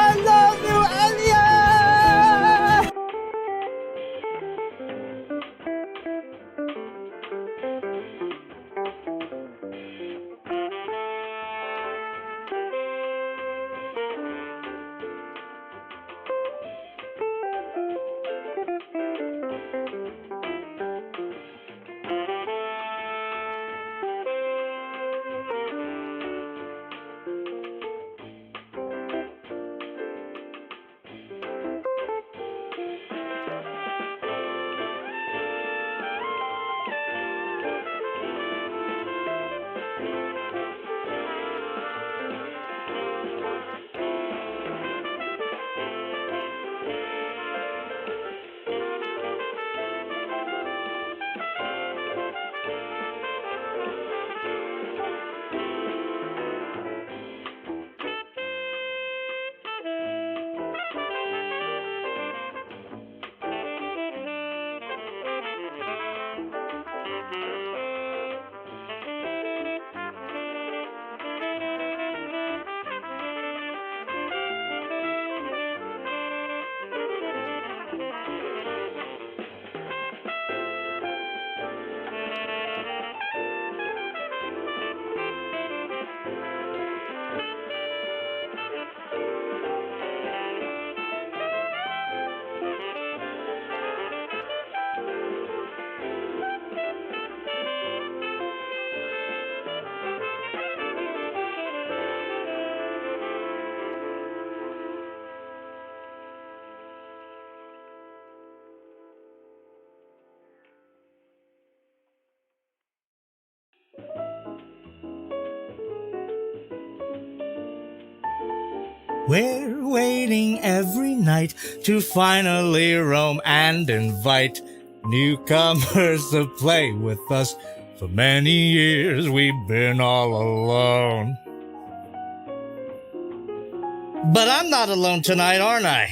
I love you, Elliot! We're waiting every night to finally roam and invite newcomers to play with us. For many years we've been all alone. But I'm not alone tonight, aren't I?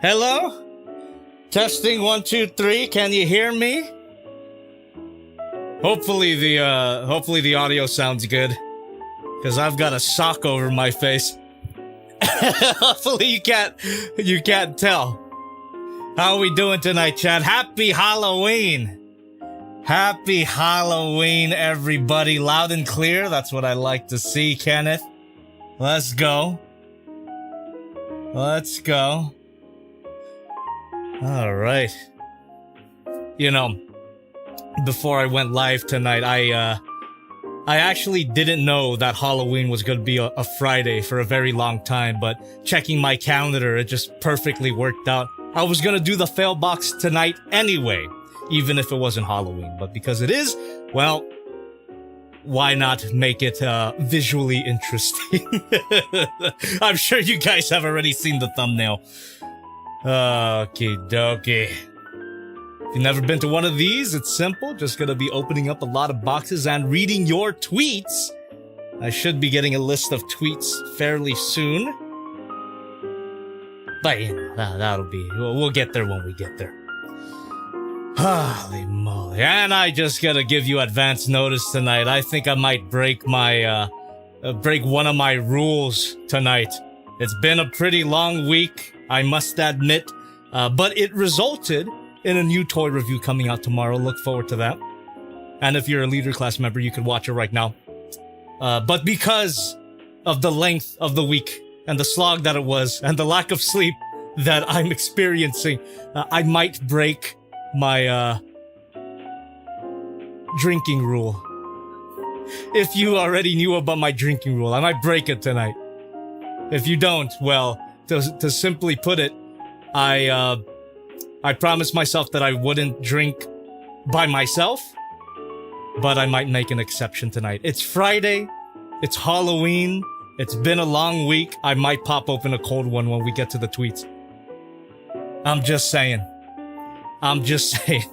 Hello? Testing 1, 2, 3. Can you hear me? Hopefully the audio sounds good, because I've got a sock over my face. Hopefully you can't tell. How are we doing tonight, Chad? Happy Halloween! Happy Halloween, everybody. Loud and clear. That's what I like to see, Kenneth. Let's go. Let's go. All right. You know, before I went live tonight, I actually didn't know that Halloween was going to be a Friday for a very long time, but checking my calendar, it just perfectly worked out. I was going to do the fail box tonight anyway, even if it wasn't Halloween, but because it is, well, why not make it visually interesting? I'm sure you guys have already seen the thumbnail. Okie dokie. If you've never been to one of these, it's simple. Just gonna be opening up a lot of boxes and reading your tweets. I should be getting a list of tweets fairly soon. But, you know, that'll be... We'll get there when we get there. Holy moly. And I just gotta give you advance notice tonight. I think I might break my, break one of my rules tonight. It's been a pretty long week, I must admit. But it resulted in a new toy review coming out tomorrow. Look forward to that. And if you're a leader class member, you can watch it right now. But because of the length of the week and the slog that it was and the lack of sleep that I'm experiencing, I might break my drinking rule. If you already knew about my drinking rule, I might break it tonight. If you don't, well, to simply put it, I promised myself that I wouldn't drink by myself, but I might make an exception tonight. It's Friday. It's Halloween. It's been a long week. I might pop open a cold one when we get to the tweets. I'm just saying. I'm just saying.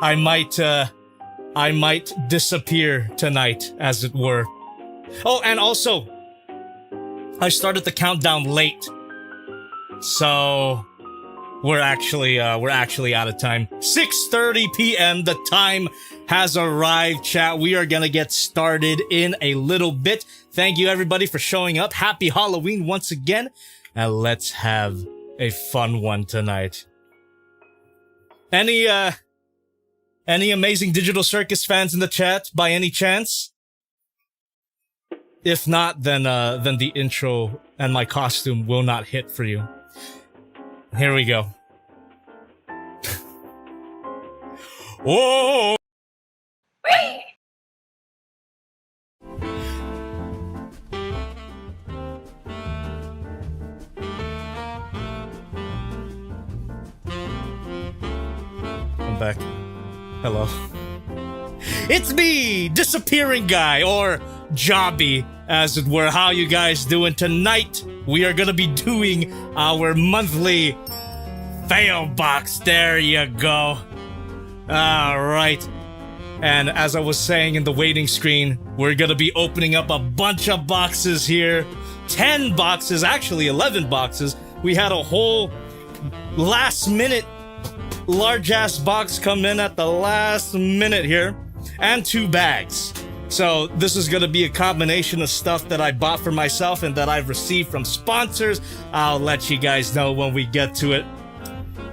I might disappear tonight, as it were. Oh, and also, I started the countdown late. So, we're actually out of time. 6:30 p.m., the time has arrived, chat. We are gonna get started in a little bit. Thank you everybody for showing up. Happy Halloween once again. And let's have a fun one tonight. Any Amazing Digital Circus fans in the chat by any chance? If not, then the intro and my costume will not hit for you. Here we go. Whoa! I'm back. Hello. It's me, disappearing guy, or Jobby, as it were. How you guys doing tonight? We are gonna be doing our monthly fAIL box. There you go. Alright. And as I was saying in the waiting screen, we're gonna be opening up a bunch of boxes here. 10 boxes, actually 11 boxes. We had a whole last minute large ass box come in at the last minute here. And 2 bags. So this is gonna be a combination of stuff that I bought for myself and that I've received from sponsors. I'll let you guys know when we get to it.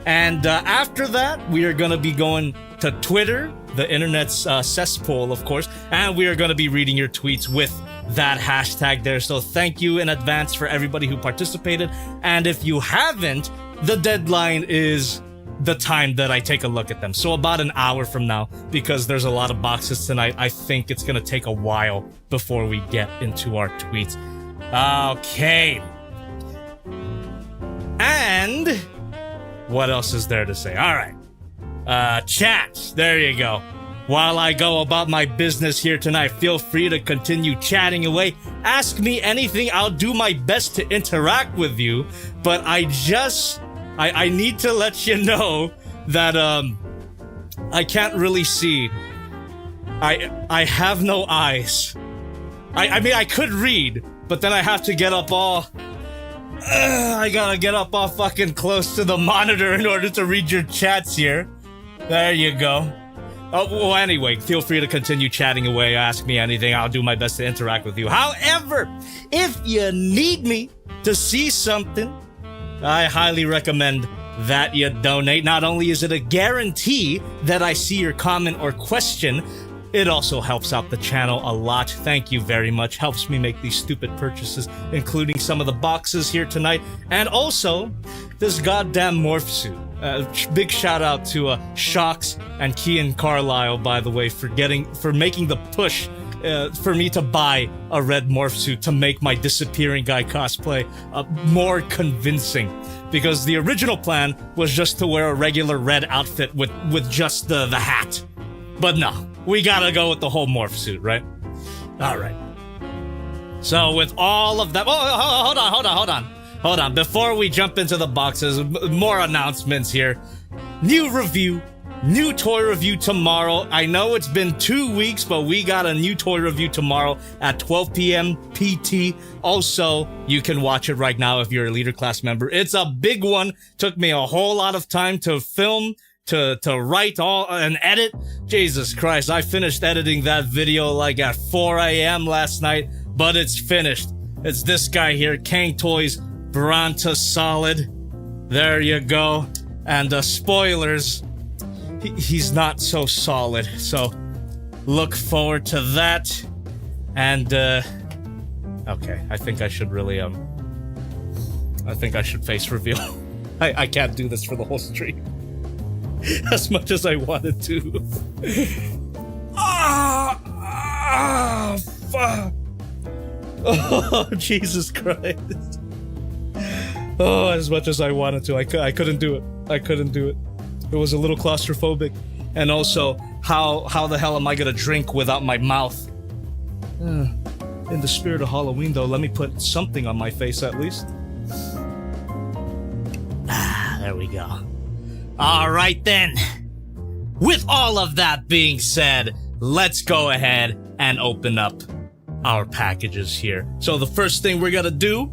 And after that, we are gonna be going to Twitter, the internet's cesspool, of course, and we are gonna be reading your tweets with that hashtag there. So thank you in advance for everybody who participated. And if you haven't, the deadline is the time that I take a look at them. So about an hour from now, because there's a lot of boxes tonight, I think it's gonna take a while before we get into our tweets. Okay. And what else is there to say? All right. Chat. There you go. While I go about my business here tonight, feel free to continue chatting away. Ask me anything. I'll do my best to interact with you. But I need to let you know that, I can't really see. I have no eyes. I mean, I could read, but then I have to get up all... I gotta get up all fucking close to the monitor in order to read your chats here. There you go. Oh, well, anyway, feel free to continue chatting away. Ask me anything. I'll do my best to interact with you. However, if you need me to see something, I highly recommend that you donate. Not only is it a guarantee that I see your comment or question, it also helps out the channel a lot. Thank you very much. Helps me make these stupid purchases, including some of the boxes here tonight. And also, this goddamn morph suit. Big shout out to SHOCKZ and Kian Carlisle, by the way, for making the push for me to buy a red morph suit to make my disappearing guy cosplay more convincing. Because the original plan was just to wear a regular red outfit with just the hat. But no, we gotta go with the whole morph suit, right? Alright. So with all of that... Oh, hold on. Before we jump into the boxes, more announcements here. New review. New toy review tomorrow. I know it's been 2 weeks, but we got a new toy review tomorrow at 12 p.m. PT. Also, you can watch it right now if you're a Leader Class member. It's a big one. Took me a whole lot of time to film, to write and edit. Jesus Christ, I finished editing that video like at 4 a.m. last night, but it's finished. It's this guy here, Kang Toys Bronta Solid. There you go. And spoilers, he's not so solid, so look forward to that. And okay, I think I should really I think I should face reveal. I can't do this for the whole stream as much as I wanted to. Fuck. Oh, Jesus Christ. Oh, as much as I wanted to, I couldn't do it. It was a little claustrophobic. And also, how the hell am I gonna drink without my mouth? In the spirit of Halloween, though, let me put something on my face at least. There we go. Alright then. With all of that being said, let's go ahead and open up our packages here. So the first thing we're gonna do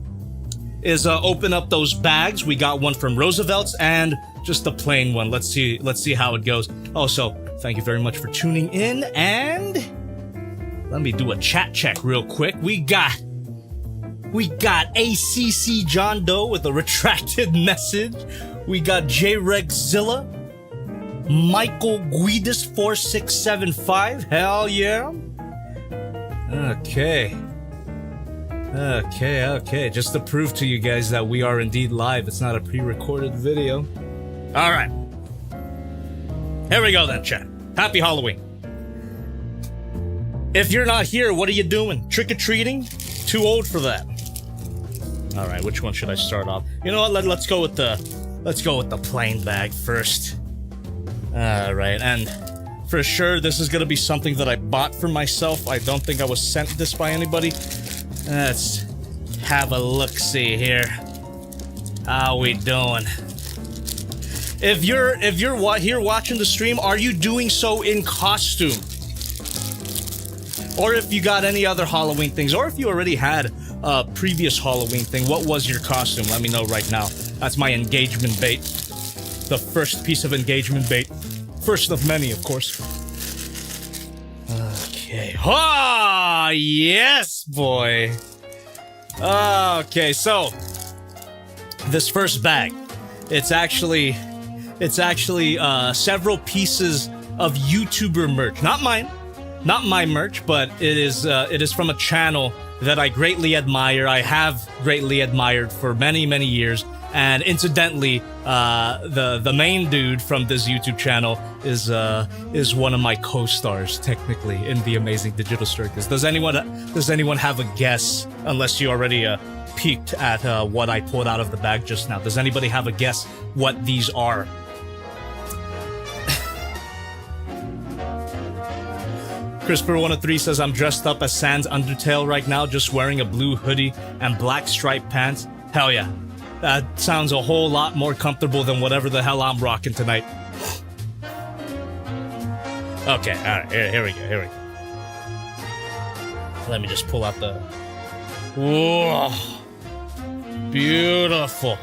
is open up those bags. We got one from Roosevelt's and just a plain one. Let's see how it goes. Also, Thank you very much for tuning in, and let me do a chat check real quick. We got ACC John Doe with a retracted message. We got J-Rexzilla, Michael Guidis 4675. Hell yeah. Okay. Just to prove to you guys that we are indeed live. It's not a pre-recorded video. All right. Here we go then, chat. Happy Halloween. If you're not here, what are you doing? Trick-or-treating? Too old for that. All right, which one should I start off? You know what? Let's go with the plain bag first. All right, and for sure, this is gonna be something that I bought for myself. I don't think I was sent this by anybody. Let's have a look-see here. How we doing? If you're here watching the stream, are you doing so in costume? Or if you got any other Halloween things, or if you already had a previous Halloween thing, what was your costume? Let me know right now. That's my engagement bait. The first piece of engagement bait. First of many, of course. Okay. Ah, yes, boy. Okay, so this first bag, it's actually several pieces of YouTuber merch. Not mine, not my merch, but it is from a channel that I greatly admire. I have greatly admired for many, many years. And incidentally, the main dude from this YouTube channel is one of my co-stars, technically, in the Amazing Digital Circus. Does anyone have a guess? Unless you already peeked at what I pulled out of the bag just now. Does anybody have a guess what these are? Christopher103 says, I'm dressed up as Sans Undertale right now, just wearing a blue hoodie and black striped pants. Hell yeah. That sounds a whole lot more comfortable than whatever the hell I'm rocking tonight. Okay, alright, here we go. Let me just pull out the... Whoa! Beautiful.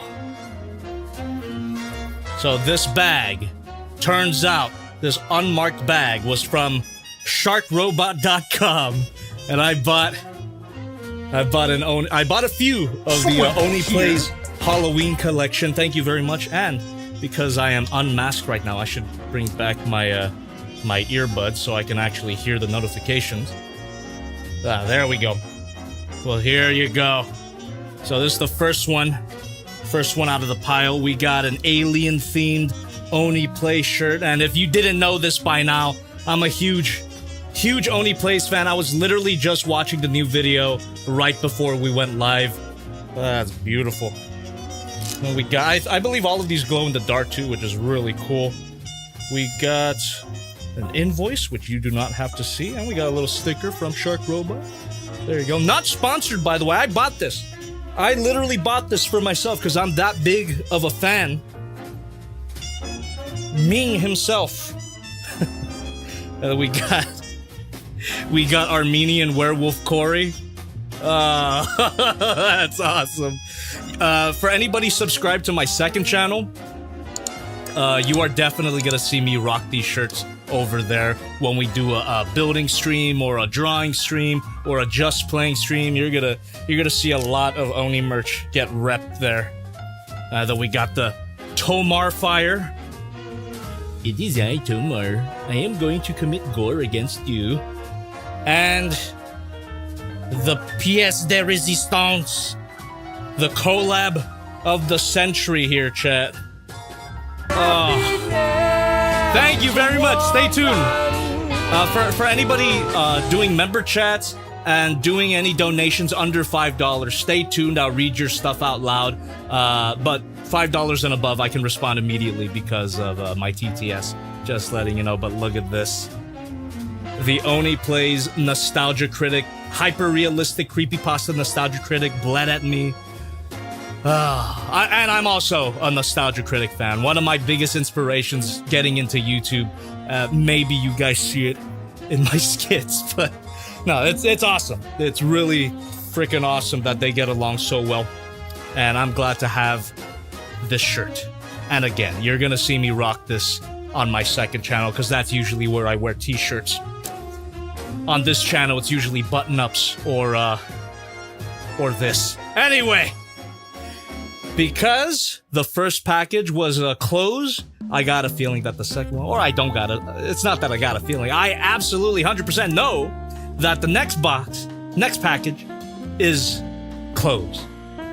So this bag, turns out, this unmarked bag was from sharkrobot.com, and I bought a few of the Oni Plays Halloween collection. Thank you very much. And because I am unmasked right now, I should bring back my my earbuds so I can actually hear the notifications. There we go. Well, here you go. So this is the first one out of the pile. We got an alien themed Oni Play shirt, and if you didn't know this by now, I'm a huge Oni Plays fan. I was literally just watching the new video right before we went live. That's beautiful. And we got, I believe all of these glow in the dark too, which is really cool. We got an invoice, which you do not have to see, and we got a little sticker from Shark Robot. There you go. Not sponsored, by the way. I bought this. I literally bought this for myself because I'm that big of a fan. Ming himself. We got Armenian Werewolf Corey. That's awesome. For anybody subscribed to my second channel, you are definitely gonna see me rock these shirts over there when we do a building stream or a drawing stream or a just playing stream. You're gonna see a lot of Oni merch get repped there. Then we got the Tomar Fire. It is I, Tomar. I am going to commit gore against you. And the pièce de résistance, the collab of the century here, chat. Oh, thank you very much. Stay tuned. For anybody doing member chats and doing any donations under $5, stay tuned. I'll read your stuff out loud. But $5 and above, I can respond immediately because of my TTS. Just letting you know. But look at this. The Oni Plays Nostalgia Critic, hyper-realistic creepypasta nostalgia critic, bled at me. And I'm also a nostalgia critic fan. One of my biggest inspirations getting into YouTube. Maybe you guys see it in my skits, but no, it's awesome. It's really freaking awesome that they get along so well. And I'm glad to have this shirt. And again, you're gonna see me rock this on my second channel, because that's usually where I wear t-shirts. On this channel, it's usually button-ups or this. Anyway, because the first package was a close, I got a feeling that the second one, or I don't got it. It's not that I got a feeling. I absolutely 100% know that the next package is closed.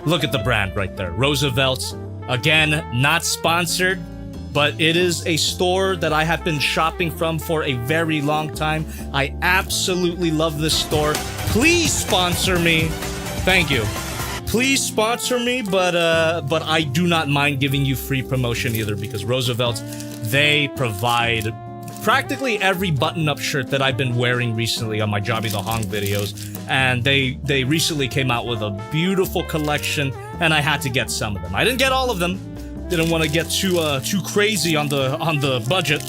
Look at the brand right there, Roosevelt's. Again, not sponsored, but it is a store that I have been shopping from for a very long time. I absolutely love this store. Please sponsor me. Thank you. Please sponsor me, but I do not mind giving you free promotion either, because Roosevelt's, they provide practically every button-up shirt that I've been wearing recently on my JobbytheHong videos, and they recently came out with a beautiful collection, and I had to get some of them. I didn't get all of them. Didn't want to get too crazy on the budget,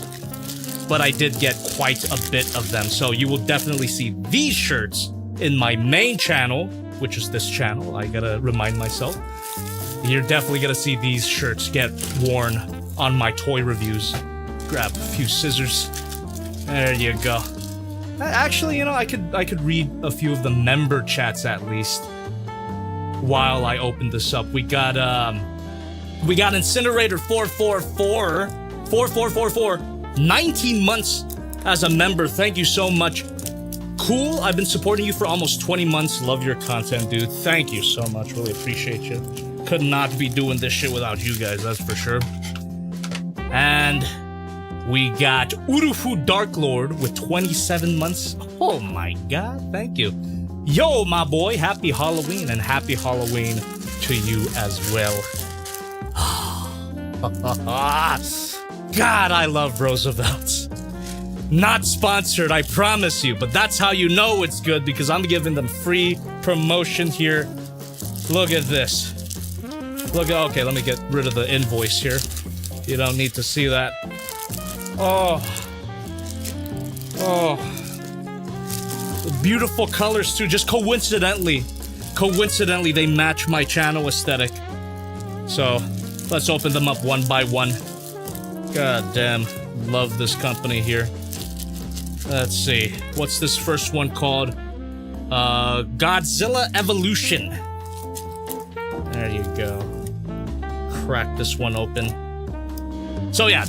but I did get quite a bit of them. So you will definitely see these shirts in my main channel, which is this channel. I gotta remind myself. You're definitely gonna see these shirts get worn on my toy reviews. Grab a few scissors. There you go. Actually, you know, I could read a few of the member chats at least while I open this up. We got Incinerator 444 19 months as a member. Thank you so much. Cool, I've been supporting you for almost 20 months. Love your content, dude. Thank you so much. Really appreciate you. Could not be doing this shit without you guys, that's for sure. And we got Urufu Darklord with 27 months. Oh my god, thank you. Yo, my boy, happy Halloween, and happy Halloween to you as well. God, I love Roosevelt's. Not sponsored, I promise you, but that's how you know it's good, because I'm giving them free promotion here. Look at this. Look at, okay, let me get rid of the invoice here. You don't need to see that. Oh. Beautiful colors too, just coincidentally, they match my channel aesthetic. So, let's open them up one by one. God damn, love this company here. Let's see, what's this first one called? Godzilla Evolution. There you go. Crack this one open. So yeah,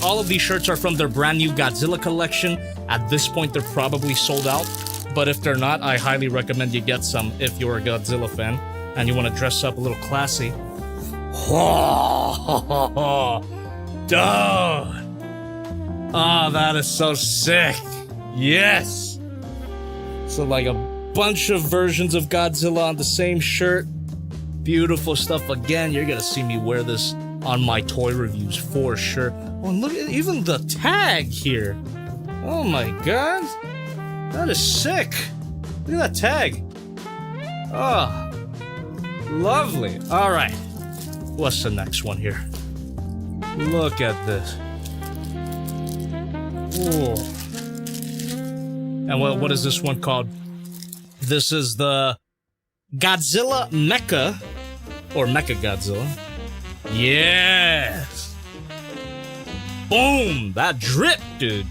all of these shirts are from their brand new Godzilla collection. At this point, they're probably sold out. But if they're not, I highly recommend you get some if you're a Godzilla fan and you want to dress up a little classy. Oh, dude. Oh, that is so sick. Yes. So like a bunch of versions of Godzilla on the same shirt. Beautiful stuff. Again, you're gonna see me wear this on my toy reviews for sure. Oh, and look at even the tag here. Oh my god. That is sick. Look at that tag. Oh, lovely. All right. What's the next one here? Look at this. Ooh. And what is this one called? This is the Godzilla Mecha, or Mecha Godzilla. Yes. Boom. That drip, dude.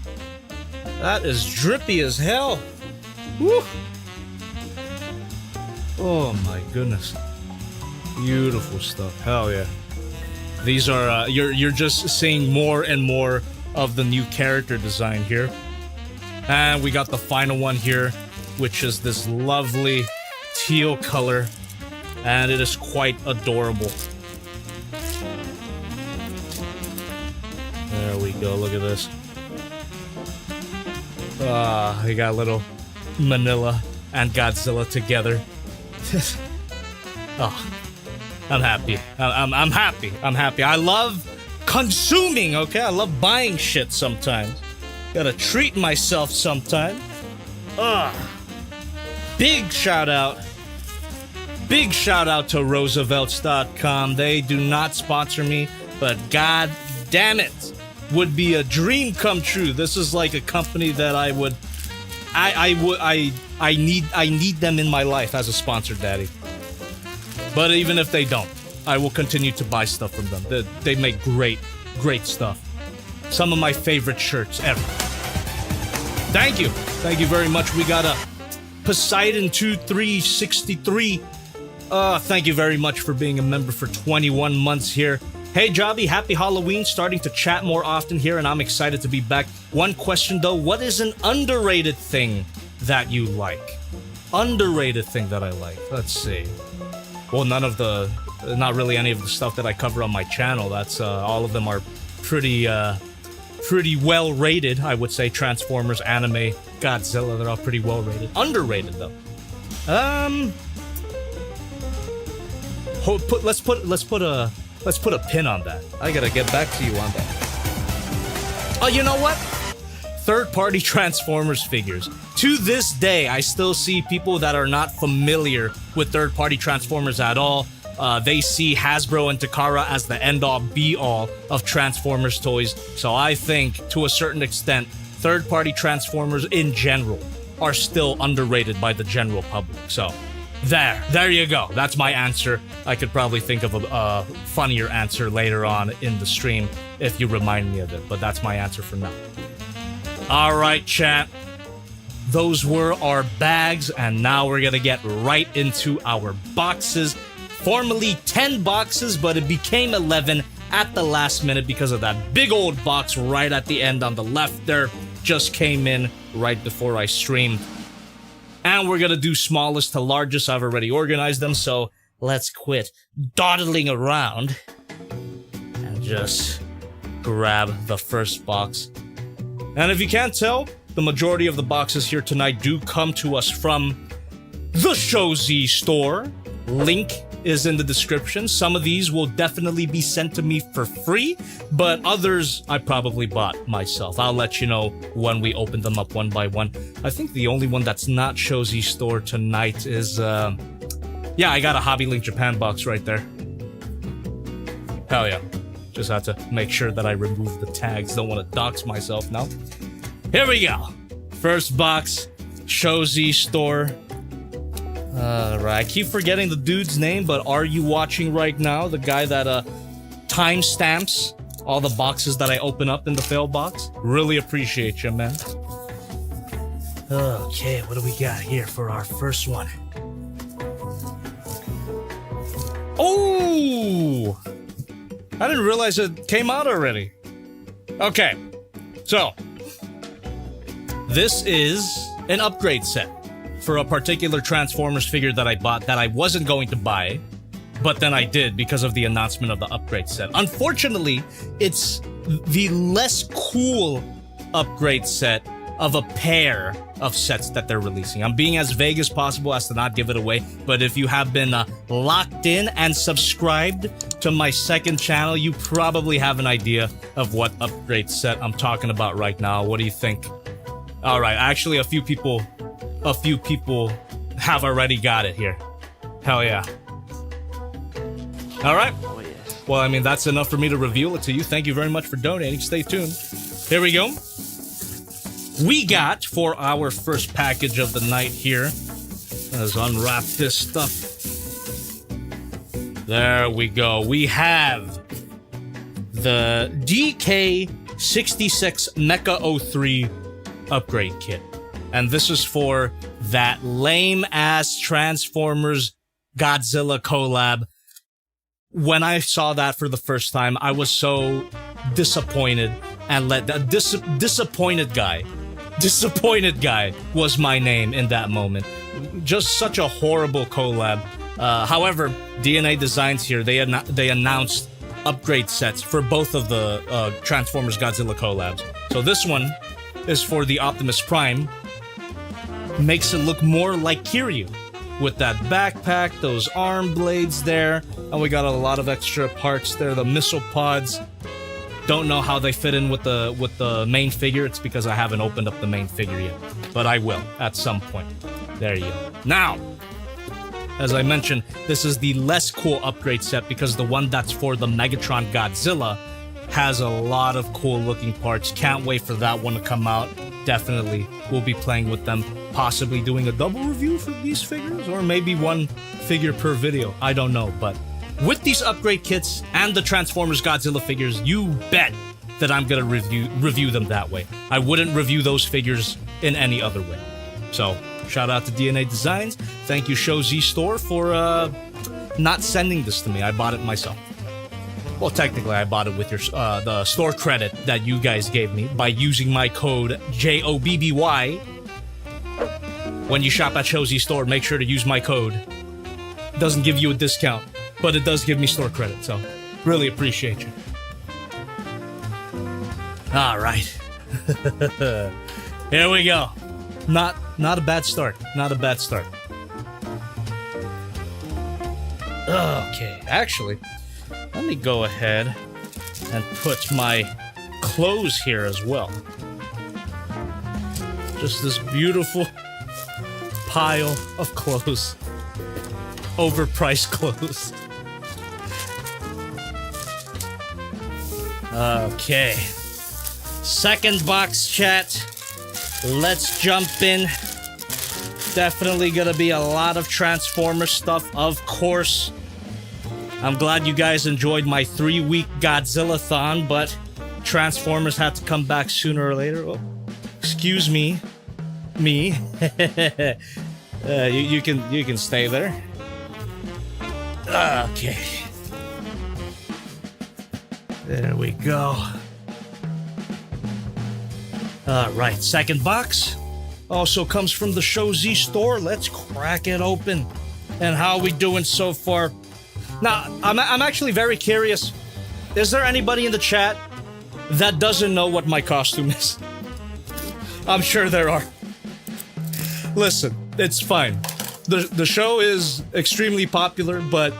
That is drippy as hell. Woo. Oh my goodness. Beautiful stuff. Hell yeah. These are you're just seeing more and more of the new character design here. And we got the final one here, which is this lovely teal color, and it is quite adorable. There we go. Look at this. We got little Manila and Godzilla together. Oh, I'm happy. I'm happy. I'm happy. I love consuming, okay? I love buying shit sometimes. Gotta treat myself sometime. Big shout out. Big shout out to Roosevelts.com. They do not sponsor me, but god damn it, would be a dream come true. This is like a company that I need them in my life as a sponsor, daddy. But even if they don't, I will continue to buy stuff from them. They make great stuff. Some of my favorite shirts ever. Thank you. Thank you very much. We got a Poseidon2363. Thank you very much for being a member for 21 months here. Hey, Jobby, happy Halloween. Starting to chat more often here, and I'm excited to be back. One question, though. What is an underrated thing that you like? Underrated thing that I like. Let's see. Well, not really any of the stuff that I cover on my channel. That's, all of them are pretty well rated, I would say. Transformers, anime, Godzilla, they're all pretty well rated. Underrated, though. Let's put a pin on that. I gotta get back to you on that. Oh, you know what? Third-party Transformers figures. To this day, I still see people that are not familiar with third-party Transformers at all. They see Hasbro and Takara as the end-all, be-all of Transformers toys. So I think, to a certain extent, third-party Transformers in general are still underrated by the general public. So, there you go. That's my answer. I could probably think of a funnier answer later on in the stream if you remind me of it, but that's my answer for now. Alright, chat. Those were our bags, and now we're gonna get right into our boxes. Formerly 10 boxes, but it became 11 at the last minute because of that big old box right at the end on the left there. Just came in right before I streamed. And we're gonna do smallest to largest. I've already organized them, so let's quit dawdling around and just grab the first box. And if you can't tell, the majority of the boxes here tonight do come to us from the SHOCKZ store. Link is in the description. Some of these will definitely be sent to me for free, but others I probably bought myself. I'll let you know when we open them up one by one. I think the only one that's not SHOCKZ store tonight is, yeah, I got a Hobby Link Japan box right there. Hell yeah. Just have to make sure that I remove the tags. Don't want to dox myself now. Here we go. First box, SHOCKZ store. Alright, I keep forgetting the dude's name, but are you watching right now? The guy that timestamps all the boxes that I open up in the fail box. Really appreciate you, man. Okay, what do we got here for our first one? Oh! I didn't realize it came out already. Okay, so this is an upgrade set for a particular Transformers figure that I bought that I wasn't going to buy, but then I did because of the announcement of the upgrade set. Unfortunately, it's the less cool upgrade set of a pair of sets that they're releasing. I'm being as vague as possible as to not give it away, but if you have been locked in and subscribed to my second channel, you probably have an idea of what upgrade set I'm talking about right now. What do you think? Alright, actually a few people have already got it here. Hell yeah. Alright. Oh, yeah. Well, I mean, that's enough for me to reveal it to you. Thank you very much for donating. Stay tuned. Here we go. We got, for our first package of the night here, let's unwrap this stuff. There we go. We have the DK66 Mecha 03 upgrade kit. And this is for that lame-ass Transformers Godzilla collab. When I saw that for the first time, I was so disappointed and disappointed guy was my name in that moment. Just such a horrible collab. However, DNA Designs here, they announced upgrade sets for both of the Transformers Godzilla collabs. So this one is for the Optimus Prime. Makes it look more like Kiryu with that backpack, those arm blades there, and we got a lot of extra parts there. The missile pods. Don't know how they fit in with the main figure. It's because I haven't opened up the main figure yet, but I will at some point. There you go. Now, as I mentioned, this is the less cool upgrade set because the one that's for the Megatron Godzilla has a lot of cool looking parts. Can't wait for that one to come out. Definitely we'll be playing with them, possibly doing a double review for these figures, or maybe one figure per video. I don't know, but with these upgrade kits and the Transformers Godzilla figures, you bet that I'm gonna review them that way. I wouldn't review those figures in any other way. So, shout out to DNA Designs. Thank you, SHOCKZ Store, for not sending this to me. I bought it myself. Well, technically, I bought it with your the store credit that you guys gave me by using my code JOBBY. When you shop at SHOCKZ Store, make sure to use my code. It doesn't give you a discount, but it does give me store credit, so really appreciate you. All right. Here we go. Not a bad start. Not a bad start. Okay, actually, let me go ahead and put my clothes here as well. Just this beautiful pile of clothes. Overpriced clothes. Okay. Second box, chat. Let's jump in. Definitely gonna be a lot of Transformers stuff, of course. I'm glad you guys enjoyed my 3-week Godzilla-thon, but Transformers had to come back sooner or later. Oh, excuse me. Me. You can stay there. Okay. There we go. Alright, second box. Also comes from the SHOCKZ Store. Let's crack it open. And how are we doing so far? Now, I'm actually very curious. Is there anybody in the chat that doesn't know what my costume is? I'm sure there are. Listen, it's fine. The show is extremely popular, but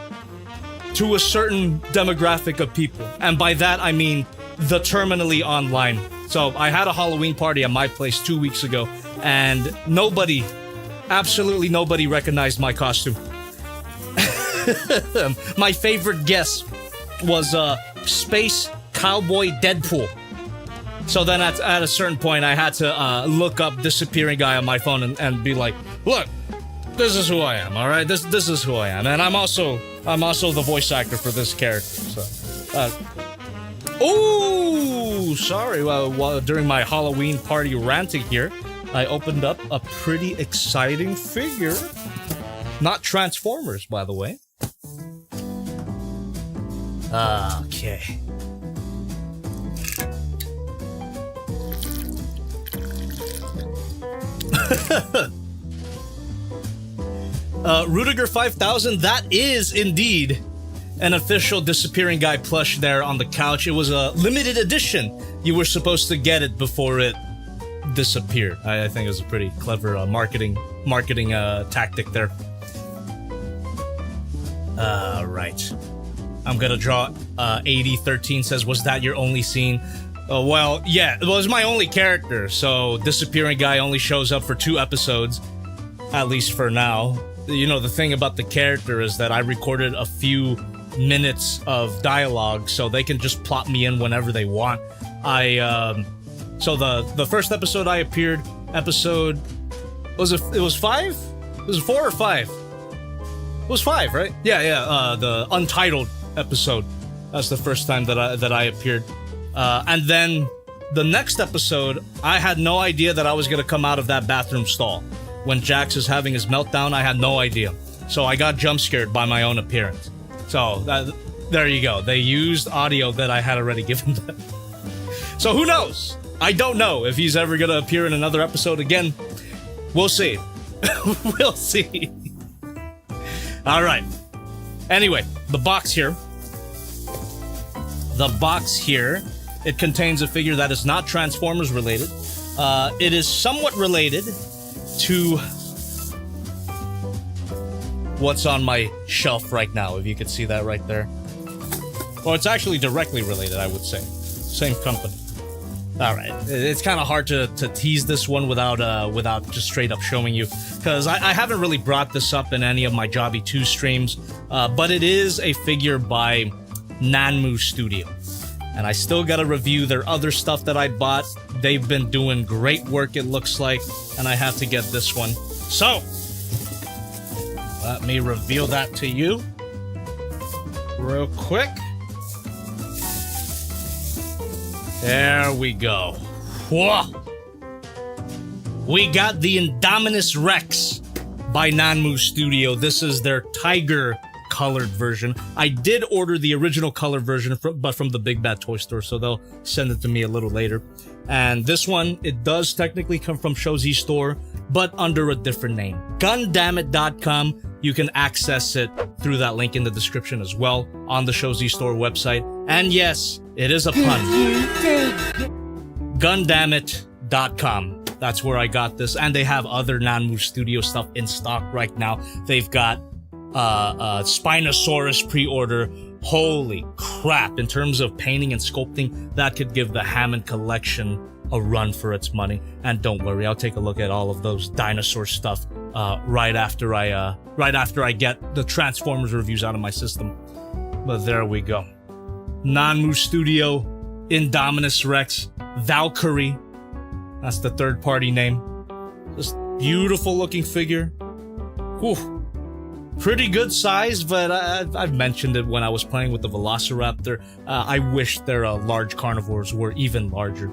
to a certain demographic of people. And by that, I mean the terminally online. So I had a Halloween party at my place 2 weeks ago, and nobody, absolutely nobody recognized my costume. My favorite guess was Space Cowboy Deadpool. So then at a certain point, I had to look up Disappearing Guy on my phone and be like, look, this is who I am, all right? This is who I am. And I'm also the voice actor for this character. So, oh, sorry. During my Halloween party ranting here, I opened up a pretty exciting figure. Not Transformers, by the way. Okay. Rudiger 5000, that is indeed an official Disappearing Guy plush there on the couch. It was a limited edition. You were supposed to get it before it disappeared. I think it was a pretty clever marketing tactic there. Right. I'm gonna draw 8013 says, was that your only scene? Well, yeah, it was my only character, so Disappearing Guy only shows up for 2 episodes, at least for now. You know, the thing about the character is that I recorded a few minutes of dialogue, so they can just plop me in whenever they want. So the first episode I appeared, episode, it was 5? It was 4 or 5? It was 5, right? Yeah, the Untitled episode. That's the first time that I appeared. And then the next episode, I had no idea that I was gonna come out of that bathroom stall. When Jax is having his meltdown, I had no idea. So I got jump scared by my own appearance. So there you go. They used audio that I had already given them. So who knows? I don't know if he's ever gonna appear in another episode again. We'll see. We'll see. All right. Anyway, the box here. The box here. It contains a figure that is not Transformers related. It is somewhat related to what's on my shelf right now, if you could see that right there. Well, it's actually directly related, I would say. Same company. All right, it's kind of hard to tease this one without just straight up showing you, because I haven't really brought this up in any of my Jobby 2 streams, but it is a figure by Nanmu Studio. And I still gotta review their other stuff that I bought. They've been doing great work, it looks like, and I have to get this one. So, let me reveal that to you real quick. There we go. Whoa. We got the Indominus Rex by Nanmu Studio. This is their tiger colored version. I did order the original color version, but from the Big Bad Toy Store, so they'll send it to me a little later. And this one, it does technically come from SHOCKZ store, but under a different name. Gundamit.com. You can access it through that link in the description as well on the SHOCKZ store website. And yes, it is a pun. Gundamit.com. That's where I got this. And they have other Nanmu Studio stuff in stock right now. They've got Spinosaurus pre-order. Holy crap. In terms of painting and sculpting, that could give the Hammond collection a run for its money. And don't worry, I'll take a look at all of those dinosaur stuff right after I get the Transformers reviews out of my system. But there we go. Nanmu Studio, Indominus Rex, Valkyrie. That's the third party name. Just beautiful looking figure. Whew. Pretty good size, but I've mentioned it when I was playing with the Velociraptor. I wish their large carnivores were even larger.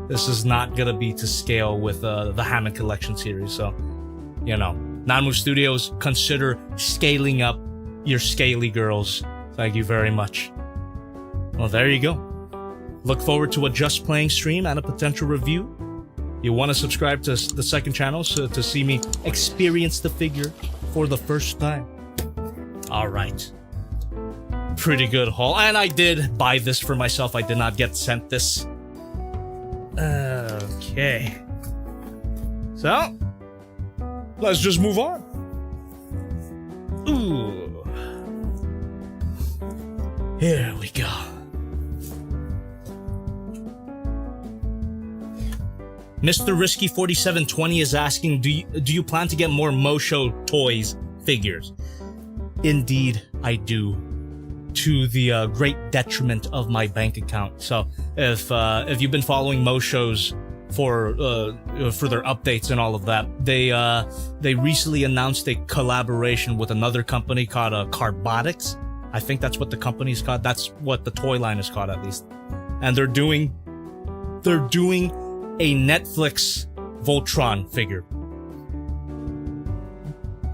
This is not gonna be to scale with the Hammond Collection series, so, you know. Nanmu Studios, consider scaling up your scaly girls. Thank you very much. Well, there you go. Look forward to a Just Playing stream and a potential review. You want to subscribe to the second channel to see me experience the figure for the first time. All right. Pretty good haul. And I did buy this for myself. I did not get sent this. Okay. So, let's just move on. Ooh. Here we go. Mr. Risky 4720 is asking, do you plan to get more Mosho toys figures? Indeed, I do. To the great detriment of my bank account. So if you've been following Mosho's for their updates and all of that, they recently announced a collaboration with another company called Carbotics. I think that's what the company's called. That's what the toy line is called, at least. And they're doing a Netflix Voltron figure.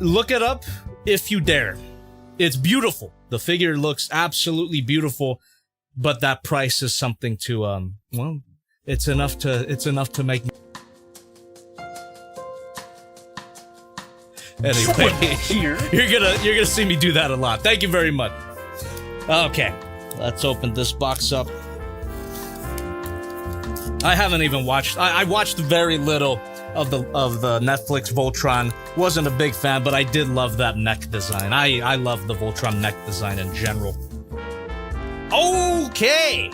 Look it up if you dare. It's beautiful. The figure looks absolutely beautiful, but that price is something to well, it's enough to make me. Anyway, you're gonna see me do that a lot. Thank you very much. Okay, let's open this box up. I haven't even watched. I watched very little of the Netflix Voltron. Wasn't a big fan, but I did love that neck design. I love the Voltron neck design in general. Okay,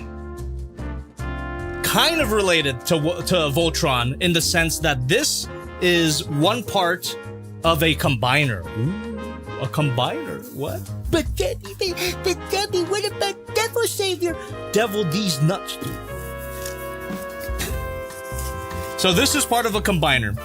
kind of related to Voltron in the sense that this is one part of a combiner. Ooh, a combiner? What? But Debbie, what about Devil Savior? Devil these nuts, dude. So this is part of a combiner.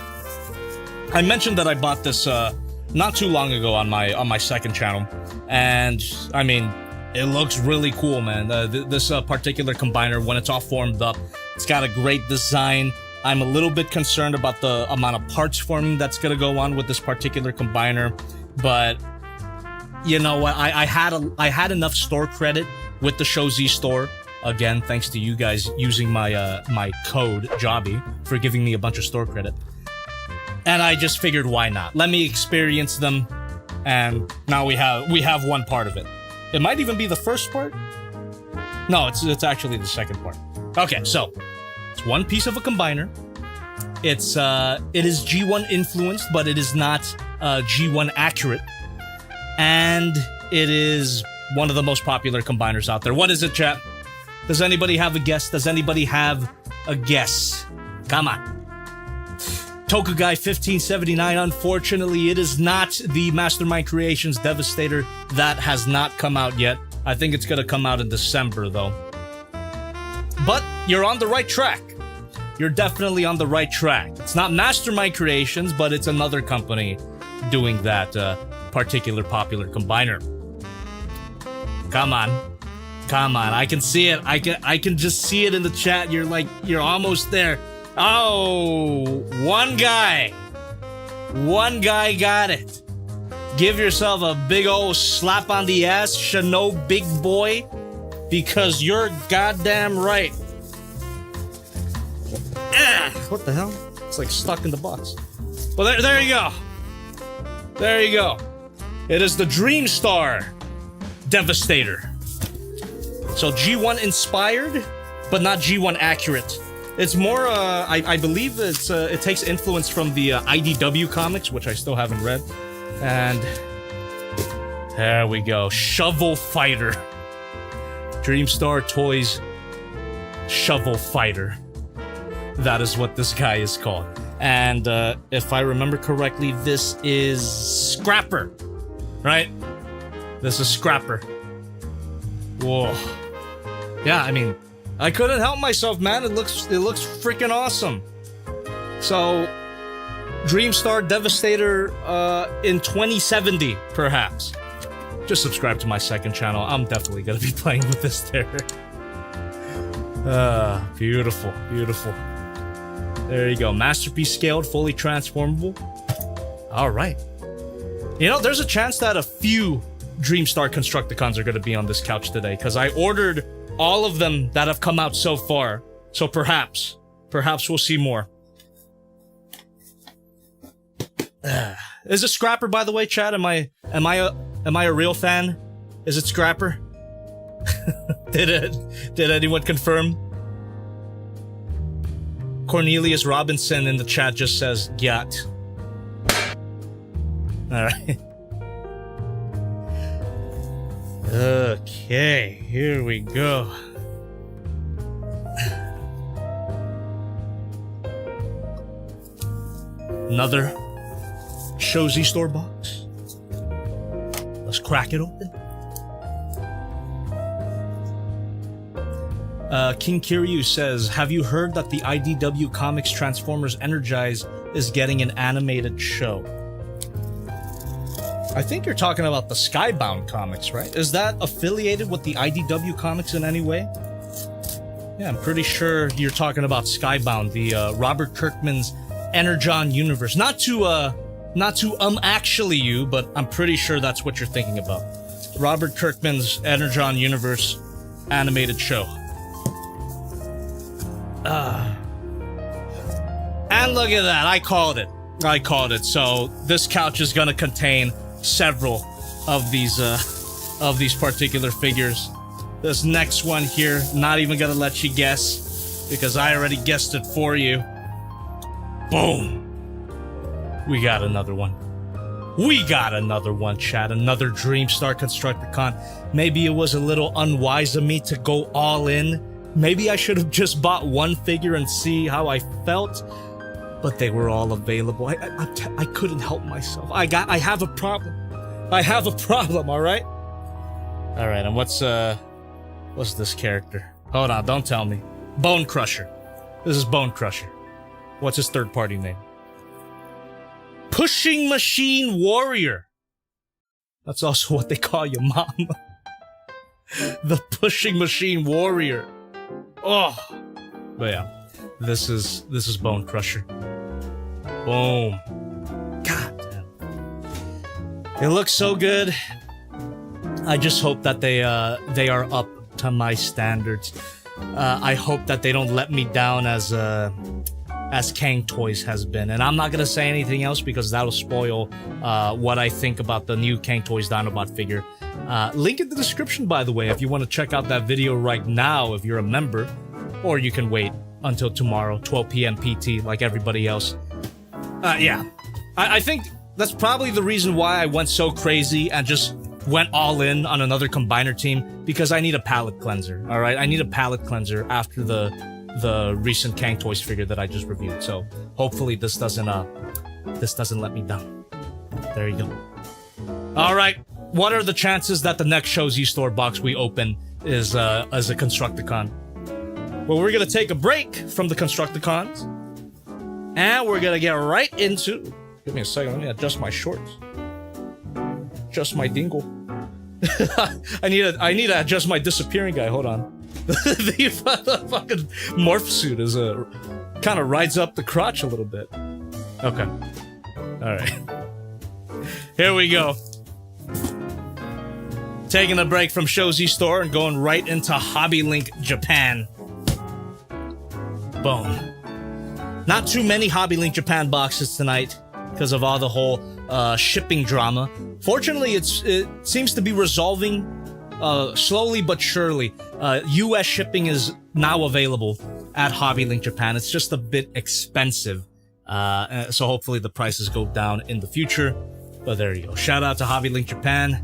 I mentioned that I bought this not too long ago on my second channel, and I mean, it looks really cool, man. This particular combiner, when it's all formed up, it's got a great design. I'm a little bit concerned about the amount of parts forming that's gonna go on with this particular combiner, but you know what? I had enough store credit with the SHOCKZ store. Again, thanks to you guys using my my code Jobby for giving me a bunch of store credit. And I just figured, why not? Let me experience them, and now we have one part of it. It might even be the first part. No, it's actually the second part. Okay, so it's one piece of a combiner. It is G1 influenced, but it is not G1 accurate, and it is one of the most popular combiners out there. What is it, chat? Does anybody have a guess? Does anybody have a guess? Come on. Tokugai 1579, unfortunately, it is not the Mastermind Creations Devastator. That has not come out yet. I think it's gonna come out in December, though. But you're on the right track. You're definitely on the right track. It's not Mastermind Creations, but it's another company doing that particular popular combiner. Come on. Come on, I can see it. I can just see it in the chat. You're almost there. Oh, one guy got it. Give yourself a big old slap on the ass, Shano big boy, because you're goddamn right. What the hell? It's like stuck in the box. Well, there you go. There you go. It is the Dreamstar Devastator. So G1 inspired, but not G1 accurate. It's more, I believe it takes influence from the IDW comics, which I still haven't read. And there we go. Shovel Fighter. Dreamstar Toys Shovel Fighter. That is what this guy is called. And if I remember correctly, this is Scrapper. Right? This is Scrapper. Whoa. Yeah, I mean, I couldn't help myself, man. It looks freaking awesome. So, Dreamstar Devastator in 2070, perhaps. Just subscribe to my second channel. I'm definitely gonna be playing with this there. Beautiful, beautiful. There you go. Masterpiece scaled, fully transformable. All right. You know, there's a chance that a few Dreamstar Constructicons are gonna be on this couch today, because I ordered all of them that have come out so far. So perhaps we'll see more. Is it Scrapper, by the way, chat? Am I a real fan? Is it Scrapper? Did anyone confirm? Cornelius Robinson in the chat just says "Got." All right. Okay, here we go. Another SHOCKZ store box. Let's crack it open. King Kiryu says, have you heard that the IDW Comics Transformers Energize is getting an animated show? I think you're talking about the Skybound comics, right? Is that affiliated with the IDW comics in any way? Yeah, I'm pretty sure you're talking about Skybound, the Robert Kirkman's Energon universe. Not to actually you, but I'm pretty sure that's what you're thinking about. Robert Kirkman's Energon universe animated show. And look at that, I called it. So this couch is gonna contain several of these particular figures. This next one here, not even gonna let you guess, because I already guessed it for you. Boom! We got another one. We got another one, chat. Another Dreamstar Constructicon. Maybe it was a little unwise of me to go all in. Maybe I should have just bought one figure and see how I felt. But they were all available. I couldn't help myself. I have a problem. I have a problem, alright? Alright, and what's this character? Hold on, don't tell me. Bone Crusher. This is Bone Crusher. What's his third party name? Pushing Machine Warrior. That's also what they call your mom. The Pushing Machine Warrior. Oh. But yeah, this is Bone Crusher. Boom. God damn. It looks so good. I just hope that they are up to my standards. I hope that they don't let me down as Kang Toys has been. And I'm not gonna say anything else because that'll spoil what I think about the new Kang Toys Dinobot figure. Link in the description, by the way, if you want to check out that video right now if you're a member, or you can wait until tomorrow, 12 p.m. PT, like everybody else. Yeah, I think that's probably the reason why I went so crazy and just went all in on another combiner team, because I need a palate cleanser. All right, I need a palate cleanser after the recent Kang Toys figure that I just reviewed. So hopefully this doesn't let me down. There you go. All right, what are the chances that the next SHOCKZ store box we open is as a Constructicon? Well, we're gonna take a break from the Constructicons, and we're gonna get right into. Give me a second. Let me adjust my shorts. Adjust my dingle. I need to adjust my disappearing guy. Hold on. The fucking morph suit is kind of rides up the crotch a little bit. Okay. All right. Here we go. Taking a break from SHOCKZ store and going right into Hobby Link Japan. Boom. Not too many Hobby Link Japan boxes tonight because of all the whole shipping drama. Fortunately, it seems to be resolving slowly but surely. US shipping is now available at Hobby Link Japan. It's just a bit expensive. So hopefully the prices go down in the future. But there you go. Shout out to Hobby Link Japan.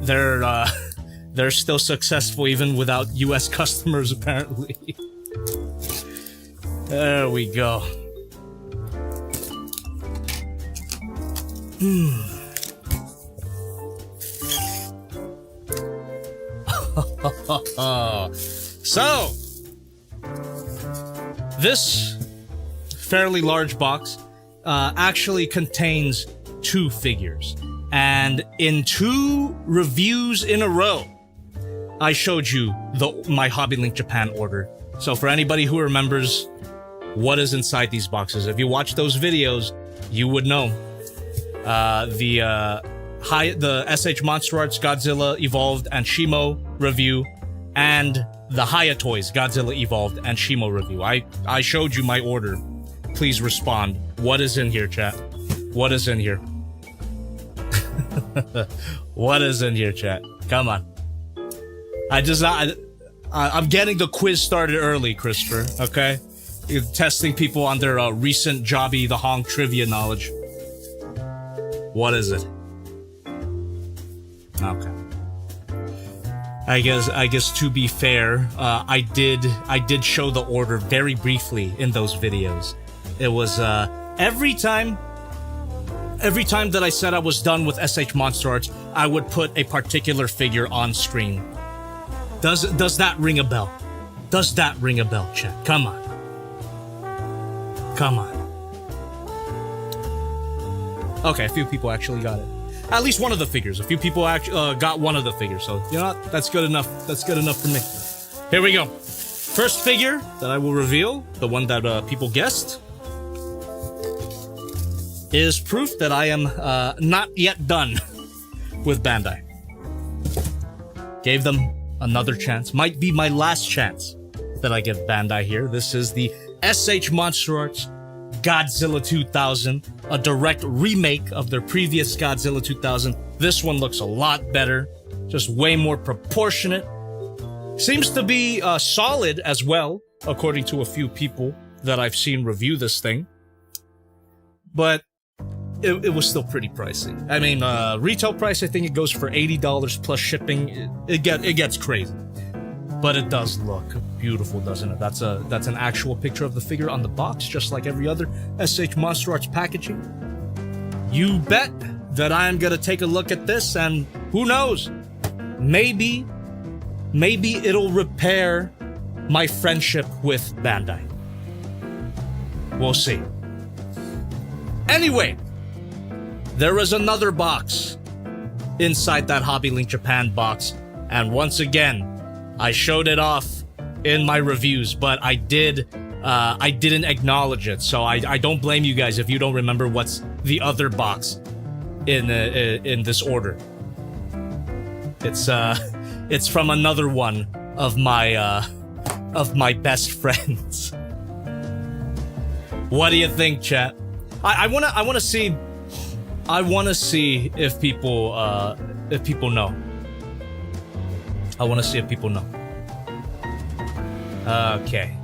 They're still successful even without US customers, apparently. There we go. So, this fairly large box actually contains 2 figures. And in 2 reviews in a row, I showed you my Hobby Link Japan order. So for anybody who remembers what is inside these boxes, if you watch those videos, you would know. The SH Monster Arts Godzilla Evolved and Shimo review, and the Haya Toys Godzilla Evolved and Shimo review. I showed you my order. Please respond. What is in here, chat? What is in here? What is in here, chat? Come on. I'm getting the quiz started early, Christopher. Okay, you're testing people on their recent JobbytheHong trivia knowledge. What is it? Okay. I guess to be fair, I did show the order very briefly in those videos. It was every time that I said I was done with SH Monster Arts, I would put a particular figure on screen. Does that ring a bell? Does that ring a bell, chat? Come on. Come on. Okay, a few people actually got it. At least one of the figures. A few people actually got one of the figures. So, you know what? That's good enough. That's good enough for me. Here we go. First figure that I will reveal, the one that people guessed, is proof that I am not yet done with Bandai. Gave them another chance. Might be my last chance that I give Bandai here. This is the SH Monster Arts Godzilla 2000, a direct remake of their previous Godzilla 2000. This one looks a lot better, just way more proportionate. Seems to be solid as well, according to a few people that I've seen review this thing. But it was still pretty pricey. I mean, retail price, I think it goes for $80 plus shipping. It gets crazy. But it does look beautiful, doesn't it? That's an actual picture of the figure on the box, just like every other SH Monster Arts packaging. You bet that I'm gonna take a look at this, and who knows? Maybe it'll repair my friendship with Bandai. We'll see. Anyway, there is another box inside that Hobby Link Japan box, and once again, I showed it off in my reviews, but I didn't acknowledge it, so I don't blame you guys if you don't remember what's the other box in this order. It's from another one of my best friends. What do you think, chat? I wanna see if people know. I want to see if people know. Okay.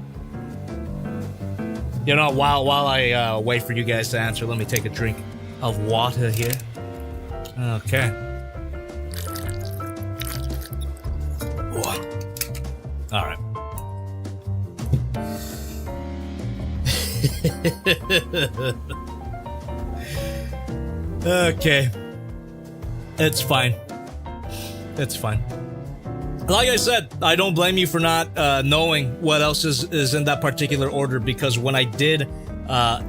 You know, while I wait for you guys to answer, let me take a drink of water here. Okay. All right. Okay. It's fine. It's fine. Like I said, I don't blame you for not knowing what else is in that particular order, because when I did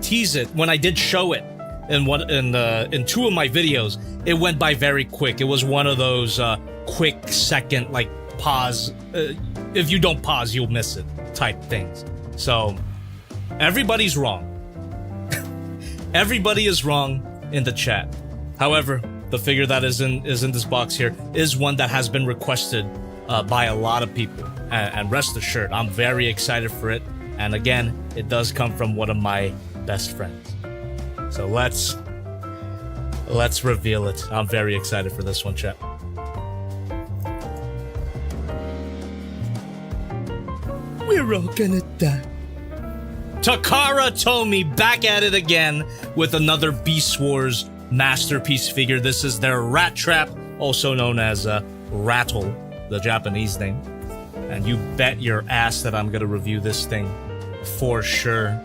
tease it, when I did show it in two of my videos, it went by very quick. It was one of those quick second, like, pause. If you don't pause, you'll miss it type things. So, everybody's wrong. Everybody is wrong in the chat. However, the figure that is in this box here is one that has been requested by a lot of people. And rest assured, I'm very excited for it. And again, it does come from one of my best friends. So let's reveal it. I'm very excited for this one, chat. We're all gonna die. Takara Tomy back at it again with another Beast Wars masterpiece figure. This is their Rat Trap, also known as Rattle, the Japanese name. And you bet your ass that I'm gonna review this thing for sure.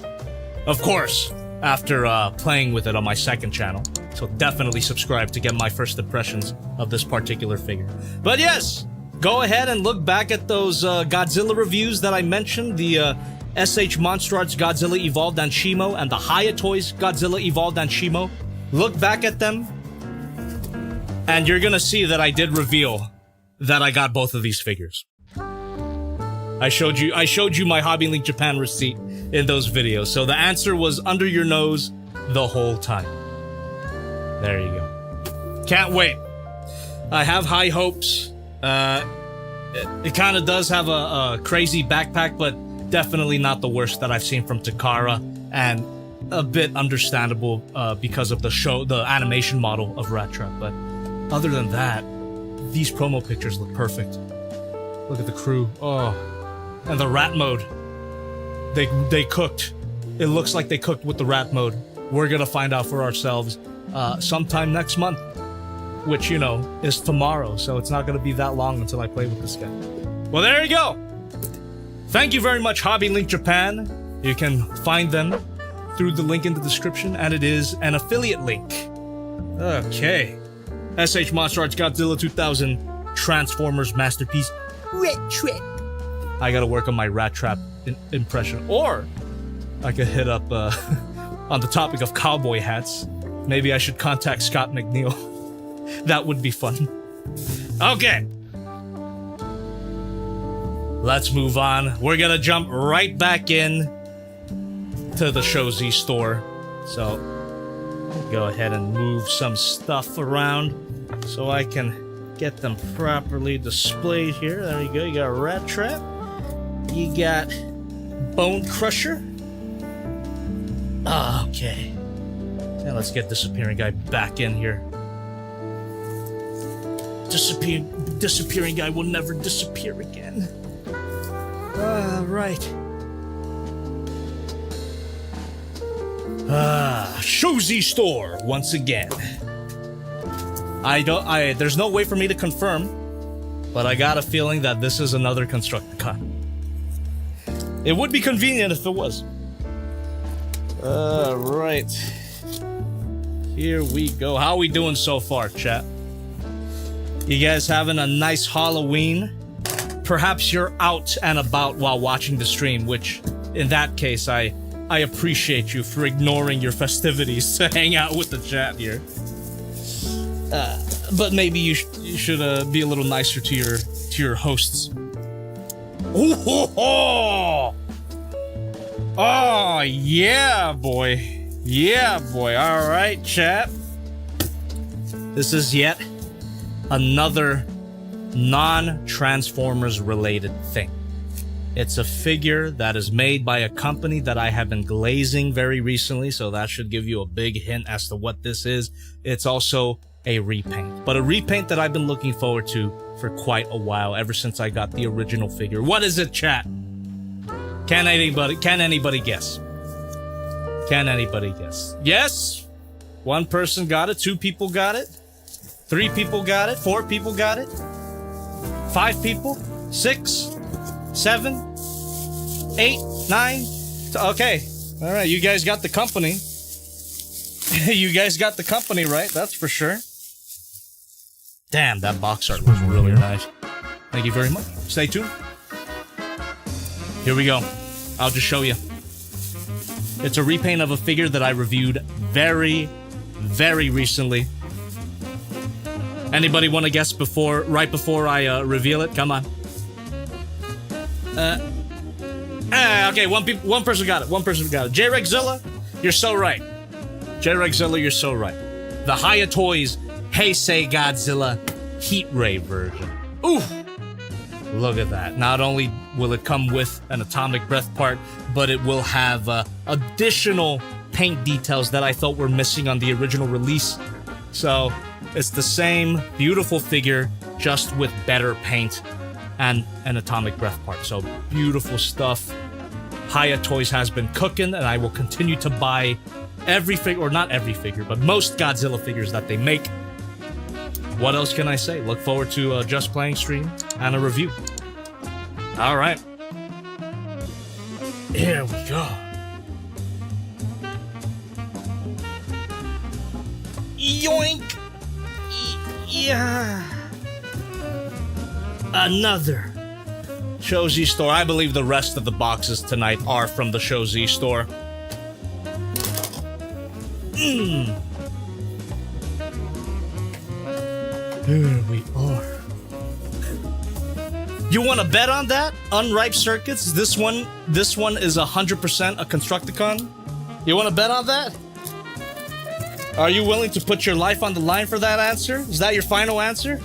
Of course, after playing with it on my second channel. So definitely subscribe to get my first impressions of this particular figure. But yes, go ahead and look back at those Godzilla reviews that I mentioned. The SH Monster Arts Godzilla Evolved Anshimo and the Hayatoys Godzilla Evolved Anshimo. Look back at them, and you're gonna see that I did reveal that I got both of these figures. I showed you my Hobby Link Japan receipt in those videos, so the answer was under your nose the whole time. There you go. Can't wait. I have high hopes. It kind of does have a crazy backpack, but definitely not the worst that I've seen from Takara, and a bit understandable because of the animation model of Rat Trap. But other than that, these promo pictures look perfect. Look at the crew. Oh, and the rat mode. They cooked. It looks like they cooked with the rat mode. We're gonna find out for ourselves sometime next month, which, you know, is tomorrow, so it's not gonna be that long until I play with this guy. Well, there you go. Thank you very much, Hobby Link Japan. You can find them through the link in the description, and it is an affiliate link. Okay. SH Monster Arts Godzilla 2000 Transformers Masterpiece Rat Trap. I gotta work on my Rat Trap impression. Or I could hit up on the topic of cowboy hats. Maybe I should contact Scott McNeil. That would be fun. Okay. Let's move on. We're gonna jump right back in to the SHOCKZ store. So go ahead and move some stuff around so I can get them properly displayed here. There you go. You got Rat Trap. You got Bone Crusher. Okay. Now let's get Disappearing Guy back in here. Disappearing Guy will never disappear again. Right. SHOCKZ store once again. There's no way for me to confirm, but I got a feeling that this is another Constructicon. It would be convenient if it was. Right. Here we go. How we doing so far, chat? You guys having a nice Halloween? Perhaps you're out and about while watching the stream, which, in that case, I appreciate you for ignoring your festivities to hang out with the chat here. But maybe you should be a little nicer to your hosts. Oh yeah, boy. Yeah, boy. All right, chat. This is yet another non-Transformers related thing. It's a figure that is made by a company that I have been glazing very recently, so that should give you a big hint as to what this is. It's also a repaint, but a repaint that I've been looking forward to for quite a while, ever since I got the original figure. What is it, chat? Can anybody guess? Can anybody guess? Yes? One person got it, 2 people got it, 3 people got it, 4 people got it, 5 people, 6, 7, 8, 9. Okay. All right. You guys got the company. You guys got the company right. That's for sure. Damn, that box art was really nice. Thank you very much. Stay tuned. Here we go. I'll just show you. It's a repaint of a figure that I reviewed very, very recently. Anybody want to guess right before I reveal it? Come on. Okay, one person got it. One person got it. J-Regzilla, you're so right. J-Regzilla, you're so right. The Hayatoys Heisei Godzilla Heat Ray version. Ooh! Look at that. Not only will it come with an atomic breath part, but it will have additional paint details that I thought were missing on the original release. So, it's the same beautiful figure, just with better paint and an atomic breath part. So, beautiful stuff. Hayatoys has been cooking, and I will continue to buy every figure, or not every figure, but most Godzilla figures that they make. What else can I say? Look forward to Just Playing stream and a review. Alright. Here we go. Yoink! Yeah. Another SHOCKZ store. I believe the rest of the boxes tonight are from the SHOCKZ store. Here we are. You want to bet on that? Unripe Circuits? This one is 100% a Constructicon? You want to bet on that? Are you willing to put your life on the line for that answer? Is that your final answer?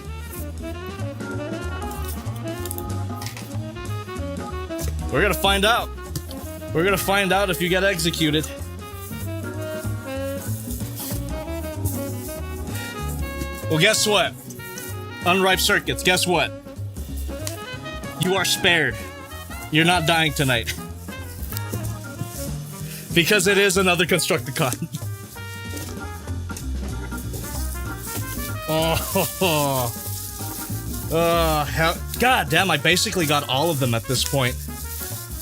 We're gonna find out. We're gonna find out if you get executed. Well, guess what? Unripe Circuits, guess what? You are spared. You're not dying tonight. Because it is another Constructicon. God damn, I basically got all of them at this point.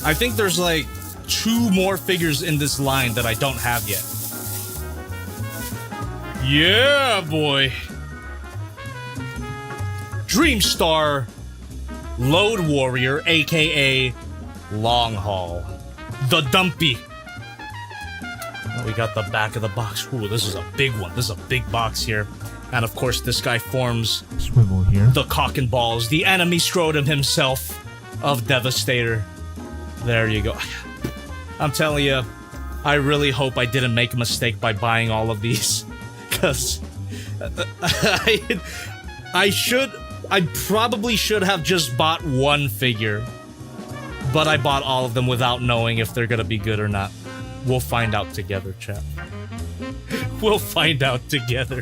I think there's like 2 more figures in this line that I don't have yet. Yeah, boy. Dreamstar Load Warrior, aka Long Haul. The Dumpy. We got the back of the box. Ooh, this is a big one. This is a big box here. And of course, this guy forms swivel here. The cock and balls, the enemy scrotum himself of Devastator. There you go. I'm telling you, I really hope I didn't make a mistake by buying all of these. Because I probably should have just bought one figure. But I bought all of them without knowing if they're gonna be good or not. We'll find out together, chat. We'll find out together.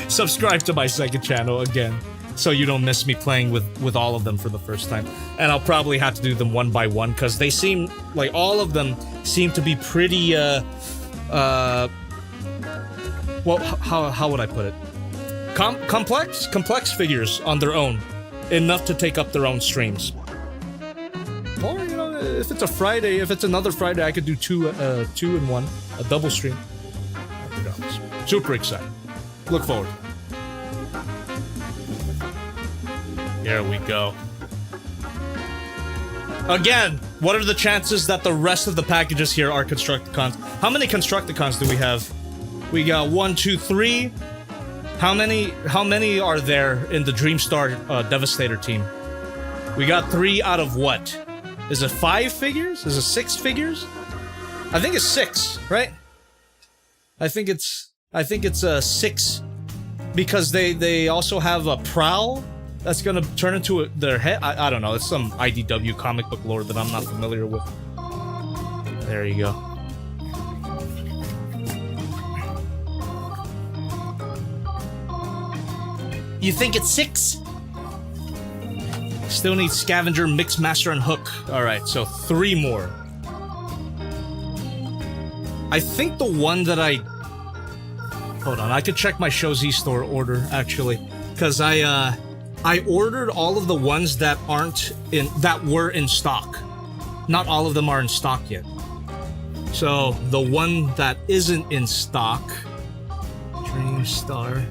Subscribe to my second channel again, so you don't miss me playing with all of them for the first time. And I'll probably have to do them one by one, because they seem, like, all of them seem to be pretty, well, how would I put it? Complex figures on their own. Enough to take up their own streams. Or, you know, if it's a Friday, if it's another Friday, I could do two in one. A double stream. Super excited. Look forward. Here we go. Again, what are the chances that the rest of the packages here are Constructicons? How many Constructicons do we have? We got 1, 2, 3. How many are there in the Dreamstar Devastator team? We got 3 out of what? Is it 5 figures? Is it 6 figures? I think it's 6, right? I think it's 6, because they also have a Prowl that's gonna turn into their head. I don't know. It's some IDW comic book lore that I'm not familiar with. There you go. You think it's 6? Still need Scavenger, Mixmaster, and Hook. Alright, so 3 more. I think the one that I... Hold on, I could check my SHOCKZ store order, actually. Because I ordered all of the ones that were in stock. Not all of them are in stock yet. So, the one that isn't in stock... Dreamstar...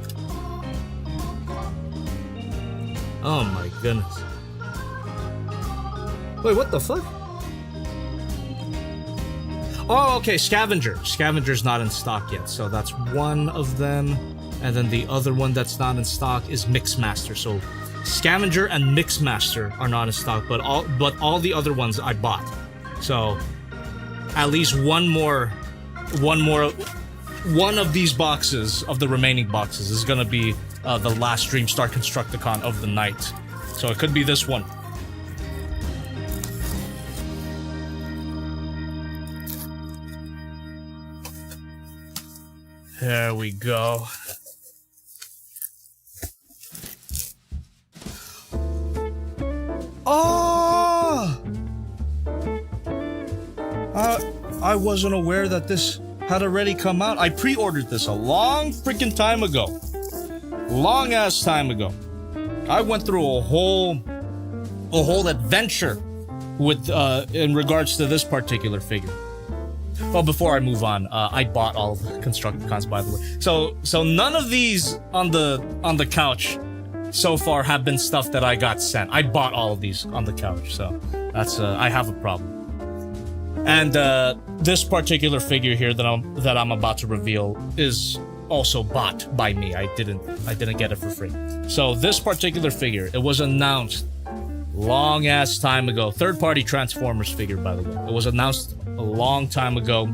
Oh my goodness. Wait, what the fuck? Oh, okay, Scavenger. Scavenger's not in stock yet, so that's one of them. And then the other one that's not in stock is Mixmaster. So Scavenger and Mixmaster are not in stock, but all the other ones I bought. So at least one of these boxes, of the remaining boxes, is gonna be the last Dreamstar Constructicon of the night. So it could be this one. There we go. Oh! I wasn't aware that this had already come out. I pre-ordered this a long freaking time ago. Long ass time ago. I went through a whole adventure with in regards to this particular figure. Well, before I move on, I bought all the Constructicons, by the way. So none of these on the couch so far have been stuff that I got sent. I bought all of these on the couch, so that's I have a problem. And this particular figure here that I'm about to reveal is also bought by me. I didn't get it for free. So this particular figure, it was announced long ass time ago. Third party Transformers figure, by the way. It was announced a long time ago,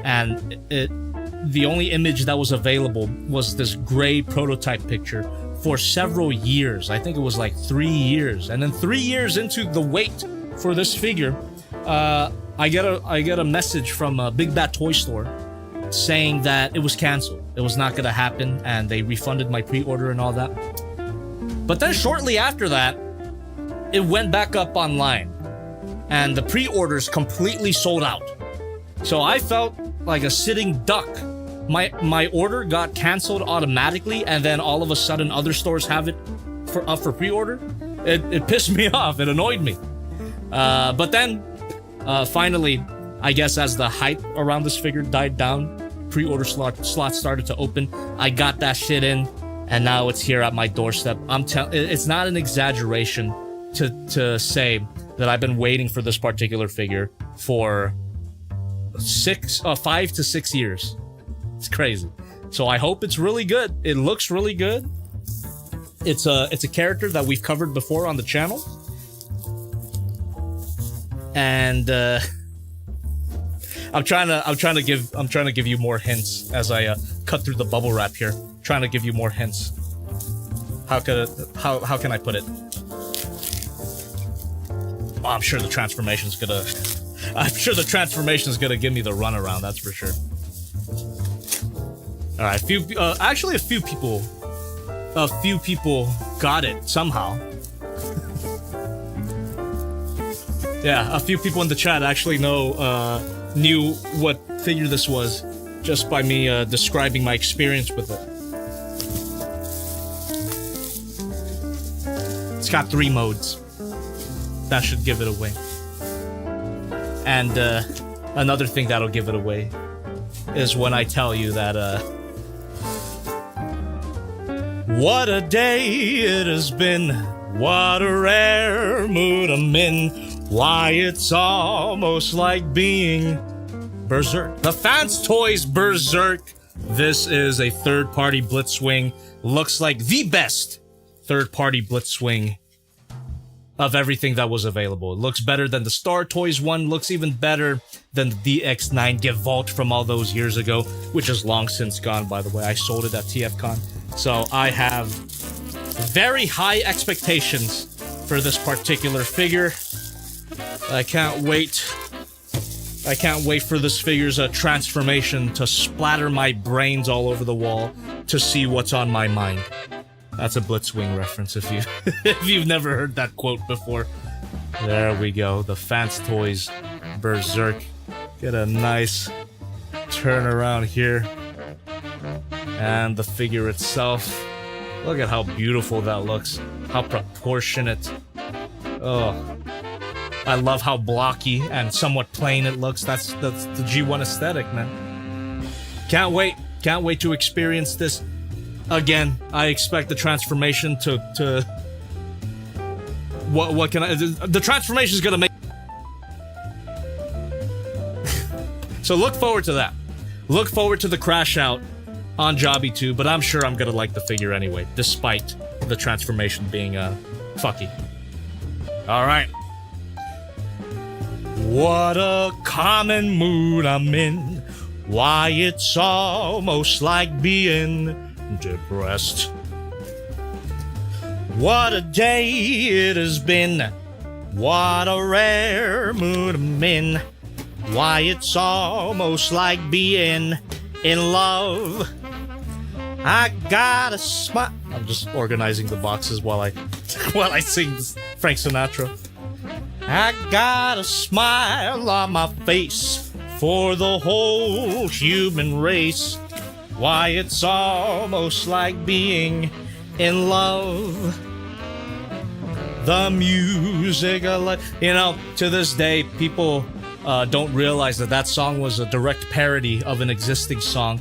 and the only image that was available was this gray prototype picture for several years. I think it was like 3 years. And then 3 years into the wait for this figure, I get a message from a Big Bad Toy Store saying that it was canceled. It was not gonna happen, and they refunded my pre-order and all that. But then shortly after that, it went back up online, and the pre-orders completely sold out. So I felt like a sitting duck. My order got canceled automatically, and then all of a sudden other stores have it up for pre-order. It pissed me off. It annoyed me. But then finally, I guess as the hype around this figure died down, pre-order slots started to open. I got that shit in, and now it's here at my doorstep. It's not an exaggeration to say that I've been waiting for this particular figure for 5 to 6 years. It's crazy. So I hope it's really good. It looks really good. It's a character that we've covered before on the channel. And I'm trying to give you more hints as I cut through the bubble wrap here. Trying to give you more hints. How can I put it? Oh, I'm sure the transformation's gonna give me the runaround. That's for sure. All right, actually a few people got it somehow. Yeah, a few people in the chat actually knew what figure this was just by me describing my experience with it. It's got 3 modes. That should give it away. And another thing that'll give it away is when I tell you that what a day it has been, what a rare mood I'm in, why it's almost like being Berserk. The Fans Toys Berserk. This is a third-party Blitzwing. Looks like the best third-party Blitzwing of everything that was available. It looks better than the Star Toys one, looks even better than the DX9 Gevault from all those years ago, which is long since gone, by the way. I sold it at TFCon. So I have very high expectations for this particular figure. I can't wait for this figure's transformation to splatter my brains all over the wall to see what's on my mind. That's a Blitzwing reference if you've never heard that quote before. There we go. The Fans Toys Berserk. Get a nice turn around here. And the figure itself. Look at how beautiful that looks. How proportionate. Oh. I love how blocky and somewhat plain it looks. That's the G1 aesthetic, man. Can't wait. Can't wait to experience this. Again, I expect the transformation to what can I... The transformation is gonna make... So look forward to that. Look forward to the crash out on Jobby 2, but I'm sure I'm gonna like the figure anyway, despite the transformation being fucky. Alright. What a common mood I'm in. Why, it's almost like being depressed. What a day it has been. What a rare mood I'm in. Why, it's almost like being in love. I gotta smile. I'm just organizing the boxes while I sing Frank Sinatra. I got a smile on my face for the whole human race. Why, it's almost like being in love. The music, you know, to this day, people don't realize that song was a direct parody of an existing song.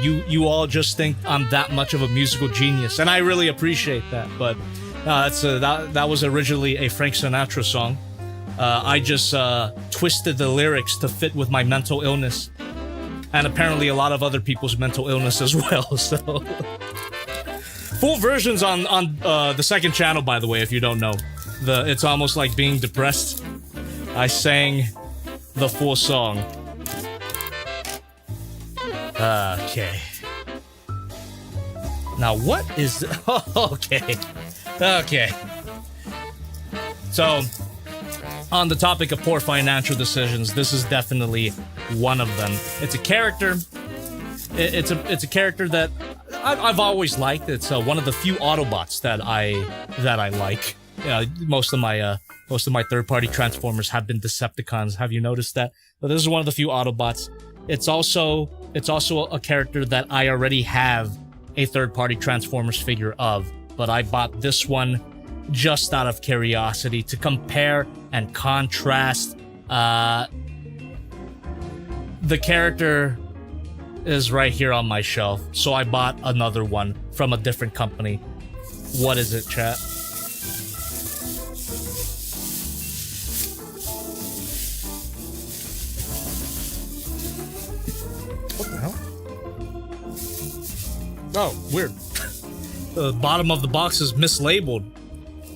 You all just think I'm that much of a musical genius, and I really appreciate that. But that was originally a Frank Sinatra song. I just twisted the lyrics to fit with my mental illness, and apparently a lot of other people's mental illness as well. So, full versions on the second channel, by the way, if you don't know. It's almost like being depressed. I sang the full song. Okay. Now what is... Okay. So, on the topic of poor financial decisions, this is definitely one of them. It's a character. It's a character that I've always liked. It's one of the few Autobots that I like. Most of my third-party Transformers have been Decepticons. Have you noticed that? But this is one of the few Autobots. It's also a character that I already have a third-party Transformers figure of, but I bought this one just out of curiosity to compare and contrast. The character is right here on my shelf, so I bought another one from a different company. What is it, chat? What the hell? Oh, weird. The bottom of the box is mislabeled.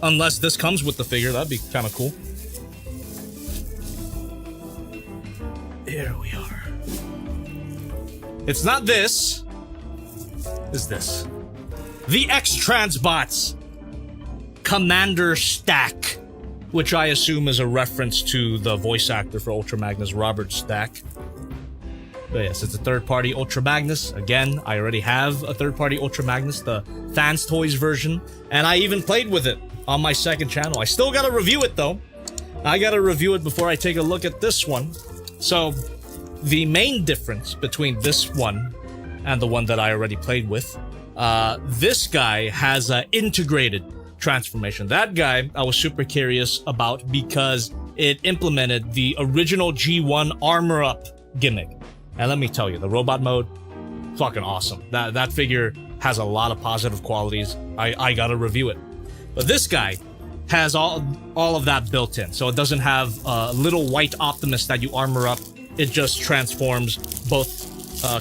Unless this comes with the figure, that'd be kind of cool. Here we are. It's not this. It's this. The X-Transbots Commander Stack, which I assume is a reference to the voice actor for Ultra Magnus, Robert Stack. But yes, it's a third-party Ultra Magnus. Again, I already have a third-party Ultra Magnus, the Fans Toys version, and I even played with it on my second channel. I still gotta review it, though. I gotta review it before I take a look at this one. So, the main difference between this one and the one that I already played with, this guy has an integrated transformation. That guy, I was super curious about because it implemented the original G1 Armor Up gimmick. And let me tell you, the robot mode, fucking awesome. That figure has a lot of positive qualities. I gotta review it. But this guy has all of that built in. So it doesn't have a little white Optimus that you armor up. It just transforms both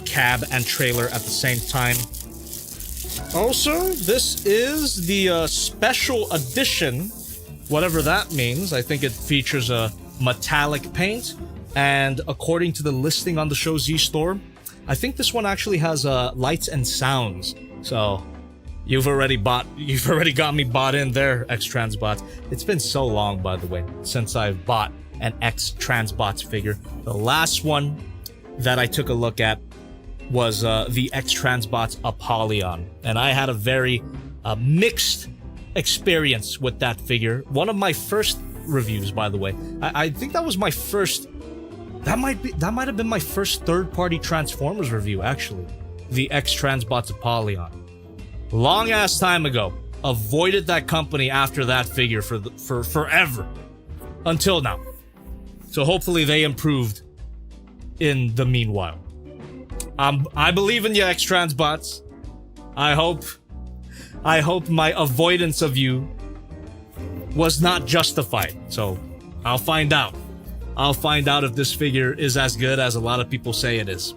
cab and trailer at the same time. Also, this is the special edition, whatever that means. I think it features a metallic paint. And according to the listing on the SHOCKZ store, I think this one actually has lights and sounds. So you've already got me bought in there, X-Transbots. It's been so long, by the way, since I've bought an X-Transbots figure. The last one that I took a look at was the X-Transbots Apollyon, and I had a very mixed experience with that figure. One of my first reviews, by the way. I think that was my first. That might have been my first third-party Transformers review, actually. The X-Transbots Apollyon. Long ass time ago. Avoided that company after that figure for forever. Until now. So hopefully they improved in the meanwhile. I believe in you, X-Transbots. I hope my avoidance of you was not justified. So I'll find out. I'll find out if this figure is as good as a lot of people say it is.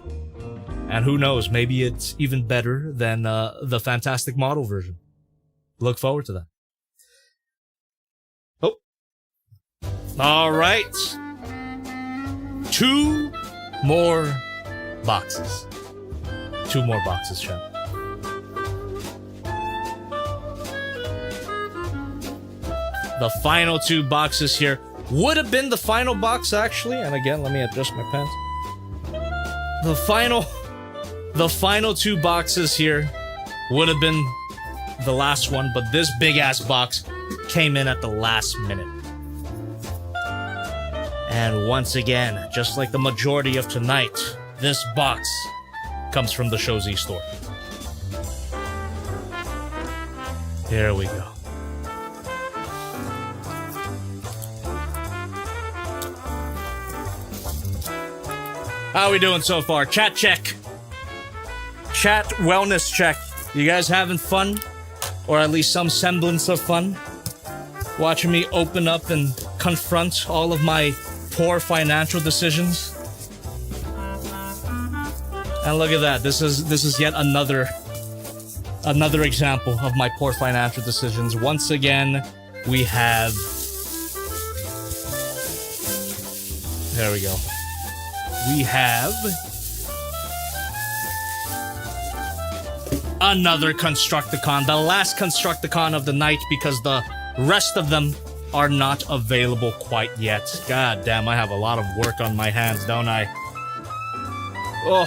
And who knows, maybe it's even better than the Fantastic Model version. Look forward to that. Oh. All right. 2 more boxes. 2 more boxes, chat. The final 2 boxes here would have been the final box, actually. And again, let me adjust my pants. The final 2 boxes here would have been the last one, but this big-ass box came in at the last minute. And once again, just like the majority of tonight, this box comes from the SHOCKZ store. Here we go. How are we doing so far? Chat check. Chat wellness check. You guys having fun? Or at least some semblance of fun? Watching me open up and confront all of my poor financial decisions? And look at that. This is yet another example of my poor financial decisions. Once again, we have... There we go. We have another Constructicon, the last Constructicon of the night, because the rest of them are not available quite yet. God damn, I have a lot of work on my hands, don't I? Oh.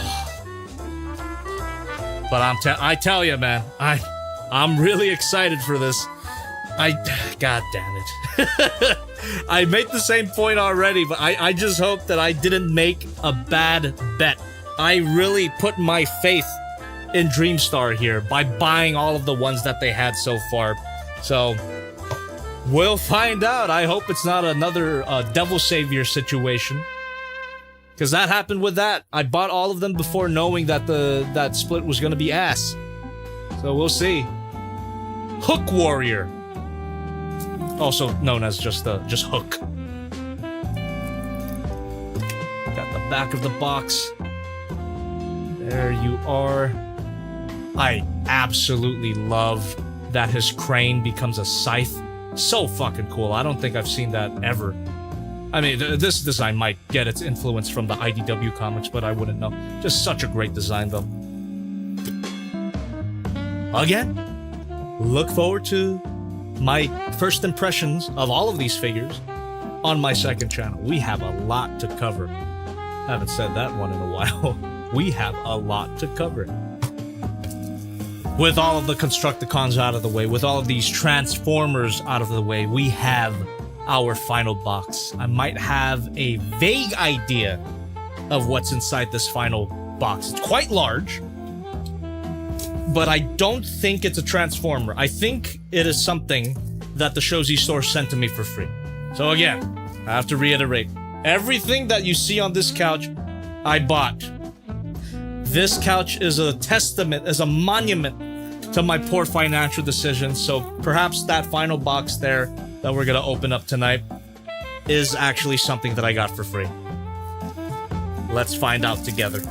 But I tell you, man, I'm really excited for this. God damn it. I made the same point already, but I just hope that I didn't make a bad bet. I really put my faith in Dreamstar here by buying all of the ones that they had so far. So, we'll find out. I hope it's not another Devil Savior situation. Because that happened with that. I bought all of them before knowing that that split was going to be ass. So we'll see. Hook Warrior. Also known as just Hook. Got the back of the box. There you are. I absolutely love that his crane becomes a scythe. So fucking cool. I don't think I've seen that ever. I mean, this design might get its influence from the IDW comics, but I wouldn't know. Just such a great design, though. Again, look forward to my first impressions of all of these figures on my second channel. We have a lot to cover. Haven't said that one in a while. We have a lot to cover. With all of the Constructicons out of the way, with all of these Transformers out of the way, we have our final box. I might have a vague idea of what's inside this final box. It's quite large, but I don't think it's a Transformer. I think it is something that the SHOCKZ store sent to me for free. So again, I have to reiterate, everything that you see on this couch, I bought. This couch is a testament, is a monument to my poor financial decisions, so perhaps that final box there that we're gonna open up tonight is actually something that I got for free. Let's find out together.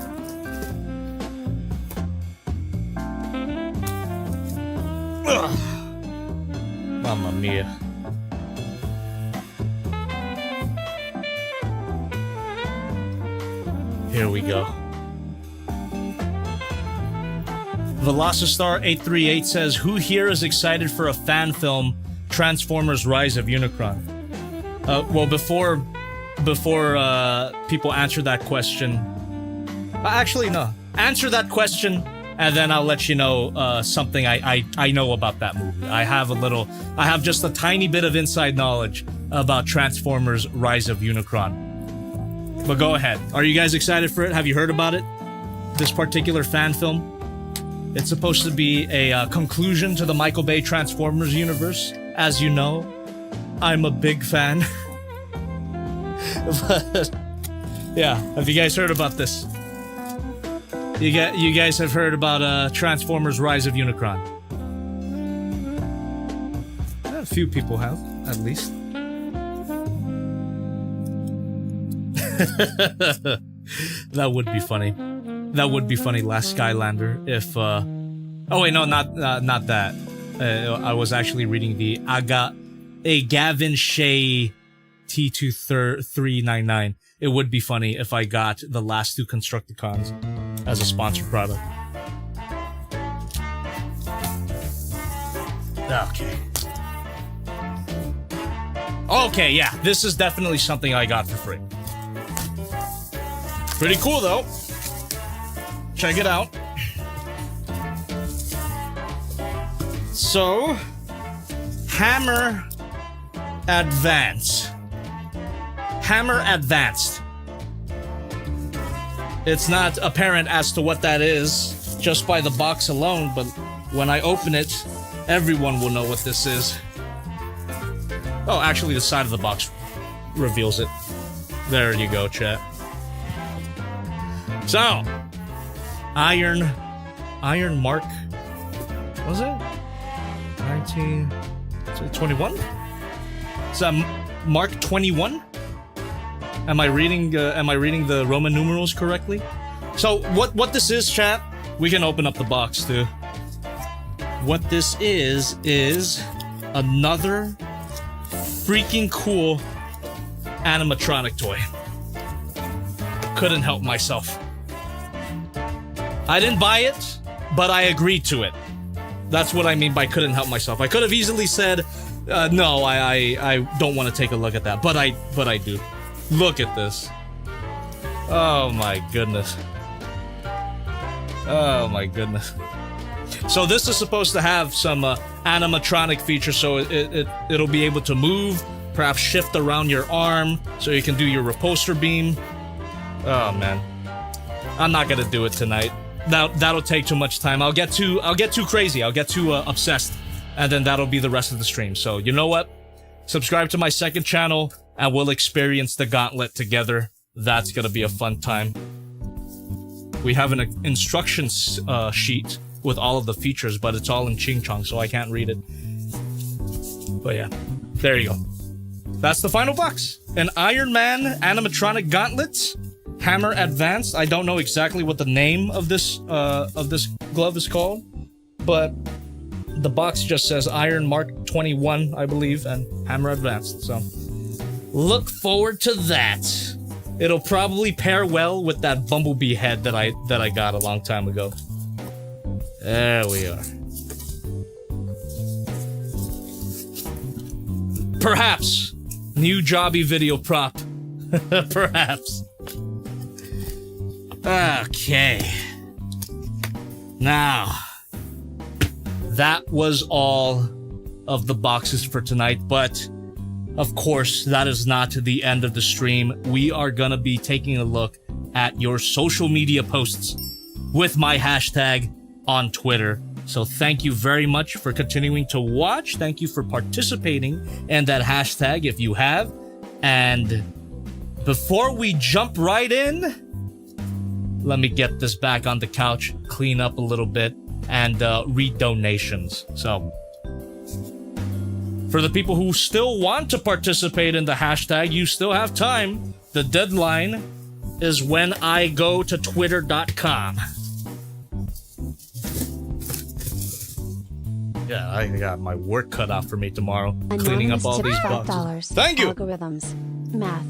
Ugh. Mamma mia. Here we go. Velocistar838 says, who here is excited for a fan film, Transformers Rise of Unicron? Well, before people answer that question... actually, no. Answer that question, and then I'll let you know something I know about that movie. I have just a tiny bit of inside knowledge about Transformers Rise of Unicron. But go ahead. Are you guys excited for it? Have you heard about it? This particular fan film? It's supposed to be a conclusion to the Michael Bay Transformers universe. As you know, I'm a big fan. But, yeah, have you guys heard about this? You guys have heard about Transformers Rise of Unicron? A few people have, at least. That would be funny. That would be funny, Last Skylander, if, oh wait, no, not that. I was actually reading the Gavin Shea T2399. It would be funny if I got the last two Constructicons as a sponsored product. Okay. Okay, yeah, this is definitely something I got for free. Pretty cool, though. Check it out. So, Hammer Advance. Hammer Advanced. It's not apparent as to what that is just by the box alone, but when I open it, everyone will know what this is. Oh, actually, the side of the box reveals it. There you go, chat. So, Iron Mark, what was it? 21? Is that Mark 21? Am I reading the Roman numerals correctly? So, what this is, chat, we can open up the box too. What this is another freaking cool animatronic toy. Couldn't help myself. I didn't buy it, but I agreed to it. That's what I mean by couldn't help myself. I could have easily said, no, I don't want to take a look at that, but I do. Look at this. Oh my goodness. Oh my goodness. So this is supposed to have some animatronic features, so it'll be able to move, perhaps shift around your arm, so you can do your repulsor beam. Oh man, I'm not gonna do it tonight. That'll take too much time. I'll get too crazy. I'll get too obsessed, and then that'll be the rest of the stream. So you know what? Subscribe to my second channel, and we'll experience the gauntlet together. That's gonna be a fun time. We have an instructions sheet with all of the features, but it's all in Ching Chong, so I can't read it. But yeah, there you go. That's the final box. An Iron Man animatronic gauntlet, Hammer Advanced. I don't know exactly what the name of this glove is called, but the box just says Iron Mark 21, I believe, and Hammer Advanced. So look forward to that. It'll probably pair well with that Bumblebee head that I got a long time ago. There we are. Perhaps. New Jobby video prop. Perhaps. Okay. Now, that was all of the boxes for tonight, but of course, that is not the end of the stream. We are gonna be taking a look at your social media posts with my hashtag on Twitter. So thank you very much for continuing to watch. Thank you for participating in that hashtag if you have. And before we jump right in, let me get this back on the couch, clean up a little bit, and read donations. So for the people who still want to participate in the hashtag, you still have time. The deadline is when I go to twitter.com. Yeah, I got my work cut out for me tomorrow, cleaning up all these boxes. Thank you! Algorithms. Math.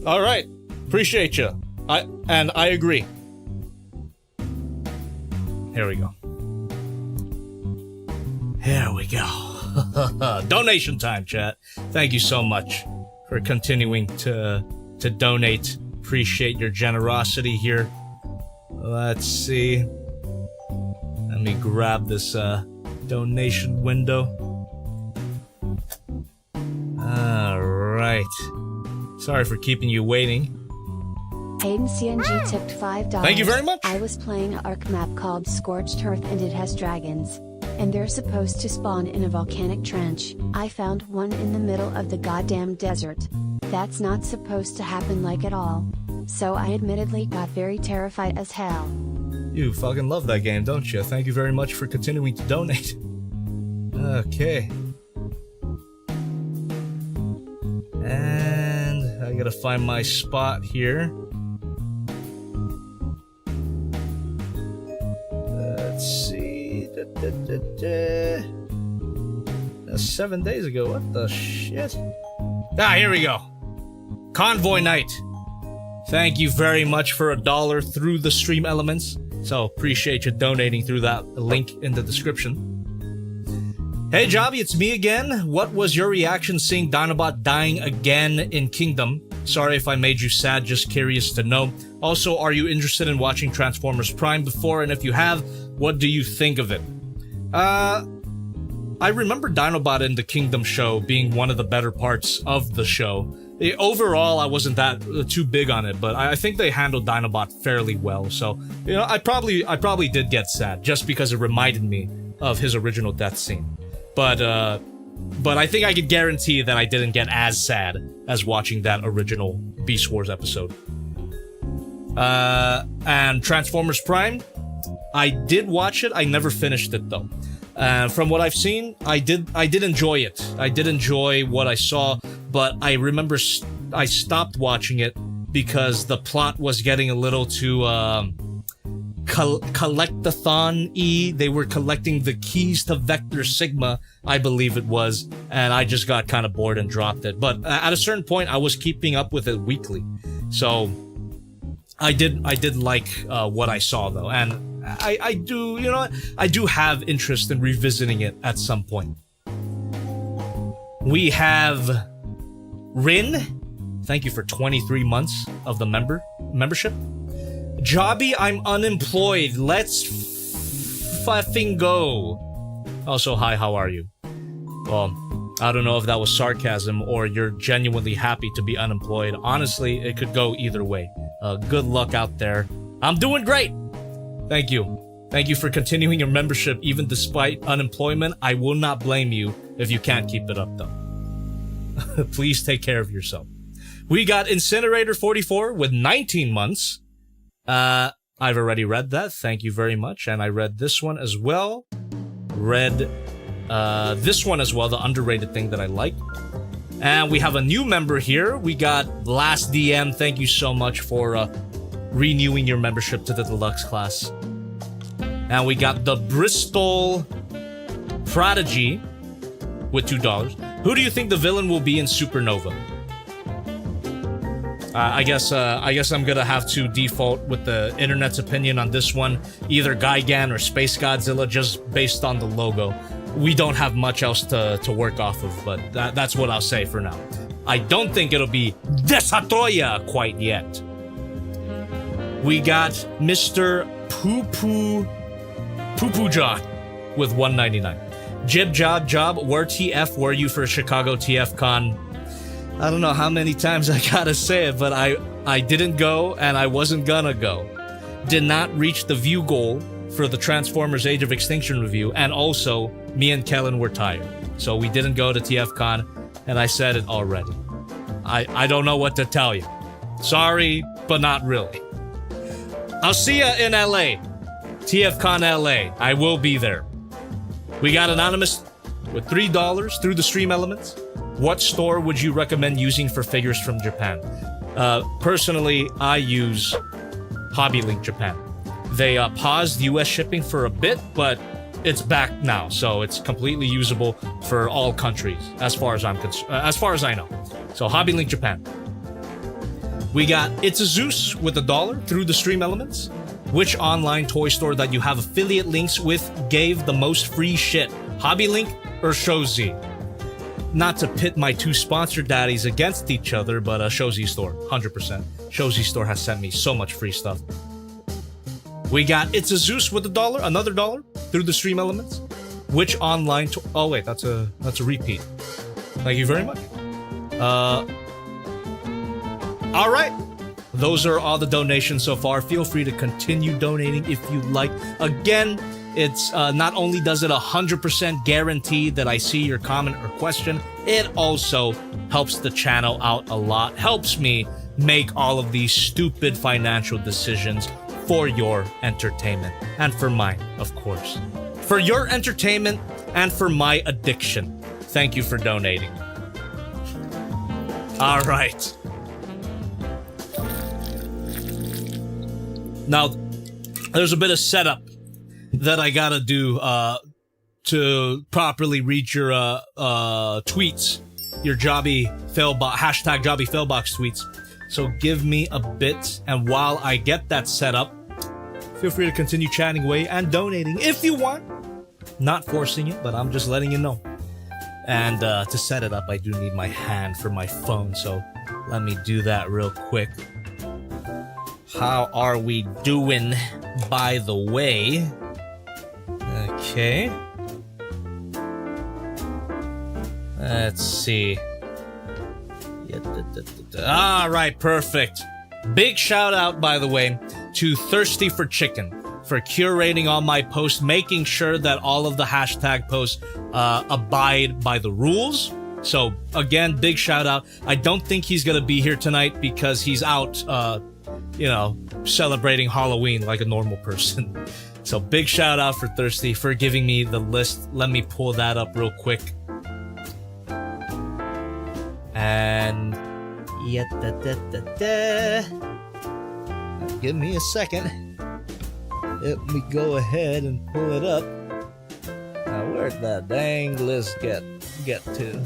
Alright, appreciate you. I agree. Here we go. Here we go. Donation time, chat. Thank you so much for continuing to donate. Appreciate your generosity here. Let's see. Let me grab this donation window. Alright. Sorry for keeping you waiting. Hayden CNG tipped $5. Thank you very much. I was playing an Ark map called Scorched Earth and it has dragons. And they're supposed to spawn in a volcanic trench. I found one in the middle of the goddamn desert. That's not supposed to happen like at all. So I admittedly got very terrified as hell. You fucking love that game, don't you? Thank you very much for continuing to donate. Okay. And I gotta find my spot here. Let's see. 7 days ago. What the shit? Ah, here we go. Convoy Night. Thank you very much for $1 through the stream elements. So appreciate you donating through that link in the description. Hey Jobby, it's me again. What was your reaction seeing Dinobot dying again in Kingdom? Sorry if I made you sad, just curious to know. Also, are you interested in watching Transformers Prime before? And if you have, what do you think of it? I remember Dinobot in the Kingdom show being one of the better parts of the show. Overall, I wasn't that too big on it, but I think they handled Dinobot fairly well. So, you know, I probably did get sad just because it reminded me of his original death scene. But I think I could guarantee that I didn't get as sad as watching that original Beast Wars episode. And Transformers Prime, I did watch it. I never finished it though. From what I've seen, I did enjoy it. I did enjoy what I saw, but I remember I stopped watching it because the plot was getting a little too collectathon-y. They were collecting the keys to Vector Sigma, I believe it was, and I just got kind of bored and dropped it. But at a certain point, I was keeping up with it weekly, so I did like what I saw though, and I do, you know, I do have interest in revisiting it at some point. We have Rin. Thank you for 23 months of the membership. Jobby, I'm unemployed. Let's fucking go. Also, hi, how are you? Well, I don't know if that was sarcasm or you're genuinely happy to be unemployed. Honestly, it could go either way. Good luck out there. I'm doing great. Thank you. Thank you for continuing your membership even despite unemployment. I will not blame you if you can't keep it up though. Please take care of yourself. We got Incinerator 44 with 19 months. I've already read that. Thank you very much. And I read this one as well. Read this one as well, the underrated thing that I like. And we have a new member here. We got Last DM. Thank you so much for renewing your membership to the deluxe class. And we got the Bristol Prodigy with $2. Who do you think the villain will be in Supernova? I guess I'm gonna have to default with the internet's opinion on this one. Either Gigan or Space Godzilla, just based on the logo. We don't have much else to work off of, but that's what I'll say for now. I don't think it'll be Desatoya quite yet. We got Mr. Poo John with $1.99. Jib Job, where TF were you for Chicago TF Con? I don't know how many times I gotta say it, but I didn't go and I wasn't gonna go. Did not reach the view goal for the Transformers Age of Extinction review, and also me and Kellen were tired. So we didn't go to TF Con, and I said it already. I don't know what to tell you. Sorry, but not really. I'll see ya in LA. TFCon LA. I will be there. We got Anonymous with $3 through the stream elements. What store would you recommend using for figures from Japan? Personally, I use HobbyLink Japan. They paused US shipping for a bit, but it's back now, so it's completely usable for all countries, as far as I know. So HobbyLink Japan. We got It's a Zeus with $1 through the stream elements. Which online toy store that you have affiliate links with gave the most free shit? HobbyLink or SHOCKZ? Not to pit my two sponsor daddies against each other, but SHOCKZ store, 100%. SHOCKZ store has sent me so much free stuff. We got It's a Zeus with $1, another $1 through the stream elements. Which online oh wait, that's a repeat. Thank you very much. All right. Those are all the donations so far. Feel free to continue donating if you like. Again, it's not only does it 100% guarantee that I see your comment or question, it also helps the channel out a lot. Helps me make all of these stupid financial decisions for your entertainment. And for mine, of course. For your entertainment and for my addiction. Thank you for donating. All right. Now, there's a bit of setup that I gotta do to properly read your tweets, your Jobbyfailbox #Jobbyfailbox tweets. So give me a bit, and while I get that set up, feel free to continue chatting away and donating if you want. Not forcing it, but I'm just letting you know. And to set it up, I do need my hand for my phone, so let me do that real quick. How are we doing, by the way? Okay. Let's see. Alright, perfect. Big shout out, by the way, to Thirsty for Chicken for curating all my posts, making sure that all of the hashtag posts abide by the rules. So, again, big shout out. I don't think he's gonna be here tonight because he's out, celebrating Halloween like a normal person. So, big shout out for Thirsty for giving me the list. Let me pull that up real quick. And give me a second. Let me go ahead and pull it up. Now, where'd that dang list get to?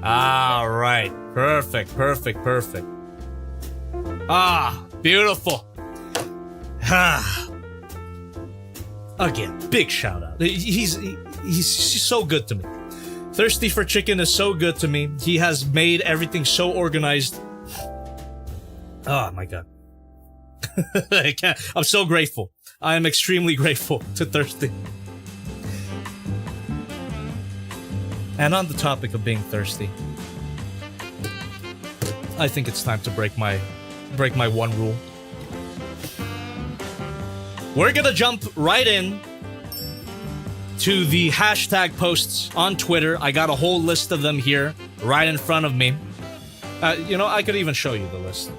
All right, perfect. Ah, beautiful. Again, big shout out. He's so good to me. Thirsty for Chicken is so good to me. He has made everything so organized. Oh my god. I'm so grateful. I am extremely grateful to Thirsty. And on the topic of being thirsty, I think it's time to break my one rule. We're gonna jump right in to the hashtag posts on Twitter. I got a whole list of them here right in front of me. I could even show you the list.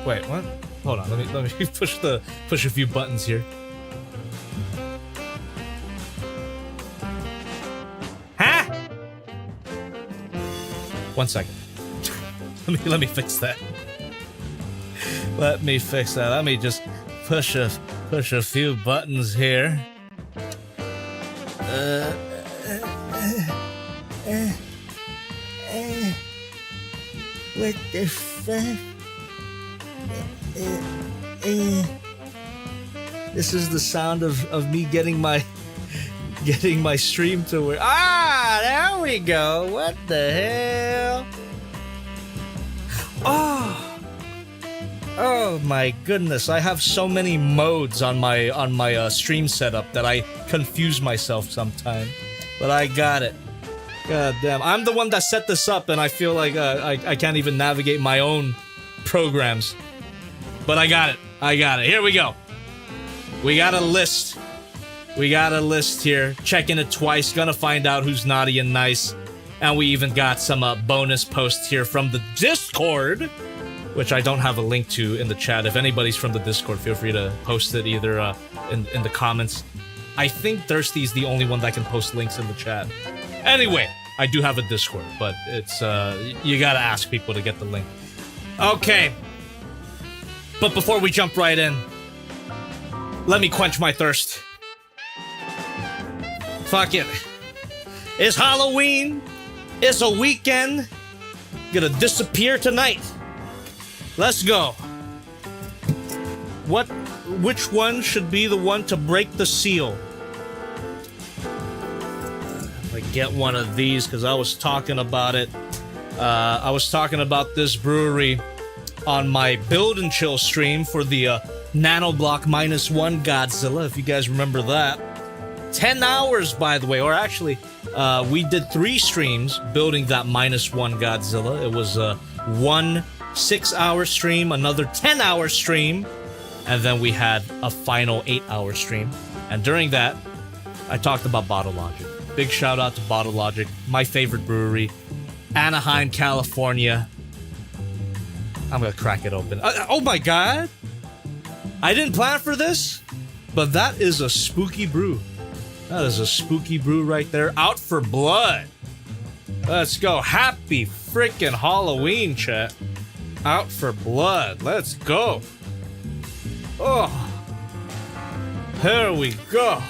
Wait, what? Hold on, let me push a few buttons here. Huh? 1 second. let me fix that. Let me fix that. Let me just push a few buttons here. What the fuck? This is the sound of me getting my stream to work. Ah, there we go. What the hell? Oh my goodness! I have so many modes on my stream setup that I confuse myself sometimes. But I got it. God damn! I'm the one that set this up, and I feel like I can't even navigate my own programs. But I got it. Here we go. We got a list. Here. Checking it twice. Gonna find out who's naughty and nice. And we even got some bonus posts here from the Discord, which I don't have a link to in the chat. If anybody's from the Discord, feel free to post it either in the comments. I think Thirsty's the only one that can post links in the chat. Anyway, I do have a Discord, but it's you gotta ask people to get the link. Okay. But before we jump right in, let me quench my thirst. Fuck it. It's Halloween. It's a weekend. Gonna disappear tonight. Let's go. Which one should be the one to break the seal? I get one of these because I was talking about it. I was talking about this brewery on my Build and Chill stream for the Nanoblock -1 Godzilla, if you guys remember that. 10 hours, by the way, or actually, we did 3 streams building that -1 Godzilla. It was one 6-hour stream, another 10-hour stream, and then we had a final 8-hour stream. And during that, I talked about Bottle Logic. Big shout out to Bottle Logic, my favorite brewery, Anaheim, California. I'm gonna crack it open. Oh my god! I didn't plan for this, but that is a spooky brew. That is a spooky brew right there. Out for Blood. Let's go. Happy freaking Halloween, chat. Out for blood. Let's go. Oh. Here we go.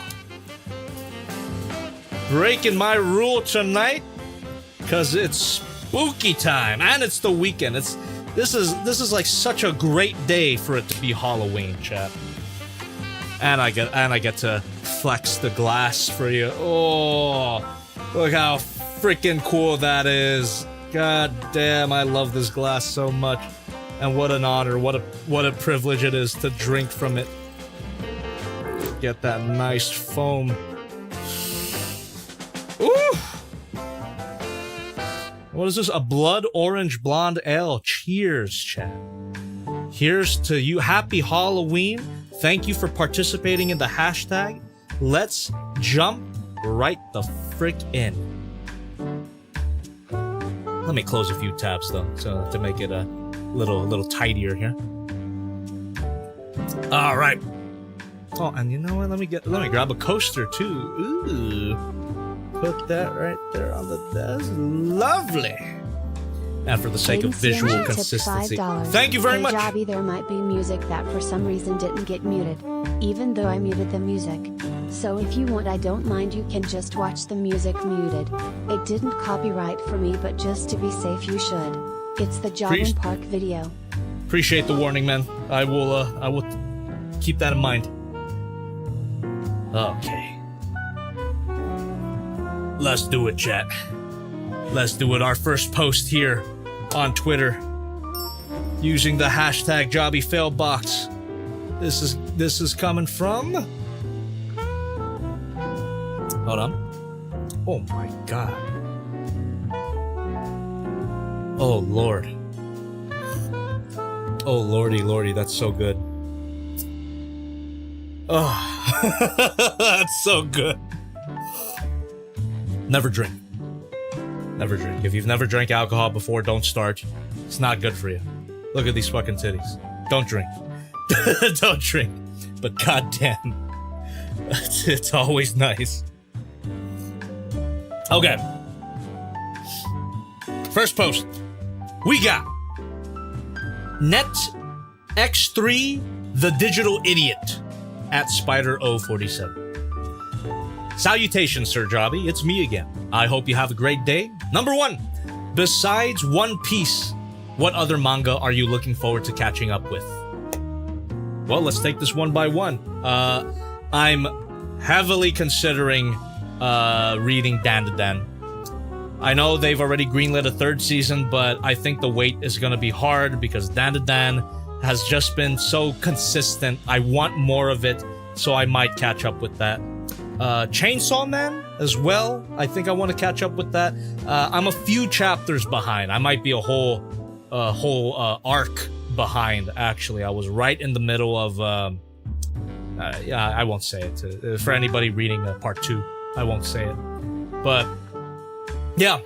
Breaking my rule tonight because it's spooky time and it's the weekend. This is like such a great day for it to be Halloween, chat. And I get to flex the glass for you. Oh, look how freaking cool that is. God damn, I love this glass so much. And what an honor, what a privilege it is to drink from it. Get that nice foam. Ooh! What is this? A blood orange blonde ale. Cheers, chat. Here's to you. Happy Halloween. Thank you for participating in the hashtag. Let's jump right the frick in. Let me close a few tabs though, so to make it a little tidier here. All right. Oh, and you know what? Let me grab a coaster too. Ooh, put that right there on the desk. Lovely. And for the sake of visual consistency, thank you very much. Jobby, there might be music that for some reason didn't get muted, even though I muted the music. So if you want, I don't mind, you can just watch the music muted. It didn't copyright for me, but just to be safe you should. It's the Jogging Park video. Appreciate the warning, man. I will keep that in mind. Okay. Let's do it, chat. Let's do it. Our first post here on Twitter using the hashtag Jobbyfailbox. This is coming from. Hold on. Oh my god. Oh lord. Oh lordy, that's so good. Oh, that's so good. Never drink. Never drink. If you've never drank alcohol before, don't start. It's not good for you. Look at these fucking titties. Don't drink. Don't drink. But goddamn, it's always nice. Okay. First post. We got Net X3 the Digital Idiot at Spider047. Salutations, Sir Jobby. It's me again. I hope you have a great day. Number 1. Besides One Piece, what other manga are you looking forward to catching up with? Well, let's take this one by one. I'm heavily considering reading Dan to Dan. I know they've already greenlit a 3rd season, but I think the wait is going to be hard because Dan to Dan has just been so consistent. I want more of it, so I might catch up with that. Chainsaw Man as well. I think I want to catch up with that. I'm a few chapters behind. I might be a whole arc behind, actually. I was right in the middle of yeah, I won't say it for anybody reading part 2. I won't say it, but yeah,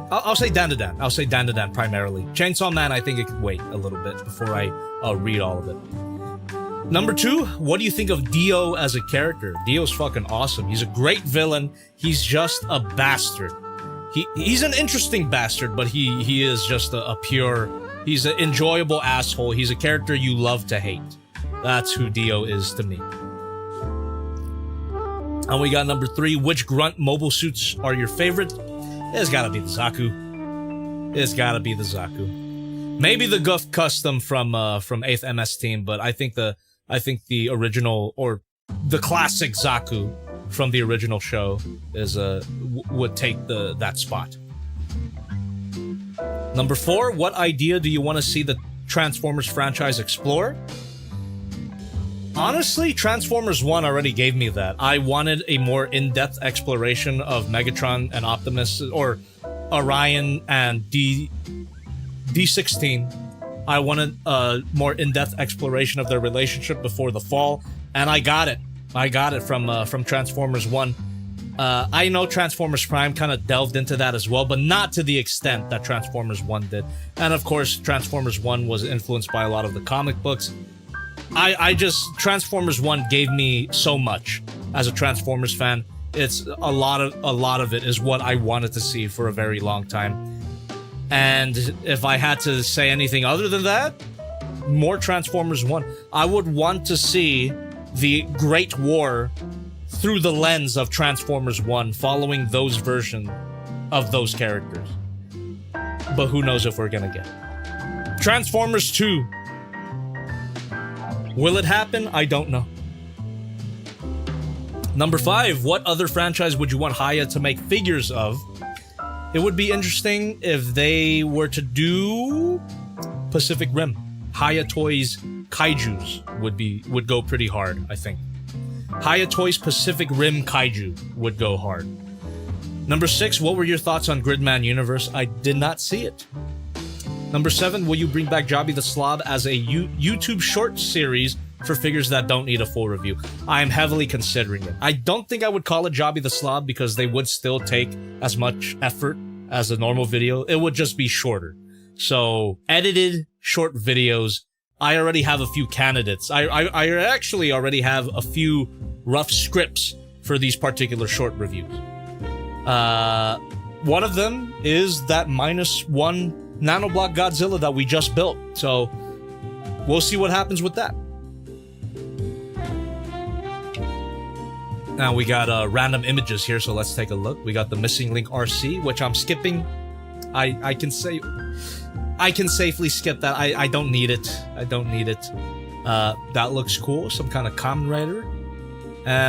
I'll say Dan to Dan. I'll say Dan to Dan primarily. Chainsaw Man, I think it could wait a little bit before I read all of it. Number 2, what do you think of Dio as a character? Dio's fucking awesome. He's a great villain. He's just a bastard. He's an interesting bastard, but he is just a pure, he's an enjoyable asshole. He's a character you love to hate. That's who Dio is to me. And we got number 3, which grunt mobile suits are your favorite? It's gotta be the Zaku. It's gotta be the Zaku. Maybe the Guff custom from 8th MS team, but I think the original, or the classic Zaku from the original show is would take that spot. Number 4, what idea do you want to see the Transformers franchise explore? Honestly, Transformers 1 already gave me that. I wanted a more in-depth exploration of Megatron and Optimus, or Orion and D16. I wanted a more in-depth exploration of their relationship before the fall, and I got it. I got it from Transformers 1. I know Transformers Prime kind of delved into that as well, but not to the extent that Transformers 1 did. And of course, Transformers 1 was influenced by a lot of the comic books. Transformers 1 gave me so much as a Transformers fan. It's a lot of it is what I wanted to see for a very long time. And if I had to say anything other than that, more Transformers 1. I would want to see the Great War through the lens of Transformers 1, following those versions of those characters. But who knows if we're gonna get it. Transformers 2. Will it happen? I don't know. Number 5, what other franchise would you want Haya to make figures of? It would be interesting if they were to do Pacific Rim. Haya Toys Kaijus would go pretty hard, I think. Haya Toys Pacific Rim Kaiju would go hard. Number 6, what were your thoughts on Gridman Universe? I did not see it. Number 7, will you bring back Jobby the Slob as a YouTube short series for figures that don't need a full review? I am heavily considering it. I don't think I would call it Jobby the Slob because they would still take as much effort as a normal video. It would just be shorter. So, edited short videos. I already have a few candidates. I actually already have a few rough scripts for these particular short reviews. One of them is that -1 nanoblock Godzilla that we just built. So, we'll see what happens with that. Now we got random images here, so let's take a look. We got the Missing Link RC, which I'm skipping. I can safely skip that. I don't need it. I don't need it. That looks cool. Some kind of Kamen Rider.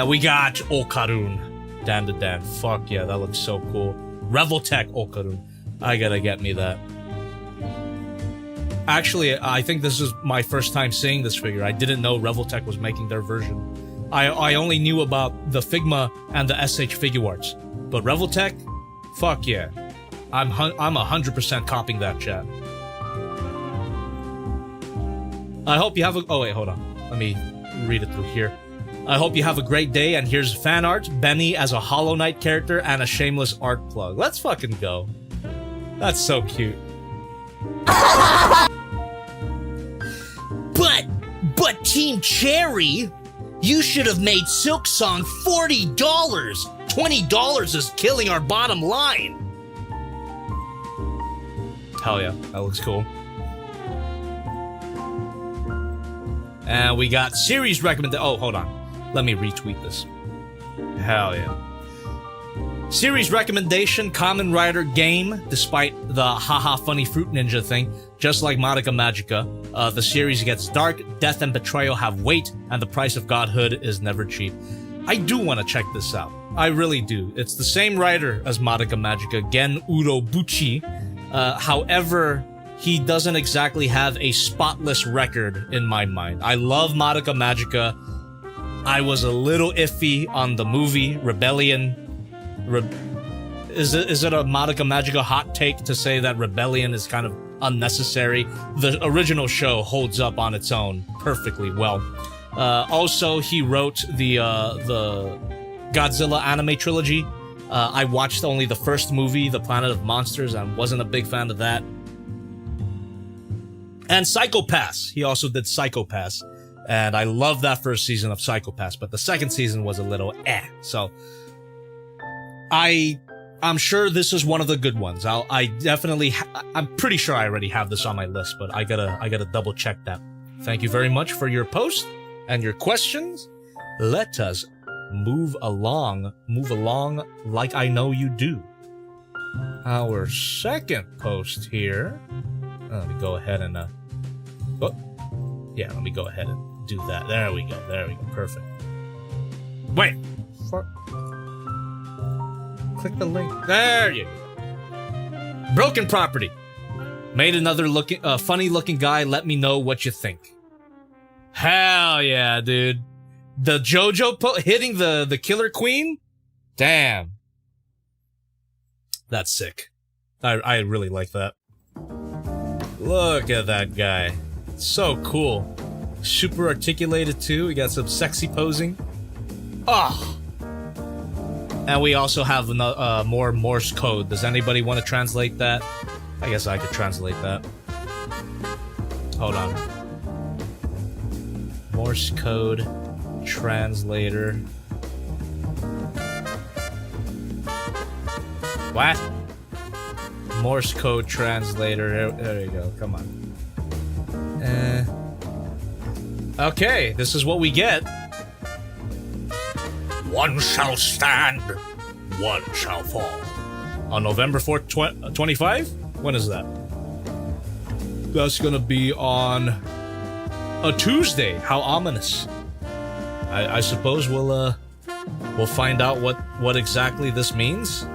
We got Okarun. Dan to Dan. Fuck yeah, that looks so cool. Revoltech Okarun. I gotta get me that. Actually, I think this is my first time seeing this figure. I didn't know Revoltech was making their version. I only knew about the Figma and the SH Figuarts. But Revoltech? Fuck yeah. I'm 100% copying that, chat. I hope you have a... Oh, wait, hold on. Let me read it through here. I hope you have a great day, and here's fan art, Benny as a Hollow Knight character, and a shameless art plug. Let's fucking go. That's so cute. But Team Cherry, you should have made Silk Song $40. $20 is killing our bottom line. Hell yeah, that looks cool. And we got series recommendation. Oh, hold on. Let me retweet this. Hell yeah. Series recommendation, Kamen Rider game, despite the haha funny fruit ninja thing, just like Madoka Magica, the series gets dark, death and betrayal have weight, and the price of godhood is never cheap. I do want to check this out. I really do. It's the same writer as Madoka Magica, Gen Urobuchi. However, he doesn't exactly have a spotless record in my mind. I love Madoka Magica. I was a little iffy on the movie Rebellion. Is it a Madoka Magica hot take to say that Rebellion is kind of unnecessary? The original show holds up on its own perfectly well. Also, he wrote the Godzilla anime trilogy. I watched only the first movie, The Planet of Monsters, and wasn't a big fan of that. And Psycho Pass. He also did Psycho Pass. And I love that first season of Psycho Pass, but the second season was a little So, I'm sure this is one of the good ones. I'm pretty sure I already have this on my list, but I gotta double check that. Thank you very much for your post and your questions. Let us move along like I know you do. Our second post here. Let me go ahead and let me go ahead and do that. There we go. Perfect. Wait. Click the link. There you go. Broken Property. Made another funny looking guy. Let me know what you think. Hell yeah, dude. The JoJo hitting the Killer Queen? Damn. That's sick. I really like that. Look at that guy. So cool. Super articulated too. We got some sexy posing. Oh. And we also have more Morse code. Does anybody want to translate that? I guess I could translate that. Hold on. Morse code translator. What? Morse code translator. There you go. Come on. Okay, this is what we get. One shall stand, one shall fall. On November 4th, 25? When is that? That's gonna be on a Tuesday. How ominous. I suppose we'll find out what exactly this means.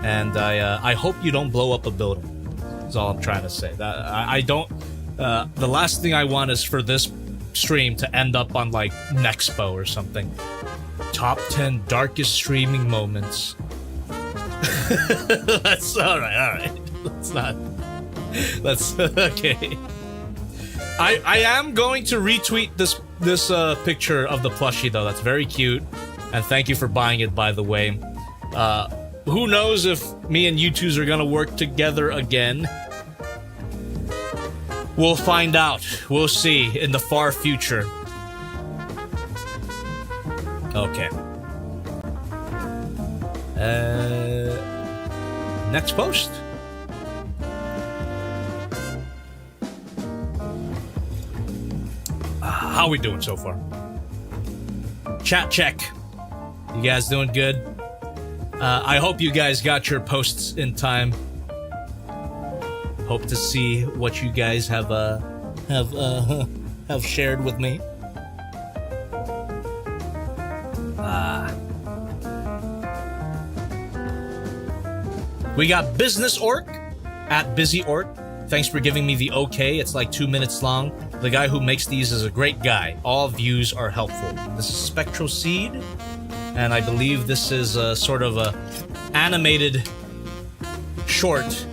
And I hope you don't blow up a building. That's all I'm trying to say. That I don't. The last thing I want is for this stream to end up on like Nexpo or something. Top 10 darkest streaming moments. That's all right. Let's not. That's okay. I am going to retweet this picture of the plushie though. That's very cute, and thank you for buying it, by the way. Who knows if me and you twos are gonna work together again? We'll find out. We'll see in the far future. Okay. Next post. How are we doing so far? Chat check. You guys doing good? I hope you guys got your posts in time. Hope to see what you guys have shared with me. We got Business Orc at Busy Orc. Thanks for giving me the okay. It's like 2 minutes long. The guy who makes these is a great guy. All views are helpful. This is Spectral Seed, and I believe this is a sort of a animated short.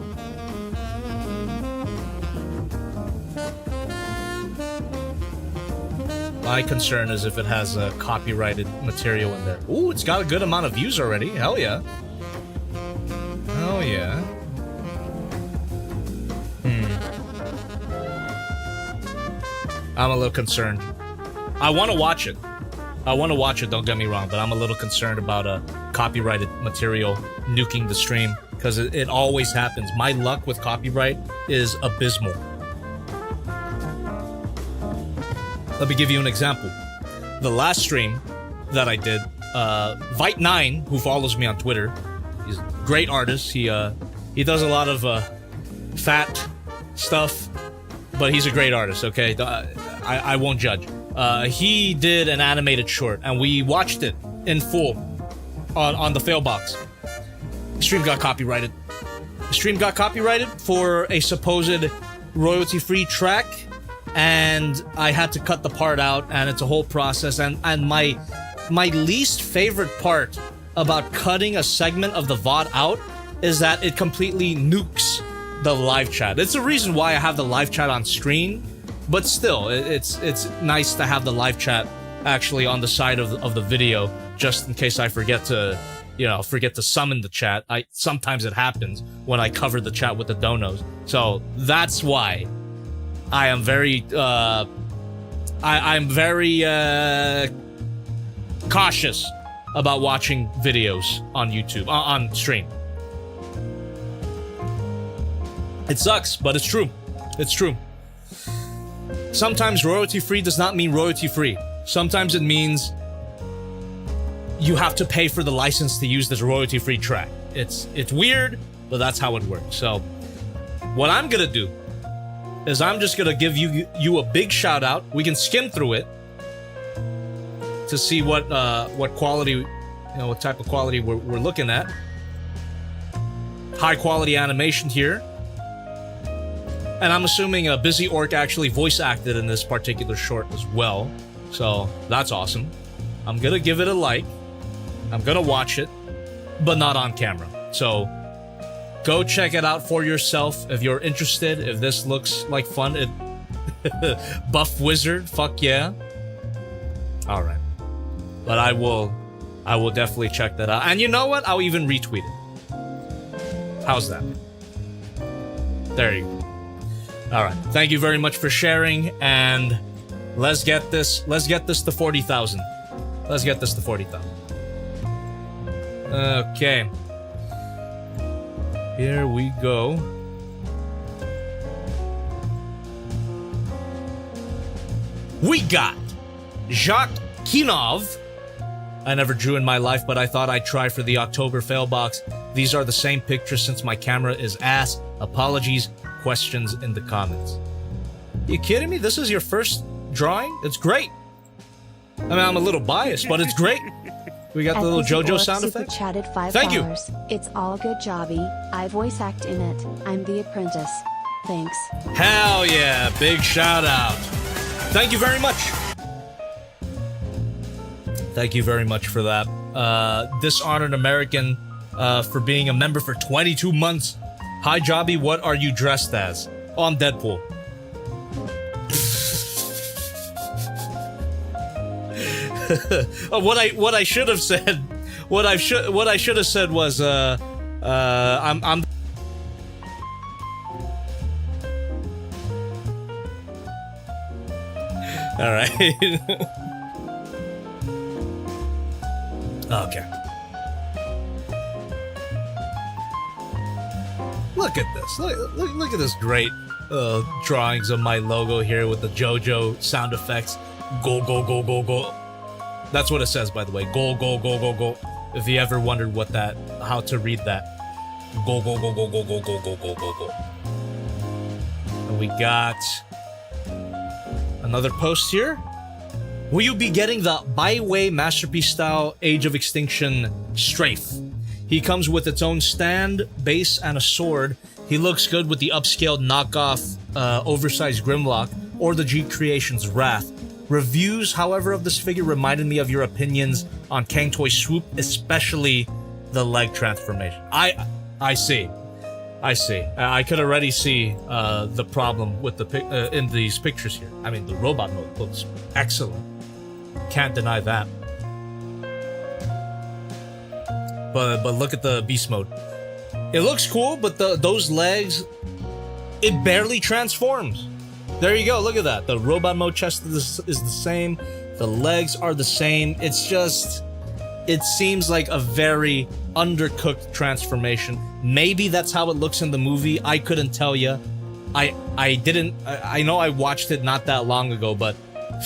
My concern is if it has copyrighted material in there. Ooh, it's got a good amount of views already. Hell yeah. Hell yeah. I'm a little concerned. I want to watch it. Don't get me wrong, but I'm a little concerned about copyrighted material nuking the stream, because it always happens. My luck with copyright is abysmal. Let me give you an example. The last stream that I did, Vite9, who follows me on Twitter, he's a great artist. He does a lot of fat stuff, but he's a great artist, okay? I won't judge. He did an animated short, and we watched it in full on the fAIL box. The stream got copyrighted. The stream got copyrighted for a supposed royalty-free track, and I had to cut the part out, and it's a whole process. And my least favorite part about cutting a segment of the VOD out is that it completely nukes the live chat. It's the reason why I have the live chat on screen, but still, it's nice to have the live chat actually on the side of the video, just in case I forget to summon the chat. Sometimes it happens when I cover the chat with the donos. So that's why I am very I'm very cautious about watching videos on YouTube on stream. It sucks, but it's true. It's true. Sometimes royalty-free does not mean royalty-free. Sometimes it means you have to pay for the license to use this royalty-free track. It's weird, but that's how it works. So what I'm gonna do is I'm just gonna give you a big shout out. We can skim through it to see what quality, what type of quality we're looking at. High quality animation here. And I'm assuming Busy Orc actually voice acted in this particular short as well. So that's awesome. I'm gonna give it a like. I'm gonna watch it, but not on camera. So go check it out for yourself if you're interested. If this looks like fun, Buff Wizard, fuck yeah. All right, but I will definitely check that out. And you know what? I'll even retweet it. How's that? There you go. All right. Thank you very much for sharing, and let's get this to 40,000. Let's get this to 40,000. Okay. Here we go. We got JobbytheHong. I never drew in my life, but I thought I'd try for the October fail box. These are the same pictures since my camera is ass. Apologies. Questions in the comments. You kidding me? This is your first drawing? It's great. I mean, I'm a little biased, but it's great. We got the little JoJo sound effect. Chatted $5. Thank you. It's all good, Jobby. I voice act in it. I'm the apprentice. Thanks. Hell yeah. Big shout out. Thank you very much. Thank you very much for that. Dishonored American for being a member for 22 months. Hi, Jobby. What are you dressed as? Oh, I'm Deadpool. What I should have said, what I should have said was, I'm. All right. Okay. Look at this. Look at this great drawings of my logo here with the JoJo sound effects. Go, go, go, go, go. That's what it says, by the way. Go, go, go, go, go. If you ever wondered how to read that. Go, go, go, go, go, go, go, go, go, go, go. And we got another post here. Will you be getting the Byway Masterpiece style Age of Extinction Strafe? He comes with its own stand, base, and a sword. He looks good with the upscaled knockoff oversized Grimlock or the G Creations Wrath. Reviews, however, of this figure reminded me of your opinions on Kang Toy Swoop, especially the leg transformation. I see. I could already see the problem with the in these pictures here. I mean, the robot mode looks excellent. Can't deny that. But look at the beast mode. It looks cool, but those legs, it barely transforms. There you go. Look at that. The robot mode chest is the same. The legs are the same. It's just, it seems like a very undercooked transformation. Maybe that's how it looks in the movie. I couldn't tell you. I know I watched it not that long ago, but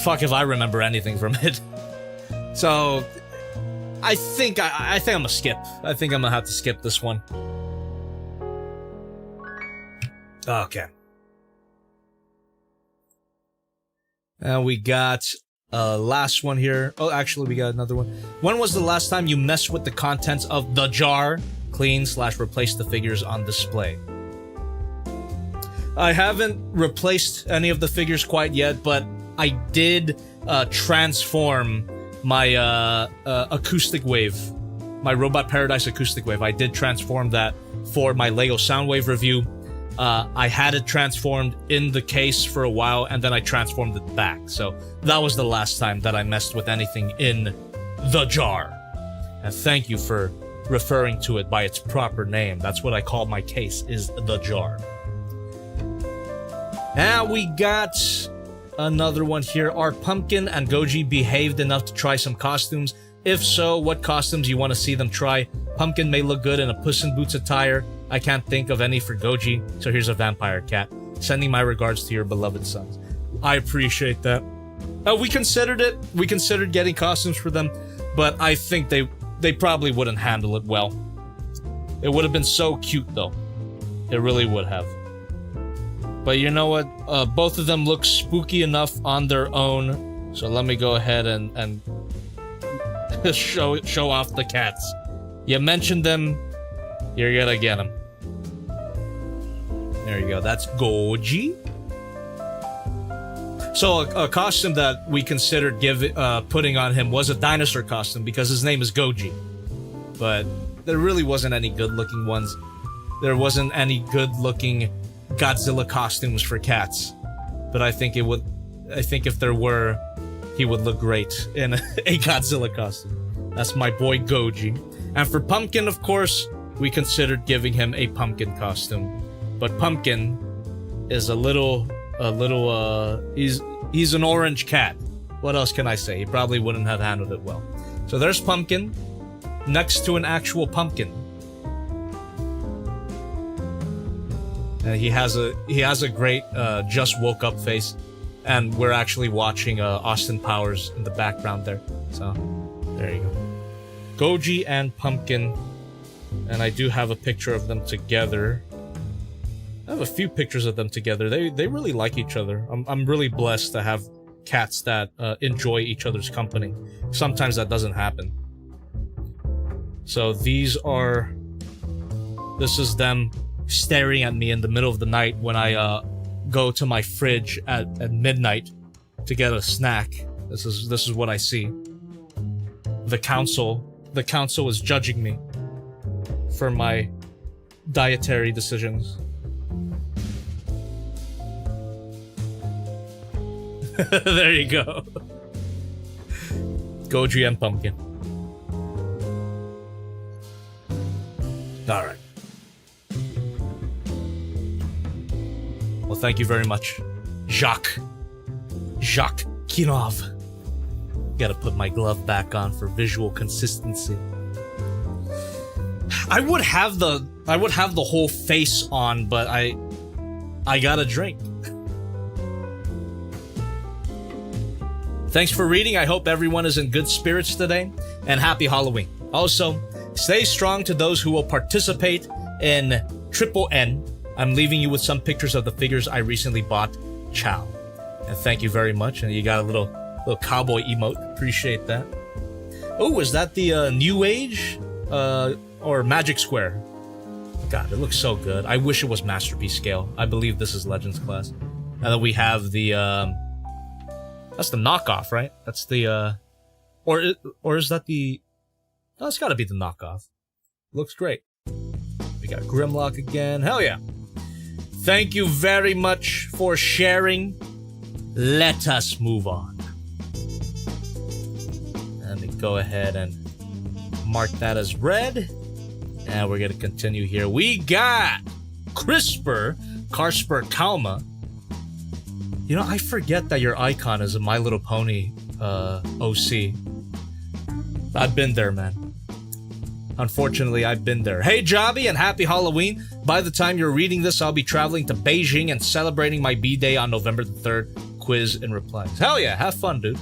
fuck if I remember anything from it. So I think I'm gonna skip. I think I'm gonna have to skip this one. Okay. And we got last one here. Oh, actually, we got another one. When was the last time you messed with the contents of the jar? Clean/replace the figures on display. I haven't replaced any of the figures quite yet, but I did transform my acoustic wave, my Robot Paradise acoustic wave. I did transform that for my Lego Soundwave review. I had it transformed in the case for a while, and then I transformed it back. So that was the last time that I messed with anything in the jar. And thank you for referring to it by its proper name. That's what I call my case, is the jar. And we got another one here. Are Pumpkin and Goji behaved enough to try some costumes? If so, what costumes you want to see them try? Pumpkin may look good in a Puss in Boots attire. I can't think of any for Goji, so here's a vampire cat. Sending my regards to your beloved sons. I appreciate that. We considered it. We considered getting costumes for them, but I think they probably wouldn't handle it well. It would have been so cute, though. It really would have. But you know what? Both of them look spooky enough on their own, so let me go ahead and show off the cats. You mentioned them, you're gonna get them. There you go. That's Goji. So a costume that we considered putting on him was a dinosaur costume because his name is Goji. But there really wasn't any good-looking ones. There wasn't any good-looking Godzilla costumes for cats. But I think if there were, he would look great in a Godzilla costume. That's my boy Goji. And for Pumpkin, of course, we considered giving him a pumpkin costume. But Pumpkin is he's an orange cat. What else can I say? He probably wouldn't have handled it well. So there's Pumpkin next to an actual pumpkin. He has a great just woke up face, and we're actually watching Austin Powers in the background there. So there you go. Goji and Pumpkin, and I do have a picture of them together. I have a few pictures of them together. They really like each other. I'm really blessed to have cats that enjoy each other's company. Sometimes that doesn't happen. So this is them staring at me in the middle of the night when I go to my fridge at midnight to get a snack. This is what I see. The council is judging me for my dietary decisions. There you go. Goji and Pumpkin. Alright. Well, thank you very much, Jacques Kinov. Gotta put my glove back on for visual consistency. I would have the whole face on, but I gotta drink. Thanks for reading. I hope everyone is in good spirits today, and happy Halloween. Also, stay strong to those who will participate in Triple N. I'm leaving you with some pictures of the figures I recently bought. Ciao. And thank you very much. And you got a little cowboy emote. Appreciate that. Oh, is that the New Age or Magic Square? God, it looks so good. I wish it was Masterpiece scale. I believe this is Legends class. And then we have the that's the knockoff, right? That's the or is that the? No, it's got to be the knockoff. Looks great. We got Grimlock again. Hell yeah! Thank you very much for sharing. Let us move on. Let me go ahead and mark that as read. And we're gonna continue here. We got Karspur Kalma. You know, I forget that your icon is a My Little Pony OC. I've been there, man. Unfortunately, I've been there. Hey, Jobby, and happy Halloween. By the time you're reading this, I'll be traveling to Beijing and celebrating my B-Day on November the 3rd. Quiz and replies. Hell yeah, have fun, dude.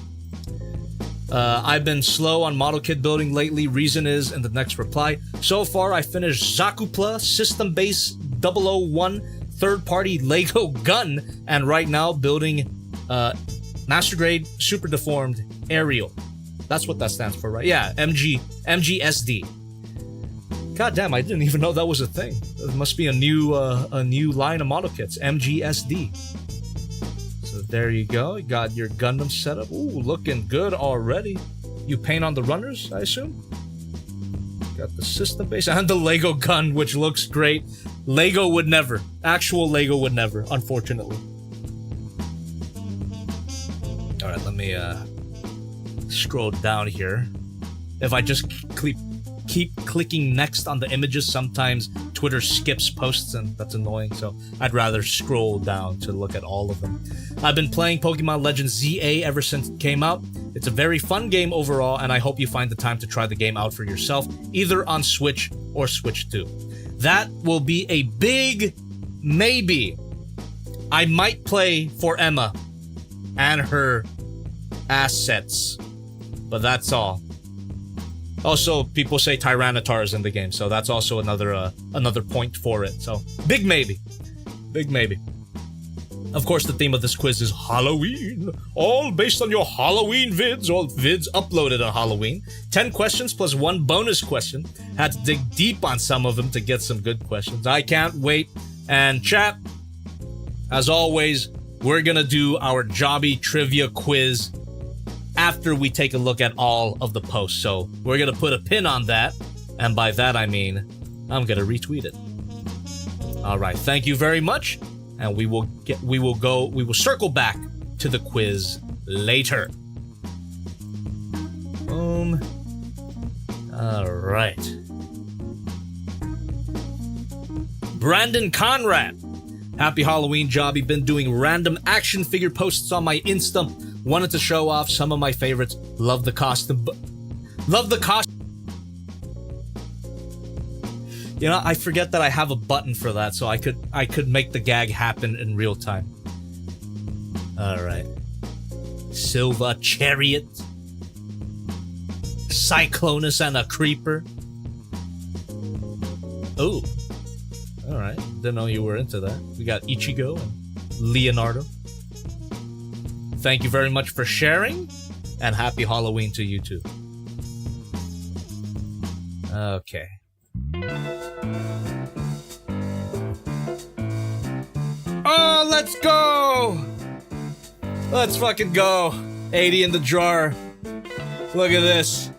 I've been slow on model kit building lately. Reason is in the next reply. So far, I finished Zakupla System Base 001 third-party Lego gun, and right now building Master Grade Super Deformed Aerial. That's what that stands for, right? Yeah, MGSD. God damn, I didn't even know that was a thing. It must be a new line of model kits, MGSD. So there you go. You got your Gundam setup. Ooh, looking good already. You paint on the runners, I assume? Got the system base and the Lego gun, which looks great. Lego would never. Actual Lego would never, unfortunately. Alright, let me scroll down here. If I just keep clicking next on the images, sometimes Twitter skips posts and that's annoying, so I'd rather scroll down to look at all of them. I've been playing Pokemon Legends ZA ever since it came out. It's a very fun game overall, and I hope you find the time to try the game out for yourself, either on Switch or Switch 2. That will be a big maybe. I might play for Emma and her assets, but that's all. Also, people say Tyranitar is in the game, so that's also another point for it. So, big maybe. Big maybe. Of course, the theme of this quiz is Halloween. All based on your Halloween vids, all vids uploaded on Halloween. 10 questions plus 1 bonus question. Had to dig deep on some of them to get some good questions. I can't wait. And chat, as always, we're gonna do our Jobby trivia quiz after we take a look at all of the posts. So we're gonna put a pin on that, and by that I mean I'm gonna retweet it. All right, thank you very much, and we will circle back to the quiz later. Boom. All right. Brandon Conrad. Happy Halloween, Jobby. Been doing random action figure posts on my Insta. Wanted to show off some of my favorites. Love the costume. You know, I forget that I have a button for that, so I could make the gag happen in real time. Alright. Silver Chariot. Cyclonus and a Creeper. Oh. Alright. Didn't know you were into that. We got Ichigo and Leonardo. Thank you very much for sharing, and happy Halloween to you too. Okay. Oh, let's go! Let's fucking go. 80 in the jar. Look at this.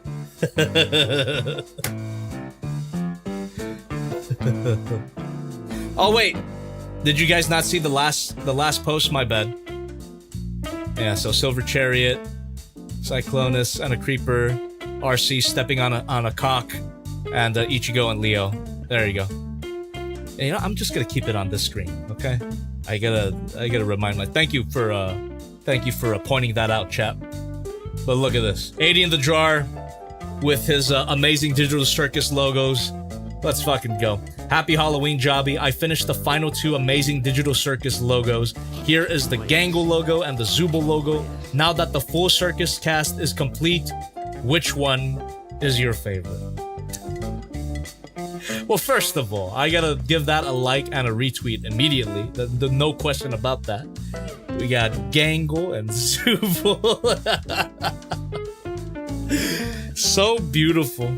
Oh wait, did you guys not see the last post? My bad. Yeah, so Silver Chariot, Cyclonus and a Creeper, RC stepping on a cock, and Ichigo and Leo. There you go. And, you know, I'm just gonna keep it on this screen, okay? I gotta remind thank you for pointing that out, chap. But look at this, 80 in the jar, with his amazing Digital Circus logos. Let's fucking go. Happy Halloween, Jobby. I finished the final 2 amazing Digital Circus logos. Here is the Gangle logo and the Zubul logo. Now that the full circus cast is complete, which one is your favorite? Well, first of all, I gotta give that a like and a retweet immediately. The no question about that. We got Gangle and Zubul. So beautiful.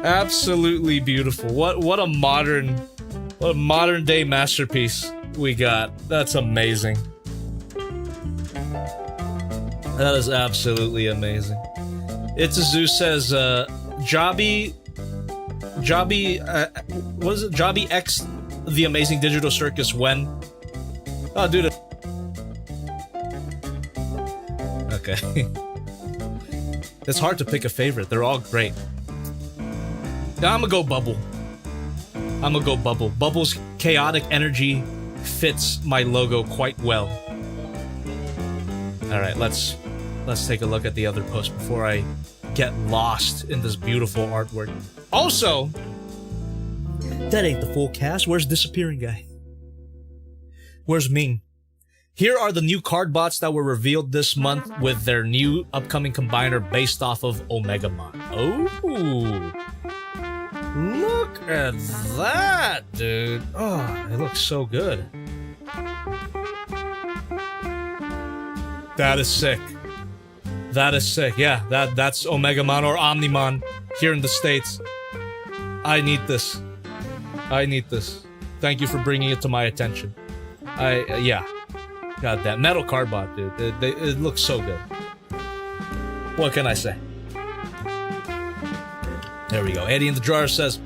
Absolutely beautiful. What a modern day masterpiece we got. That's amazing. That is absolutely amazing. Itzazu says, Jobby, what is it? Jobby X the Amazing Digital Circus when? Oh, dude. Okay. It's hard to pick a favorite. They're all great. Now I'm gonna go Bubble. Bubble's chaotic energy fits my logo quite well. Alright, let's take a look at the other post before I get lost in this beautiful artwork. Also, that ain't the full cast. Where's Disappearing Guy? Where's Ming? Here are the new card bots that were revealed this month with their new upcoming combiner based off of Omegamon. Oh! Look at that, dude. Oh, it looks so good. That is sick. That is sick. Yeah, that's Omegamon or Omnimon here in the States. I need this. I need this. Thank you for bringing it to my attention. Yeah. God, that metal cardbot, dude. It looks so good. What can I say? There we go. Eddie in the Jar says,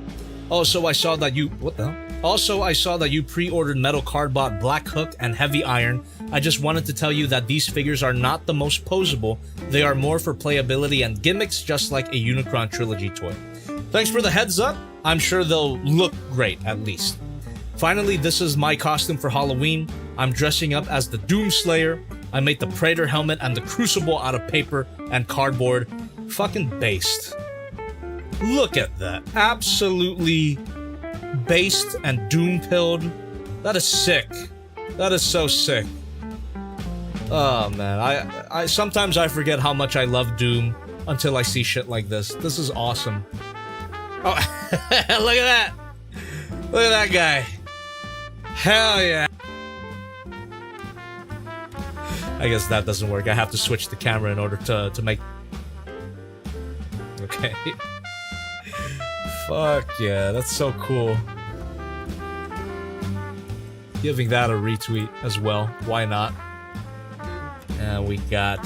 also I saw that you... What the hell? Also, I saw that you pre-ordered Metal Cardbot Black Hook and Heavy Iron. I just wanted to tell you that these figures are not the most posable. They are more for playability and gimmicks, just like a Unicron Trilogy toy. Thanks for the heads up. I'm sure they'll look great, at least. Finally, this is my costume for Halloween. I'm dressing up as the Doomslayer. I made the Praetor helmet and the Crucible out of paper and cardboard. Fucking based. Look at that. Absolutely based and doom-pilled. That is sick. That is so sick. Oh man, I sometimes I forget how much I love Doom until I see shit like this. This is awesome. Oh, look at that. Look at that guy. Hell yeah. I guess that doesn't work. I have to switch the camera in order to make... Okay. Fuck yeah, that's so cool. Giving that a retweet as well. Why not? And we got...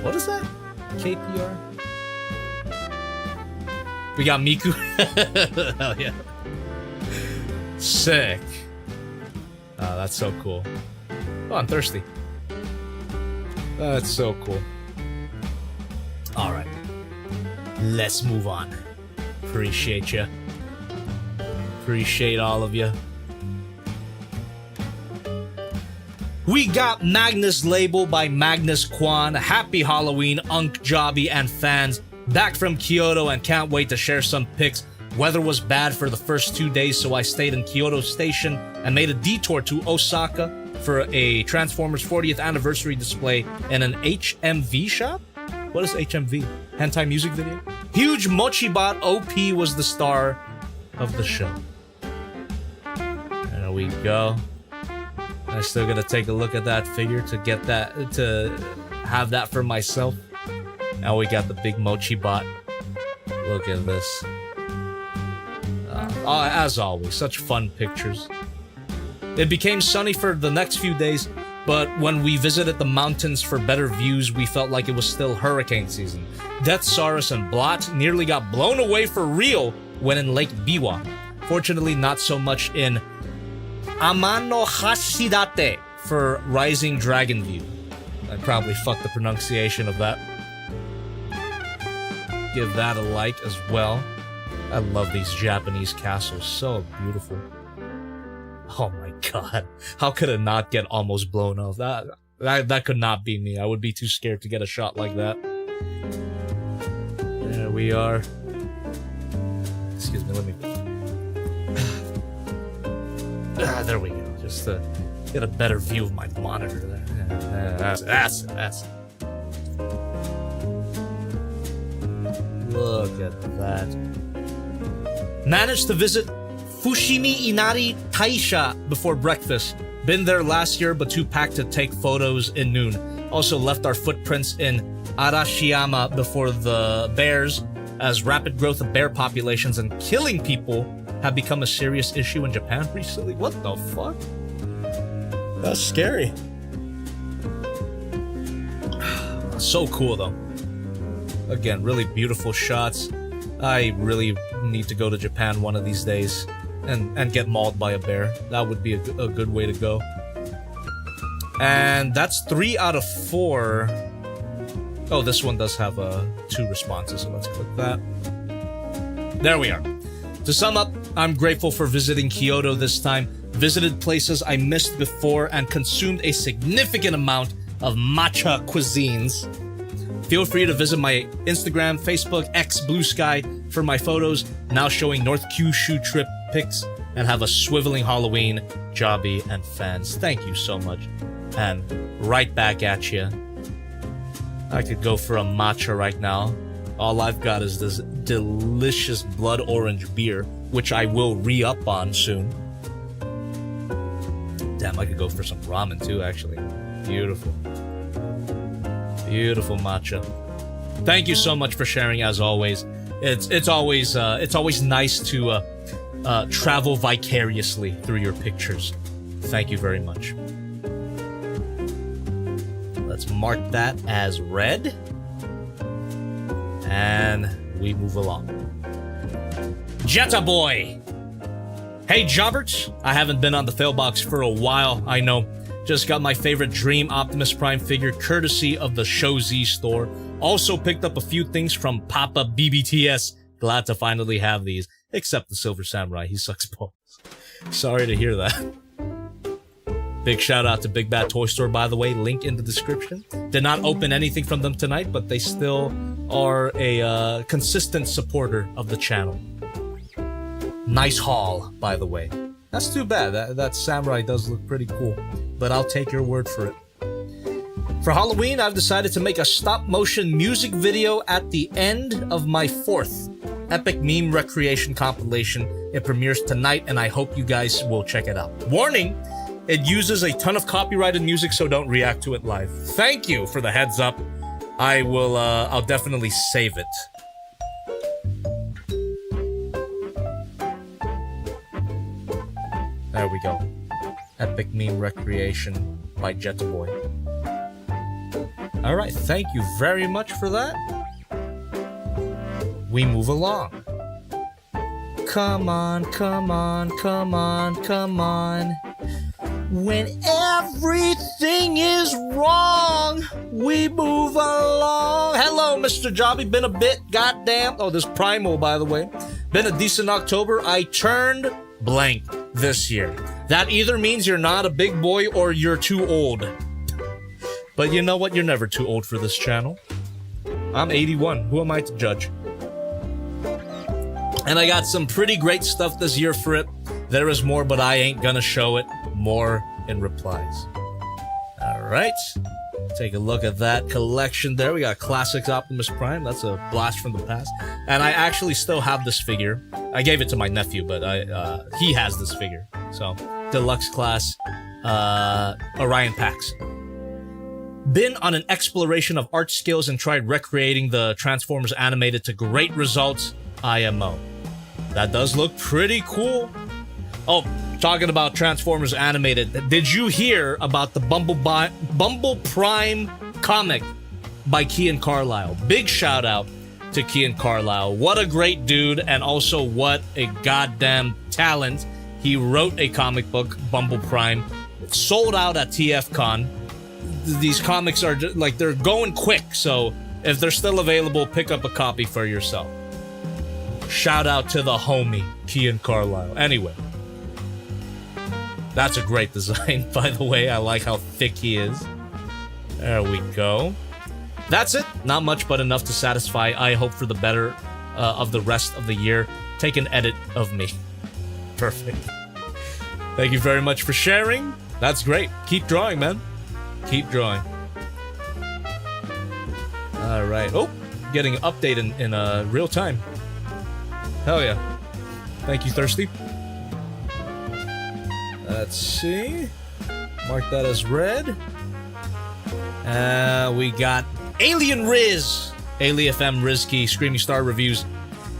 What is that? KPR? We got Miku. Hell yeah. Sick. Oh, that's so cool. Oh, I'm thirsty. That's so cool. Alright. Let's move on. Appreciate ya. Appreciate all of you. We got Magnus Label by Magnus Kwan. Happy Halloween, Unk, Jobby, and fans. Back from Kyoto and can't wait to share some pics Weather was bad for the first 2 days, so I stayed in Kyoto Station and made a detour to Osaka for a Transformers 40th anniversary display in an HMV shop? What is HMV? Hentai music video? Huge Mochibot OP was the star of the show. There we go. I still gotta take a look at that figure to get that, to have that for myself. Now we got the big Mochibot. Look at this. As always, such fun pictures. It became sunny for the next few days, but when we visited the mountains for better views, we felt like it was still hurricane season. Deathsaurus and Blot nearly got blown away for real when in Lake Biwa. Fortunately, not so much in Amanohashidate for Rising Dragon View. I probably fucked the pronunciation of that. Give that a like as well. I love these Japanese castles, so beautiful. Oh my god, how could it not get almost blown off? That could not be me. I would be too scared to get a shot like that. There we are. Excuse me, let me... there we go. Just to get a better view of my monitor there. That's it. Look at that. Managed to visit Fushimi Inari Taisha before breakfast. Been there last year, but too packed to take photos in noon. Also left our footprints in Arashiyama before the bears, as rapid growth of bear populations and killing people have become a serious issue in Japan recently. What the fuck? That's scary. So cool though. Again, really beautiful shots. I really need to go to Japan one of these days and get mauled by a bear. That would be a good way to go. And that's 3 out of 4. Oh, this one does have 2 responses, so let's click that. There we are. To sum up, I'm grateful for visiting Kyoto this time. Visited places I missed before and consumed a significant amount of matcha cuisines. Feel free to visit my Instagram, Facebook, X, Blue Sky for my photos, now showing North Kyushu trip pics, and have a swiveling Halloween, Jobby and fans. Thank you so much. And right back at you. I could go for a matcha right now. All I've got is this delicious blood orange beer, which I will re-up on soon. Damn, I could go for some ramen too, actually. Beautiful. Beautiful matcha. Thank you so much for sharing, as always. It's always nice to travel vicariously through your pictures. Thank you very much. Let's mark that as read, and we move along. Jetta Boy. Hey Jobberts, I haven't been on the fAIL for a while. I know. Just got my favorite Dream Optimus Prime figure courtesy of the SHOCKZ store. Also picked up a few things from Papa BBTS. Glad to finally have these. Except the Silver Samurai, he sucks balls. Sorry to hear that. Big shout out to Big Bad Toy Store, by the way. Link in the description. Did not open anything from them tonight, but they still are a consistent supporter of the channel. Nice haul, by the way. That's too bad. That samurai does look pretty cool, but I'll take your word for it. For Halloween, I've decided to make a stop-motion music video at the end of my 4th Epic Meme Recreation compilation. It premieres tonight, and I hope you guys will check it out. Warning, it uses a ton of copyrighted music, so don't react to it live. Thank you for the heads up. I'll definitely save it. There we go. Epic Meme Recreation by Jetta Boy. Alright, thank you very much for that. We move along. Come on, come on, come on, come on. When everything is wrong, we move along. Hello, Mr. Jobby. Been a bit, goddamn. Oh, this Primal, by the way. Been a decent October. I turned blank this year. That either means you're not a big boy or you're too old. But you know what? You're never too old for this channel. I'm 81. Who am I to judge? And I got some pretty great stuff this year for it. There is more, but I ain't gonna show it. More in replies. Alright. Take a look at that collection there. We got Classics Optimus Prime. That's a blast from the past. And I actually still have this figure. I gave it to my nephew, but he has this figure. So, deluxe class Orion Pax. Been on an exploration of art skills and tried recreating the Transformers animated to great results. IMO. That does look pretty cool. Oh, talking about Transformers animated, did you hear about the Bumble Prime comic by Kian Carlisle? Big shout out to Kian Carlisle. What a great dude, and also what a goddamn talent. He wrote a comic book, Bumble Prime. It sold out at TFCon. These comics are like, they're going quick, so if they're still available, pick up a copy for yourself. Shout out to the homie, Kian Carlisle. Anyway. That's a great design, by the way. I like how thick he is. There we go. That's it. Not much, but enough to satisfy. I hope for the better of the rest of the year. Take an edit of me. Perfect. Thank you very much for sharing. That's great. Keep drawing, man. Keep drawing. All right. Oh, getting an update in real time. Hell yeah. Thank you, Thirsty. Let's see. Mark that as red. We got Alien Riz. AliFM Rizky, Screaming Star Reviews.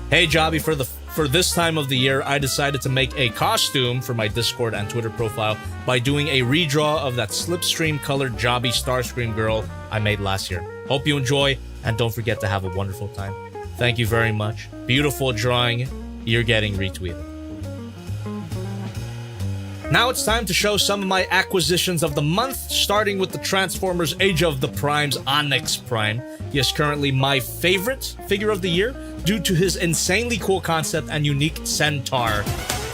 Hey, Jobby, for this time of the year, I decided to make a costume for my Discord and Twitter profile by doing a redraw of that Slipstream colored Jobby Starscream girl I made last year. Hope you enjoy, and don't forget to have a wonderful time. Thank you very much. Beautiful drawing. You're getting retweeted. Now it's time to show some of my acquisitions of the month, starting with the Transformers Age of the Primes Onyx Prime. He is currently my favorite figure of the year due to his insanely cool concept and unique centaur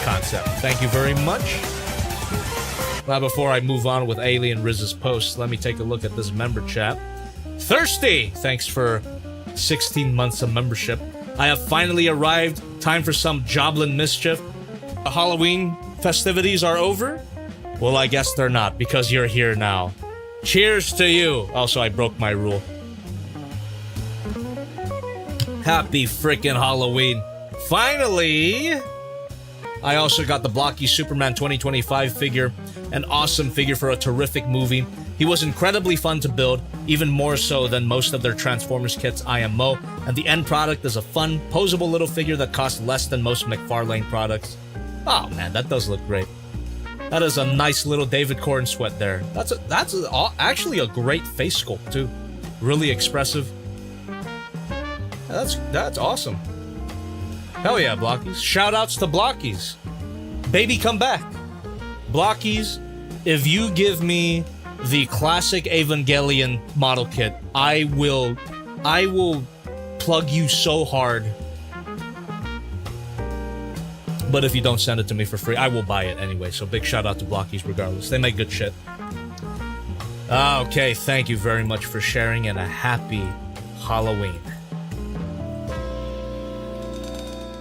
concept. Thank you very much. Now, before I move on with Alien Riz's post, let me take a look at this member chat. Thirsty! Thanks for 16 months of membership. I have finally arrived. Time for some Joblin mischief. The Halloween festivities are over? Well, I guess they're not, because you're here now. Cheers to you! Also, I broke my rule. Happy frickin' Halloween. Finally! I also got the Blocky Superman 2025 figure, an awesome figure for a terrific movie. He was incredibly fun to build, even more so than most of their Transformers kits IMO, and the end product is a fun, posable little figure that costs less than most McFarlane products. Oh man, that does look great. That is a nice little David Corn sweat there. That's actually a great face sculpt too. Really expressive. That's awesome. Hell yeah, Blockies. Shoutouts to Blockies. Baby, come back. Blockies, if you give me the classic Evangelion model kit, I will plug you so hard. But if you don't send it to me for free, I will buy it anyway. So big shout out to Blockies regardless. They make good shit. Okay, thank you very much for sharing, and a happy Halloween.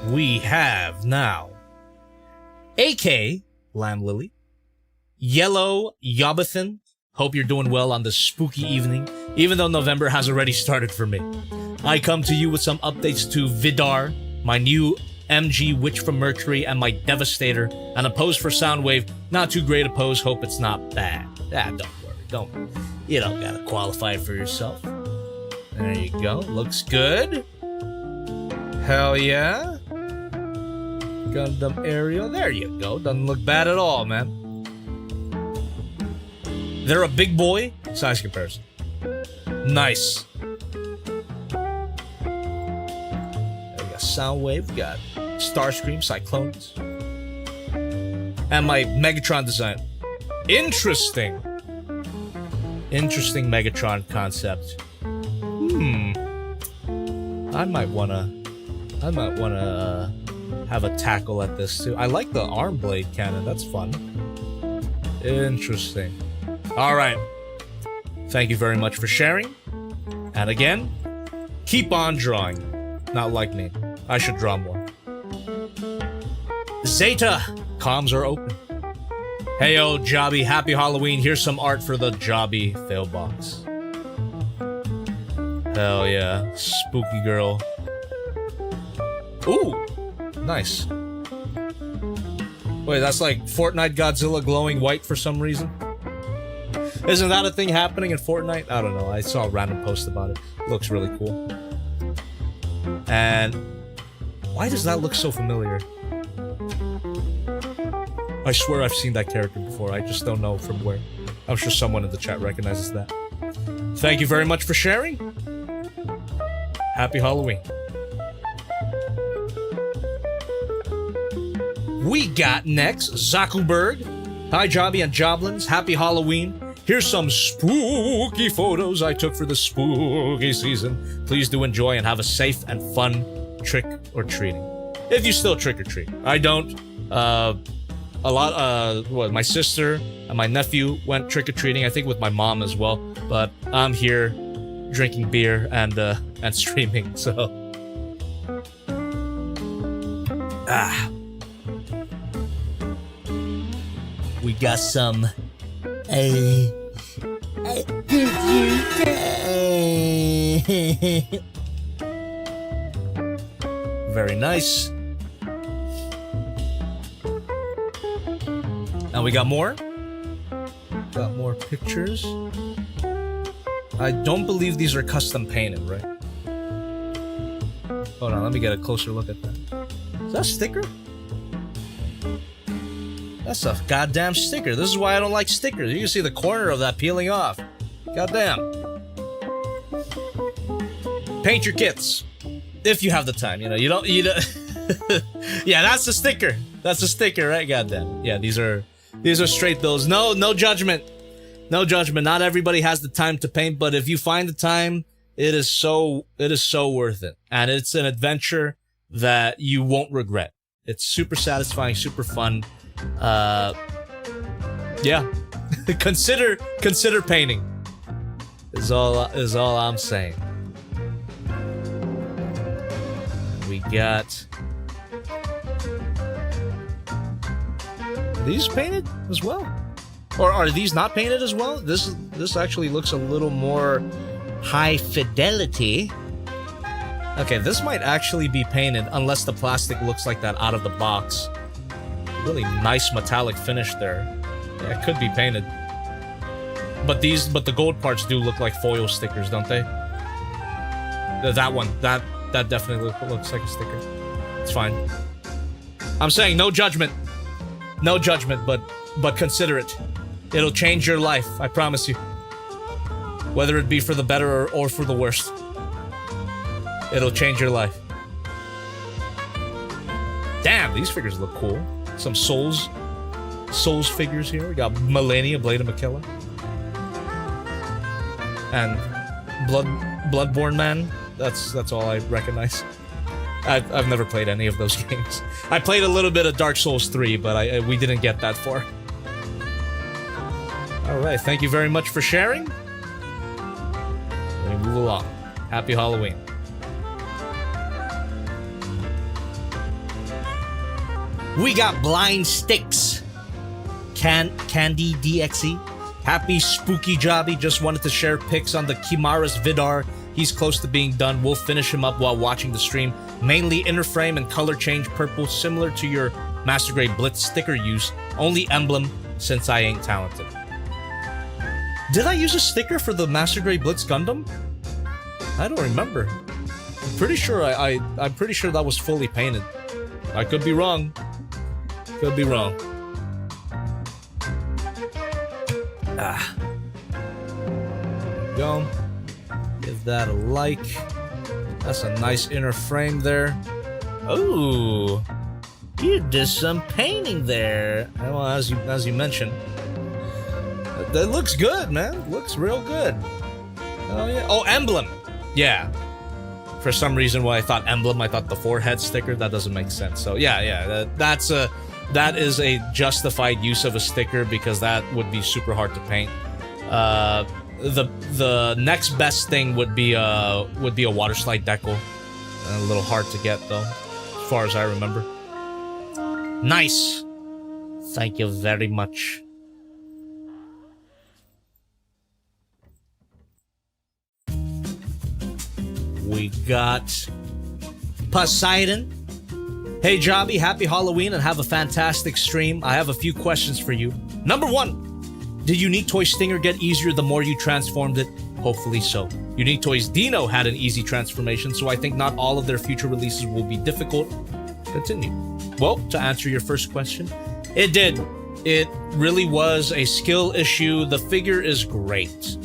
We have now AK Lamb Lily, Yellow Yobbathan. Hope you're doing well on this spooky evening, even though November has already started for me. I come to you with some updates to Vidar, my new MG Witch from Mercury, and my Devastator, and a pose for Soundwave. Not too great a pose, hope it's not bad. Don't worry, you don't gotta qualify for yourself. There you go, looks good. Hell yeah. Gundam Aerial, there you go, doesn't look bad at all, man. They're a big boy, size comparison. Nice. There we got Soundwave, we got Starscream, Cyclones, and my Megatron design. Interesting Megatron concept. I might wanna have a tackle at this too. I like the arm blade cannon. That's fun. Interesting. All right. Thank you very much for sharing. And again, keep on drawing. Not like me. I should draw more. Zeta, comms are open. Heyo, Jobby, happy Halloween. Here's some art for the Jobby fAIL Hell yeah, spooky girl. Ooh, nice. Wait, that's like Fortnite Godzilla glowing white for some reason? Isn't that a thing happening in Fortnite? I don't know, I saw a random post about it. Looks really cool. And why does that look so familiar? I swear I've seen that character before, I just don't know from where. I'm sure someone in the chat recognizes that. Thank you very much for sharing. Happy Halloween. We got next Zuckerberg. Hi Jobby and Joblins, happy Halloween. Here's some spooky photos I took for the spooky season. Please do enjoy and have a safe and fun trick or treating. If you still trick or treat. I don't. My sister and my nephew went trick or treating, I think with my mom as well. But I'm here drinking beer and streaming, so. We got some. Very nice. And we got more. Got more pictures. I don't believe these are custom painted, right? Hold on, let me get a closer look at that. Is that a sticker? That's a goddamn sticker. This is why I don't like stickers. You can see the corner of that peeling off. Goddamn. Paint your kits. If you have the time, you know, you don't yeah, that's a sticker. That's a sticker, right? Goddamn. Yeah, these are straight bills. No judgment. No judgment. Not everybody has the time to paint, but if you find the time, it is so worth it. And it's an adventure that you won't regret. It's super satisfying, super fun. Yeah. consider painting. Is all I'm saying. We got these painted as well? Or are these not painted as well? This actually looks a little more high fidelity. Okay, this might actually be painted unless the plastic looks like that out of the box. Really nice metallic finish there. Yeah, it could be painted. But the gold parts do look like foil stickers, don't they? That one, that definitely looks like a sticker. It's fine. I'm saying no judgment. No judgment, but consider it. It'll change your life, I promise you. Whether it be for the better or for the worst. It'll change your life. Damn, these figures look cool. Some Souls figures here. We got Melania, Blade of Makilla. And Bloodborne Man. That's all I recognize. I've never played any of those games. I played a little bit of Dark Souls 3, but we didn't get that far. Alright, thank you very much for sharing. We move along. Happy Halloween. We got Blind Sticks. Candy DXE. Happy spooky Jobby. Just wanted to share pics on the Kimara's Vidar. He's close to being done. We'll finish him up while watching the stream. Mainly inner frame and color change purple, similar to your Master Grade Blitz sticker use. Only emblem, since I ain't talented. Did I use a sticker for the Master Grade Blitz Gundam? I don't remember. I'm pretty sure I'm pretty sure that was fully painted. I could be wrong. Could be wrong. Ah. There we go. Give that a like. That's a nice inner frame there. Oh, you did some painting there. Well, as you mentioned, that looks good, man. It looks real good. Oh yeah. Oh, emblem. Yeah. For some reason, when I thought emblem, I thought the forehead sticker. That doesn't make sense. So yeah. That is a justified use of a sticker because that would be super hard to paint. The next best thing would be a water slide decal. A little hard to get though, as far as I remember. Nice. Thank you very much. We got Poseidon. Hey Jobby, happy Halloween and have a fantastic stream. I have a few questions for you. Number 1, did Unique Toy Stinger get easier the more you transformed it? Hopefully so. Unique Toys Dino had an easy transformation, so I think not all of their future releases will be difficult. Continue. Well, to answer your first question, it did. It really was a skill issue. The figure is great.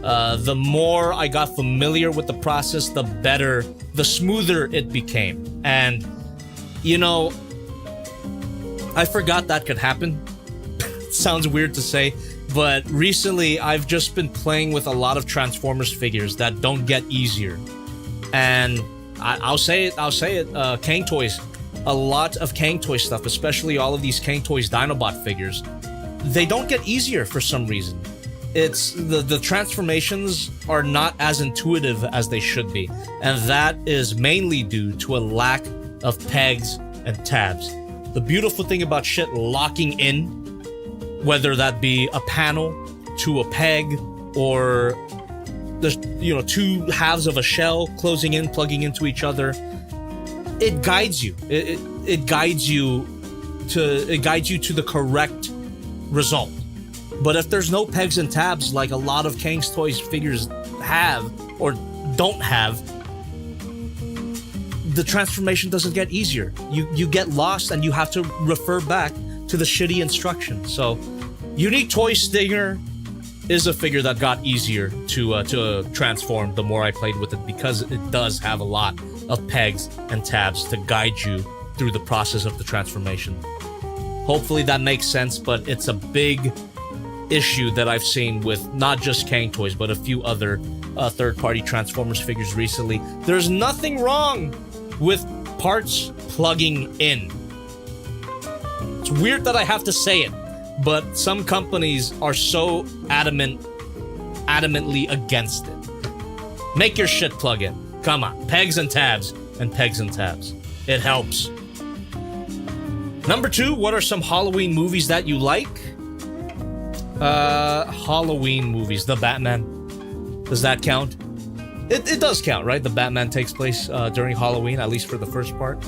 The more I got familiar with the process, the better, the smoother it became. And, you know, I forgot that could happen. Sounds weird to say, but recently I've just been playing with a lot of Transformers figures that don't get easier. And I'll say it, Kang Toys. A lot of Kang Toy stuff, especially all of these Kang Toys Dinobot figures, they don't get easier for some reason. It's the transformations are not as intuitive as they should be, and that is mainly due to a lack of pegs and tabs. The beautiful thing about shit locking in, whether that be a panel to a peg or the, you know, two halves of a shell closing in, plugging into each other, it guides you. It guides you to the correct result. But if there's no pegs and tabs like a lot of Kang's Toys figures have or don't have, the transformation doesn't get easier. You get lost and you have to refer back to the shitty instructions. So Unique Toy Stinger is a figure that got easier to transform the more I played with it, because it does have a lot of pegs and tabs to guide you through the process of the transformation. Hopefully that makes sense, but it's a big issue that I've seen with not just Kang Toys, but a few other third-party Transformers figures recently. There's nothing wrong with parts plugging in. It's weird that I have to say it, but some companies are so adamantly against it. Make your shit plug in. Come on, pegs and tabs, and pegs and tabs. It helps. Number 2, what are some Halloween movies that you like? Halloween movies. The Batman. Does that count? It does count, right? The Batman takes place during Halloween, at least for the first part.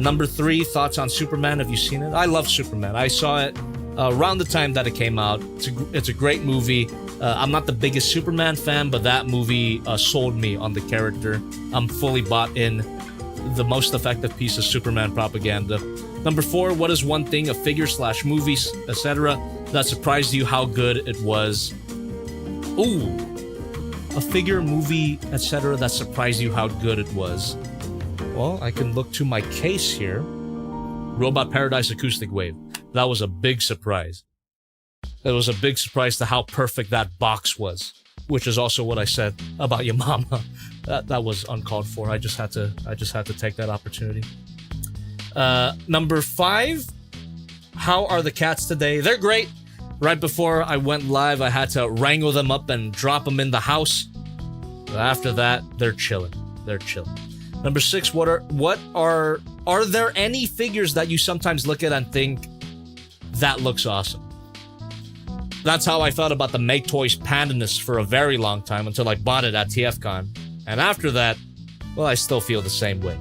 Number 3, thoughts on Superman. Have you seen it? I love Superman. I saw it around the time that it came out. It's a great movie. I'm not the biggest Superman fan, but that movie sold me on the character. I'm fully bought in. The most effective piece of Superman propaganda. Number 4, what is one thing, a figure / movies, etc., that surprised you how good it was? Ooh, a figure, movie, etc., that surprised you how good it was. Well, I can look to my case here. Robot Paradise Acoustic Wave. That was a big surprise. It was a big surprise to how perfect that box was, which is also what I said about your mama. That was uncalled for. I just had to take that opportunity. Number 5, how are the cats today? They're great. Right before I went live, I had to wrangle them up and drop them in the house. After that, they're chilling. They're chilling. Number 6, are there any figures that you sometimes look at and think, that looks awesome? That's how I felt about the Make Toys Pandanus for a very long time, until I bought it at TFCon. And after that, well, I still feel the same way.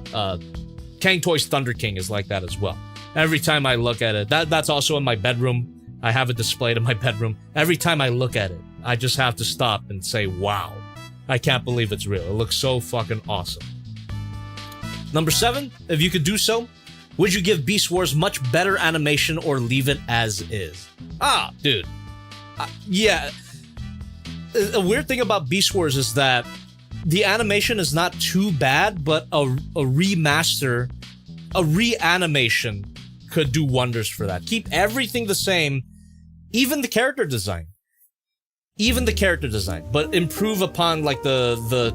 Kang Toys Thunder King is like that as well. Every time I look at it, that's also in my bedroom. I have it displayed in my bedroom. Every time I look at it, I just have to stop and say, wow. I can't believe it's real. It looks so fucking awesome. Number 7, if you could do so, would you give Beast Wars much better animation or leave it as is? Ah, dude. Yeah. A weird thing about Beast Wars is that the animation is not too bad, but a remaster, a reanimation could do wonders for that. Keep everything the same, even the character design. But improve upon like the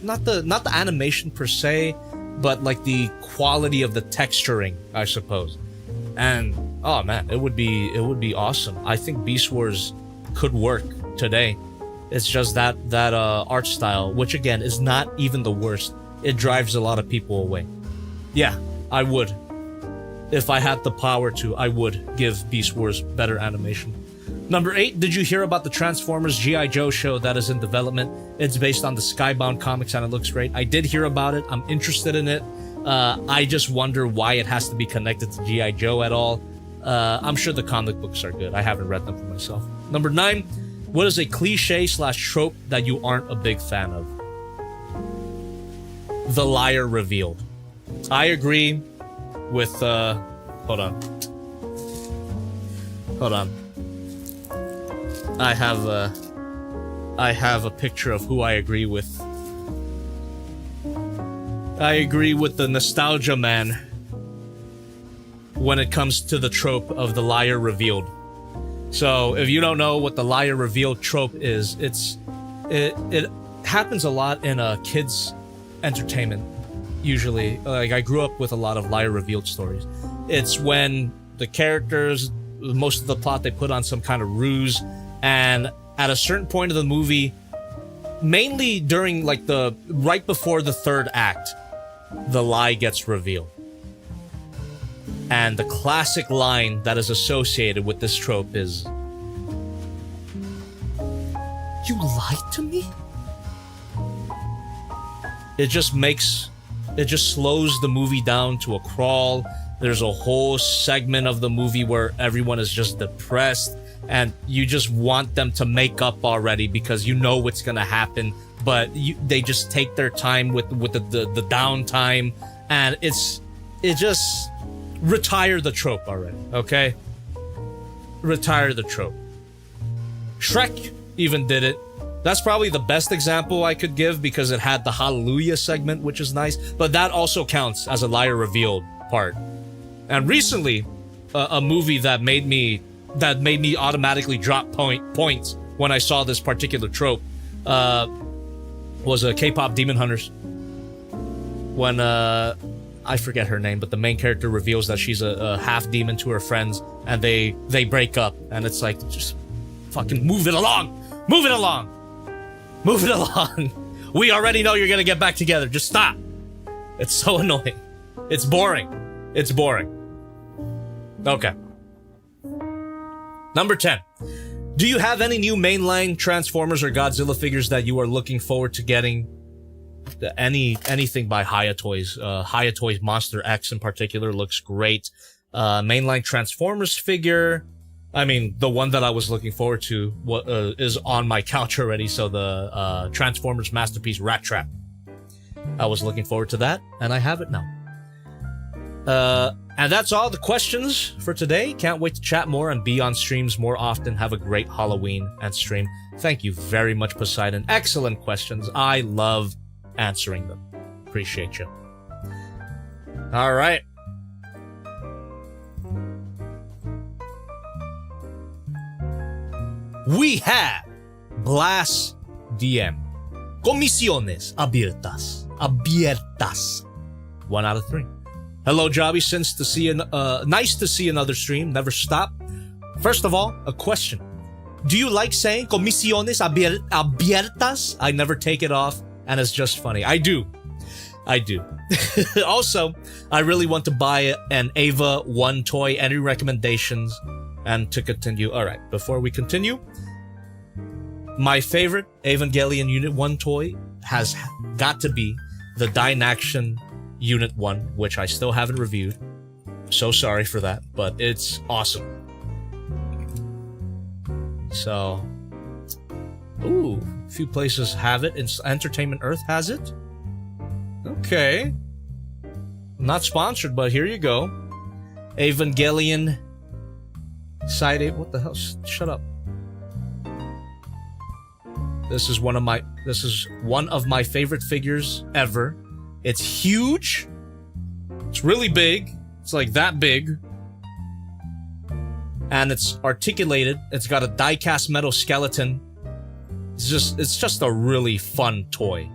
not the animation per se, but like the quality of the texturing, I suppose. And oh man, it would be awesome. I think Beast Wars could work today. It's just that art style, which again is not even the worst. It drives a lot of people away. Yeah, I would. If I had the power to, I would give Beast Wars better animation. Number 8, did you hear about the Transformers G.I. Joe show that is in development? It's based on the Skybound comics and it looks great. I did hear about it. I'm interested in it. I just wonder why it has to be connected to G.I. Joe at all. I'm sure the comic books are good. I haven't read them for myself. Number 9, what is a cliche/trope that you aren't a big fan of? The liar revealed. I agree with, hold on. I have a picture of who I agree with. I agree with the nostalgia man when it comes to the trope of the liar revealed. So if you don't know what the liar revealed trope is, it happens a lot in kids entertainment. Usually, like, I grew up with a lot of liar revealed stories. It's when the characters, most of the plot, they put on some kind of ruse, and at a certain point of the movie, mainly during like right before the third act, the lie gets revealed. And the classic line that is associated with this trope is, "You lied to me?" It just slows the movie down to a crawl. There's a whole segment of the movie where everyone is just depressed and you just want them to make up already because you know what's gonna happen, but they just take their time with the downtime, and it just retire the trope already, okay? Retire the trope. Shrek even did it. That's probably the best example I could give because it had the Hallelujah segment, which is nice, but that also counts as a liar revealed part. And recently, a movie that made me automatically drop points when I saw this particular trope was K-pop Demon Hunters. When I forget her name, but the main character reveals that she's a half demon to her friends, and they break up, and it's like, just fucking move it along. We already know you're gonna get back together. Just stop. It's so annoying. It's boring. Okay. Number 10. Do you have any new mainline Transformers or Godzilla figures that you are looking forward to getting? Anything by Hayatoys. Hayatoys Monster X in particular looks great. Mainline Transformers figure, I mean, the one that I was looking forward to is on my couch already, so the Transformers Masterpiece Rat Trap. I was looking forward to that, and I have it now. And that's all the questions for today. Can't wait to chat more and be on streams more often. Have a great Halloween and stream. Thank you very much, Poseidon. Excellent questions. I love answering them. Appreciate you. All right. We have Blast DM. Comisiones abiertas. 1 out of 3. Hello, Jobby. Nice to see another stream. Never stop. First of all, a question. Do you like saying comisiones abiertas? I never take it off, and it's just funny. I do. Also, I really want to buy an Ava 1 toy. Any recommendations? And to continue. All right. Before we continue, my favorite Evangelion Unit 1 toy has got to be the Dynaction Unit 1, which I still haven't reviewed. So sorry for that, but it's awesome. So, ooh, a few places have it. Entertainment Earth has it. Okay. Not sponsored, but here you go. Evangelion Side 8. What the hell? Shut up. This is one of my favorite figures ever. It's huge. It's really big. It's like that big. And it's articulated. It's got a die-cast metal skeleton. It's just a really fun toy.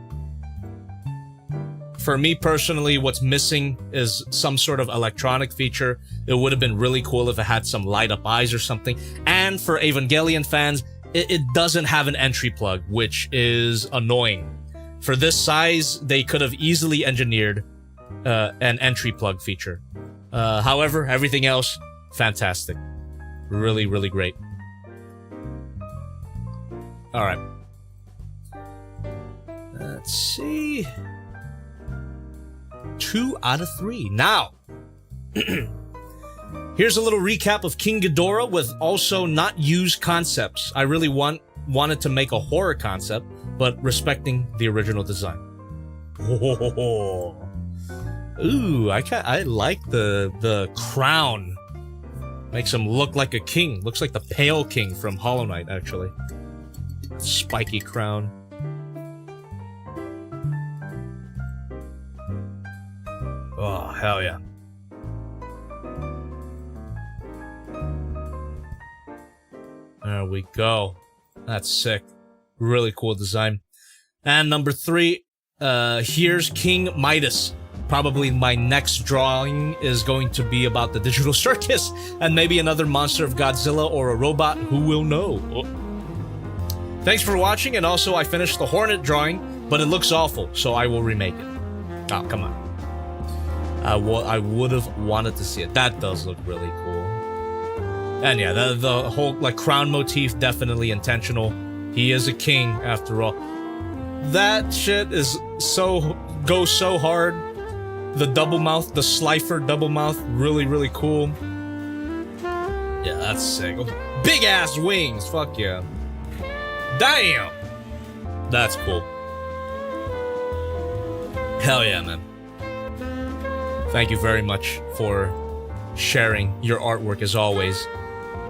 For me personally, what's missing is some sort of electronic feature. It would have been really cool if it had some light-up eyes or something. And for Evangelion fans, it doesn't have an entry plug, which is annoying. For this size, they could have easily engineered an entry plug feature. However, everything else, fantastic. Really, really great. Alright. Let's see. 2 out of 3. Now, here's a little recap of King Ghidorah with also not used concepts. I really wanted to make a horror concept, but respecting the original design. Oh. Ooh, I like the crown. Makes him look like a king. Looks like the Pale King from Hollow Knight, actually. Spiky crown. Oh, hell yeah. There we go. That's sick. Really cool design. And number 3, here's King Midas. Probably my next drawing is going to be about the digital circus and maybe another monster of Godzilla or a robot, who will know. Oh. Thanks for watching, and also I finished the Hornet drawing, but it looks awful, so I will remake it. Oh, come on. I would have wanted to see it. That does look really cool. And yeah, the whole like crown motif, definitely intentional. He is a king after all. That shit is goes so hard. The double mouth, the Slifer double mouth, really, really cool. Yeah, that's sick. Big ass wings, fuck yeah. Damn! That's cool. Hell yeah, man. Thank you very much for sharing your artwork as always.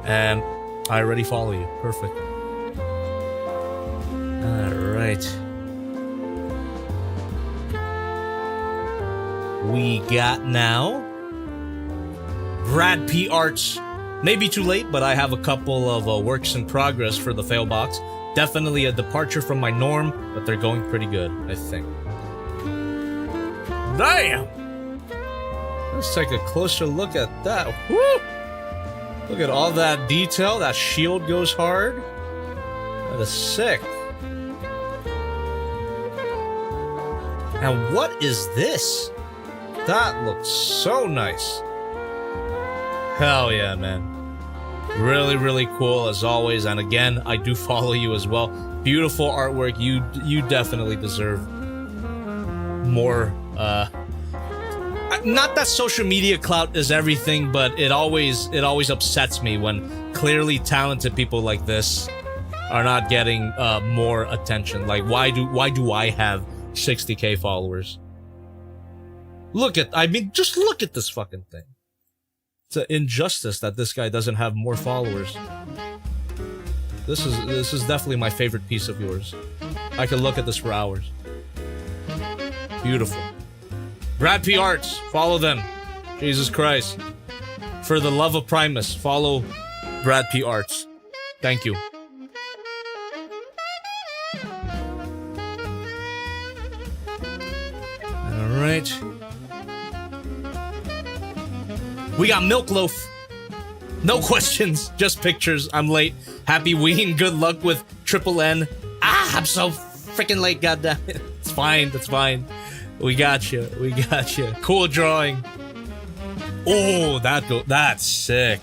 And I already follow you. Perfect. Alright. We got now Brad P. Arts. Maybe too late, but I have a couple of works in progress for the fAIL box. Definitely a departure from my norm, but they're going pretty good, I think. Damn! Let's take a closer look at that. Woo! Look at all that detail. That shield goes hard. That is sick. And what is this? That looks so nice. Hell yeah, man. Really, really cool as always. And again, I do follow you as well. Beautiful artwork. You definitely deserve more. Not that social media clout is everything, but it always upsets me when clearly talented people like this are not getting more attention. Like, why do I have 60K followers? Just look at this fucking thing. It's an injustice that this guy doesn't have more followers. This is definitely my favorite piece of yours. I could look at this for hours. Beautiful. Brad P. Arts, follow them. Jesus Christ. For the love of Primus, follow Brad P. Arts. Thank you. Alright. We got Milk Loaf. No questions, just pictures. I'm late. Happy Ween. Good luck with Triple N. Ah, I'm so freaking late, goddamn it. It's fine, that's fine. We got you. We got you. Cool drawing. Oh, that's sick.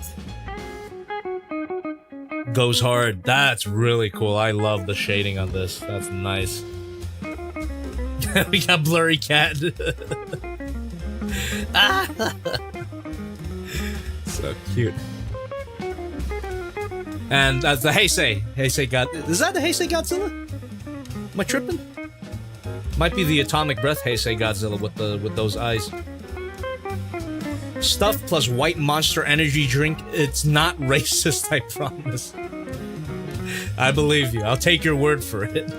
Goes hard. That's really cool. I love the shading on this. That's nice. We got Blurry Cat. So cute. And that's the Heisei God. Is that the Heisei Godzilla? Am I tripping? Might be the Atomic Breath Heisei Godzilla with those eyes. Stuff plus white monster energy drink. It's not racist, I promise. I believe you. I'll take your word for it.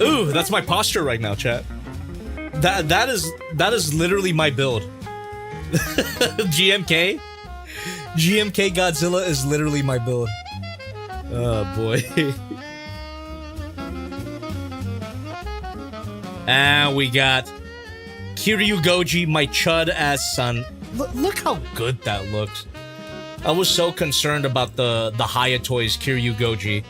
Ooh, that's my posture right now, chat. That is literally my build. GMK Godzilla is literally my build. Oh boy. And we got Kiryu Goji, my chud ass son. Look how good that looks. I was so concerned about the Hayatoy's Kiryu Goji,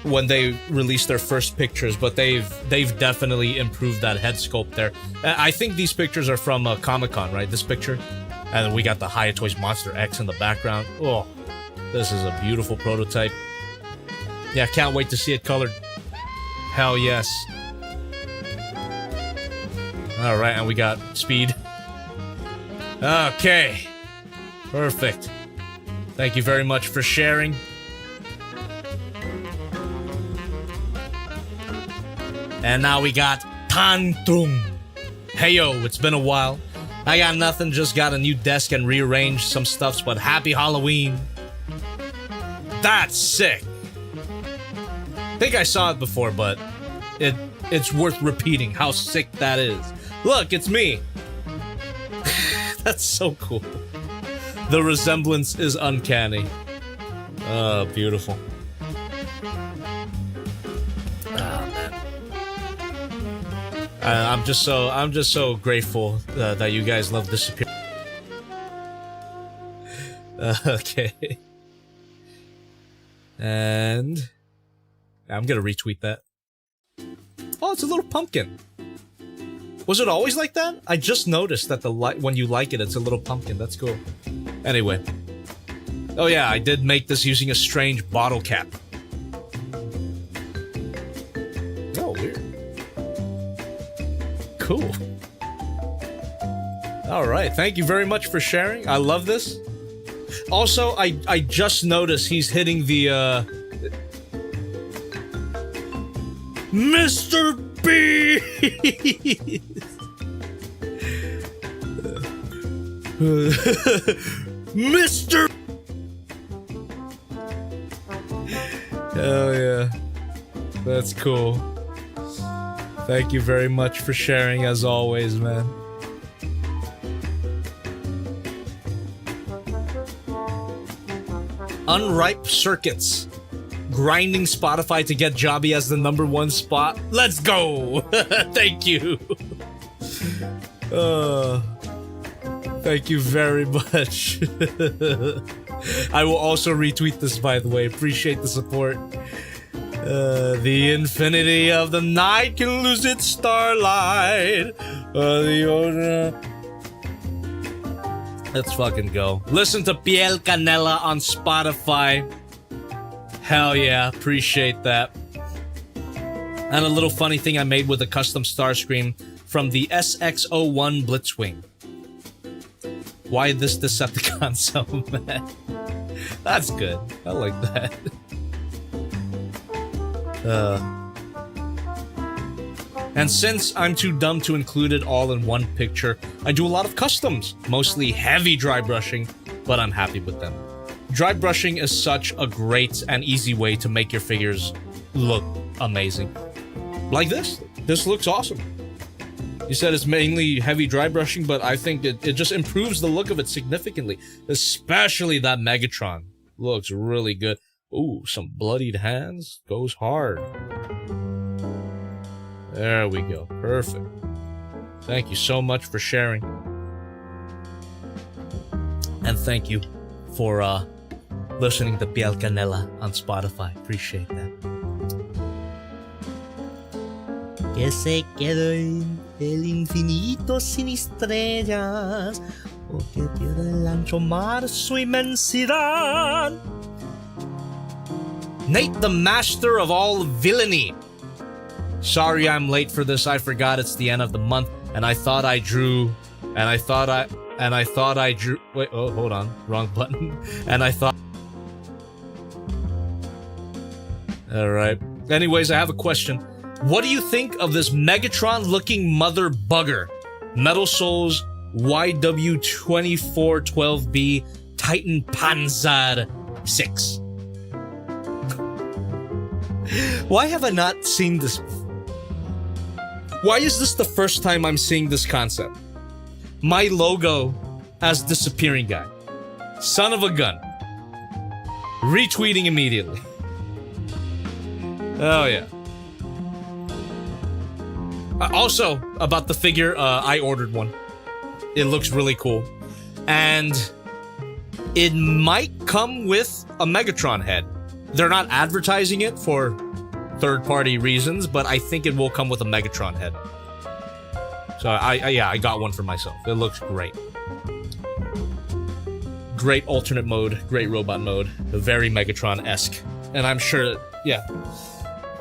when they released their first pictures, but they've definitely improved that head sculpt there. I think these pictures are from Comic-Con, right? This picture, and we got the Hiya Toys Monster X in the background. Oh, this is a beautiful prototype. Yeah, can't wait to see it colored. Hell yes. All right, and we got speed. Okay, perfect. Thank you very much for sharing. And now we got Tantung. Hey yo, it's been a while. I got nothing, just got a new desk and rearranged some stuffs, but happy Halloween. That's sick. I think I saw it before, but it's worth repeating how sick that is. Look, it's me. That's so cool. The resemblance is uncanny. Oh, beautiful. I'm just so grateful that you guys love Disappear. Okay. And I'm gonna retweet that. Oh, it's a little pumpkin. Was it always like that? I just noticed that when you like it, it's a little pumpkin. That's cool. Anyway. Oh yeah, I did make this using a strange bottle cap. Oh, weird. Cool. Alright, thank you very much for sharing. I love this. Also, I just noticed he's hitting the, Mr. B! Mr. Hell yeah. That's cool. Thank you very much for sharing as always, man. Unripe Circuits. Grinding Spotify to get Jobby as the #1 spot. Let's go! Thank you. Thank you very much. I will also retweet this, by the way. Appreciate the support. The infinity of the night can lose its starlight. The ocean. Let's fucking go. Listen to Piel Canela on Spotify. Hell yeah, appreciate that. And a little funny thing I made with a custom Starscream from the SX01 Blitzwing. Why this Decepticon so mad? That's good. I like that. And since I'm too dumb to include it all in one picture, I do a lot of customs, mostly heavy dry brushing, but I'm happy with them. Dry brushing is such a great and easy way to make your figures look amazing. Like this. This looks awesome. You said it's mainly heavy dry brushing, but I think it just improves the look of it significantly. Especially that Megatron. Looks really good. Ooh, some bloodied hands. Goes hard. There we go. Perfect. Thank you so much for sharing. And thank you for listening to Piel Canela on Spotify. Appreciate that. Que se quede el infinito sin estrellas, o que pierda el ancho mar su inmensidad. Nate, the master of all villainy. Sorry I'm late for this. I forgot it's the end of the month, and I thought I drew, wait, oh, hold on, wrong button. And I thought, all right. Anyways, I have a question. What do you think of this Megatron-looking mother bugger? Metal Souls YW2412B Titan Panzer 6. Why have I not seen this before? Why is this the first time I'm seeing this concept? My logo as Disappearing Guy. Son of a gun. Retweeting immediately. Oh yeah. Also, about the figure, I ordered one. It looks really cool. And it might come with a Megatron head. They're not advertising it for third-party reasons, but I think it will come with a Megatron head. So I got one for myself. It looks great. Great alternate mode, great robot mode, very Megatron-esque. And I'm sure, yeah,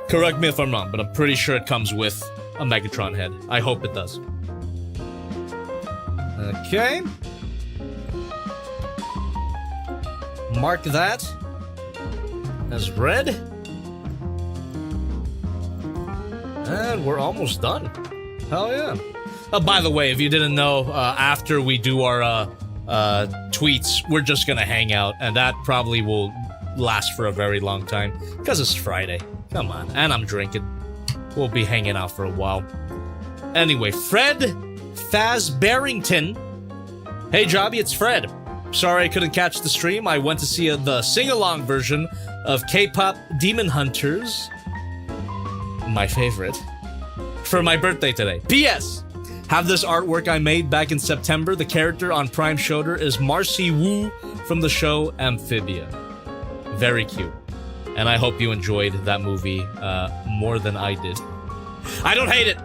correct me if I'm wrong, but I'm pretty sure it comes with a Megatron head. I hope it does. Okay. Mark that as red. And we're almost done. Hell yeah. By the way, if you didn't know, after we do our tweets, we're just gonna hang out, and that probably will last for a very long time, because it's Friday. Come on, and I'm drinking. We'll be hanging out for a while. Anyway, Fred Fazbarrington. Hey, Jobby, it's Fred. Sorry I couldn't catch the stream. I went to see the sing-along version of K-pop Demon Hunters, my favorite, for my birthday today. P.S. Have this artwork I made back in September. The character on Prime shoulder is Marcy Wu from the show Amphibia. Very cute. And I hope you enjoyed that movie more than I did. I don't hate it.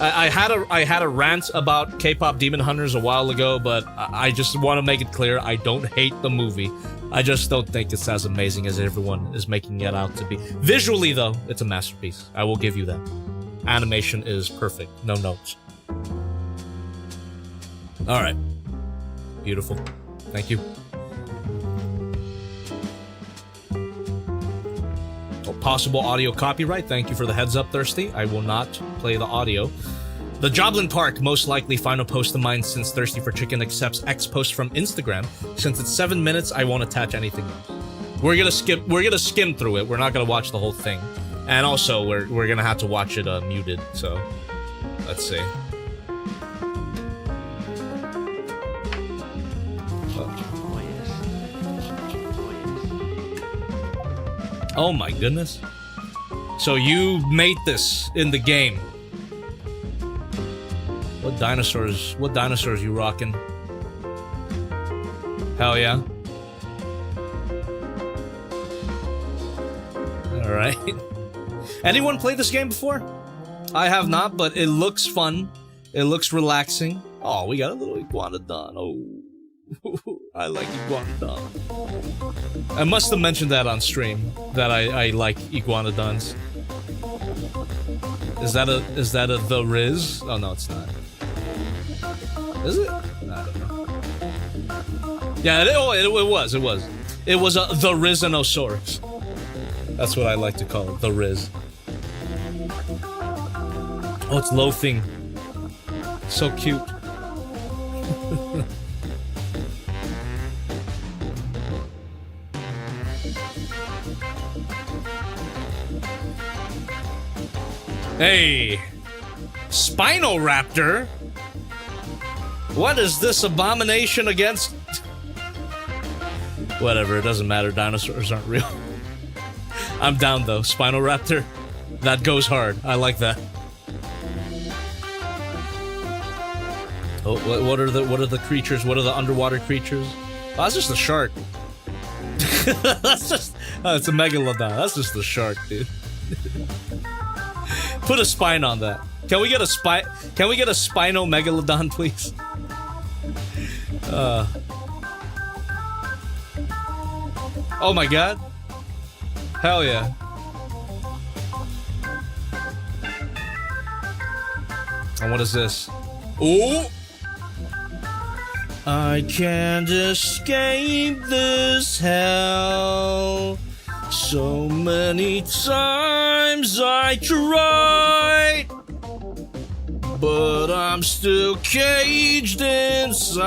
I had a rant about K-pop Demon Hunters a while ago, but I just want to make it clear I don't hate the movie. I just don't think it's as amazing as everyone is making it out to be. Visually, though, it's a masterpiece. I will give you that. Animation is perfect. No notes. All right. Beautiful. Thank you. Oh, possible audio copyright. Thank you for the heads up, Thirsty. I will not play the audio. The Joblin Park, most likely final post of mine since Thirsty for Chicken accepts X post from Instagram. Since it's 7 minutes, I won't attach anything else. We're gonna skim through it. We're not gonna watch the whole thing. And also, we're gonna have to watch it muted, so let's see. Oh my goodness. So you made this in the game. What dinosaurs you rocking? Hell yeah. Alright. Anyone played this game before? I have not, but it looks fun. It looks relaxing. Oh, we got a little iguanodon. Oh. I like iguanodon. I must have mentioned that on stream, that I like iguanodons. Is that a The Riz? Oh no, it's not. Is it? I don't know. Yeah, it was. It was a The Rizanosaurus. That's what I like to call it, The Riz. Oh, it's loafing. So cute. Hey, Spinoraptor? What is this abomination against? Whatever, it doesn't matter. Dinosaurs aren't real. I'm down though. Spinoraptor, that goes hard. I like that. Oh, what are the creatures? What are the underwater creatures? Oh, that's just a shark. That's just. Oh, it's a megalodon. That's just the shark, dude. Put a spine on that. Can we get a spine? Can we get a Spino Megalodon, please? Oh my god. Hell yeah. And what is this? Ooh! I can't escape this hell. So many times I tried, but I'm still caged inside.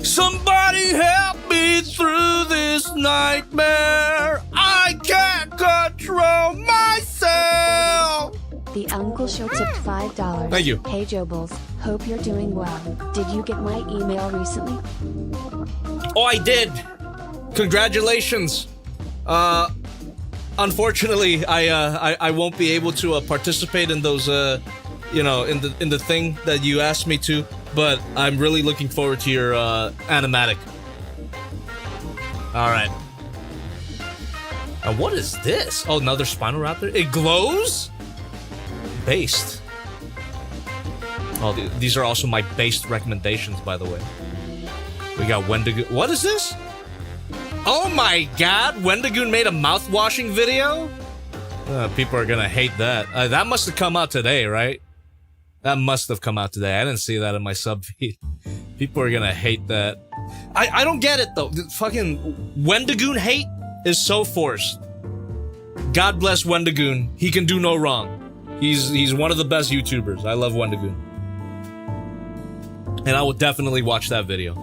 Somebody help me through this nightmare. I can't control myself. The Uncle Show tipped $5. Thank you. Hey Jobles, hope you're doing well. Did you get my email recently? Oh, I did. Congratulations. Unfortunately, I won't be able to participate in those, you know, in the thing that you asked me to. But I'm really looking forward to your animatic. All right. What is this? Oh, another Spinal Raptor. It glows? Based. Oh, these are also my based recommendations, by the way. We got Wendigoon. What is this? Oh my god, Wendigoon made a mouth-washing video? People are gonna hate that. That must have come out today, right? That must have come out today. I didn't see that in my sub feed. People are gonna hate that. I don't get it, though. The fucking Wendigoon hate is so forced. God bless Wendigoon. He can do no wrong. He's one of the best YouTubers. I love Wendigoon. And I will definitely watch that video.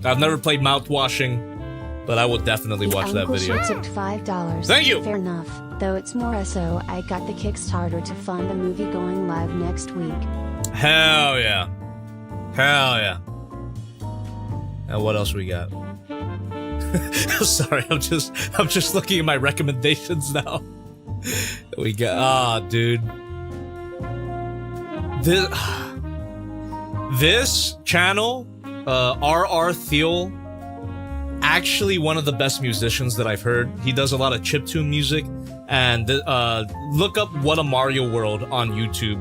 I've never played mouth-washing, but I will definitely watch that video. Uncle tipped $5. Thank you! Fair enough. Though it's more so, I got the Kickstarter to fund the movie going live next week. Hell yeah. Hell yeah. And what else we got? Sorry, I'm just looking at my recommendations now. We got dude. This channel, RR Thiel, actually one of the best musicians that I've heard. He does a lot of chiptune music, and look up What a Mario World on YouTube.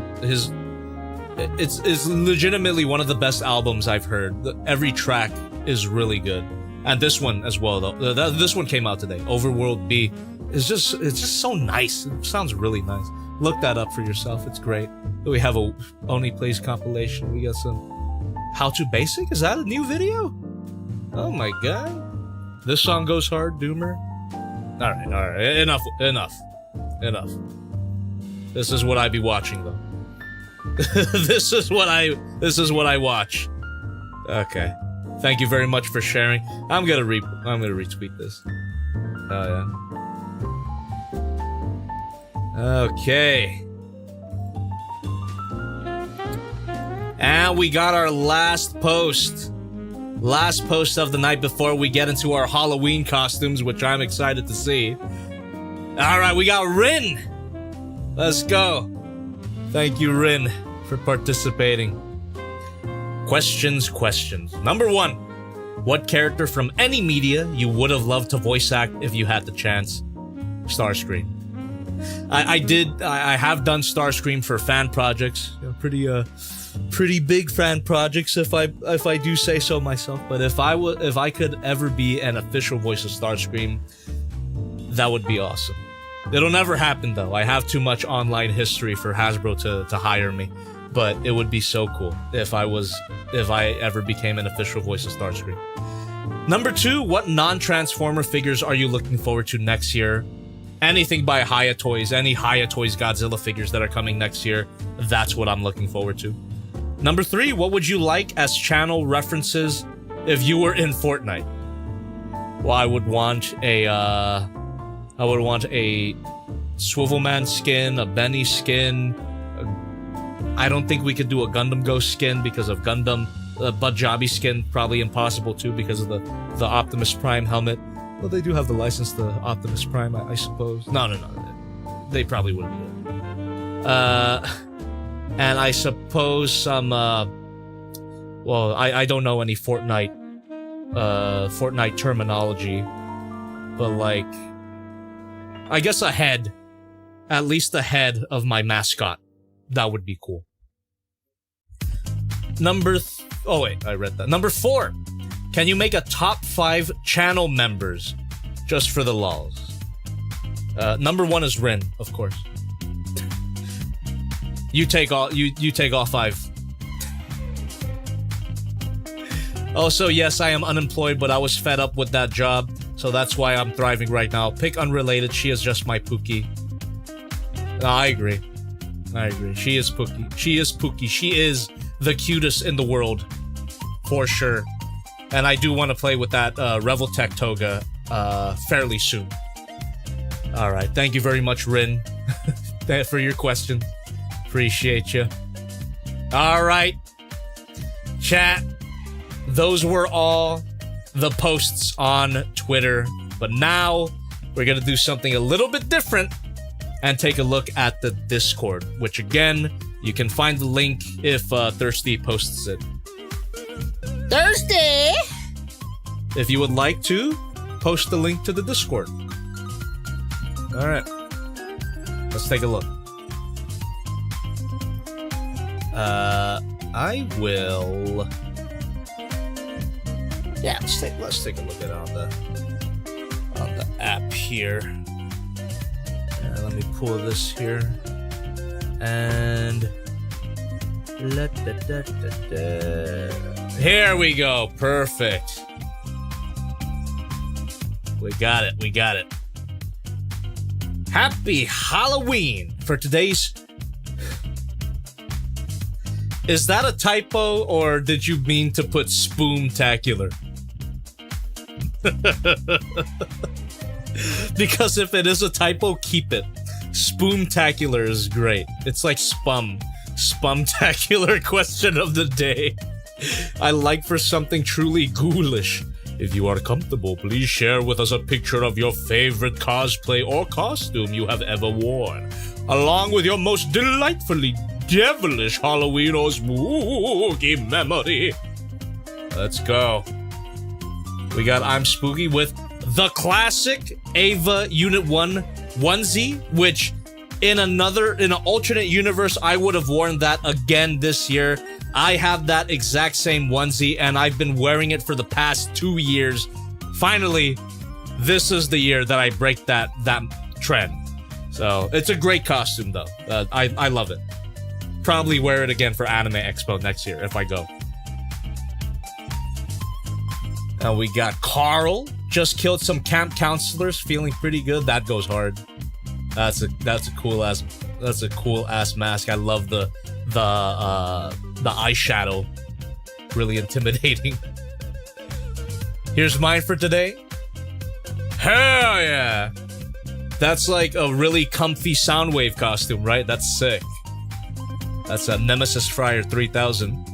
It's legitimately one of the best albums I've heard. Every track is really good, and this one as well. Though this one came out today. Overworld B is just so nice. It sounds really nice. Look that up for yourself. It's great. We have a Only Plays compilation. We got some How to Basic. Is that a new video? Oh my god. This song goes hard, Doomer. All right. Enough. This is what I be watching though. This is what I watch. Okay. Thank you very much for sharing. I'm gonna retweet this. Oh yeah. Okay. And we got our last post. Last post of the night before we get into our Halloween costumes, which I'm excited to see. Alright, we got Rin. Let's go. Thank you, Rin, for participating. Questions. Number 1. What character from any media you would have loved to voice act if you had the chance? Starscream. I have done Starscream for fan projects. Pretty big fan projects, if I do say so myself. But if I could ever be an official voice of Starscream, that would be awesome. It'll never happen though. I have too much online history for Hasbro to hire me. But it would be so cool if I ever became an official voice of Starscream. Number 2, what non-Transformer figures are you looking forward to next year? Anything by Haya Toys, any Haya Toys Godzilla figures that are coming next year, that's what I'm looking forward to. Number 3, what would you like as channel references if you were in Fortnite? Well, I would want a Swivelman skin, a Benny skin. I don't think we could do a Gundam Ghost skin because of Gundam. But Jobby skin, probably impossible too because of the Optimus Prime helmet. Well, they do have the license to Optimus Prime, I suppose. No. They probably wouldn't do it. And I suppose some, well, I don't know any Fortnite terminology, but like, I guess a head. At least a head of my mascot. That would be cool. Oh wait, I read that. Number 4. Can you make a top 5 channel members just for the lulz? Number 1 is Rin, of course. You take all 5. Also, yes, I am unemployed, but I was fed up with that job, so that's why I'm thriving right now. Pick unrelated, she is just my Pookie. No, I agree. She is Pookie. She is the cutest in the world. For sure. And I do want to play with that Reveltech toga fairly soon. Alright, thank you very much, Rin, for your question. Appreciate you. Alright. Chat. Those were all the posts on Twitter. But now, we're going to do something a little bit different and take a look at the Discord, which again, you can find the link if Thirsty posts it. Thursday! If you would like to, post the link to the Discord. All right, let's take a look. I will. Yeah, let's take a look at it on the app here. Let me pull this here, and here we go. Perfect. We got it. Happy Halloween for today's. Is that a typo, or did you mean to put spoomtacular? Because if it is a typo, keep it. Spoomtacular is great. It's like Spumtacular question of the day. I like for something truly ghoulish. If you are comfortable, please share with us a picture of your favorite cosplay or costume you have ever worn, along with your most delightfully devilish Halloween or spooky memory. Let's go. We got I'm Spooky with the classic Ava Unit 1 onesie, which in an alternate universe, I would have worn that again this year. I have that exact same onesie, and I've been wearing it for the past 2 years. Finally, this is the year that I break that trend. So it's a great costume, though. I love it. Probably wear it again for Anime Expo next year if I go. And we got Carl. Just killed some camp counselors, feeling pretty good. That goes hard. That's a cool ass mask. I love the eyeshadow. Really intimidating. Here's mine for today. Hell yeah! That's like a really comfy Soundwave costume, right? That's sick. That's a Nemesis Fryer 3000.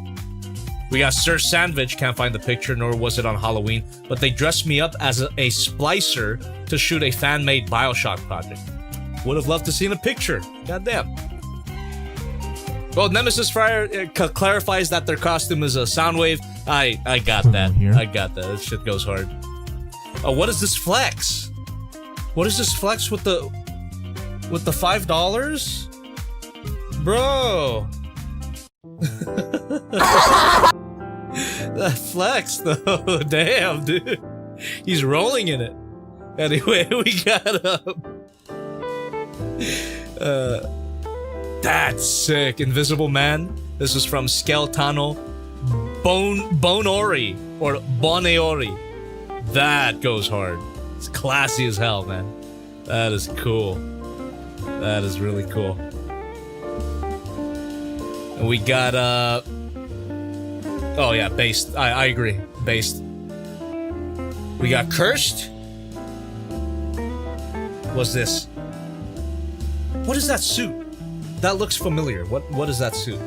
We got Sir Sandwich, can't find the picture, nor was it on Halloween, but they dressed me up as a splicer to shoot a fan-made Bioshock project. Would have loved to seen a picture. Goddamn. Well, Nemesis Fryer clarifies that their costume is a Soundwave. I got that. I got that. That shit goes hard. Oh, what is this flex? What is this flex with the $5? Bro. That flex though. Damn, dude. He's rolling in it. Anyway, we got that's sick. Invisible Man. This is from Skeltano Bonori or Boneori. That goes hard. It's classy as hell, man. That is cool. That is really cool. And we got oh yeah, based. I agree. Based. We got Cursed. What's this? What is that suit? That looks familiar. What is that suit?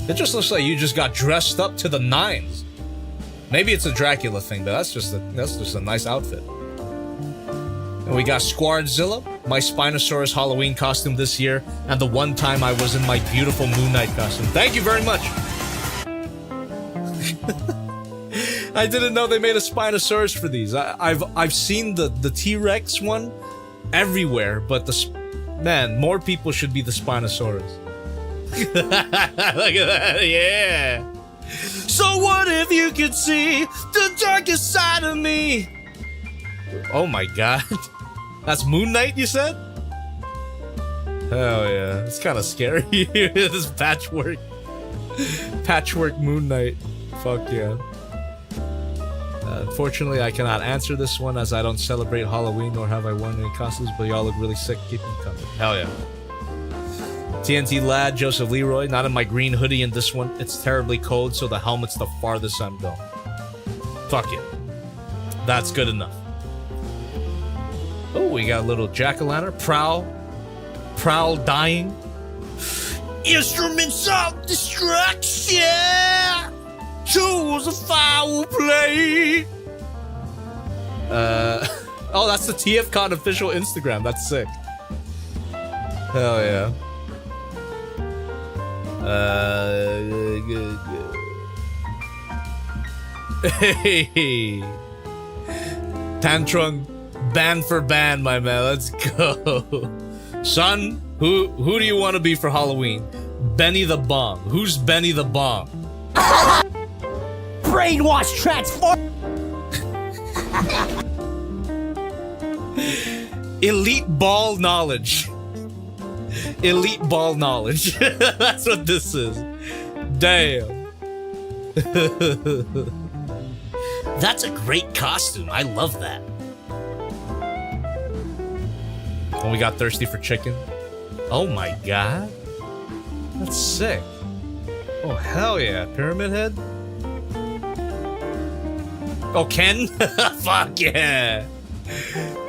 It just looks like you just got dressed up to the nines. Maybe it's a Dracula thing, but that's just a nice outfit. And we got Squardzilla, my Spinosaurus Halloween costume this year, and the one time I was in my beautiful Moon Knight costume. Thank you very much. I didn't know they made a Spinosaurus for these. I've seen the T-Rex one everywhere, but man, more people should be the Spinosaurus. Look at that, yeah. So what if you could see the darkest side of me? Oh my god. That's Moon Knight, you said? Hell yeah. It's kind of scary. This patchwork Moon Knight. Fuck yeah. Unfortunately, I cannot answer this one as I don't celebrate Halloween nor have I worn any costumes, but y'all look really sick. Keep them coming. Hell yeah. TNT Lad, Joseph Leroy, not in my green hoodie in this one. It's terribly cold, so the helmet's the farthest I'm going. Fuck it. That's good enough. Oh, we got a little jack-o'-lantern. Prowl dying. Instruments of destruction! Tools of foul play! Oh, that's the TFCon official Instagram. That's sick. Hell yeah. Hey. Tantrum, band for band, my man. Let's go. Son, who do you want to be for Halloween? Benny the Bomb. Who's Benny the Bomb? Brainwash transform. Elite ball knowledge. Elite ball knowledge. That's what this is. Damn. That's a great costume. I love that. Oh, we got thirsty for chicken. Oh my god. That's sick. Oh, hell yeah. Pyramid Head? Oh, Ken? Fuck yeah.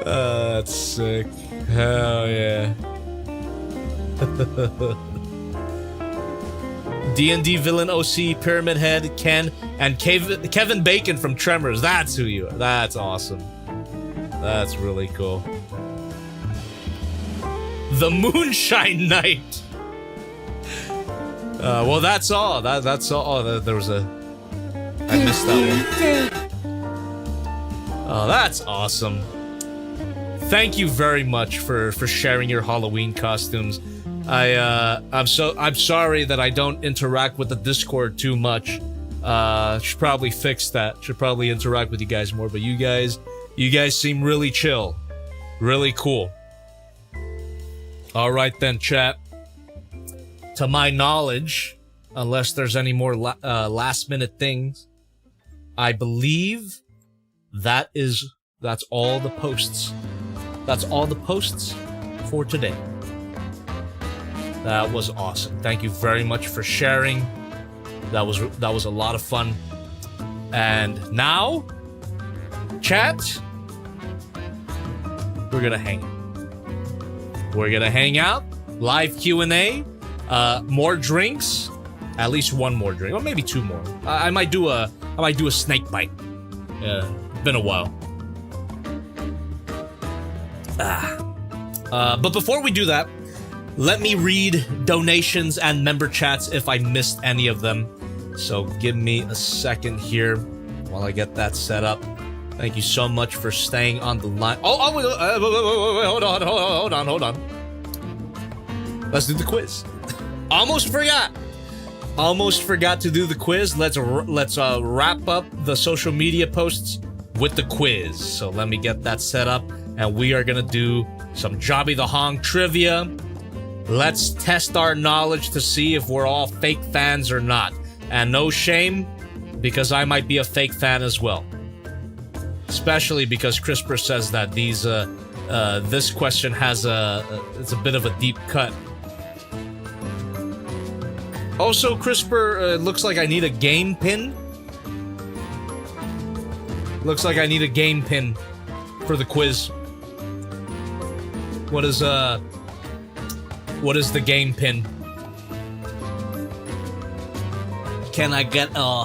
That's sick. Hell yeah. D&D villain OC, Pyramid Head, Ken, and Kevin Bacon from Tremors. That's who you are. That's awesome. That's really cool. The Moonshine Knight. Well, that's all. That's all. Oh, there was a... I missed that one. Oh, that's awesome. Thank you very much for sharing your Halloween costumes. I'm sorry that I don't interact with the Discord too much. Should probably fix that. Should probably interact with you guys more. But you guys seem really chill, really cool. All right then, chat. To my knowledge, unless there's any more last minute things, I believe that's all the posts. That's all the posts for today. That was awesome. Thank you very much for sharing. That was a lot of fun. And now, chat, we're gonna hang out. We're gonna hang out. Live Q&A. More drinks. At least one more drink, or maybe two more. I might do a snake bite. Yeah, been a while. But before we do that, let me read donations and member chats if I missed any of them. So give me a second here while I get that set up. Thank you so much for staying on the line. Wait, hold on. Let's do the quiz. Almost forgot to do the quiz. Let's wrap up the social media posts with the quiz. So let me get that set up, and we are gonna do some JobbytheHong trivia. Let's test our knowledge to see if we're all fake fans or not. And no shame, because I might be a fake fan as well. Especially because CRISPR says that this question has it's a bit of a deep cut. Also, CRISPR, looks like I need a game pin. Looks like I need a game pin for the quiz. What is the game pin? Can I get a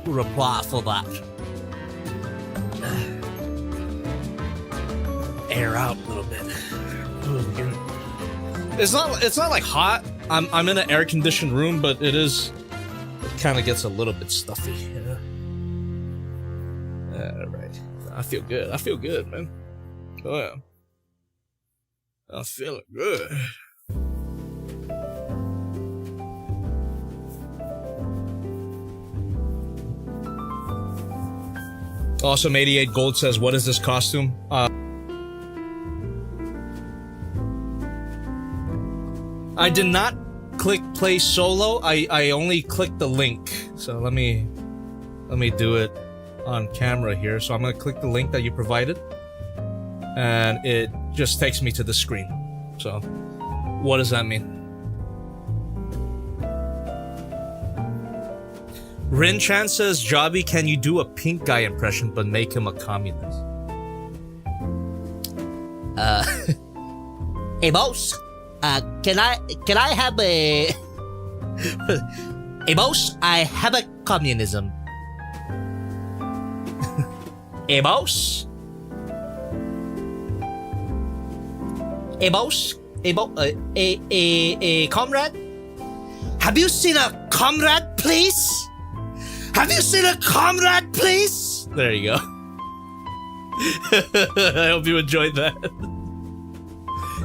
reply for that? Air out a little bit. It's not like hot. I'm in an air conditioned room, but it kind of gets a little bit stuffy. Yeah. All right. I feel good, man. Oh yeah. I'm feeling good. Awesome 88 Gold says, what is this costume? I did not click play solo. I only clicked the link. So let me do it on camera here. So I'm gonna click the link that you provided, and it just takes me to the screen. So what does that mean? Rin Chan says, Jobby, can you do a pink guy impression but make him a communist? Hey boss, can I have a hey boss, I have a communism. Hey boss. Hey boss, a comrade? Have you seen a comrade, please? Have you seen a comrade, please? There you go. I hope you enjoyed that.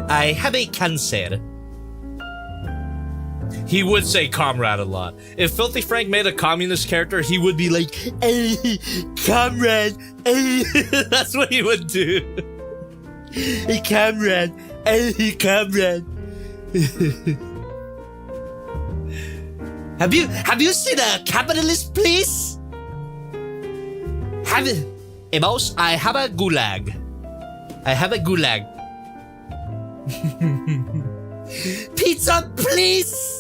I have a cancer. He would say comrade a lot. If Filthy Frank made a communist character, he would be like, Hey, comrade. Hey. that's what he would do. Hey, comrade. Hey, comrade. Have you seen a capitalist place? Hey, boss, I have a gulag. Pizza, please.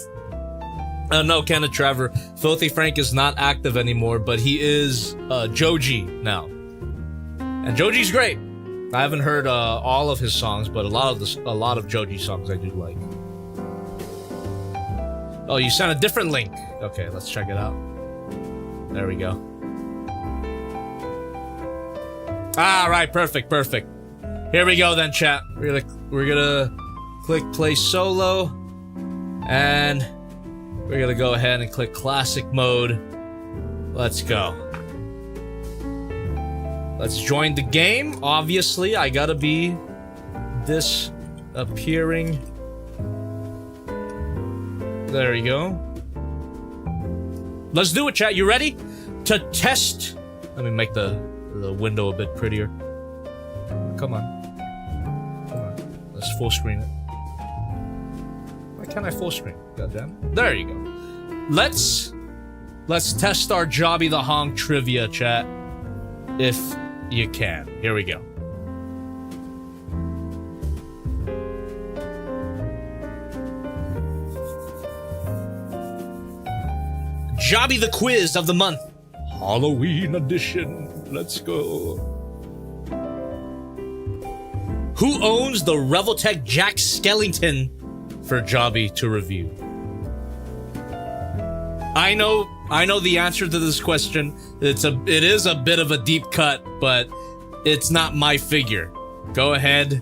No, Kenneth Trevor. Filthy Frank is not active anymore, but he is Joji now. And Joji's great. I haven't heard all of his songs, but a lot of Joji songs I do like. Oh, you sent a different link. Okay, let's check it out. There we go. Ah, right, perfect. Here we go then, chat. We're gonna click play solo, and we're gonna go ahead and click classic mode. Let's go. Let's join the game. Obviously, I gotta be disappearing. There we go. Let's do it, chat. You ready to test? Let me make the window a bit prettier. Come on. Let's full screen it. Why can't I full screen? Goddamn. There you go. Let's test our JobbytheHong trivia, chat. If you can. Here we go. Jobby the quiz of the month. Halloween edition. Let's go. Who owns the Revoltech Jack Skellington for Jobby to review? I know the answer to this question. It is a bit of a deep cut, but it's not my figure. Go ahead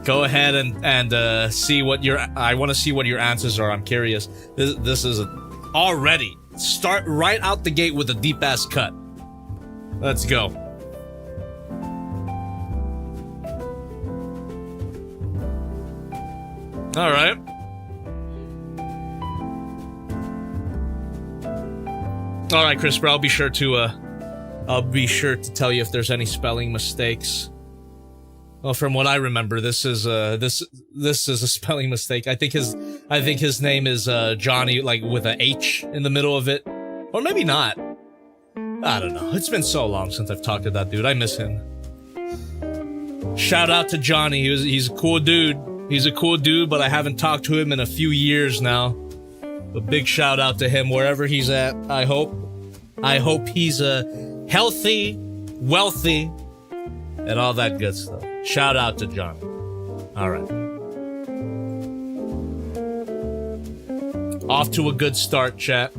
and see what I want to see what your answers are. I'm curious. This is already start right out the gate with a deep ass cut. Let's go. All right. All right, Chris, I'll be sure to tell you if there's any spelling mistakes. Well, from what I remember, this is a spelling mistake. I think his name is Johnny, like with a H in the middle of it, or maybe not. I don't know. It's been so long since I've talked to that dude. I miss him. Shout out to Johnny. He's a cool dude. He's a cool dude, but I haven't talked to him in a few years now. A big shout out to him wherever he's at. I hope he's healthy, wealthy, and all that good stuff. Shout out to Johnny. All right. Off to a good start, chat.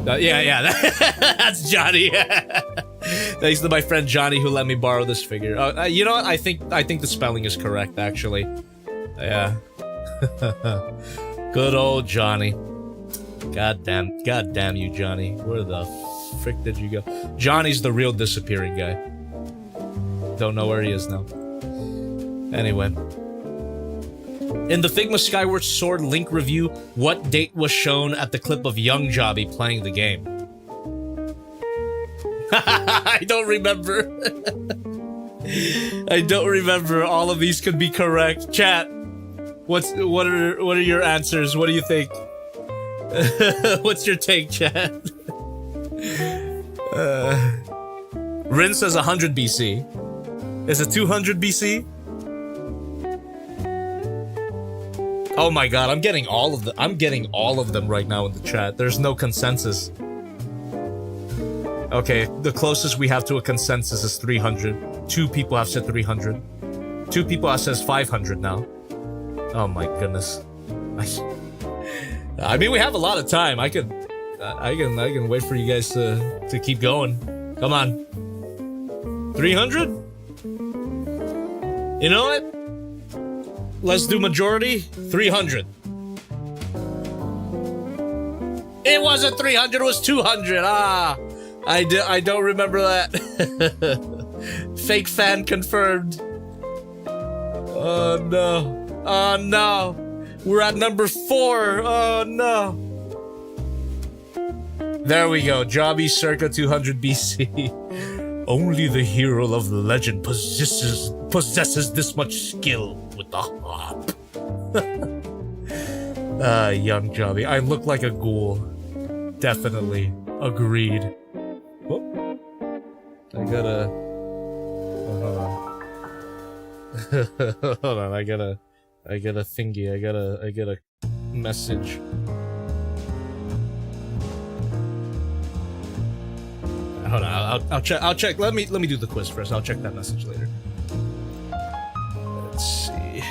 Yeah, that's Johnny. Thanks to my friend Johnny who let me borrow this figure. You know what? I think the spelling is correct, actually. Yeah. Good old Johnny. God damn you, Johnny. Where the frick did you go? Johnny's the real disappearing guy. Don't know where he is now. Anyway. In the Figma Skyward Sword link review, what date was shown at the clip of young Jobby playing the game? I don't remember. I don't remember. All of these could be correct. Chat. What are your answers? What do you think? What's your take, chat? Rin says 100 BC. Is it 200 BC? Oh my god, I'm getting all of them right now in the chat. There's no consensus. Okay, the closest we have to a consensus is 300. 2 people have said 300. 2 people have said 500 now. Oh my goodness. I mean, we have a lot of time. I can wait for you guys to keep going. Come on. 300? You know what? Let's do majority. 300. It wasn't 300, it was 200. I don't remember that. Fake fan confirmed. Oh no. Oh no. We're at number 4. Oh no. There we go. Jobby circa 200 BC. Only the hero of the legend possesses this much skill with the hop. Young Jobby. I look like a ghoul. Definitely. Agreed. Whoop. I gotta... hold on. Hold on, I got a thingy. I got a message. Hold on, I'll check. Let me do the quiz first. I'll check that message later. Let's see.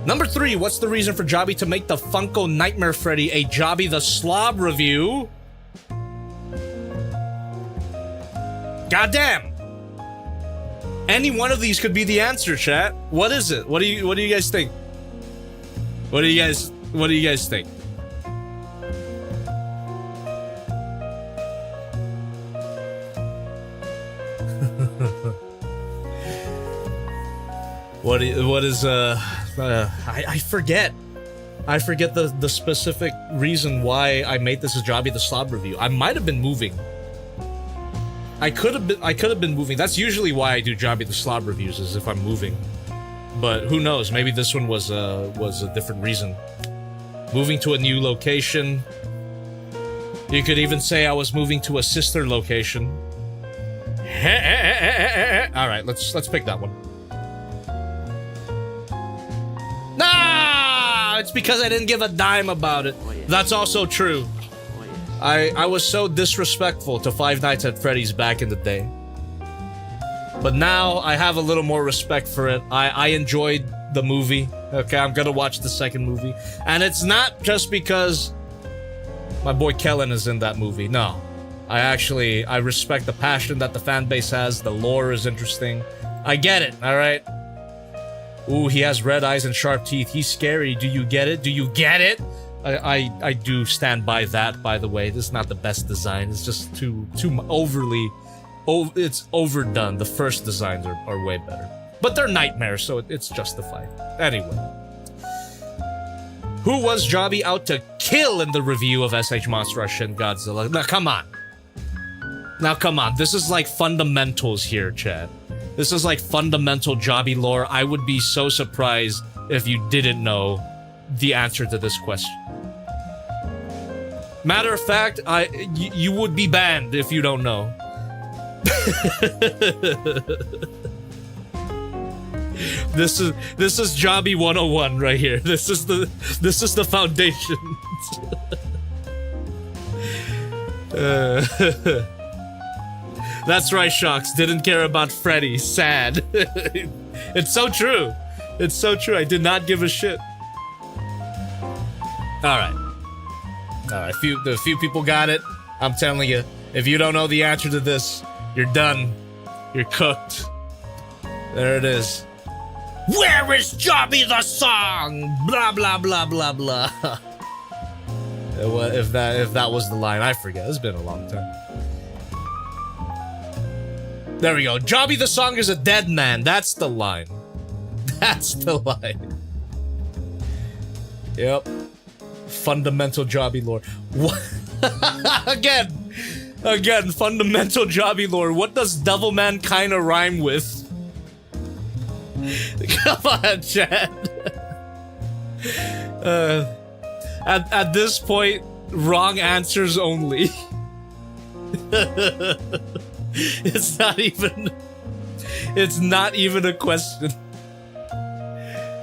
Number 3, what's the reason for Jobby to make the Funko Nightmare Freddy a Jobby the Slob review? Goddamn! Any one of these could be the answer, chat. What is it? What do you guys think? What do you guys think? What is I forget. I forget the specific reason why I made this as Jobby the Slob review. I might have been moving. I could have been moving. That's usually why I do Jobby the Slob reviews, is if I'm moving. But who knows? Maybe this one was a different reason. Moving to a new location. You could even say I was moving to a sister location. All right, let's pick that one. Nah, it's because I didn't give a dime about it. That's also true. I was so disrespectful to Five Nights at Freddy's back in the day. But now I have a little more respect for it. I enjoyed the movie. Okay, I'm gonna watch the second movie. And it's not just because my boy Kellen is in that movie. No. I respect the passion that the fan base has. The lore is interesting. I get it, alright? Ooh, he has red eyes and sharp teeth. He's scary. Do you get it? Do you get it? I do stand by that, by the way. This is not the best design. It's just too overly... it's overdone. The first designs are way better. But they're nightmares, so it's justified. Anyway. Who was Jobby out to kill in the review of SH Monster Rush Shin Godzilla? Now, come on. Now, come on. This is like fundamentals here, Chad. This is like fundamental Jobby lore. I would be so surprised if you didn't know the answer to this question. Matter of fact, you would be banned if you don't know. This is Jobby 101 right here. This is the foundation. That's right, SHOCKZ. Didn't care about Freddy. Sad. It's so true. It's so true. I did not give a shit. Alright. Alright, a few people got it. I'm telling you, if you don't know the answer to this, you're done. You're cooked. There it is. Where is Jobby the song? Blah, blah, blah, blah, blah. If that was the line, I forget. It's been a long time. There we go. Jobby the song is a dead man. That's the line. That's the line. Yep. Fundamental Jobby lore. What? Again, fundamental Jobby lore. What does Devilman kinda rhyme with? Come on, Chad. At this point, wrong answers only. It's not even a question.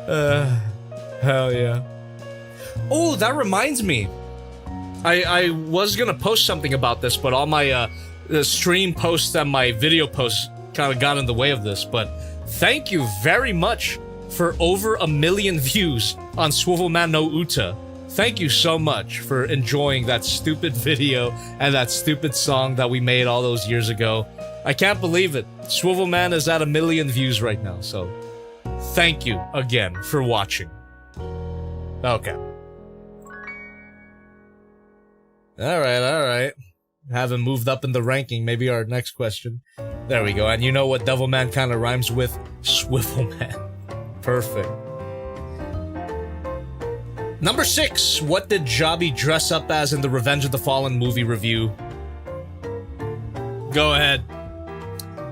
Hell yeah. Oh, that reminds me. I was gonna post something about this, but all my stream posts and my video posts kind of got in the way of this, but thank you very much for over 1 million views on Swivelman no Uta. Thank you so much for enjoying that stupid video and that stupid song that we made all those years ago. I can't believe it. Swivelman is at 1 million views right now, so thank you again for watching. Okay. Alright. Haven't moved up in the ranking. Maybe our next question. There we go. And you know what Devilman kind of rhymes with? Swivelman. Perfect. Number 6. What did Jobby dress up as in the Revenge of the Fallen movie review? Go ahead.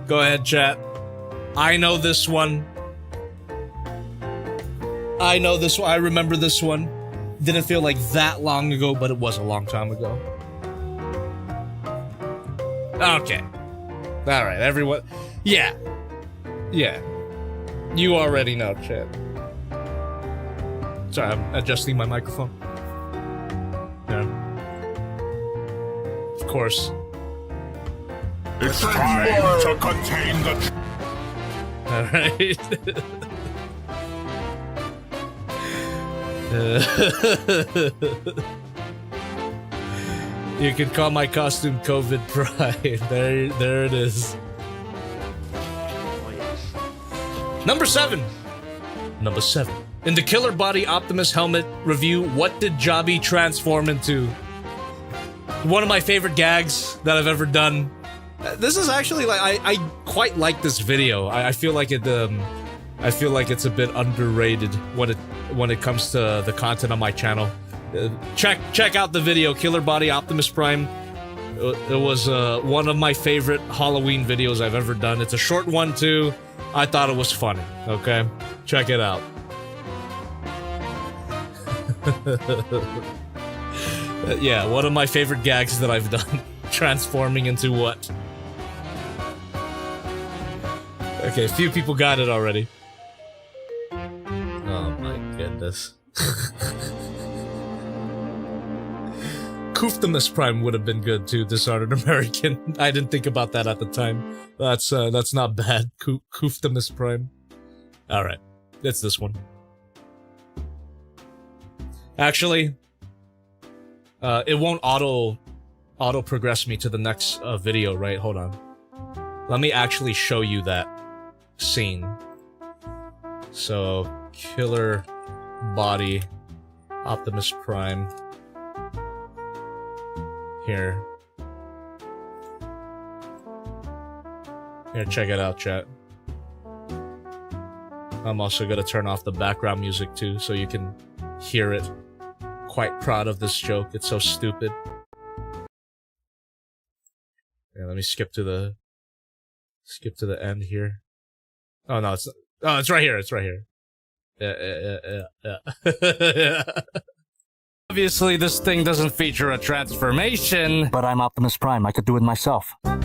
Go ahead, chat. I know this one. I know this one. I remember this one. Didn't feel like that long ago, but it was a long time ago. Okay. Alright, everyone. Yeah. Yeah. You already know, chat. Sorry, I'm adjusting my microphone. Yeah. Of course. It's time to contain the... Alright. You can call my costume COVID Pride. There it is. Number 7. Number 7. In the Killer Body Optimus helmet review, what did Jobby transform into? One of my favorite gags that I've ever done. This is actually like I quite like this video. I feel like it I feel like it's a bit underrated when it comes to the content on my channel. Check out the video, Killer Body Optimus Prime. It was one of my favorite Halloween videos I've ever done. It's a short one too. I thought it was funny. Okay, check it out. Yeah, one of my favorite gags that I've done. Transforming into what? Okay, a few people got it already. Oh my goodness. Kooftimus Prime would have been good too, Dishonored American. I didn't think about that at the time. That's not bad. Kooftimus Prime. Alright, it's this one. Actually, it won't auto progress me to the next video, right? Hold on. Let me actually show you that scene. So, Killer Body Optimus Prime. Here, check it out, chat. I'm also gonna turn off the background music too, so you can hear it. Quite proud of this joke. It's so stupid. Yeah, let me skip to the end here. Oh no, it's right here. It's right here. Yeah. Yeah. Obviously, this thing doesn't feature a transformation. But I'm Optimus Prime. I could do it myself. Oh,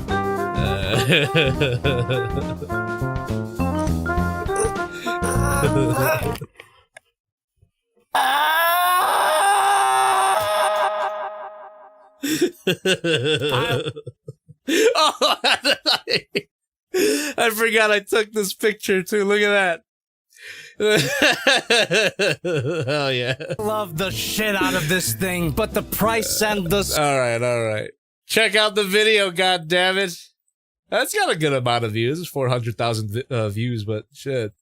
I forgot I took this picture too. Look at that. Oh yeah. Love the shit out of this thing, but the price and the... Alright. Check out the video, goddammit. That's got a good amount of views. 400,000 views, but shit.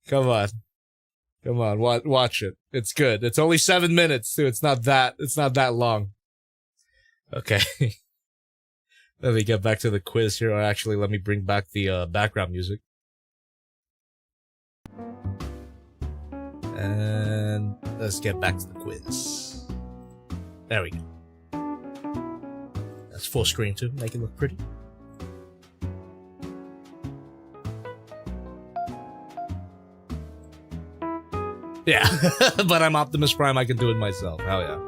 Come on, watch it. It's good. It's only 7 minutes too. It's not that long. Okay. Let me get back to the quiz here. Or actually, let me bring back the background music. And let's get back to the quiz. There we go. That's full screen too, make it look pretty. Yeah, but I'm Optimus Prime, I can do it myself. Hell yeah.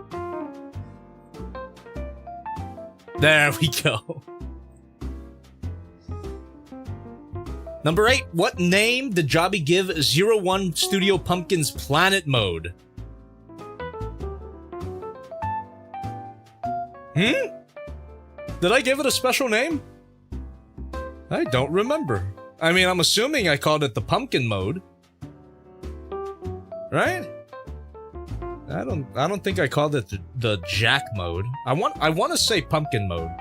There we go. Number 8. What name did Jobby give 01 Studio Pumpkin's Planet Mode? Did I give it a special name? I don't remember. I mean, I'm assuming I called it the Pumpkin Mode. Right? I don't think I called it the Jack Mode. I want to say Pumpkin Mode.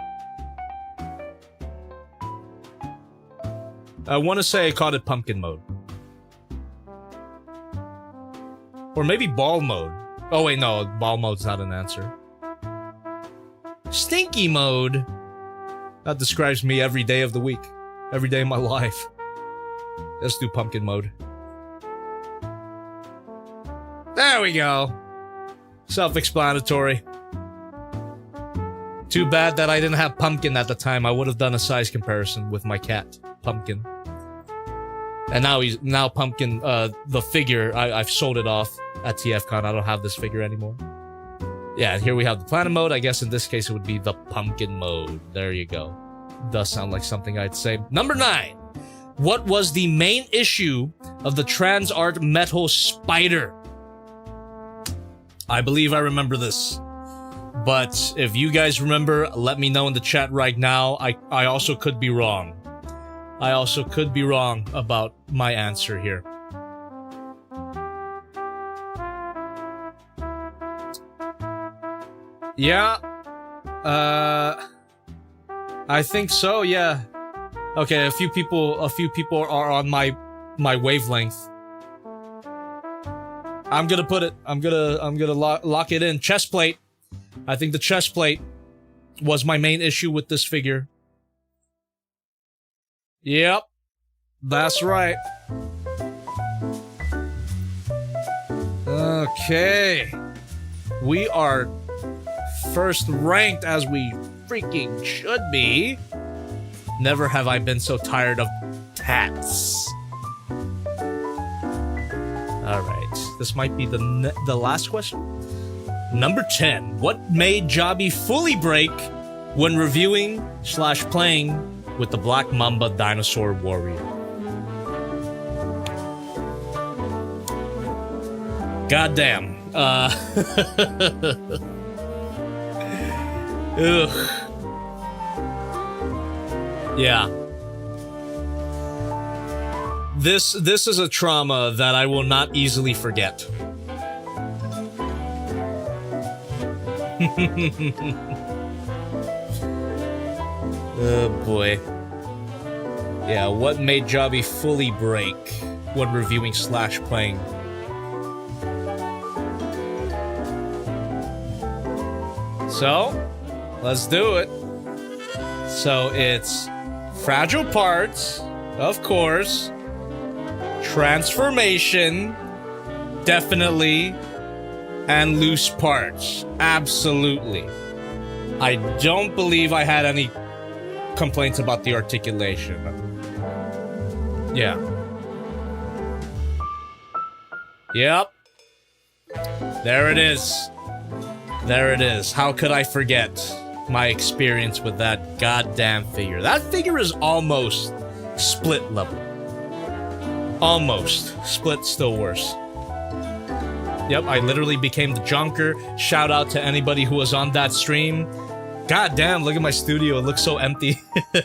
I want to say I called it Pumpkin Mode. Or maybe Ball Mode. Oh wait, no, Ball Mode's not an answer. Stinky mode. That describes me every day of the week. Every day of my life. Let's do pumpkin mode. There we go. Self-explanatory. Too bad that I didn't have Pumpkin at the time. I would have done a size comparison with my cat, Pumpkin. And now Pumpkin, the figure, I've sold it off at TFCon. I don't have this figure anymore. Yeah, and here we have the planet mode. I guess in this case it would be the Pumpkin mode. There you go. Does sound like something I'd say. Number 9. What was the main issue of the Trans Art Metal Spider? I believe I remember this. But if you guys remember, let me know in the chat right now. I also could be wrong. I also could be wrong about my answer here. Yeah. I think so, yeah. Okay, a few people are on my wavelength. I'm gonna put it. I'm gonna lock it in. Chest plate. I think the chest plate was my main issue with this figure. Yep. That's right. Okay. We are first ranked as we freaking should be. Never have I been so tired of tats. Alright. This might be the last question. Number 10. What made Jobby fully break when reviewing / playing with the Black Mamba Dinosaur Warrior? Goddamn. Ugh. Yeah. This is a trauma that I will not easily forget. Oh boy. Yeah, what made Jobby fully break when reviewing / playing? So, let's do it. So it's fragile parts, of course. Transformation, definitely. And loose parts, absolutely. I don't believe I had any complaints about the articulation. Yeah. Yep. There it is. There it is. How could I forget my experience with that goddamn figure? That figure is almost split level. Almost. Split, still worse. Yep, I literally became the junker. Shout out to anybody who was on that stream. God damn, look at my studio. It looks so empty.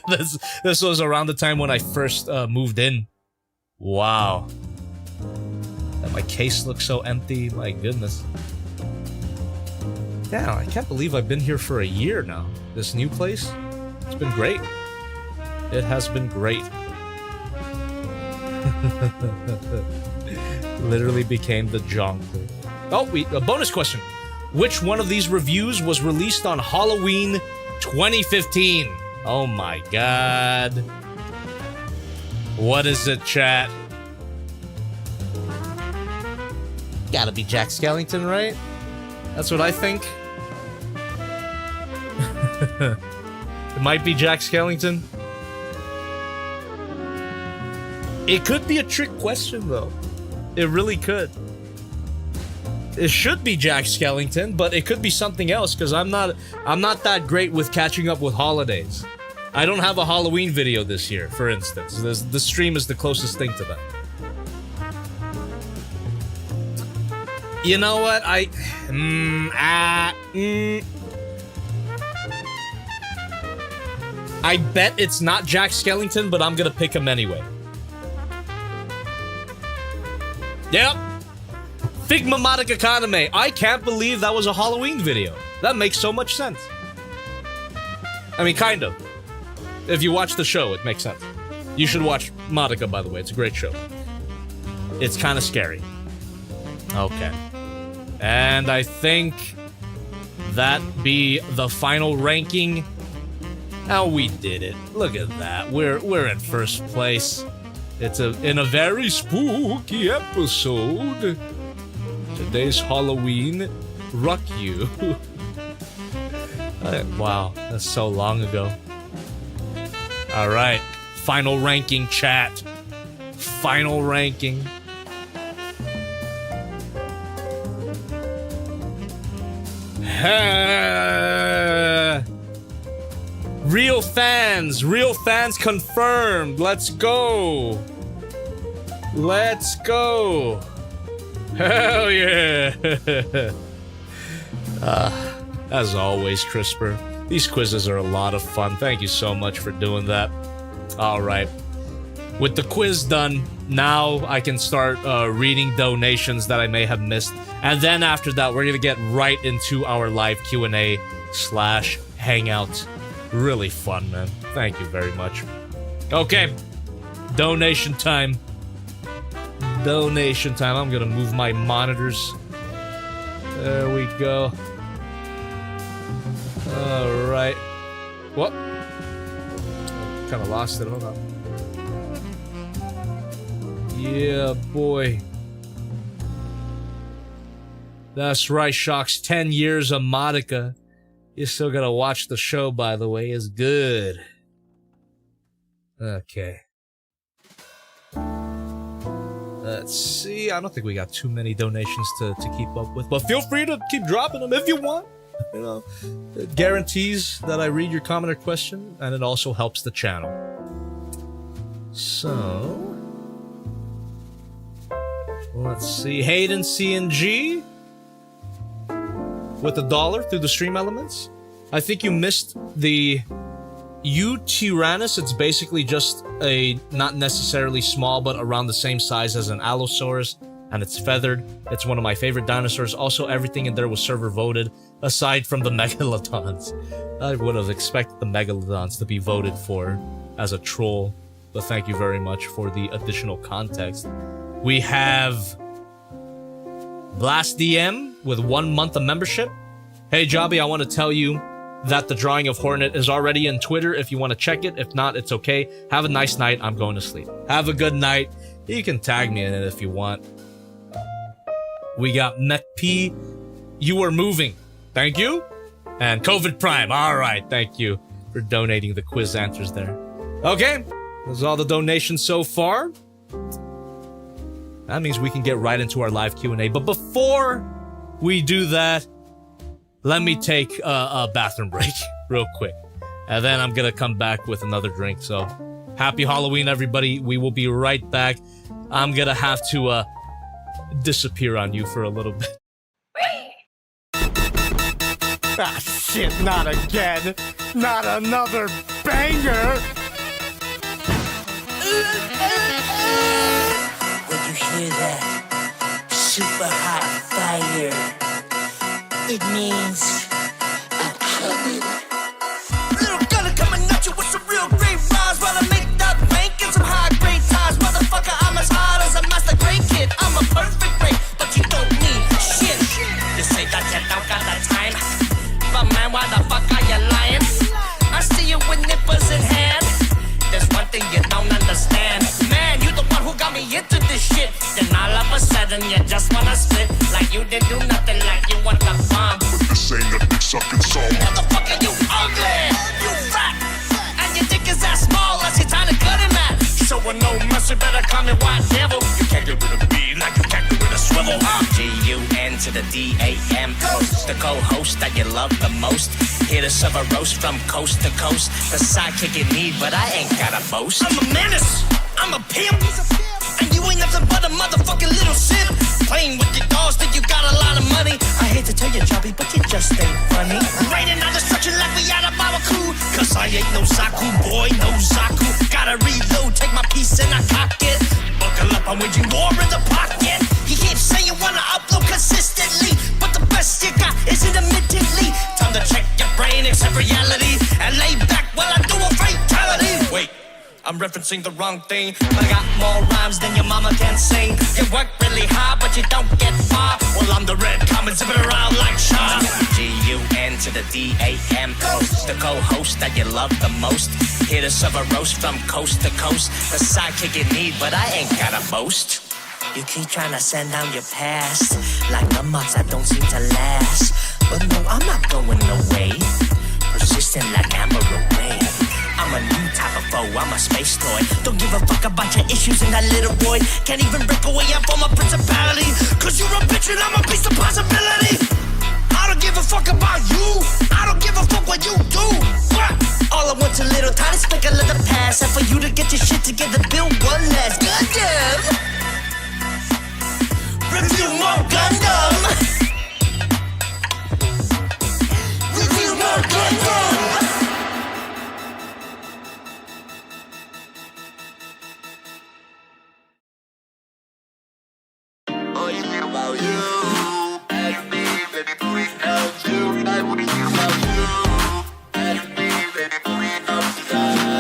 This was around the time when I first moved in. Wow. And my case looks so empty. My goodness. Damn, I can't believe I've been here for a year now. This new place. It's been great. It has been great. Literally became the junker. Oh, a bonus question. Which one of these reviews was released on Halloween 2015? Oh my god. What is it, chat? Gotta be Jack Skellington, right? That's what I think. It might be Jack Skellington. It could be a trick question, though. It really could. It should be Jack Skellington, but it could be something else, because I'm not that great with catching up with holidays. I don't have a Halloween video this year, for instance. The stream is the closest thing to that. You know what? I bet it's not Jack Skellington, but I'm gonna pick him anyway. Yep. Figma Matic Economy. I can't believe that was a Halloween video. That makes so much sense. I mean, kind of. If you watch the show, it makes sense. You should watch Modica, by the way. It's a great show. It's kind of scary. Okay. And I think that be the final ranking. Now we did it. Look at that. We're in first place. It's in a very spooky episode. Today's Halloween. Ruck you. Wow, that's so long ago. All right, final ranking, chat. Final ranking. Real fans confirmed. Let's go. Let's go. Hell yeah. As always, Crisper, these quizzes are a lot of fun. Thank you so much for doing that. All right. With the quiz done, now I can start reading donations that I may have missed. And then after that, we're going to get right into our live Q&A/Hangout. Really fun, man. Thank you very much. Okay. Donation time. Donation time. I'm going to move my monitors. There we go. All right. What? Kind of lost it. Hold on. Yeah, boy. That's right, SHOCKZ. 10 years of Modica. You still gotta watch the show, by the way. It's good. Okay. Let's see. I don't think we got too many donations to keep up with, but feel free to keep dropping them if you want. You know, it guarantees that I read your comment or question, and it also helps the channel. So, let's see. Hayden CNG with $1 through the stream elements. I think you missed the Tyrannus. It's basically just a not necessarily small, but around the same size as an Allosaurus, and it's feathered. It's one of my favorite dinosaurs. Also, everything in there was server voted, aside from the Megalodons. I would have expected the Megalodons to be voted for as a troll, but thank you very much for the additional context. We have Blast DM with 1 month of membership. Hey, Jobby, I want to tell you that the drawing of Hornet is already in Twitter if you want to check it. If not, it's okay. Have a nice night. I'm going to sleep. Have a good night. You can tag me in it if you want. We got MecP. You were moving. Thank you. And COVID Prime. All right. Thank you for donating the quiz answers there. Okay. Those are all the donations so far. That means we can get right into our live Q&A. But before we do that, let me take a bathroom break real quick. And then I'm going to come back with another drink. So happy Halloween, everybody. We will be right back. I'm going to have to disappear on you for a little bit. Ah, shit, not again. Not another banger. When you hear that super hot fire, it means I'm coming. Little gunner coming at you with some real great rhymes while I make that bank and some high grade ties. Motherfucker, I'm as hard as a master grade kid. I'm a perfect break, but you don't need shit. You say that you don't got the time, but man, why the fuck are you lying? I see you with nippers in hand. There's one thing you don't understand. Man, you the one who got me into this shit. Then all of a sudden you just wanna split. Like you didn't do nothing, like you want the bomb. But this ain't a dick sucking song. Motherfucker, you ugly, you fat, and your dick is as small as your tiny cutting mat. So with no mercy, better call me white devil. You can't get rid of me like you can't get rid of swivel. G-U-N to the D-A-M. The co-host that you love the most. Here to serve a roast from coast to coast. The sidekick you need, but I ain't got a boast. I'm a menace, I'm a pimp, and you ain't nothing but a motherfucking little simp. Playing with your dolls, think you got a lot of money. I hate to tell you, Jobby, but you just ain't funny. Raining on destruction like we out of Babaku. Cause I ain't no Zaku, boy, no Zaku. Gotta reload, take my piece and I cock it. Buckle up, I'm waging war in the pocket. You keep saying you wanna upload consistently, but the best you got is intermittently. Time to check your brain, accept reality, and lay back while I do a fatality. Wait, I'm referencing the wrong thing. I got more rhymes than your mama can sing. You work really hard, but you don't get far. Well, I'm the red comet zipping around like Sean. G-U-N the DAM coast. The co-host that you love the most. Here to serve a roast from coast to coast. The sidekick you need, but I ain't got a boast. You keep trying to send down your past like the months that don't seem to last. But no, I'm not going away. Persistent like Amber Away. I'm a new type of foe, I'm a space toy. Don't give a fuck about your issues in that little boy. Can't even break away up from a principality. Cause you're a bitch and I'm a piece of possibility. I don't give a fuck about you. I don't give a fuck what you do. What? All I want's a little tiny speckle of the past. And for you to get your shit together, build one last. Goddamn. Review more Gundam. Review more Gundam. Oh, you think about you and me, baby, we know you. I wanna hear about you and me, baby, we know tonight.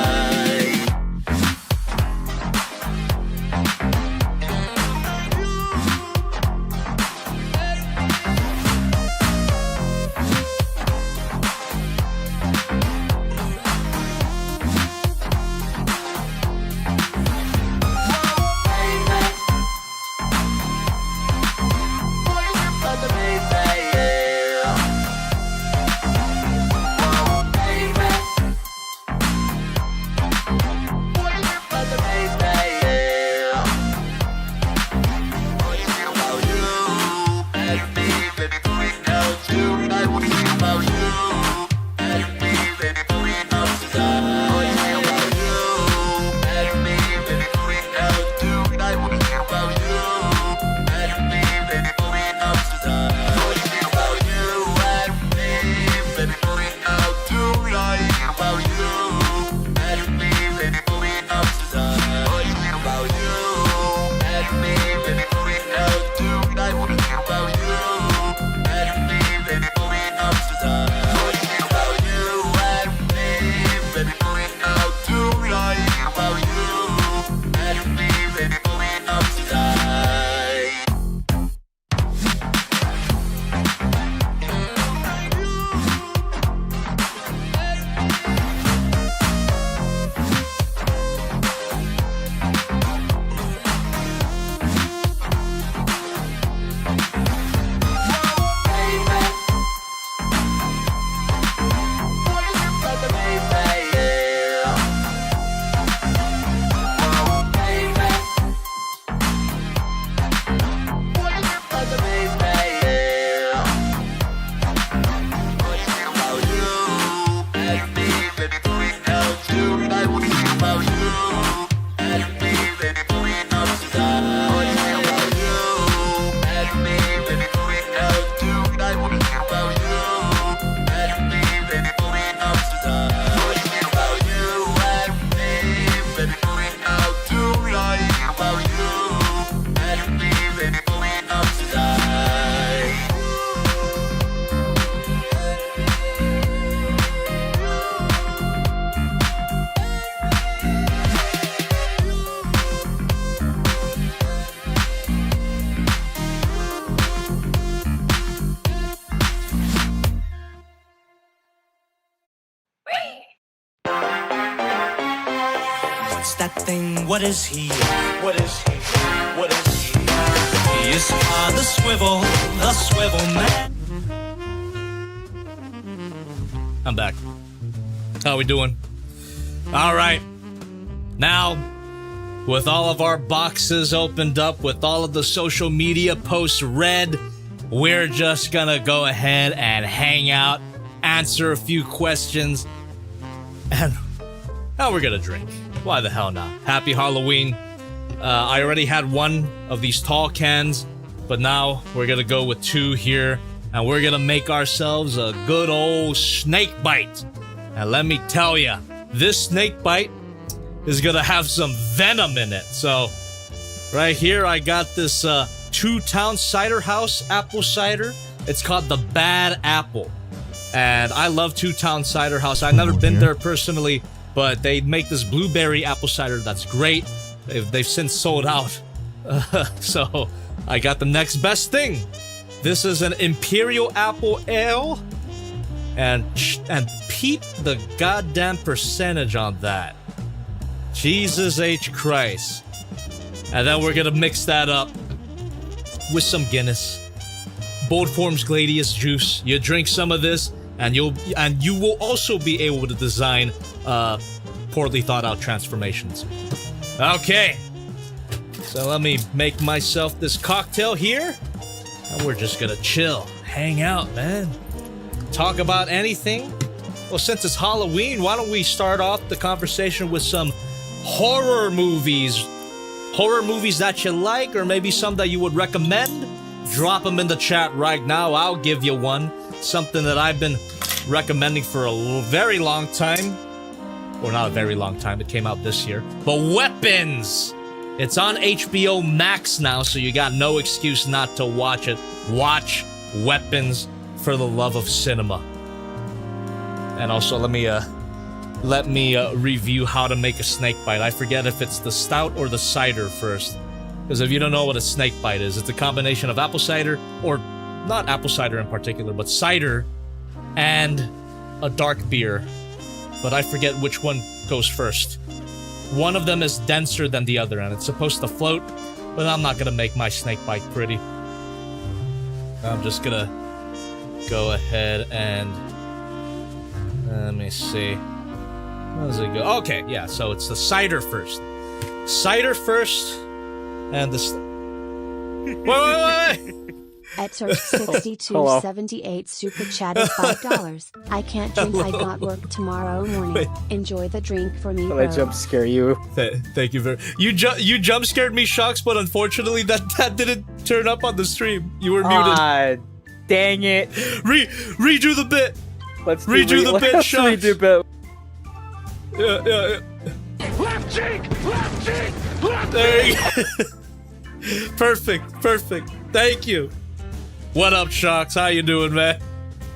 That thing, what is he? What is he? What is he? He is called the swivel man. I'm back. How we doing? All right. Now, with all of our boxes opened up, with all of the social media posts read, we're just gonna go ahead and hang out, answer a few questions, and now we're gonna drink. Why the hell not? Happy Halloween. I already had one of these tall cans, but now we're gonna go with two here, and we're gonna make ourselves a good old snake bite. And let me tell ya, this snake bite is gonna have some venom in it. So, right here I got this Two Town Cider House apple cider. It's called the Bad Apple. And I love Two Town Cider House. I've never been there personally, but they make this blueberry apple cider that's great. They've since sold out. So I got the next best thing. This is an Imperial Apple Ale. and peep the goddamn percentage on that. Jesus H. Christ. And then we're gonna mix that up with some Guinness. Bold Forms Gladius juice. You drink some of this, and you will also be able to design poorly thought out transformations. Okay. So let me make myself this cocktail here, and we're just gonna chill, hang out, man. Talk about anything. Well, since it's Halloween, why don't we start off the conversation with some horror movies? Horror movies that you like, or maybe some that you would recommend? Drop them in the chat right now. I'll give you one. Something that I've been recommending for a very long time. Or not a very long time, it came out this year. But Weapons! It's on HBO Max now, so you got no excuse not to watch it. Watch Weapons for the love of cinema. And also, let me review how to make a snake bite. I forget if it's the stout or the cider first. Because if you don't know what a snake bite is, it's a combination of apple cider, or not apple cider in particular, but cider and a dark beer. But I forget which one goes first. One of them is denser than the other, and it's supposed to float, but I'm not gonna make my snake bite pretty. I'm just gonna go ahead and... let me see. How does it go? Okay, yeah, so it's the cider first. Cider first, and the... wait! At Search6278 super chatted $5. I can't drink. I got work tomorrow morning. Wait. Enjoy the drink for me, Will I bro. jump scare you? Thank you very... You jump scared me, SHOCKZ, but unfortunately that didn't turn up on the stream. You were muted. Ah, dang it. Redo the bit! Let's Redo the bit, let's SHOCKZ. redo bit. Yeah. Left cheek! Left cheek! Left There you go. Perfect. Thank you. What up, SHOCKZ? How you doing, man?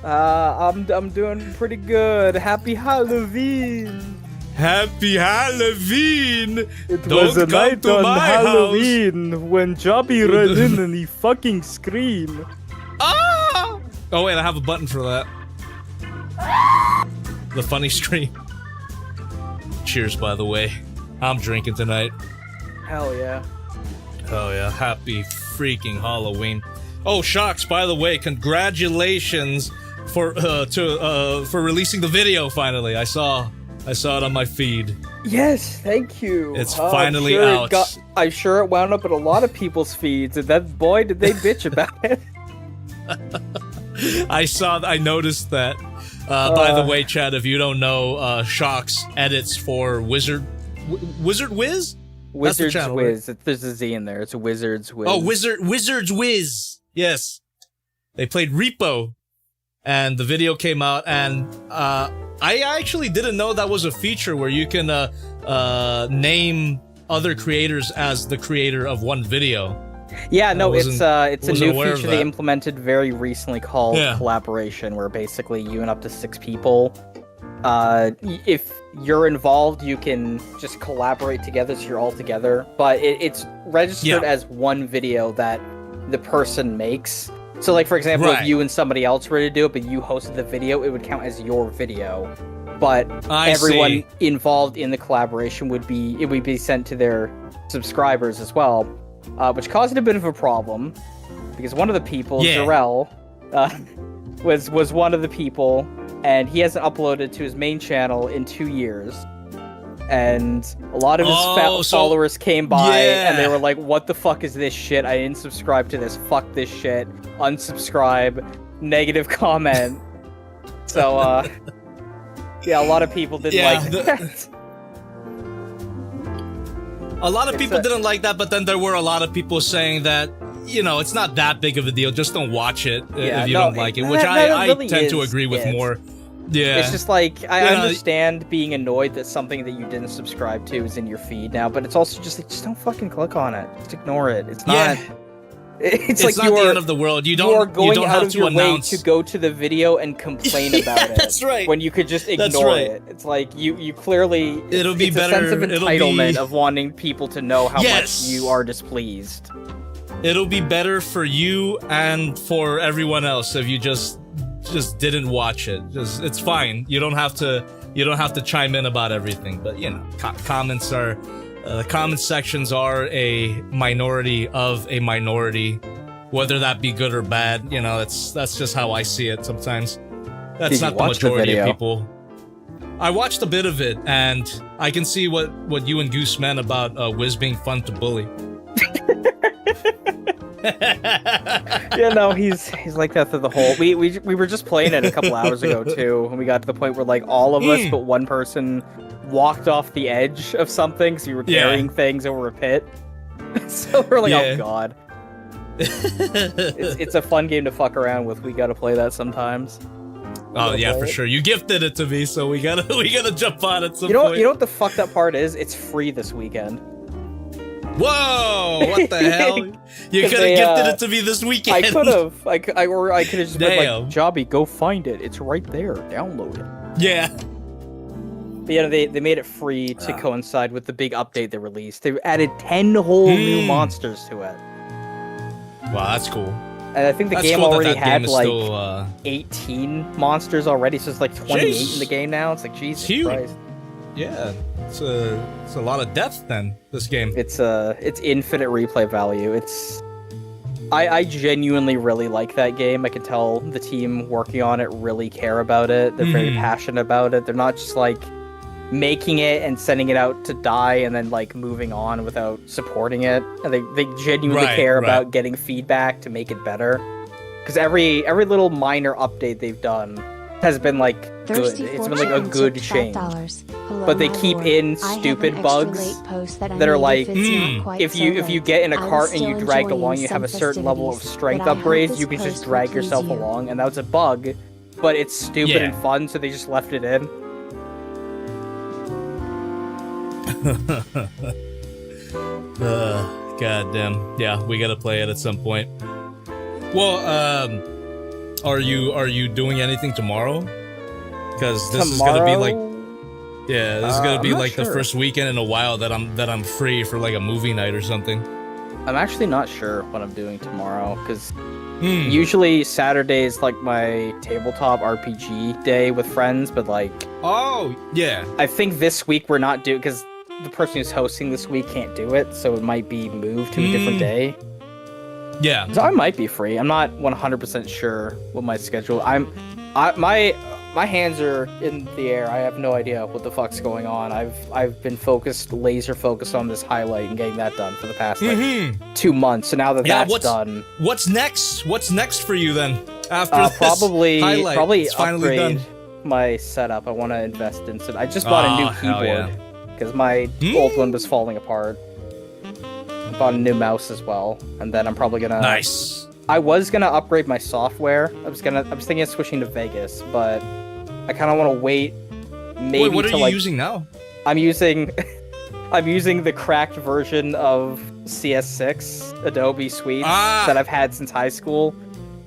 I'm doing pretty good. Happy Halloween. Happy Halloween! It Don't was a come night to on my Halloween when Jobby ran in and he fucking screamed. Ah! Oh wait, I have a button for that. The funny scream. Cheers, by the way. I'm drinking tonight. Hell yeah. Oh yeah, happy freaking Halloween. Oh, SHOCKZ, by the way, congratulations for releasing the video finally. I saw it on my feed. Yes, thank you. It's finally out. I'm sure it wound up in a lot of people's feeds, and then boy did they bitch about it. I noticed that. By the way, Chad, if you don't know, SHOCKZ edits for Wizard Wiz? Wizards channel, Wiz. There's a Z in there. It's Wizards Wiz. Oh, Wizards Wiz. Yes. They played Repo, and the video came out, and I actually didn't know that was a feature where you can name other creators as the creator of one video. Yeah, no, it's a new aware of feature they that. implemented very recently called collaboration, where basically you and up to 6 people, if you're involved, you can just collaborate together, so you're all together. But it's registered as one video that the person makes. So, like, for example, if you and somebody else were to do it, but you hosted the video, it would count as your video. But everyone involved in the collaboration would be sent to their subscribers as well, which caused a bit of a problem because one of the people, Jarrell, was one of the people, and he hasn't uploaded to his main channel in 2 years. And a lot of his followers came by and they were like, what the fuck is this shit? I didn't subscribe to this. Fuck this shit. Unsubscribe. Negative comment. So, yeah, a lot of people didn't like that. A lot of people didn't like that, but then there were a lot of people saying that, you know, it's not that big of a deal. Just don't watch it if you don't like it, which I really tend to agree with more. Yeah. It's just like, I understand being annoyed that something that you didn't subscribe to is in your feed now, but it's also just like, just don't fucking click on it. Just ignore it. It's not... It's like not the end of the world. You are going out have of your way to go to the video and complain about it. That's right. When you could just ignore it. It's like you clearly. It'll be better. A sense of entitlement of wanting people to know how much you are displeased. It'll be better for you and for everyone else if you just just didn't watch it. Just it's fine. You don't have to chime in about everything. But you know, comments are the comment sections are a minority of a minority, whether that be good or bad. You know, that's just how I see it sometimes. That's not the majority of people. I watched a bit of it, and I can see what you and Goose meant about Wiz being fun to bully. Yeah, no, he's like that through the whole. We were just playing it a couple hours ago too, and we got to the point where like all of us but one person walked off the edge of something because we were carrying things over a pit. So we're like, oh god. It's a fun game to fuck around with. We gotta play that sometimes. Oh yeah, for sure. You gifted it to me, so we gotta jump on it. You know what the fucked up part is? It's free this weekend. Whoa! What the hell? You could have gifted it to me this weekend. I could have. I could have just been like, Jobby, go find it. It's right there. Download it. Yeah. But yeah, they made it free to coincide with the big update they released. They added 10 whole new monsters to it. Wow, that's cool. And I think the game already had like still, 18 monsters already, so it's like 28 in the game now. It's like, Jesus Christ. Yeah, it's a lot of depth then, this game. It's infinite replay value. I genuinely really like that game. I can tell the team working on it really care about it. They're very passionate about it. They're not just like making it and sending it out to die and then like moving on without supporting it. And they genuinely care about getting feedback to make it better. Because every little minor update they've done has been like good. It's been like a good change. But they keep in stupid bugs that are like, if you get in a cart and you drag along, you have a certain level of strength upgrades, you can just drag yourself along, and that was a bug, but it's stupid and fun, so they just left it in. Goddamn. Yeah, we gotta play it at some point. Well, are you doing anything tomorrow? Because this is gonna be like, this is gonna be like the first weekend in a while that I'm free for like a movie night or something. I'm actually not sure what I'm doing tomorrow because usually Saturday is like my tabletop RPG day with friends, but like I think this week we're not doing because the person who's hosting this week can't do it, so it might be moved to a different day. Yeah, so I might be free. I'm not 100% sure what my schedule. My hands are in the air. I have no idea what the fuck's going on. I've been laser focused on this highlight and getting that done for the past like 2 months. So now that that's done, what's next? What's next for you then? After this probably it's finally upgrade done. My setup. I want to invest in some. I just bought a new keyboard because my old one was falling apart. I bought a new mouse as well, and then I'm probably gonna. Nice. I was gonna upgrade my software. I was thinking of switching to Vegas, but I kind of want to wait. Maybe. Wait, what are you using now? I'm using the cracked version of CS6 Adobe Suites that I've had since high school.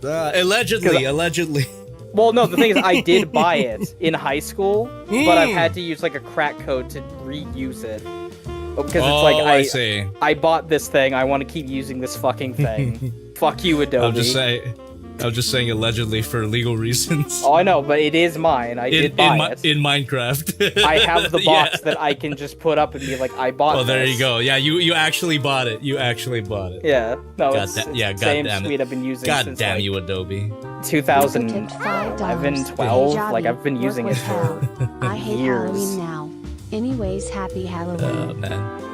Allegedly. Well, no, the thing is, I did buy it in high school, but I've had to use like a crack code to reuse it. Because it's like, I bought this thing, I want to keep using this fucking thing. Fuck you, Adobe. I'm just saying allegedly for legal reasons. Oh, I know, but it is mine. I did buy it. In Minecraft. I have the box that I can just put up and be like, I bought this. Oh, there you go. Yeah, you actually bought it. You actually bought it. Yeah. No, it's the same suite I've been using since damn like, you, Adobe. 2011, 12. Like, I've been using it for I hate years. Halloween now. Anyways, happy Halloween. Oh, man.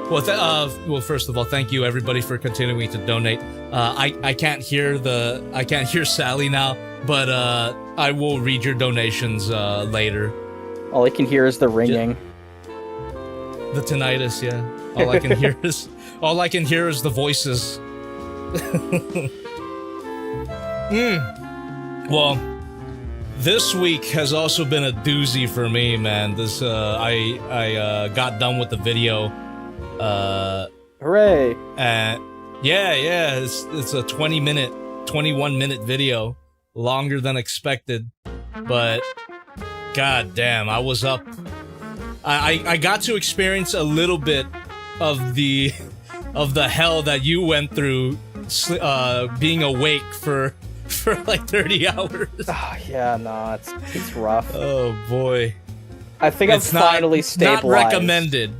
Well, first of all, thank you everybody for continuing to donate. I can't hear Sally now, but I will read your donations later. All I can hear is the ringing. The tinnitus, yeah. All I can hear is the voices. Well, this week has also been a doozy for me, man. This I got done with the video. Hooray! Yeah, it's a 21 minute video, longer than expected, but god damn, I was up. I got to experience a little bit of the hell that you went through, being awake for for like 30 hours. Oh, yeah, no, it's rough. Oh boy. I think It's I'm finally stabilized. Not recommended.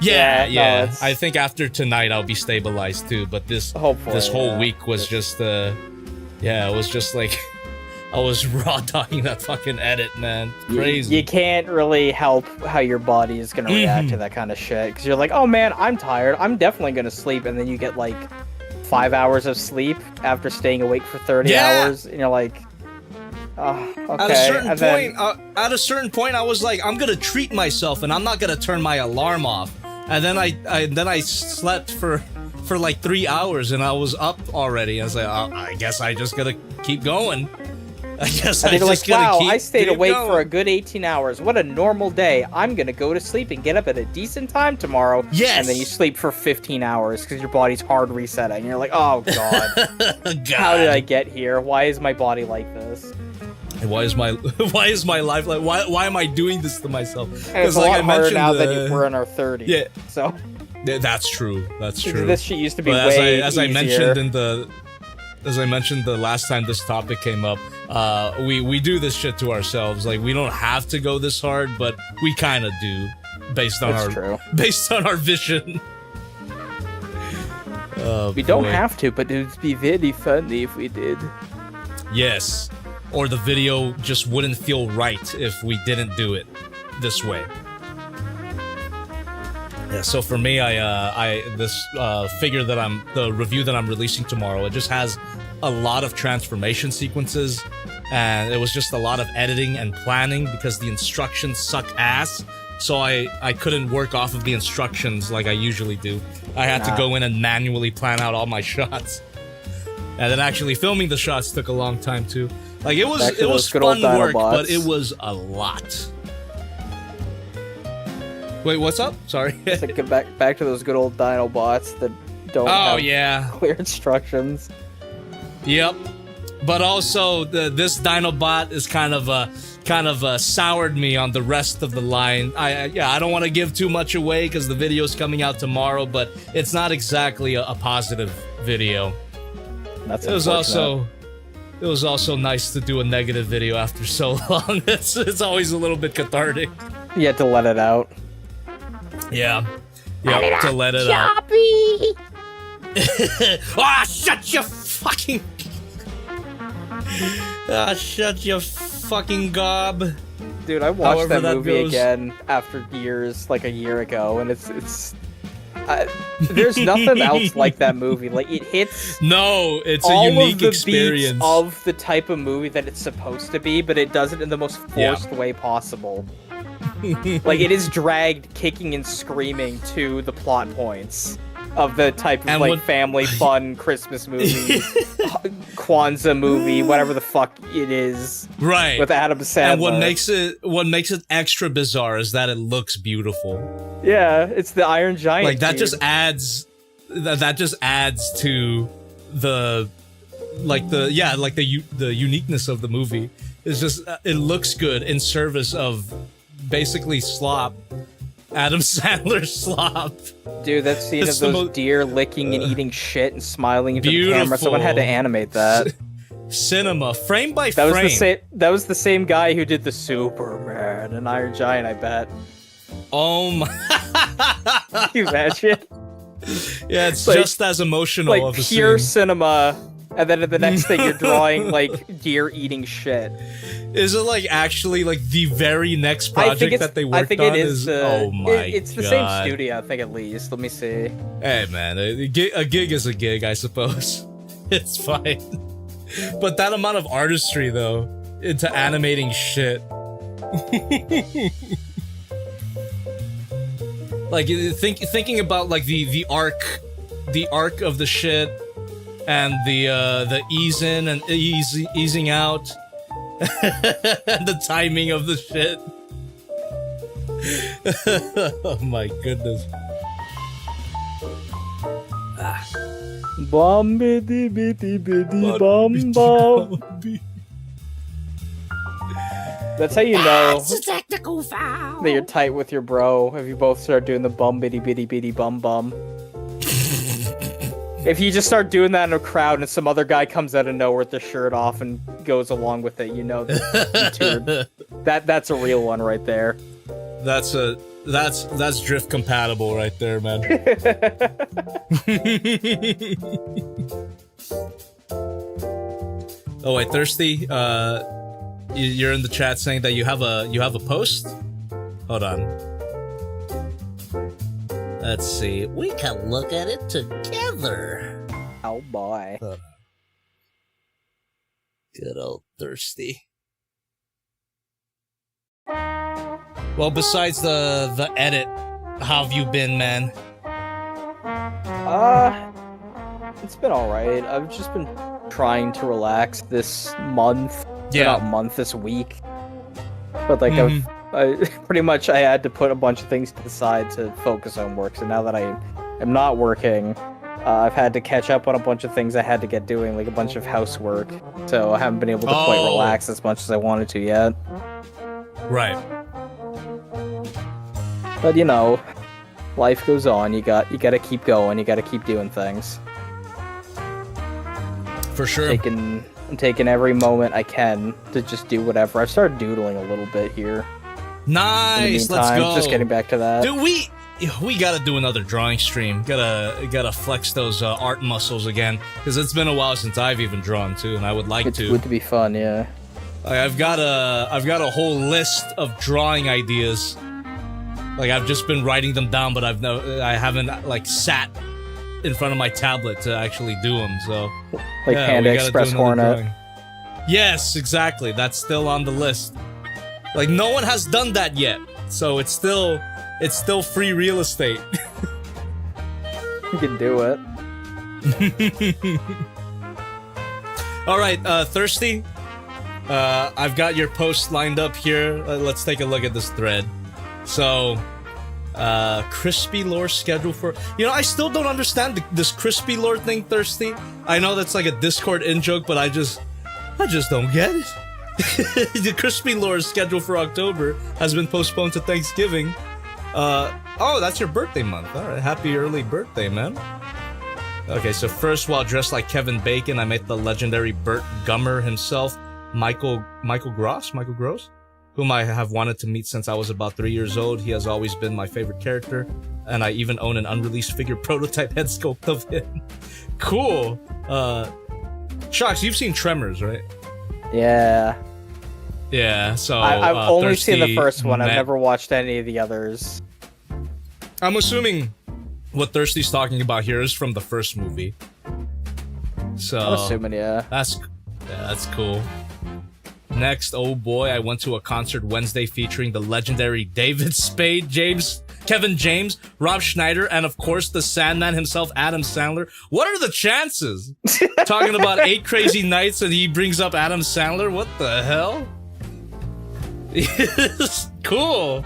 Yeah, Yeah, no, I think after tonight I'll be stabilized too. But this whole week was just it was just like I was raw dogging that fucking edit, man. Crazy. You can't really help how your body is gonna react to that kind of shit because you're like, oh man, I'm tired. I'm definitely gonna sleep, and then you get like 5 hours of sleep after staying awake for 30 hours, and you're like, oh, okay. At a certain point, I was like, I'm gonna treat myself, and I'm not gonna turn my alarm off. And then I slept for like 3 hours, and I was up already. I was like, oh, I guess I just gotta keep going. I guess I just gotta keep. I stayed awake going. for a good 18 hours. What a normal day. I'm gonna go to sleep and get up at a decent time tomorrow. Yes. And then you sleep for 15 hours because your body's hard resetting. And you're like, oh god, God. how did I get here? Why is my body like this? Why is my life like? Why am I doing this to myself? And it's a lot harder now that we're in our 30s. Yeah. So. That's true. That's true. This shit used to be but way as I mentioned the last time this topic came up, we do this shit to ourselves. Like, we don't have to go this hard, but we kind of do, based on our vision. We don't have to, but it would be very funny if we did. Yes. Or the video just wouldn't feel right if we didn't do it this way. Yeah, so for me, the review that I'm releasing tomorrow, it just has a lot of transformation sequences, and it was just a lot of editing and planning because the instructions suck ass. So I couldn't work off of the instructions like I usually do. I had to go in and manually plan out all my shots. And then actually filming the shots took a long time too. Like, it was fun work, but it was a lot. Wait, what's up? Sorry. It's like, get back to those good old Dinobots that don't have clear instructions. Yep. But also, this Dinobot is kind of soured me on the rest of the line. I don't want to give too much away because the video's coming out tomorrow, but it's not exactly a positive video. That's It was also nice to do a negative video after so long. It's always a little bit cathartic. You had to let it out. Yeah. Yep, to let it out. Jobby! Shut your fucking... shut your fucking gob. Dude, I watched that movie again after years, like a year ago, and it's there's nothing else like that movie. Like, it hits it's a unique experience beats of the type of movie that it's supposed to be, but it does it in the most forced way possible. Like, it is dragged kicking and screaming to the plot points of the type of family fun Christmas movie, Kwanzaa movie, whatever the fuck it is, right? With Adam Sandler. And what makes it extra bizarre is that it looks beautiful. Yeah, it's the Iron Giant. Like, that just adds to the uniqueness of the movie. It's just it looks good in service of basically slop. Adam Sandler slop. Dude, that scene of those deer licking and eating shit and smiling into the camera. Someone had to animate that. Cinema, frame by frame. That was the same guy who did the Superman and Iron Giant, I bet. Oh my. Can you imagine? Yeah, it's like, just as emotional like of a pure scene. cinema, and then the next thing you're drawing like deer eating shit. Is it like actually like the very next project that they worked on? I think it is. Oh my god! It's the same studio, I think, at least. Let me see. Hey man, a gig is a gig, I suppose. It's fine. But that amount of artistry, though, into animating shit. Like, thinking about like the arc of the shit, and the ease in and easing out. And the timing of the shit. Oh my goodness. Bum bitty bitty bitty bum bum. That's how you know It's a technical foul. that you're tight with your bro if you both start doing the bum bitty bitty bitty bum bum. If you just start doing that in a crowd and some other guy comes out of nowhere with the shirt off and goes along with it, you know that's a real one right there. That's drift compatible right there, man. Oh wait, Thirsty. You're in the chat saying that you have a post. Hold on. Let's see. We can look at it together. Oh boy. Good old Thirsty. Well, besides the edit, how have you been, man? It's been alright. I've just been trying to relax this month. Yeah. Not month, this week. But like I pretty much I had to put a bunch of things to the side to focus on work. So now that I am not working, I've had to catch up on a bunch of things I had to get doing, like a bunch of housework. So I haven't been able to quite relax as much as I wanted to yet. Right. But you know, life goes on. You gotta keep going. You gotta keep doing things. For sure. I'm taking every moment I can to just do whatever. I've started doodling a little bit here. Nice. Let's go. Just getting back to that. Dude, we gotta do another drawing stream. Gotta flex those art muscles again, because it's been a while since I've even drawn too, and I would like to. It would be fun, yeah. I've got a whole list of drawing ideas. Like I've just been writing them down, but I haven't like sat in front of my tablet to actually do them. So like yeah, Panda Express Hornet. Drawing. Yes, exactly. That's still on the list. Like no one has done that yet, so it's still free real estate. You can do it. All right, Thirsty. I've got your post lined up here. Let's take a look at this thread. So, crispy lore schedule for... You know, I still don't understand this crispy lore thing, Thirsty. I know that's like a Discord in-joke, but I just don't get it. The crispy lore schedule for October has been postponed to Thanksgiving. Oh, that's your birthday month. All right, happy early birthday, man. Okay, so first, while dressed like Kevin Bacon, I met the legendary Burt Gummer himself, Michael Gross, whom I have wanted to meet since I was about 3 years old. He has always been my favorite character, and I even own an unreleased figure prototype head sculpt of him. Cool. SHOCKZ, you've seen Tremors, right? Yeah. Yeah, so I've only Thirsty seen the first one. I've met... never watched any of the others. I'm assuming what Thirsty's talking about here is from the first movie. So I'm assuming, yeah. That's cool. Next, oh boy, I went to a concert Wednesday featuring the legendary David Spade, Kevin James, Rob Schneider, and of course the Sandman himself, Adam Sandler. What are the chances? Talking about 8 crazy nights and he brings up Adam Sandler? What the hell? Cool.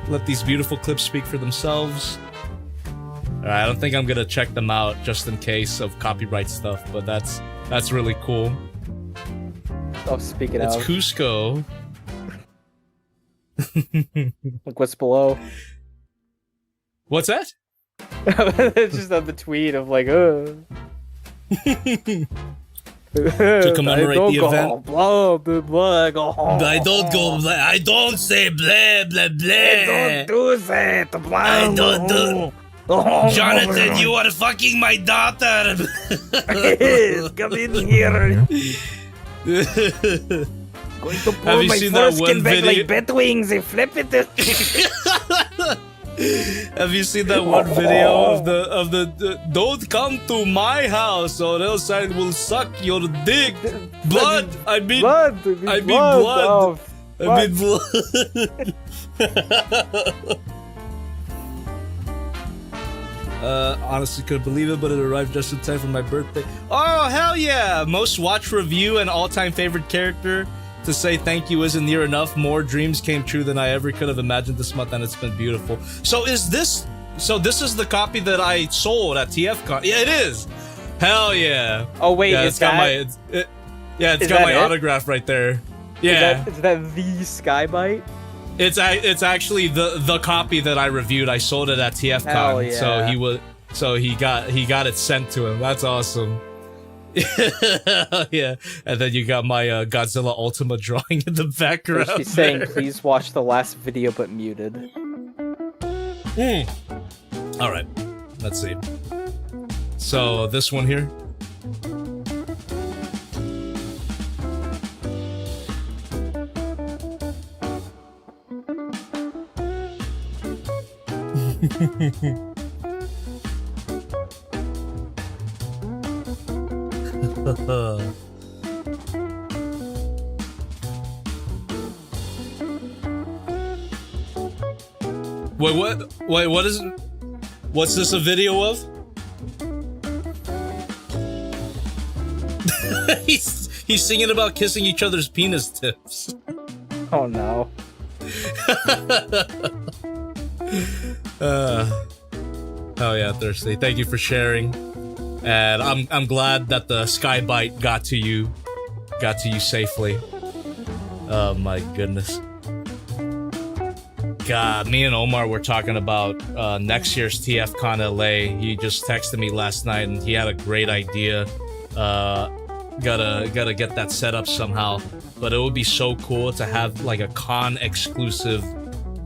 Let these beautiful clips speak for themselves. Alright, I don't think I'm gonna check them out just in case of copyright stuff, but that's really cool. Oh, speaking of... It's Cusco. Look what's below. What's that? It's just on the tweet of like, to commemorate the event. Blah, blah, blah, go home. I don't go blah. I don't say blah, blah, blah. I don't do that. Blah, I don't do... Jonathan, you are fucking my daughter. Come in here. Going to pull my foreskin back like bat wings and flip it. Have you seen that one video of the don't come to my house or else I will suck your dick? Blood. I mean blood. Oh, I mean blood. Honestly couldn't believe it, but it arrived just in time for my birthday. Oh, hell yeah! Most watched review and all-time favorite character. To say thank you isn't near enough. More dreams came true than I ever could have imagined this month, and it's been beautiful. So this is the copy that I sold at TFCon. Yeah, it is. Hell yeah. Oh wait, yeah, it's got my autograph right there. Yeah. Is that the Skybite? It's actually the copy that I reviewed. I sold it at TFCon. Hell yeah. So So he got it sent to him. That's awesome. Yeah, and then you got my Godzilla Ultima drawing in the background. She's saying, please watch the last video but muted. All right, let's see. So this one here. Wait, what? Wait, what is it? What's this a video of? He's singing about kissing each other's penis tips. Oh no. Oh yeah, Thirsty. Thank you for sharing. And I'm glad that the Skybite got to you safely. Oh my goodness. God, me and Omar were talking about next year's TFCon LA. He just texted me last night and he had a great idea. Gotta get that set up somehow. But it would be so cool to have like a con exclusive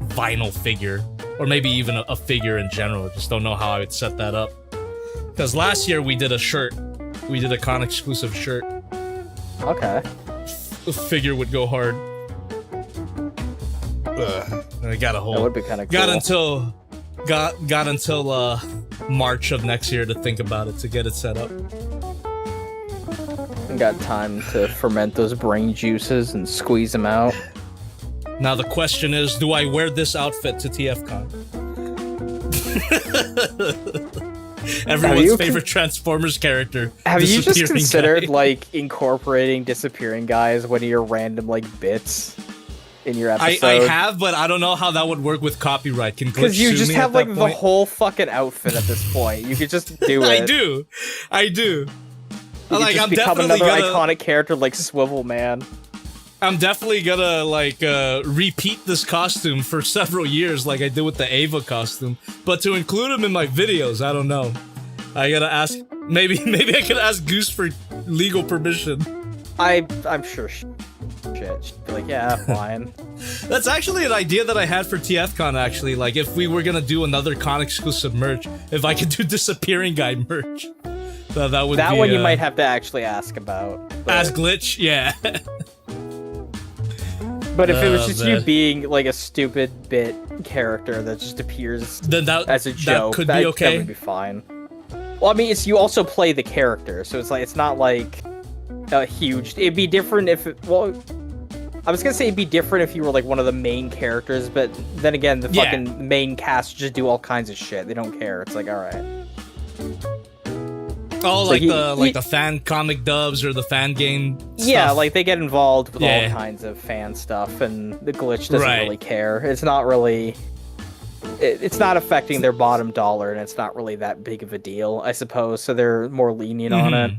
vinyl figure. Or maybe even a figure in general. Just don't know how I would set that up. Because last year we did a shirt. We did a con exclusive shirt. Okay. The figure would go hard. I got a whole. That would be kind of cool. Got until March of next year to think about it, to get it set up. Got time to ferment those brain juices and squeeze them out. Now the question is, do I wear this outfit to TFCon? Everyone's favorite Transformers character. Have you just considered guy. like incorporating disappearing guy as one of your random like bits in your episode? I have, but I don't know how that would work with copyright. Because you just have like the whole fucking outfit at this point. You could just do it. I do. You like, just I'm become definitely another gonna, iconic character like Swivel Man. I'm definitely gonna like repeat this costume for several years, like I did with the Ava costume. But to include him in my videos, I don't know. I gotta ask. Maybe I could ask Goose for legal permission. I'm sure. Shit. She'd be like, yeah, fine. That's actually an idea that I had for TFCon. Actually, like if we were gonna do another con exclusive merch, if I could do disappearing guy merch. That would be, one you might have to actually ask about. Ask Glitch, yeah. But if it was just you being like a stupid bit character that just appears then as a joke, that could be okay. That would be fine. Well, I mean, you also play the character, so it's not like a huge. It'd be different if I was gonna say it'd be different if you were like one of the main characters, but then again, the fucking main cast just do all kinds of shit. They don't care. It's like, all right. Oh, so like the fan comic dubs or the fan game stuff. Yeah, like they get involved with all kinds of fan stuff, and the Glitch doesn't really care. It's not really... It's not affecting their bottom dollar, and it's not really that big of a deal, I suppose, so they're more lenient on it.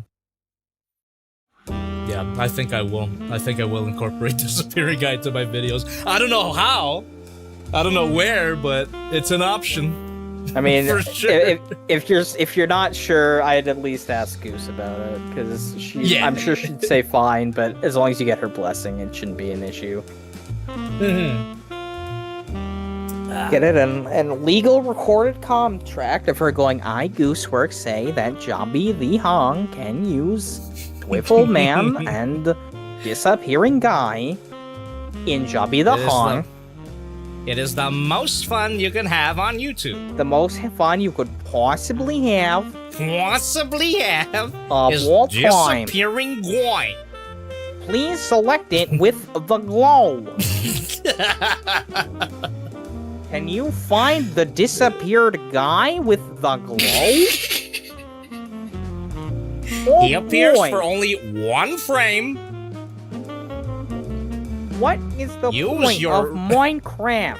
Yeah, I think I will. I think I will incorporate Disappearing Guy to my videos. I don't know how. I don't know where, but it's an option. I mean, for sure. if you're not sure, I'd at least ask Goose about it, because I'm sure she'd say fine, but as long as you get her blessing, it shouldn't be an issue. Get it and legal recorded contract of her going, I, Goosework, say that JobbytheHong can use Swivel Man and Disappearing Guy in JobbytheHong. It is the most fun you can have on YouTube. The most fun you could possibly have. Is all time. Disappearing Guy. Please select it with the glow. Can you find the disappeared guy with the glow? He appears for only one frame. What is the point of Minecraft?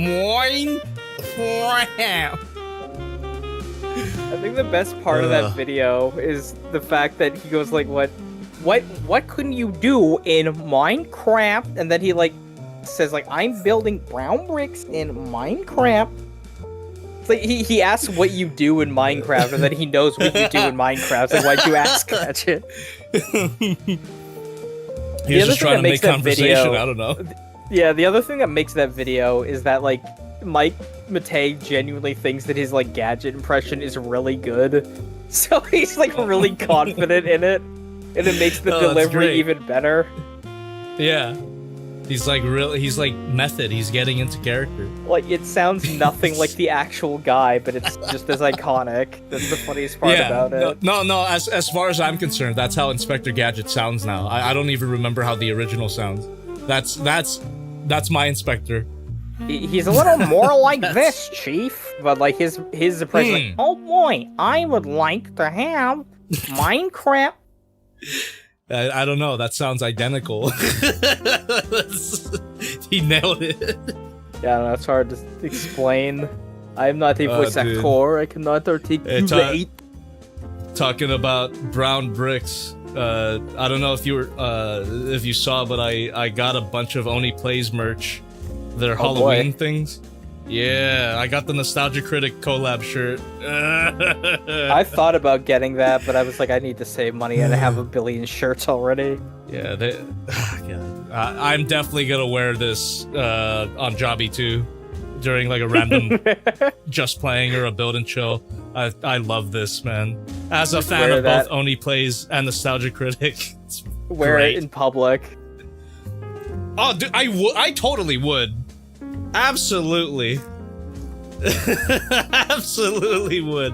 Minecraft. I think the best part of that video is the fact that he goes like, what couldn't you do in Minecraft? And then he like says like, I'm building brown bricks in Minecraft. It's like he asks what you do in Minecraft, and then he knows what you do in Minecraft. It's like, why'd you ask that shit? He's just trying to make conversation. I don't know. Yeah, the other thing that makes that video is that, like, Mike Matei genuinely thinks that his, like, gadget impression is really good. So he's, like, really confident in it. And it makes the delivery even better. Yeah. He's like method. He's getting into character. Like, it sounds nothing like the actual guy, but it's just as iconic. That's the funniest part about it. No. As far as I'm concerned, that's how Inspector Gadget sounds now. I don't even remember how the original sounds. That's my Inspector. He's a little more like this, Chief. But like his impression, like, oh boy, I would like to have Minecraft. I don't know. That sounds identical. He nailed it. Yeah, that's hard to explain. I'm not a voice actor. I cannot articulate. Talking about brown bricks. I don't know if you saw, but I got a bunch of Oni Plays merch. Their Halloween things. Yeah, I got the Nostalgia Critic collab shirt. I thought about getting that, but I was like, I need to save money, and I have 1 billion shirts already. Yeah, I'm definitely gonna wear this on Jobby too, during like a random just playing or a build and chill. I love this, man. As a fan of both Oni Plays and Nostalgia Critic, wear it in public. Oh, dude, I totally would. Absolutely. Absolutely would.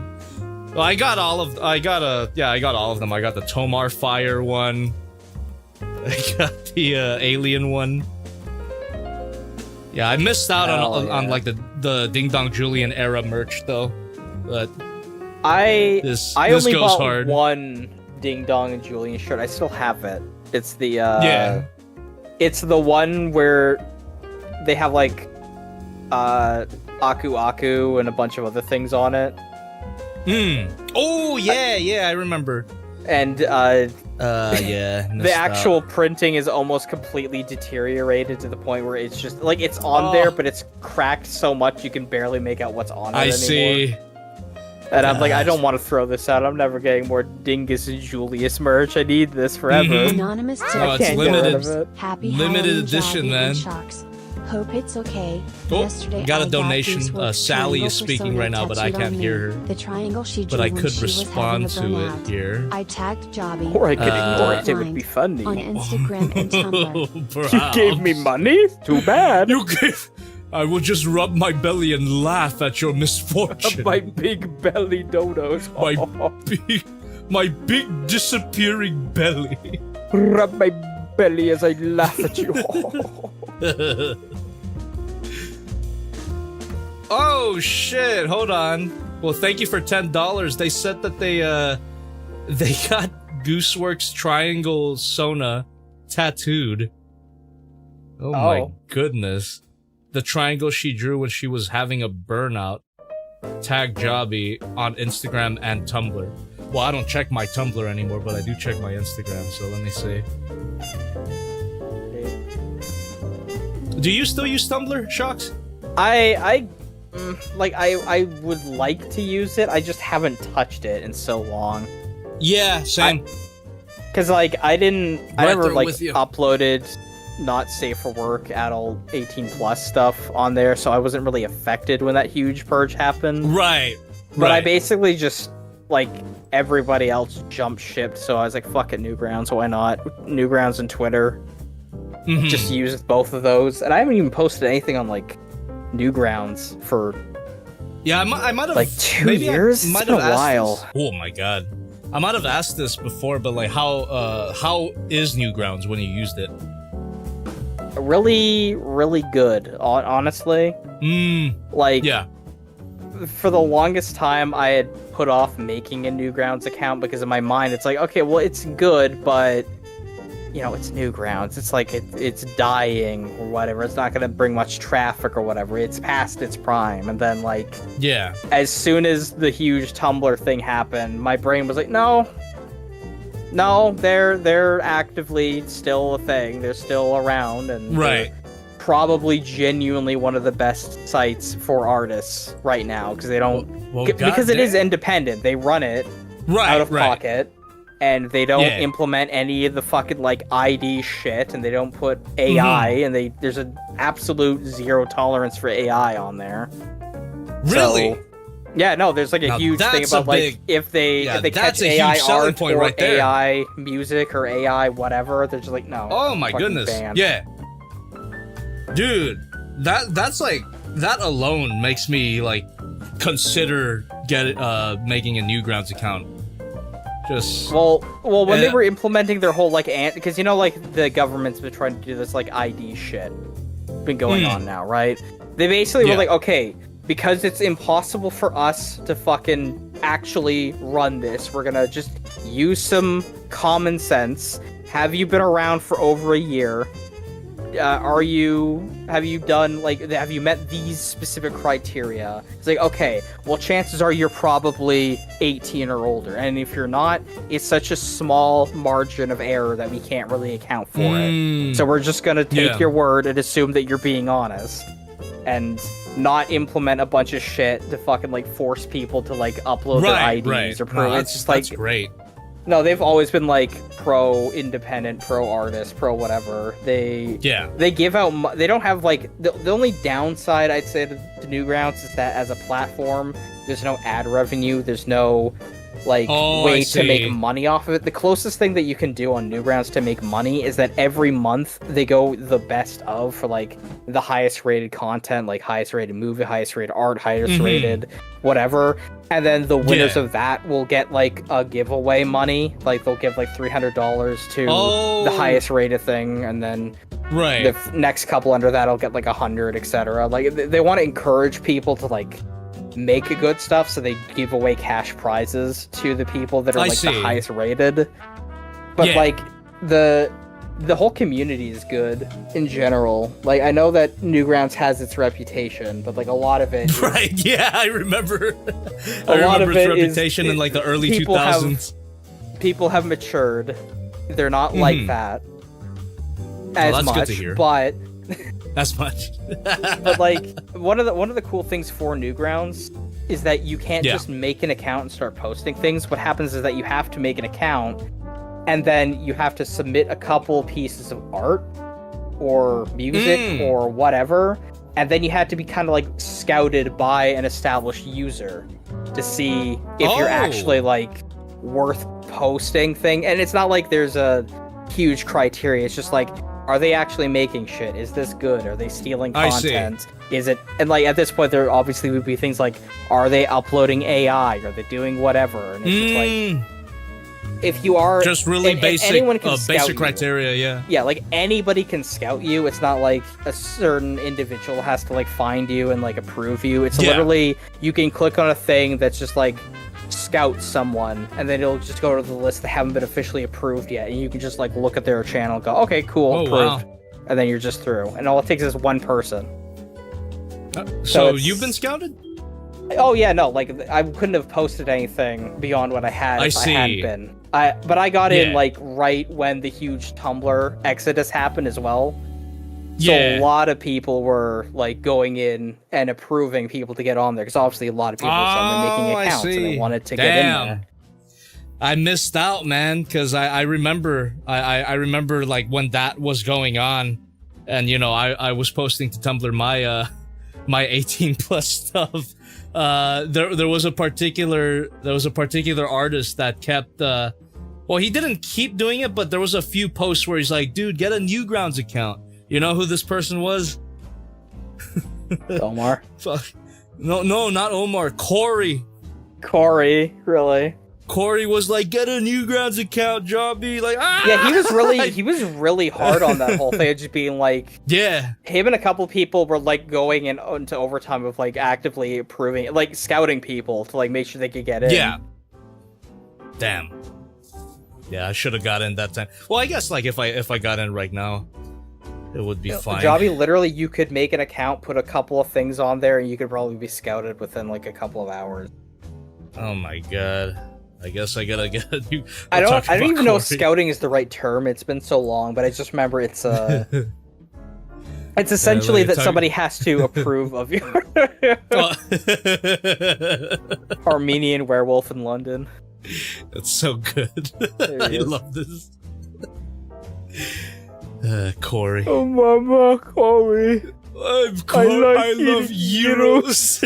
Well, I got all of them. I got the Tomar Fire one. I got the Alien one. Yeah, I missed out on like the Ding Dong Julian era merch though. But I only goes bought hard. one Ding Dong and Julian shirt. I still have it. It's the it's the one where they have like Aku Aku and a bunch of other things on it. Oh yeah, I remember. And the actual printing is almost completely deteriorated to the point where it's just like it's on there, but it's cracked so much you can barely make out what's on it anymore. See. And I'm like, I don't want to throw this out. I'm never getting more Dingus and Julius merch. I need this forever. Anonymous tip. Oh, it's limited. Happy limited Halloween, edition, Jobby man. and SHOCKZ. Hope it's okay. Oh, Yesterday got a I donation. Gooseworks Sally is triangle speaking persona right now, but I tattooed can't on hear me. her. The triangle she drew But I when could she was respond having a to it burnout. here. I tagged Jobby. Or I could ignore it. It would be funny. On Instagram and Tumblr. You gave me money? Too bad. I will just rub my belly and laugh at your misfortune. My big belly dodos. My big disappearing belly. Rub my belly as I laugh at you. Oh shit! Hold on. Well, thank you for $10. They said that they got Gooseworks Triangle Sona tattooed. Oh my goodness. The triangle she drew when she was having a burnout. Tag Jobby on Instagram and Tumblr. Well, I don't check my Tumblr anymore, but I do check my Instagram, so let me see. Do you still use Tumblr, SHOCKZ? I would like to use it. I just haven't touched it in so long. Yeah, same. Cause like I never like with you. uploaded not safe for work adult 18+ stuff on there, so I wasn't really affected when that huge purge happened. Right. But I basically just like everybody else jump shipped, so I was like, fuck it, Newgrounds, why not? Newgrounds and Twitter. Just used both of those, and I haven't even posted anything on like Newgrounds for I might have like 2 years. It's been a while. This. Oh my god, I might have asked this before, but like, how is Newgrounds when you used it? Really, really good. Honestly, like for the longest time, I had put off making a Newgrounds account because in my mind, it's like, okay, well, it's good, but you know, it's Newgrounds. It's like it's dying or whatever. It's not gonna bring much traffic or whatever. It's past its prime. And then like, as soon as the huge Tumblr thing happened, my brain was like, no, they're actively still a thing. They're still around, and probably genuinely one of the best sites for artists right now because they don't because it is independent. They run it out of pocket, and they don't implement any of the fucking like ID shit, and they don't put AI, and there's an absolute zero tolerance for AI on there. Really? So, yeah, no, there's like a huge thing about like if they catch AI art or right AI music or AI whatever, they're just like no. Oh my goodness. Banned. Yeah. Dude, that's like that alone makes me like consider making a Newgrounds account. Just well when they were implementing their whole like because you know like the government's been trying to do this like ID shit been going on now, right? They basically were like, okay, because it's impossible for us to fucking actually run this, we're gonna just use some common sense. Have you been around for over a year? Have you met these specific criteria? It's like, okay, well, chances are you're probably 18 or older. And if you're not, it's such a small margin of error that we can't really account for it. So we're just going to take your word and assume that you're being honest. And not implement a bunch of shit to fucking, like, force people to, like, upload their IDs or prove. It's just, like... That's great. No, they've always been like pro-independent, pro-artist, pro-whatever. They give out. They don't have like the only downside I'd say to Newgrounds is that as a platform, there's no ad revenue. There's no like way to make money off of it. The closest thing that you can do on Newgrounds to make money is that every month they go the best of for like the highest rated content, like highest rated movie, highest rated art, highest rated whatever. And then the winners of that will get like a giveaway money. Like they'll give like $300 to the highest rated thing, and then the next couple under that will get like 100, etc. Like they want to encourage people to like make good stuff, so they give away cash prizes to the people that are like the highest rated. But like the whole community is good in general. Like I know that Newgrounds has its reputation, but like a lot of it is, I remember I remember its reputation in like the early 2000s. People have matured. They're not like that as much, good to hear. But as much. But like one of the cool things for Newgrounds is that you can't just make an account and start posting things. What happens is that you have to make an account, and then you have to submit a couple pieces of art or music or whatever, and then you have to be kind of like scouted by an established user to see if you're actually like worth posting thing. And it's not like there's a huge criteria. It's just like, are they actually making shit? Is this good? Are they stealing content? Is it? And like at this point, there obviously would be things like, are they uploading AI? Are they doing whatever? And it's just like, if you are just really basic criteria, yeah, like anybody can scout you. It's not like a certain individual has to like find you and like approve you. It's literally you can click on a thing that's just like scout someone, and then it'll just go to the list that haven't been officially approved yet, and you can just like look at their channel and go, okay, cool, approved, and then you're just through. And all it takes is one person. So you've been scouted? Oh yeah, no, like I couldn't have posted anything beyond what I had if I hadn't been. But I got in like right when the huge Tumblr exodus happened as well. So a lot of people were like going in and approving people to get on there, because obviously a lot of people were suddenly making accounts and they wanted to get in there. I missed out, man, because I remember I remember like when that was going on, and you know I was posting to Tumblr my 18 plus stuff. There was a particular artist that kept well, he didn't keep doing it, but there was a few posts where he's like, dude, get a Newgrounds account. You know who this person was? Omar? Fuck. No, not Omar. Corey, really? Corey was like, get a Newgrounds account, Jobby. Like, yeah, he was really hard on that whole thing, just being like, him and a couple people were like going into overtime of like actively approving, like scouting people to like make sure they could get in. Yeah. Damn. Yeah, I should have got in that time. Well, I guess like if I got in right now, it would be fine. Jobby, literally, you could make an account, put a couple of things on there, and you could probably be scouted within like a couple of hours. Oh my god. I guess I gotta get a new... I don't even know if scouting is the right term. It's been so long, but I just remember it's It's essentially that talk- somebody has to approve of your Armenian werewolf in London. That's so good. There I he is. love this. Corey. Oh, mama, Corey. I'm Corey. like I love eating euros.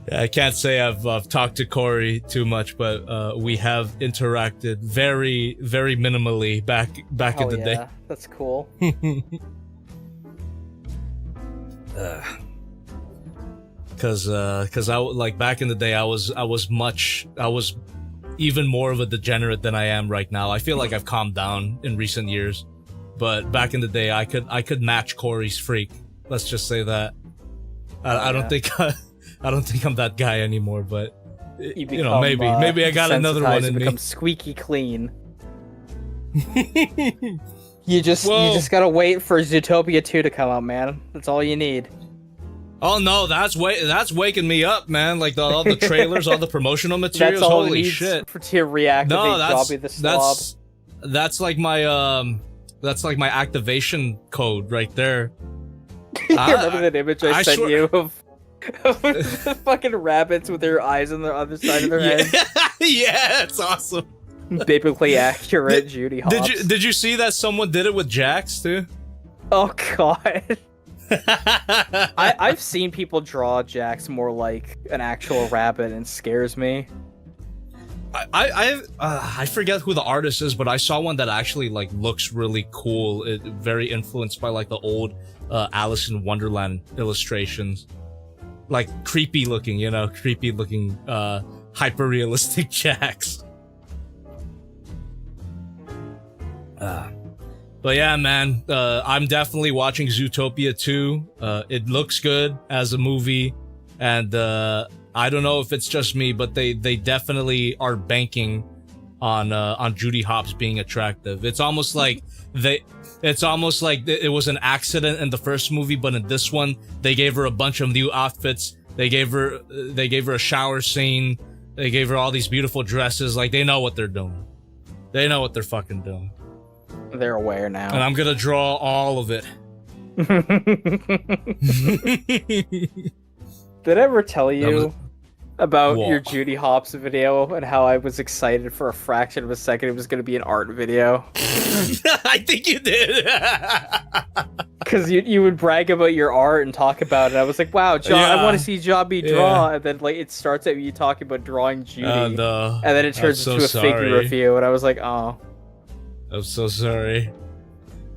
Yeah, I can't say I've talked to Corey too much, but we have interacted very, very minimally back in the day. That's cool. Cause I like back in the day I was even more of a degenerate than I am right now. I feel like I've calmed down in recent years, but back in the day I could match Corey's freak. Let's just say that. I don't think I don't think I'm that guy anymore, but you know, maybe I got another one in me. Become squeaky clean. You just gotta wait for Zootopia 2 to come out, man. That's all you need. Oh no, that's waking me up, man. Like all the trailers, all the promotional materials. That's all Holy it needs shit! to reactivate Jobby the Slob. That's like my activation code right there. You remember that image I sent you of the fucking rabbits with their eyes on the other side of their head? Yeah, it's awesome. Biblically accurate Judy Hopps. Did you see that someone did it with Jax too? Oh god. I've seen people draw Jax more like an actual rabbit and it scares me. I forget who the artist is, but I saw one that actually like looks really cool. Very influenced by like the old Alice in Wonderland illustrations, like creepy looking, hyper realistic Jax. But yeah, man, I'm definitely watching Zootopia 2. It looks good as a movie, and I don't know if it's just me, but they definitely are banking on Judy Hopps being attractive. It's almost like it was an accident in the first movie, but in this one, they gave her a bunch of new outfits. They gave her a shower scene. They gave her all these beautiful dresses. Like, they know what they're doing. They know what they're fucking doing. They're aware now. And I'm gonna draw all of it. Did I ever tell you about Whoa. your Judy Hopps video and how I was excited for a fraction of a second it was going to be an art video? I think you did. Because you would brag about your art and talk about it. I was like, wow, I want to see Jobby draw. And then like it starts at you talking about drawing Judy. No. And then it turns into a figure review. And I was like, oh. I'm so sorry.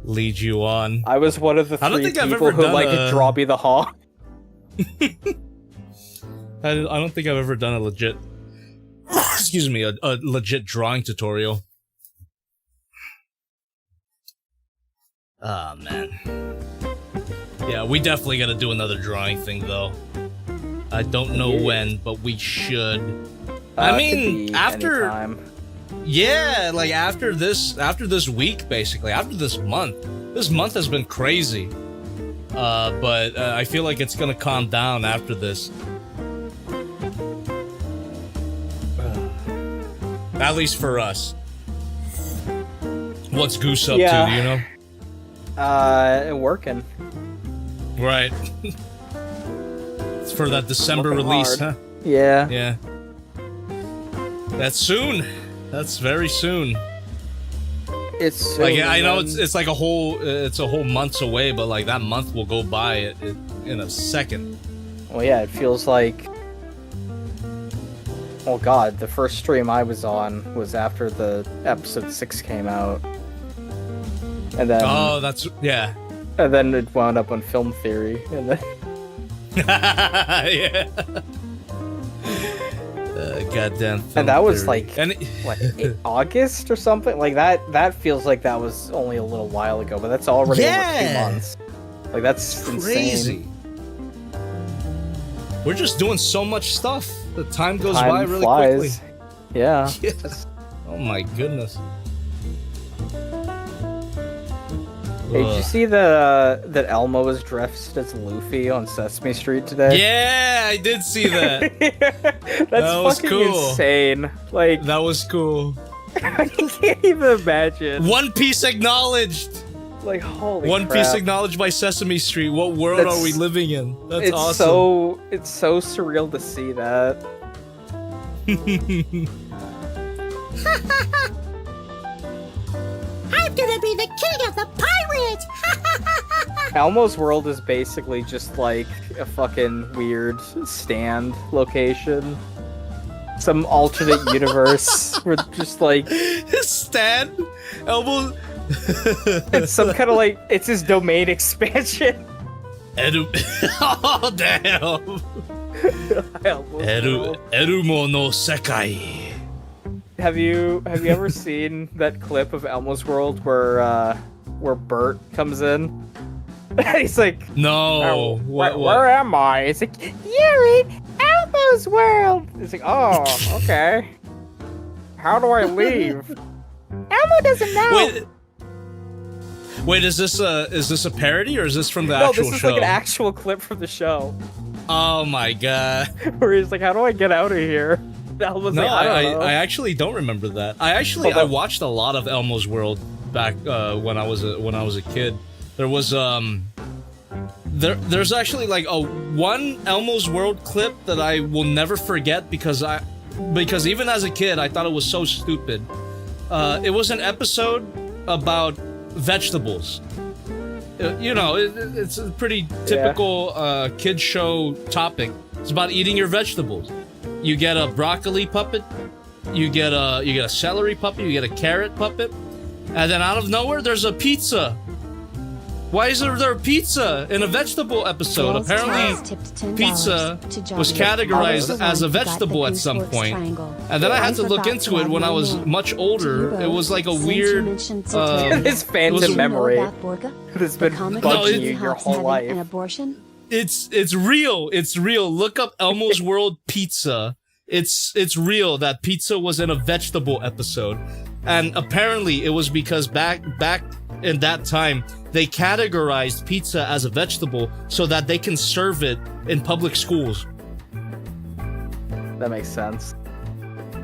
Lead you on. I was one of the 3 people who like JobbytheHong. I don't think I've ever done a legit, excuse me, a legit drawing tutorial. Oh, man. Yeah, we definitely gotta do another drawing thing, though. I don't know when, but we should. I mean, after... Anytime. Yeah, like after this week, basically. After this month. This month has been crazy. But I feel like it's gonna calm down after this. At least for us. What's Goose up to, do you know? Working. Right. It's for that December Working release, hard. huh? Yeah. Yeah. That's soon. That's very soon. It's soon, like I know it's like a whole month's away, but like that month will go by in a second. Well, yeah, it feels like. Oh god, the first stream I was on was after the episode 6 came out, and then yeah. And then it wound up on Film Theory, and then yeah. Goddamn. And that was like what, August or something like that. That feels like that was only a little while ago, but that's already over 2 months. Like that's crazy. Insane. We're just doing so much stuff. The time goes by really flies. quickly. Yeah. Yes. Oh my goodness. Hey, did you see that Elmo was dressed as Luffy on Sesame Street today? Yeah, I did see that. That's fucking cool. insane. Like that was cool. I can't even imagine. One Piece acknowledged. Like, holy One crap. Piece acknowledged by Sesame Street. What world are we living in? That's it's awesome. It's so surreal to see that. I'm gonna be the king of the pirates! Elmo's world is basically just like a fucking weird stand location. Some alternate universe where just like Stan? Elmo? it's some kind of like it's his domain expansion. Oh damn! Erumo no Sekai. Have you ever seen that clip of Elmo's World where Bert comes in? He's like, no. Where am I? It's like, you're in Elmo's World. It's like, oh, okay. How do I leave? Elmo doesn't know. Wait, is this a parody or is this from the No, actual show? this is like an actual clip from the show. Oh my god. Where he's like, how do I get out of here? Elmo's No, like, I don't know. I actually don't remember that. I watched a lot of Elmo's World back when I was a kid. There was there's actually like one Elmo's World clip that I will never forget because even as a kid I thought it was so stupid. It was an episode about vegetables. You know, it's a pretty typical kid show topic. It's about eating your vegetables. You get a broccoli puppet, you get a celery puppet, you get a carrot puppet, and then out of nowhere there's a pizza. Why is there a pizza in a vegetable episode? Girls Apparently, tipped $10 pizza to Jobby. was I was categorized the as a one who got vegetable the at some Gooseworks point. triangle. And then I I had to look forgot into to it add when I my was name. much older. Do you It was like a Since you weird. mentioned Zootopia, His phantom did you know memory about Borga? has The been comic No, bugging that you your helps whole having life. an abortion? It's real. It's real. Look up Elmo's World Pizza. It's real that pizza was in a vegetable episode, and apparently it was because back in that time they categorized pizza as a vegetable so that they can serve it in public schools. That makes sense.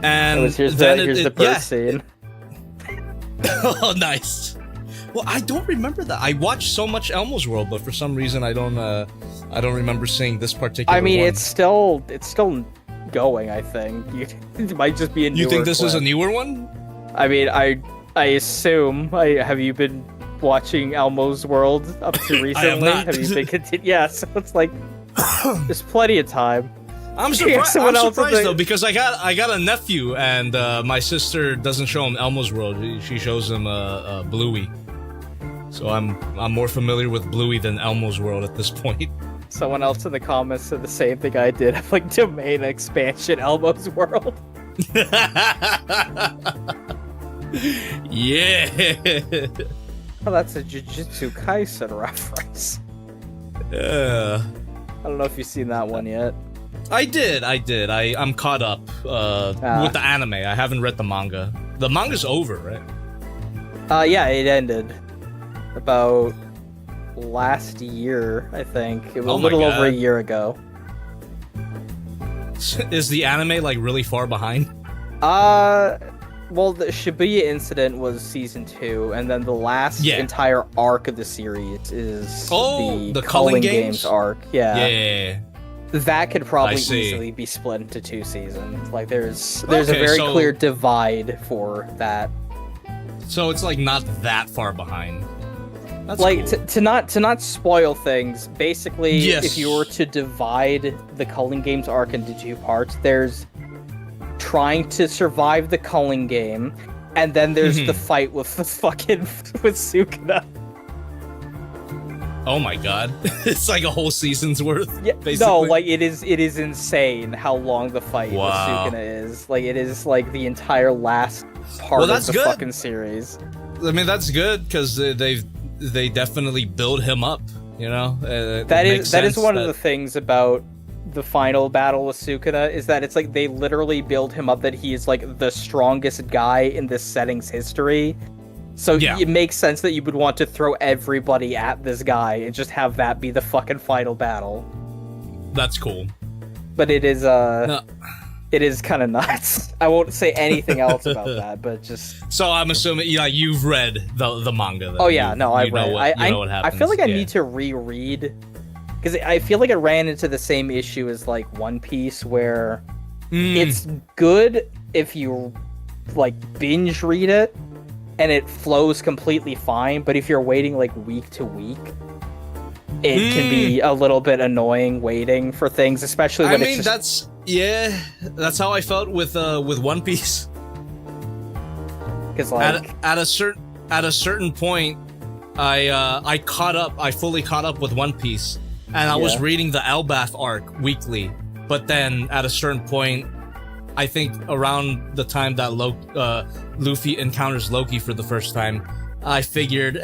And Here's then the bird scene. Oh, nice. Well, I don't remember that. I watched so much Elmo's World, but for some reason I don't remember seeing this particular. I mean, one. it's still going. I think it might just be a newer You think this is a clip. newer one? I mean, I assume. Have you been watching Elmo's World up to recently? I have not. Have you been Yeah, so it's like there's plenty of time. I'm Yeah, surprised. someone I'm else surprised is though like- because I got a nephew and my sister doesn't show him Elmo's World. She shows him Bluey. So I'm more familiar with Bluey than Elmo's World at this point. Someone else in the comments said the same thing I did. I'm like, domain expansion, Elmo's World. Yeah. Oh, that's a Jujutsu Kaisen reference. Yeah. I don't know if you've seen that one yet. I did. I'm caught up with the anime. I haven't read the manga. The manga's over, right? Yeah, it ended about last year, I think. It was Oh a my little God. over a year ago. Is the anime like really far behind? Well, the Shibuya incident was season 2, and then the last Yeah. entire arc of the series is The Culling Culling Games Games? arc. Yeah. Yeah. That could probably I see. easily be split into 2 seasons. Like, there's a Okay, very so- clear divide for that. So it's like not that far behind. That's Like cool. to not spoil things. Basically, Yes. if you were to divide the Culling Games arc into 2 parts, there's trying to survive the Culling Game, and then there's the fight with the fucking with Sukuna. Oh my god. It's like a whole season's worth. Yeah, basically. no, like it is insane how long the fight Wow. with Sukuna is. Like it is like the entire last part Well, of that's the good. fucking series. I mean, that's good because they definitely build him up. You know, That is one of the things about the final battle with Sukuna is that it's like they literally build him up that he is like the strongest guy in this setting's history. So Yeah. it makes sense that you would want to throw everybody at this guy and just have that be the fucking final battle. That's cool. But it is No. It is kind of nuts. I won't say anything else about that, but just... So I'm assuming, you've read the manga, then. Oh, yeah, no, I read it. You know what happens. I feel like I need to reread... Because I feel like it ran into the same issue as, like, One Piece, where it's good if you, like, binge read it, and it flows completely fine, but if you're waiting, like, week to week... It can be a little bit annoying waiting for things, especially when it's just... that's how I felt with One Piece. Because like at a certain point, I fully caught up with One Piece, and I was reading the Elbaf arc weekly. But then at a certain point, I think around the time that Luffy encounters Loki for the first time, I figured,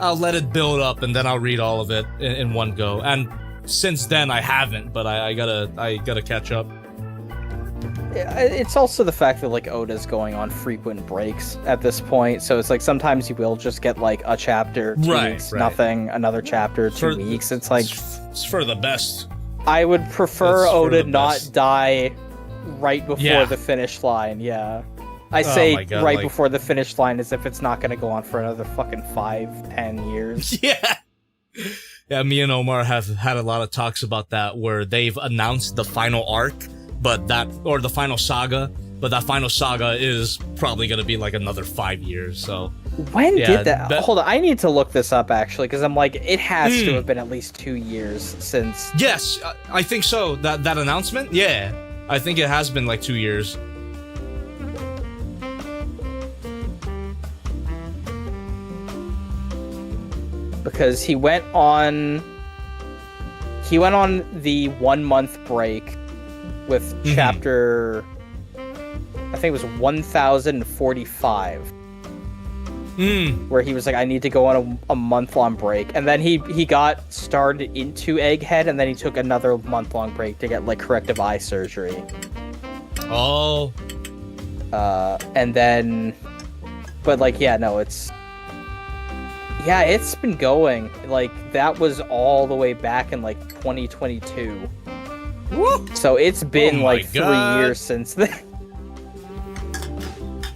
I'll let it build up and then I'll read all of it in one go. And since then I haven't, but I gotta catch up. It's also the fact that like Oda's going on frequent breaks at this point, so it's like sometimes you will just get like a chapter, 2 weeks, nothing, another chapter, 2 weeks. It's like it's for the best. I would prefer Oda not die right before the finish line. Yeah. I say right before the finish line as if it's not going to go on for another fucking 5-10 years. Yeah, me and Omar have had a lot of talks about that, where they've announced the final arc, or the final saga, but that final saga is probably going to be like another 5 years, so... When did that... Hold on, I need to look this up, actually, because I'm like, it has to have been at least 2 years since... Yes, I think so. That announcement? Yeah, I think it has been like 2 years. Because he went on the 1 month break with chapter, I think it was 1045, where he was like, I need to go on a month-long break, and then he got started into Egghead, and then he took another month-long break to get like corrective eye surgery. Oh. And then, but like, yeah, no, it's been going. Like, that was all the way back in, like, 2022. Woo! So it's been, like, 3 years since then.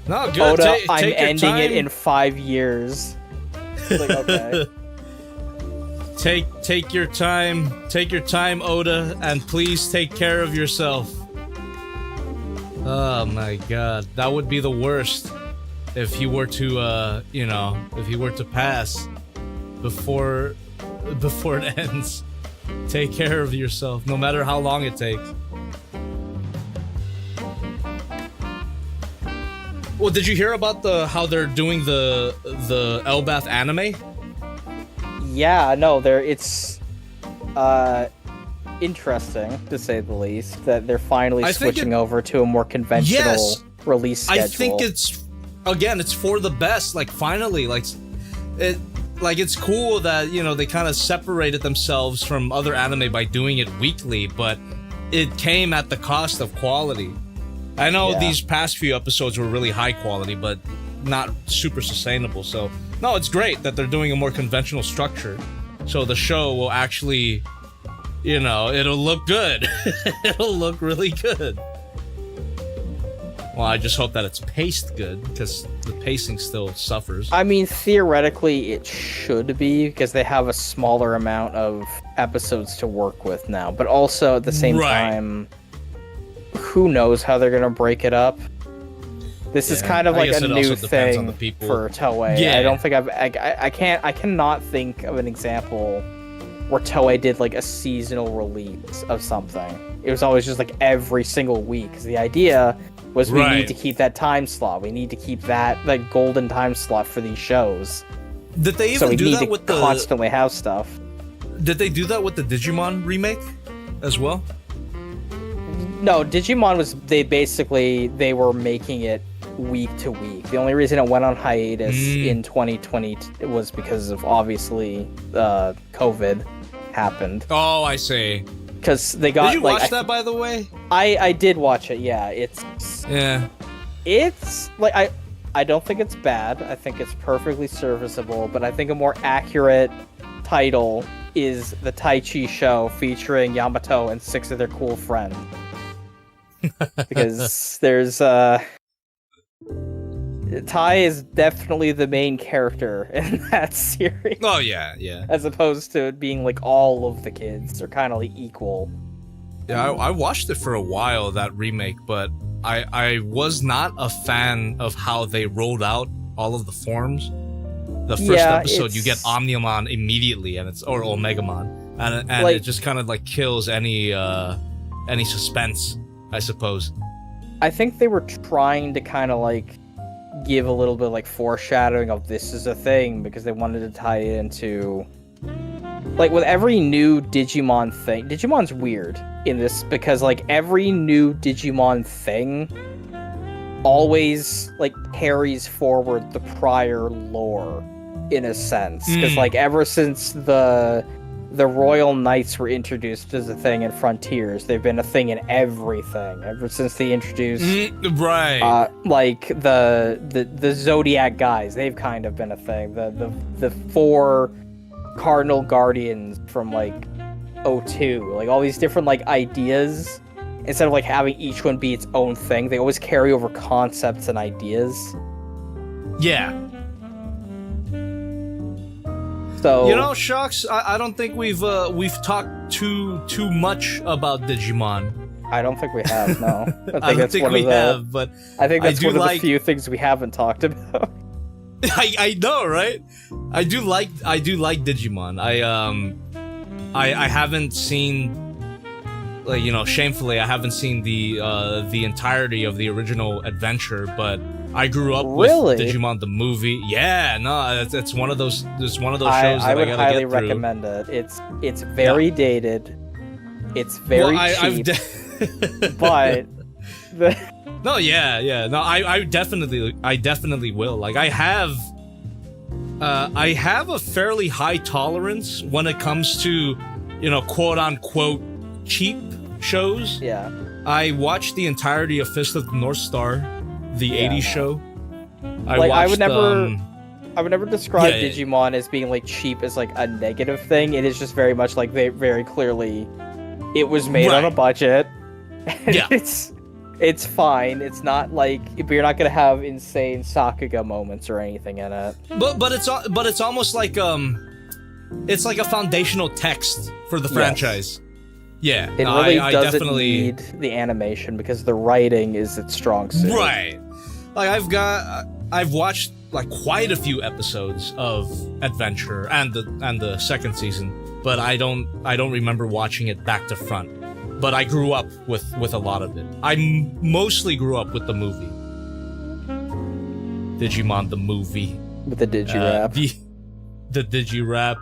No, good. Oda, I'm ending it in 5 years. Like, okay. Take your time. Take your time, Oda, and please take care of yourself. Oh, my God. That would be the worst. If he were to, if he were to pass before it ends, take care of yourself, no matter how long it takes. Well, did you hear about how they're doing the Elbaf anime? Yeah, no, it's interesting to say the least that they're finally switching over to a more conventional release schedule. I think it's for the best. Like, finally, it's cool that, they kind of separated themselves from other anime by doing it weekly, but it came at the cost of quality. I know these past few episodes were really high quality, but not super sustainable. So, no, it's great that they're doing a more conventional structure. So the show will actually, it'll look good. It'll look really good. Well, I just hope that it's paced good, because the pacing still suffers. I mean, theoretically, it should be, because they have a smaller amount of episodes to work with now. But also, at the same time, who knows how they're going to break it up? This is kind of like a new thing for Toei. Yeah. I don't think I cannot think of an example where Toei did like a seasonal release of something. It was always just like every single week, because the idea was we need to keep that time slot. We need to keep that like golden time slot for these shows. Did they even do that with the constantly have stuff? Did they do that with the Digimon remake as well? No, Digimon they were making it week to week. The only reason it went on hiatus in 2020 was because of obviously COVID happened. Oh, I see. Because they got. Did you watch that, by the way? I did watch it. Yeah, it's like I don't think it's bad. I think it's perfectly serviceable. But I think a more accurate title is the Tai Chi show featuring Yamato and 6 of their cool friends. because there's Tai is definitely the main character in that series. Oh yeah, yeah. As opposed to it being like all of the kids are kind of like equal. Yeah, I watched it for a while, that remake, but I was not a fan of how they rolled out all of the forms. The first episode, you get Omnimon immediately, and it's or Omegamon, and like, it just kind of like kills any suspense, I suppose. I think they were trying to kind of like give a little bit like foreshadowing of this is a thing because they wanted to tie it into like with every new Digimon thing. Digimon's weird in this because like every new Digimon thing always like carries forward the prior lore in a sense because like ever since the Royal Knights were introduced as a thing in Frontiers, they've been a thing in everything ever since they introduced like the Zodiac guys. They've kind of been a thing. The 4 Cardinal Guardians from like 02, like all these different like ideas. Instead of like having each one be its own thing, they always carry over concepts and ideas. Yeah. So you know, SHOCKZ, I don't think we've talked too much about Digimon. I don't think we have. No, I don't think we have. But I think that's one of the few things we haven't talked about. I know, right? I do like Digimon. I haven't seen, like, you know, shamefully I haven't seen the entirety of the original adventure, but I grew up with Digimon the movie. Yeah, no, it's one of those. It's one of those shows that I would highly recommend it. It's very dated. It's very cheap. But no, yeah. No, I definitely will. Like I have a fairly high tolerance when it comes to, you know, quote unquote cheap shows. Yeah. I watched the entirety of Fist of the North Star, the 80s show. I would never describe Digimon as being like cheap as like a negative thing. It is just very much like they very clearly it was made on a budget. Yeah. It's fine. It's not like you're not gonna have insane Sakuga moments or anything in it. But it's almost like it's like a foundational text for the franchise. Yeah, it really doesn't need the animation because the writing is its strong suit. Right. Like I've watched like quite a few episodes of Adventure and the second season, but I don't remember watching it back to front. But I grew up with a lot of it. I mostly grew up with the movie. Digimon the movie. With the Digirap. The Digirap.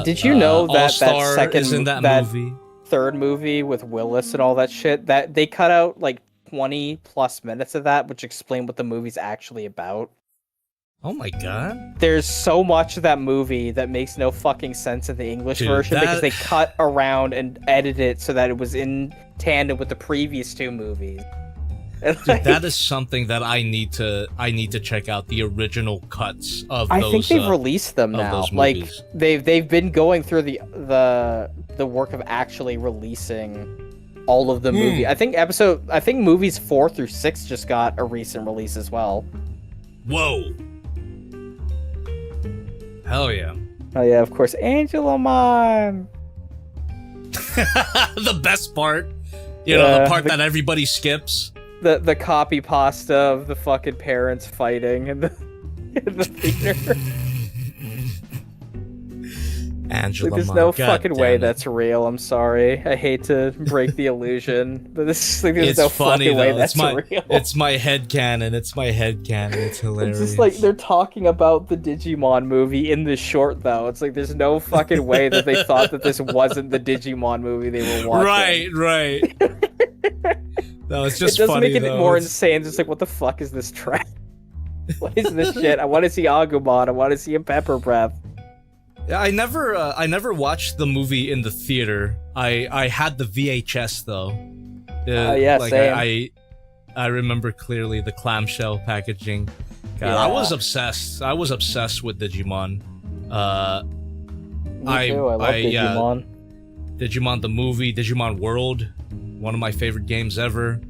Did you know that second is in that movie? Third movie with Willis and all that shit, that they cut out like 20 plus minutes of that, which explain what the movie's actually about. Oh my god. There's so much of that movie that makes no fucking sense in the English version because they cut around and edited it so that it was in tandem with the previous 2 movies. Dude, that is something that I need to check out, the original cuts of those. I think they've released them now. Like they've been going through the work of actually releasing all of the movie. I think movies 4 through 6 just got a recent release as well. Whoa. Hell yeah. Oh yeah, of course, Angelomon. The best part. You know, the part that everybody skips. The copy pasta of the fucking parents fighting in the theater. Angela, there's no fucking way that's real. I'm sorry. I hate to break the illusion, but there's no fucking way that's real. It's my headcanon. It's hilarious. It's just like they're talking about the Digimon movie in this short, though. It's like there's no fucking way that they thought that this wasn't the Digimon movie they were watching. Right. No, it's just it does funny, make it more insane. It's like, what the fuck is this trash? What is this shit? I want to see Agumon. I want to see a Pepper Breath. Yeah, I never watched the movie in the theater. I had the VHS though. Same. I remember clearly the clamshell packaging. God, I was obsessed. I was obsessed with Digimon. Me too. I love Digimon. Digimon the movie, Digimon World. One of my favorite games ever.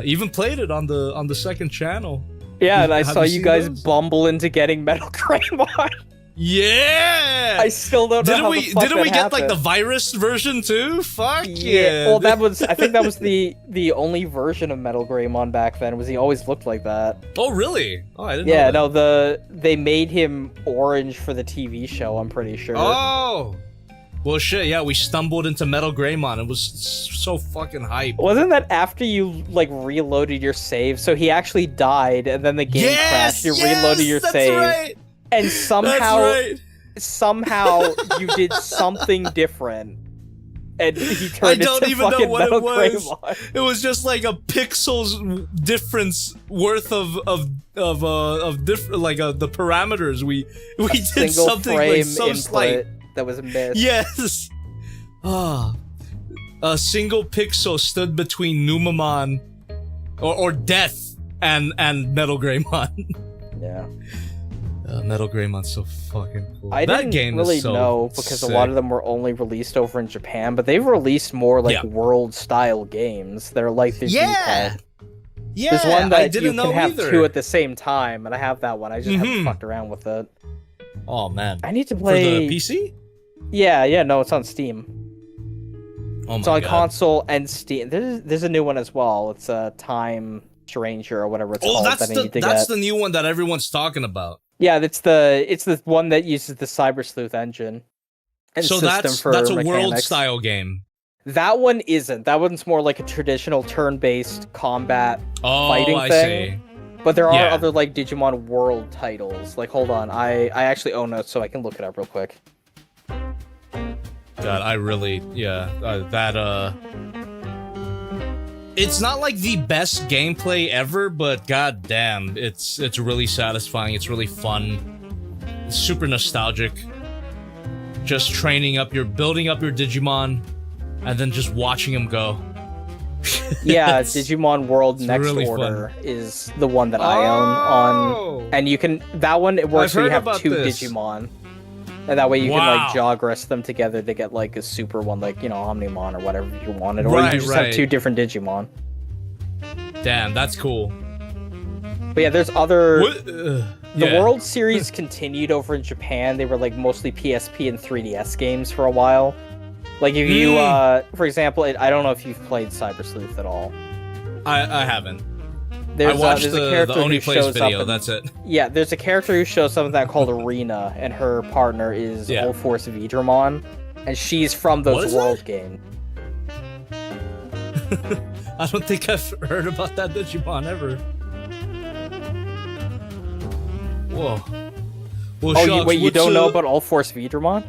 Even played it on the second channel. Yeah, and I Have saw you you seen guys those? bumble into getting Metal Greymon. Yeah! I still don't know how the fuck Didn't we that get like the happened. virus version too? Fuck yeah! Well, I think that was the only version of Metal Greymon back then. Was he always looked like that? Oh really? Oh, I didn't Yeah, know that. no, they made him orange for the TV show. I'm pretty sure. Oh! Well, shit, yeah, we stumbled into Metal Greymon. It was so fucking hype. Wasn't that after you like reloaded your save? So he actually died, and then the game crashed. You reloaded your that's save, right. and That's somehow right. you did something different, and he I turned don't into even know fucking what Metal it was. Greymon. It was just like a pixels difference worth of different the parameters. We did Single something frame like so input slight. that was missed. Yes. Ah, a single pixel stood between Numamon, or Death, and Metal Greymon. Yeah. Metal Greymon's so fucking cool. I that didn't game really is so know because sick. a lot of them were only released over in Japan, but they've released more like Yeah. world-style games that are like the Yeah. D-pad. Yeah, There's one I that didn't you know can have either. two at the same time, and I have that one. I just haven't Mhm. fucked around with it. Oh man, I need to for play. the PC. Yeah, no, it's on Steam. Oh It's my on god. console and Steam. There's a new one as well. It's a Time Stranger or whatever it's Oh, called. that's that I need to that's get. the new one that everyone's talking about. Yeah, it's the one that uses the Cyber Sleuth engine. And So system that's for a world mechanics. style game. That one isn't. That one's more like a traditional turn-based combat Oh, fighting I thing. see. But there are Yeah. other like Digimon World titles. Like, hold on, I actually own it, so I can look it up real quick. God, I really, it's not like the best gameplay ever, but god damn, it's really satisfying. It's really fun. It's super nostalgic. Just building up your Digimon, and then just watching them go. Yeah, It's- Digimon World it's Next really Order is the one that I own on, and you can that one it works I've where you heard have about two this. Digimon, and that way you can Wow. like jog them together to get like a super one, like Omnimon or whatever you wanted, or you Right, can just right. have two different Digimon. Damn, that's cool. But yeah, there's other. What? The Yeah. World Series continued over in Japan. They were like mostly PSP and 3DS games for a while. Like if you, for example, I don't know if you've played Cyber Sleuth at all. I haven't. There's, I watched there's a the character Only who Place shows video. up. In, That's it. yeah, there's a character who shows up in that called Arena, and her partner is Yeah. All Force Vidramon, and she's from What those is World that? games. I don't think I've heard about that Digimon ever. Whoa. Well, Oh, Shucks, wait, you what's, don't know about All Force Vidramon?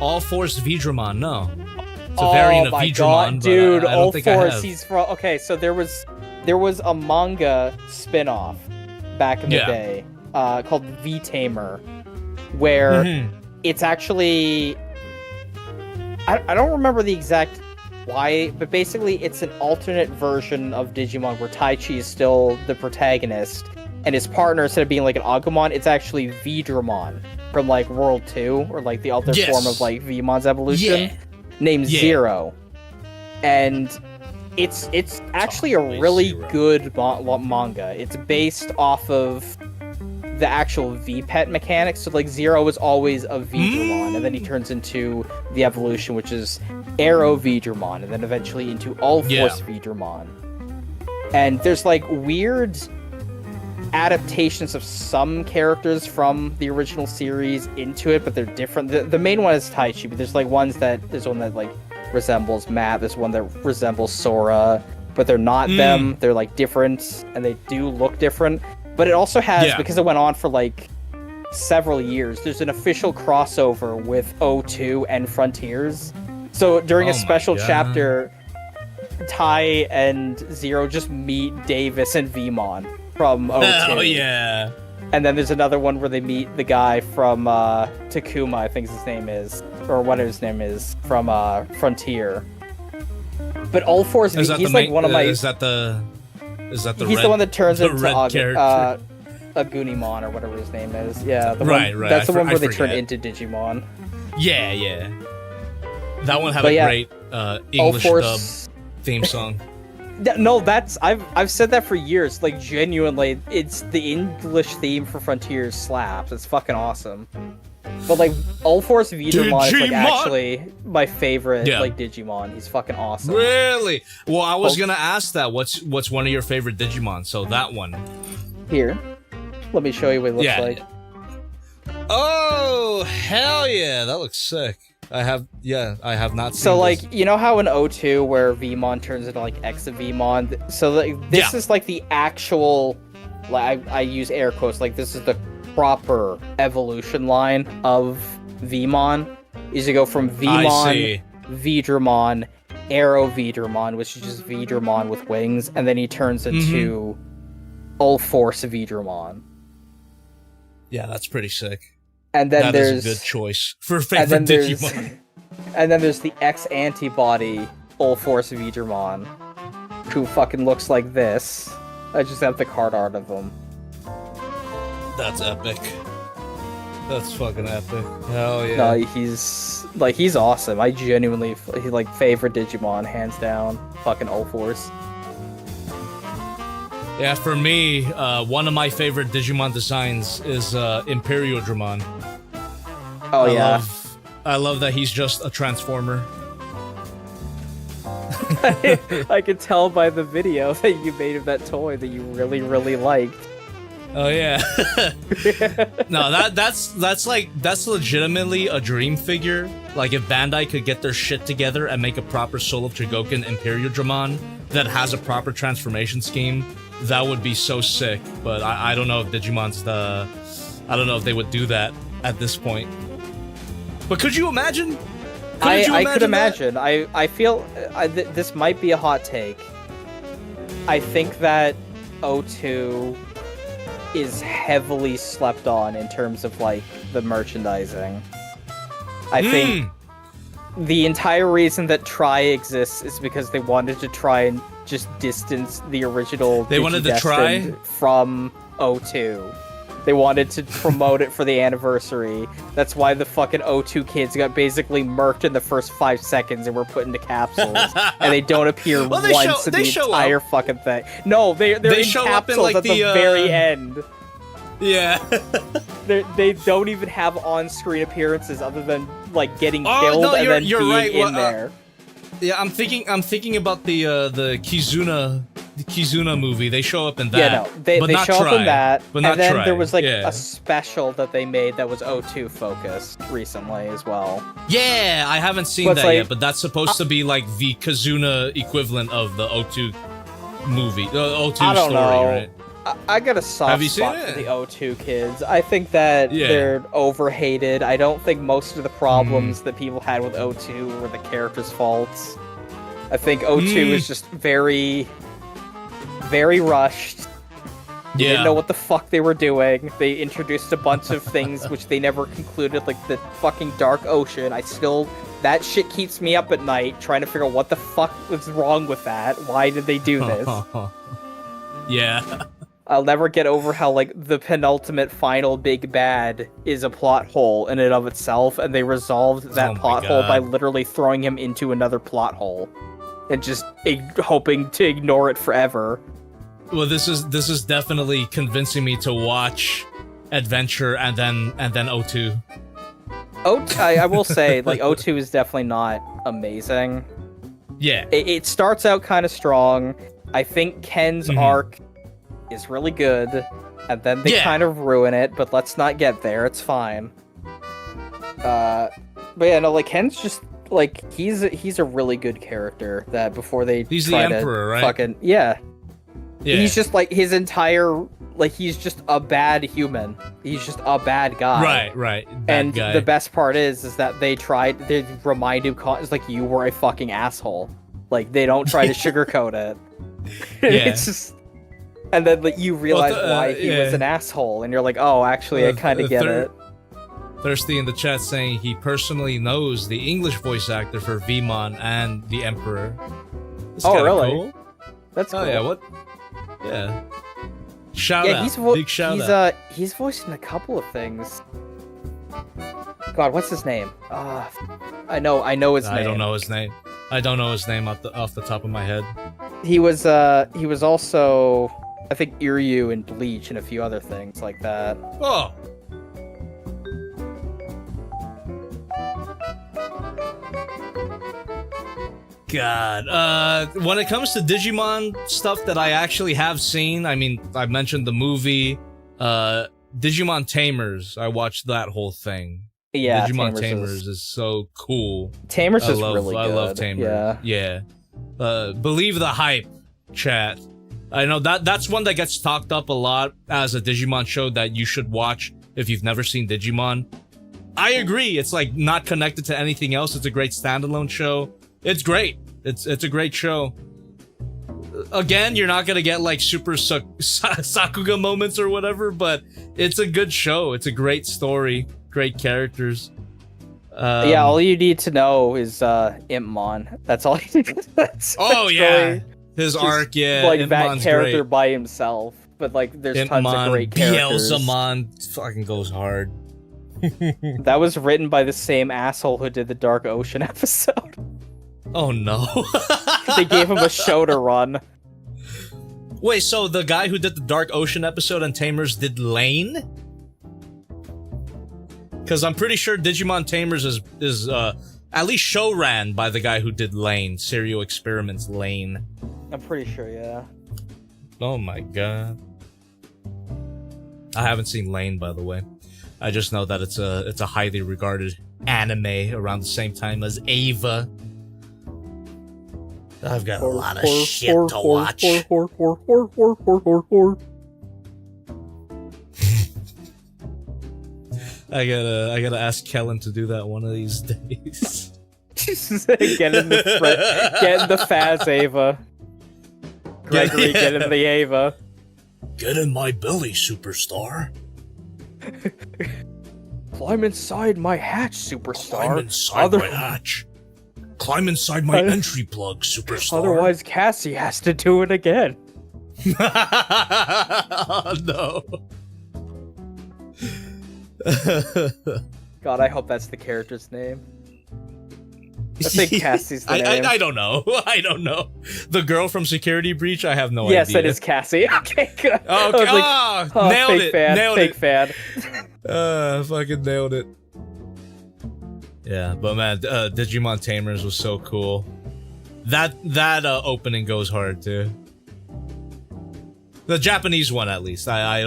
All Force Vidramon? No. It's a variant of my Vidramon, god, but dude! I All don't think I Force, have. he's from. Okay, so there was a manga spin-off back in the Yeah. day called V Tamer, where Mhm. it's actually I don't remember the exact why, but basically it's an alternate version of Digimon where Taichi is still the protagonist, and his partner, instead of being like an Agumon, it's actually Vidramon from like World 2, or like the other Yes. form of like Vmon's evolution, Yeah. named Yeah. Zero. And it's actually a Always really Zero. good manga. It's based off of the actual V-Pet mechanics. So like Zero is always a Vidramon, and then he turns into the evolution, which is Arrow Vidramon, and then eventually into All Force Vidramon. And there's like weird adaptations of some characters from the original series into it, but they're different. The main one is Taichi, but there's like there's one that like resembles Matt, there's one that resembles Sora, but they're not them. They're like different, and they do look different. But it also has, because it went on for like several years, there's an official crossover with O2 and Frontiers. So during Oh a my special God. chapter, Tai and Zero just meet Davis and Vmon from O2. Oh yeah. And then there's another one where they meet the guy from Takuma, I think his name is, or what his name is, from Frontier. But All Force, Is that he's the like main, one of my. Is that the He's red, the one that turns the into red character? Agunimon or whatever his name is. Yeah, the Right, one, That's the one I where they turn forget. into Digimon. Yeah. That one had But a yeah. great English dub Force. theme song. No, I've said that for years. Like genuinely, it's the English theme for Frontiers slaps. It's fucking awesome. But like All Force Vidramon is like Digimon! actually my favorite Yeah. like Digimon. He's fucking awesome. Really? Well, I was gonna ask that. What's one of your favorite Digimon? So that one. Here, let me show you what it looks Yeah. like. Oh hell yeah, that looks sick. I have not seen So this. like you know how in O2 where Vmon turns into like X of Vmon, so like this Yeah. is like the actual, like I use air quotes, like this is the proper evolution line of Vmon. Is you go from I Vmon, see. Vidramon, Arrow Vidramon, which is just Vidramon with wings, and then he turns into All Force Vidramon. Yeah, that's pretty sick. And then That there's is a good choice for and favorite then there's Digimon. and then there's the X antibody All Force Vidramon, who fucking looks like this. I just have the card art of him. That's epic. That's fucking epic. Hell yeah. No, he's awesome. I genuinely favorite Digimon, hands down. Fucking All Force. Yeah, for me, one of my favorite Digimon designs is Imperial Dramon. Oh yeah. I love that he's just a transformer. I could tell by the video that you made of that toy that you really, really liked. Oh yeah. No, that's legitimately a dream figure. Like if Bandai could get their shit together and make a proper Soul of Chogokin Imperial Dramon that has a proper transformation scheme, that would be so sick. But I don't know if Digimon's I don't know if they would do that at this point. But could you imagine? I could imagine. I feel this might be a hot take. I think that O2 is heavily slept on in terms of like the merchandising. I think the entire reason that Try exists is because they wanted to try and just distance the original They wanted to try? Digidestined from O2. They wanted to promote it for the anniversary. That's why the fucking O2 kids got basically murked in the first 5 seconds and were put into capsules. And they don't appear Well, once in the entire fucking thing. No, they're in show up in, capsules like, at the very end. Yeah. They don't even have on-screen appearances other than like getting Oh, killed no, and then you're being right. in Well, there. Yeah, I'm thinking about the Kizuna movie. They show up in that. Yeah, no, they not show up Try, in that, but not and then Try. there was like Yeah. a special that they made that was O2 focused recently as well. Yeah, I haven't seen But it's that like- yet, but that's supposed to be like the Kizuna equivalent of the O2 movie, the O2 I don't story, know. right? I got a soft Have you seen spot it? for the O2 kids. I think that Yeah. they're overhated. I don't think most of the Mm. problems that people had with O2 were the characters' faults. I think O2 is just very, very rushed. They didn't know what the fuck they were doing. They introduced a bunch of things which they never concluded, like the fucking Dark Ocean. That shit keeps me up at night trying to figure out what the fuck was wrong with that. Why did they do this? Yeah. I'll never get over how, like, the penultimate final big bad is a plot hole in and of itself, and they resolved that Oh my plot hole by God. literally throwing him into another plot hole. And just hoping to ignore it forever. Well, this is definitely convincing me to watch Adventure and then O2. I will say, like, O2 is definitely not amazing. Yeah. It starts out kind of strong. I think Ken's arc is really good, and then they kind of ruin it, but let's not get there, it's fine. But yeah, no, like, Ken's just, like, he's a really good character that before they He's the try Emperor, to right? fucking, yeah. Yeah. He's just, like, his entire, like, he's just a bad human. He's just a bad guy. Right. Bad And guy. the best part is that they remind him, it's like, you were a fucking asshole. Like, they don't try to sugarcoat it. Yeah. It's just... And then like, you realize why he was yeah. an asshole, and you're like, oh, actually, I kind of get it. Thirsty in the chat saying he personally knows the English voice actor for Vmon and the Emperor. That's Oh, kinda really? Cool. That's cool. Oh yeah, what? Yeah. Shout Yeah, out. Big shout out. he's voiced in a couple of things. God, what's his name? I know his name. I don't know his name. I don't know his name off the top of my head. He was also, I think, Iryu in Bleach and a few other things like that. Oh. God. When it comes to Digimon stuff that I actually have seen, I mean, I mentioned the movie, Digimon Tamers. I watched that whole thing. Yeah, Digimon Tamers is so cool. Tamers is really good. I love Tamers. Yeah. Believe the hype, chat. I know that's one that gets talked up a lot as a Digimon show that you should watch if you've never seen Digimon. I agree. It's like not connected to anything else. It's a great standalone show. It's great. It's a great show. Again, you're not gonna get like super Sakuga moments or whatever, but it's a good show. It's a great story, great characters. Yeah, all you need to know is Impmon. That's all you need. Yeah, his arc, yeah, like Impmon's that character great. by himself. But like, there's tons Impmon, of great characters. Beelzemon fucking goes hard. That was written by the same asshole who did the Dark Ocean episode. Oh no. They gave him a show to run. Wait, so the guy who did the Dark Ocean episode on Tamers did Lane? Because I'm pretty sure Digimon Tamers is at least show ran by the guy who did Lane, Serial Experiments Lane. I'm pretty sure, yeah. Oh my god. I haven't seen Lane, by the way. I just know that it's a highly regarded anime around the same time as Ava. I've got a lot of shit to watch. I gotta ask Kellen to do that one of these days. Get in the Faz Ava. Gregory, get in the Ava. Get in my belly, superstar. Climb inside my hatch, superstar. Climb inside my hatch. Climb inside my entry plug, superstar. Otherwise, Cassie has to do it again. Oh, no. God, I hope that's the character's name. I think Cassie's the name. I don't know. I don't know. The girl from Security Breach? I have no idea. Yes, it is Cassie. Okay, good. Okay. I was like, nailed fake it. fan, Nailed fake it. fan. Fucking nailed it. Yeah, but man, Digimon Tamers was so cool. That opening goes hard too. The Japanese one, at least. I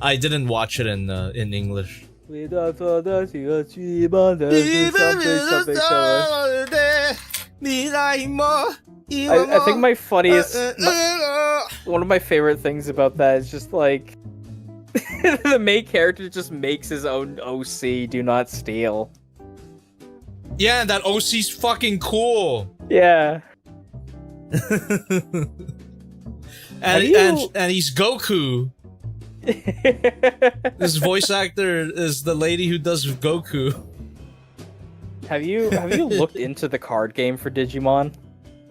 didn't watch it in English. I think my funniest, one of my favorite things about that is just like the main character just makes his own OC, do not steal. Yeah, that OC's fucking cool. Yeah. and he's Goku. This voice actor is the lady who does Goku. Have you looked into the card game for Digimon?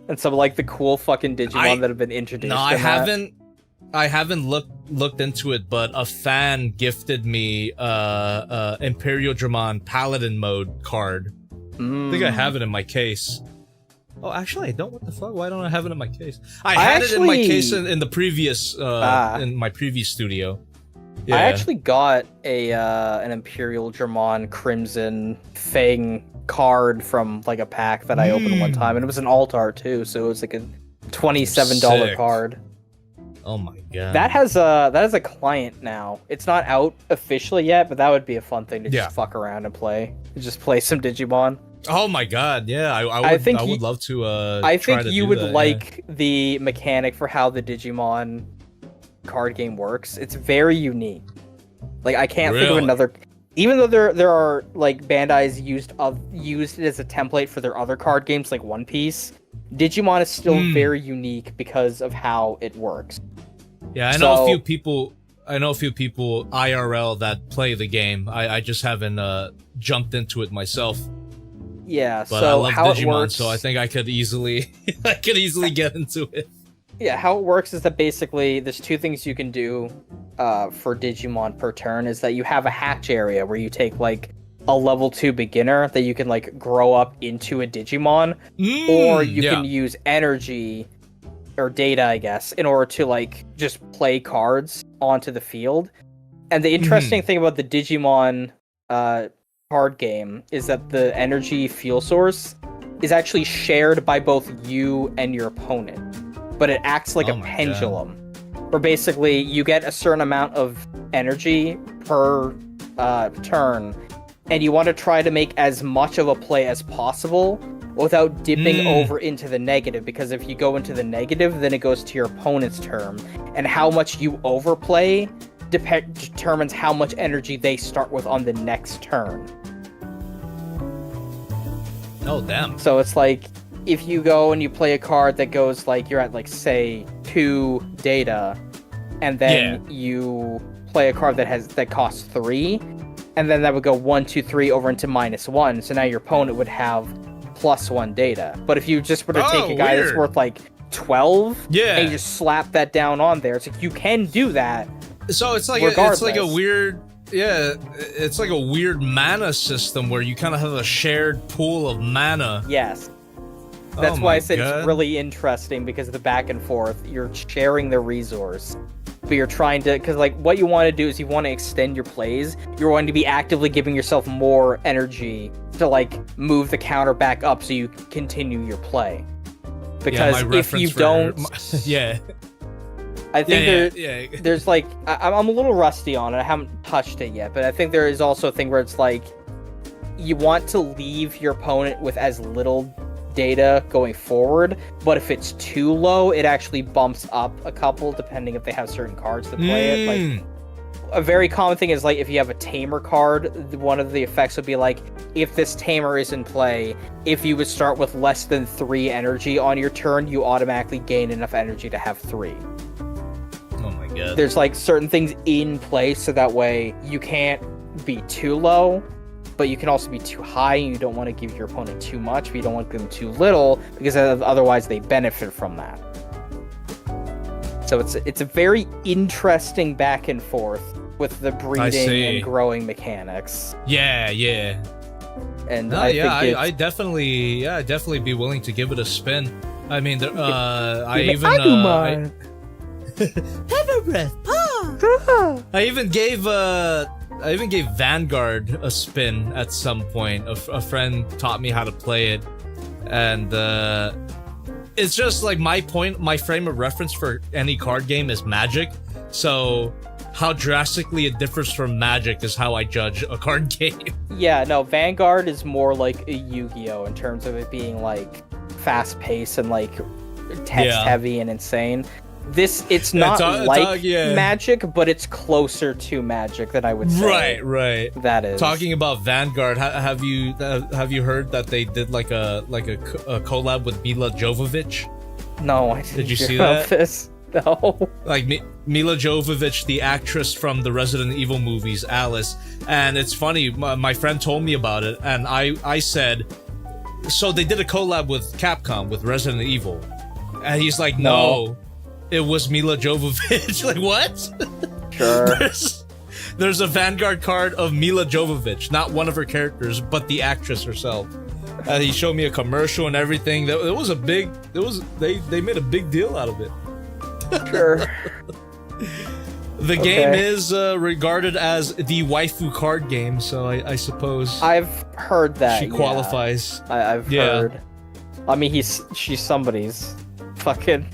And some like the cool fucking Digimon that have been introduced? No, I haven't looked into it, but a fan gifted me Imperial Dramon Paladin mode card. I think I have it in my case. Oh, actually, I don't. What the fuck? Why don't I have it in my case? I had it in my case in the previous in my previous studio. Yeah. I actually got an Imperial Dramon Crimson Fang card from like a pack that I opened one time, and it was an alt art too, so it was like a $27 card. Oh my god. That has a client now. It's not out officially yet, but that would be a fun thing to just fuck around and play. Just play some Digimon. Oh my god, yeah, I would love to I think you would like the mechanic for how the Digimon card game works. It's very unique. Like I can't think of another, even though there are like Bandai's used it as a template for their other card games like One Piece. Digimon is still very unique because of how it works. Yeah, I know a few people IRL that play the game. I just haven't jumped into it myself. Yeah, but so I love how Digimon, it works, so I think I could easily get into it. Yeah, how it works is that basically there's two things you can do for Digimon per turn. Is that you have a hatch area where you take like a level 2 beginner that you can like grow up into a Digimon, or you can use energy or data, I guess, in order to like just play cards onto the field. And the interesting thing about the Digimon card game is that the energy fuel source is actually shared by both you and your opponent, but it acts like a pendulum, where basically you get a certain amount of energy per turn, and you want to try to make as much of a play as possible without dipping over into the negative, because if you go into the negative, then it goes to your opponent's turn, and how much you overplay determines how much energy they start with on the next turn. Oh, damn. So it's like, if you go and you play a card that goes like, you're at like, say, 2 data, and then you play a card that costs 3, and then that would go 1, 2, 3 over into -1, so now your opponent would have +1 data. But if you just were to take a guy that's worth like 12, and you just slap that down on there, it's like, you can do that. So it's like a weird, it's like a weird mana system where you kind of have a shared pool of mana. Yes. That's why I said it's really interesting, because of the back and forth. You're sharing the resource, but you're trying to, because like what you want to do is you want to extend your plays. You're going to be actively giving yourself more energy to like move the counter back up so you continue your play. Because if you don't, I think there's like, I'm a little rusty on it. I haven't touched it yet, but I think there is also a thing where it's like, you want to leave your opponent with as little data going forward, but if it's too low, it actually bumps up a couple, depending if they have certain cards to play it. Like, a very common thing is like, if you have a tamer card, one of the effects would be like, if this tamer is in play, if you would start with less than 3 energy on your turn, you automatically gain enough energy to have 3. Oh my god. There's like certain things in place, so that way you can't be too low, but you can also be too high, and you don't want to give your opponent too much, but you don't want to give them too little, because otherwise they benefit from that. So it's a very interesting back and forth with the breeding and growing mechanics. Yeah. And I'd definitely be willing to give it a spin. I mean, I even gave Vanguard a spin at some point. A friend taught me how to play it, and it's just like my frame of reference for any card game is Magic. So how drastically it differs from Magic is how I judge a card game. Yeah, no, Vanguard is more like a Yu-Gi-Oh! In terms of it being like fast-paced and like text-heavy and insane. It's not Magic, but it's closer to Magic than I would say. Right. That is. Talking about Vanguard, have you heard that they did like a collab with Mila Jovovich? No, I didn't. Did you see about that? This. No. Like Mila Jovovich, the actress from the Resident Evil movies, Alice. And it's funny, my friend told me about it, and I said, so they did a collab with Capcom with Resident Evil, and he's like, no. It was Mila Jovovich. Like, what? Sure. There's a Vanguard card of Mila Jovovich, not one of her characters, but the actress herself. He showed me a commercial and everything. They made a big deal out of it. Sure. The game is regarded as the waifu card game, so I suppose I've heard that she qualifies. I've heard. I mean, she's somebody's fucking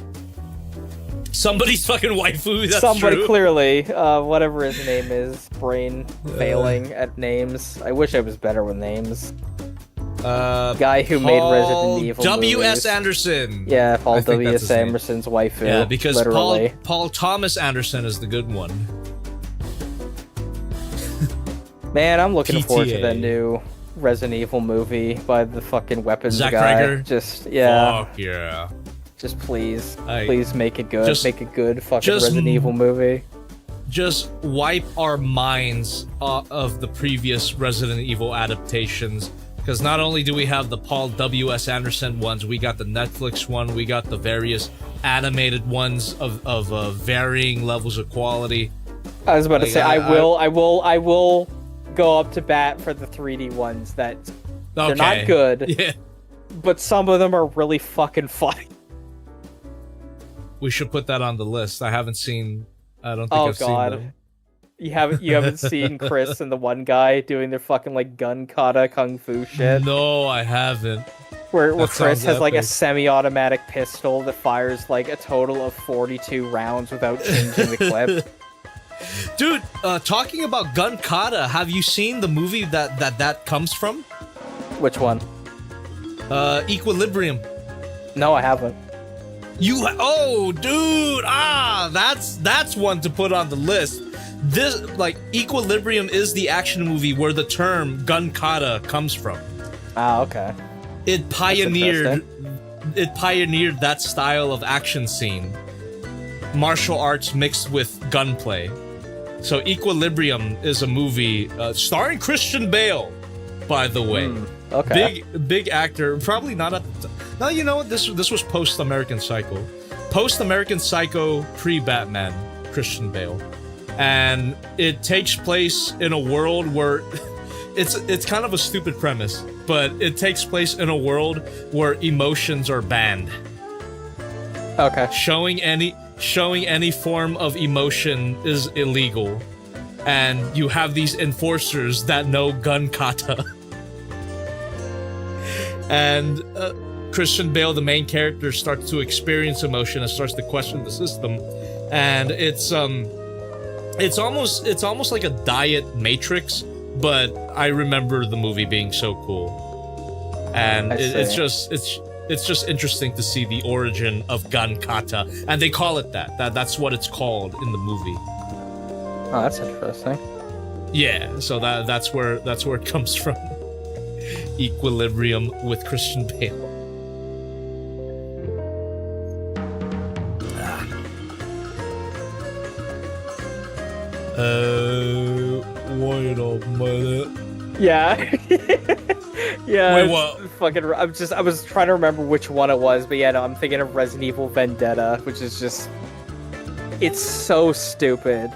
waifu. That's somebody true. Clearly, whatever his name is, brain failing at names. I wish I was better with names. Guy who made Resident Evil W.S. movies. Anderson. Yeah, Paul W.S. Anderson's waifu. Yeah, because literally. Paul Thomas Anderson is the good one. Man, I'm looking forward to that new Resident Evil movie by the fucking weapons Zach guy. Ryder? Just Fuck yeah. Just please make it good. Make a good fucking just Resident Evil movie. Just wipe our minds of the previous Resident Evil adaptations. Because not only do we have the Paul W.S. Anderson ones, we got the Netflix one, we got the various animated ones of varying levels of quality. I was about to say, I will go up to bat for the 3D ones that they're Okay. not good, Yeah. but some of them are really fucking funny. We should put that on the list. I haven't seen. I don't think I've seen them. You haven't seen Chris and the one guy doing their fucking like gun kata kung fu shit? No, I haven't. Where That Chris sounds has like a epic. semi-automatic pistol that fires like a total of 42 rounds without changing the clip. Dude, talking about gun kata, have you seen the movie that comes from? Which one? Equilibrium. No, I haven't. Oh, dude! That's one to put on the list. This, like, Equilibrium is the action movie where the term gun kata comes from. Ah, okay. It pioneered that style of action scene. Martial arts mixed with gunplay. So Equilibrium is a movie starring Christian Bale, by the way. Okay. Big actor. Probably not at the No, you know what? This was post-American Psycho. Post-American Psycho, pre-Batman, Christian Bale. And it takes place in a world where it's kind of a stupid premise, but it takes place in a world where emotions are banned. Okay. Showing any form of emotion is illegal. And you have these enforcers that know gun kata. And Christian Bale, the main character, starts to experience emotion and starts to question the system. And it's almost like a diet Matrix, but I remember the movie being so cool. And it's just interesting to see the origin of gun kata, and they call it that's what it's called in the movie. Oh, that's interesting. Yeah, so that's where it comes from. Equilibrium with Christian Bale. Wait a minute. Yeah. Yeah. Wait, what? Fucking. I was trying to remember which one it was, but yeah, no, I'm thinking of Resident Evil Vendetta, which is just. It's so stupid.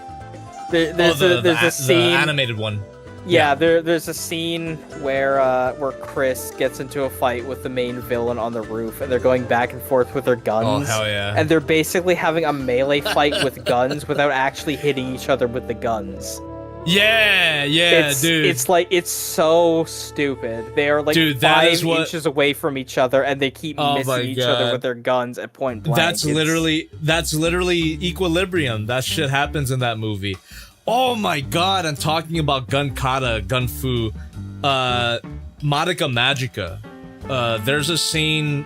There's a scene. The animated one. Yeah, there's a scene where Chris gets into a fight with the main villain on the roof, and they're going back and forth with their guns. Oh, hell yeah. And they're basically having a melee fight with guns without actually hitting each other with the guns. Yeah, dude. It's like, it's so stupid. They are like, dude, that 5 is what... inches away from each other, and they keep missing each other with their guns at point blank. That's literally Equilibrium. That shit happens in that movie. Oh my god, and talking about gun kata, gun fu, Madoka Magica. There's a scene,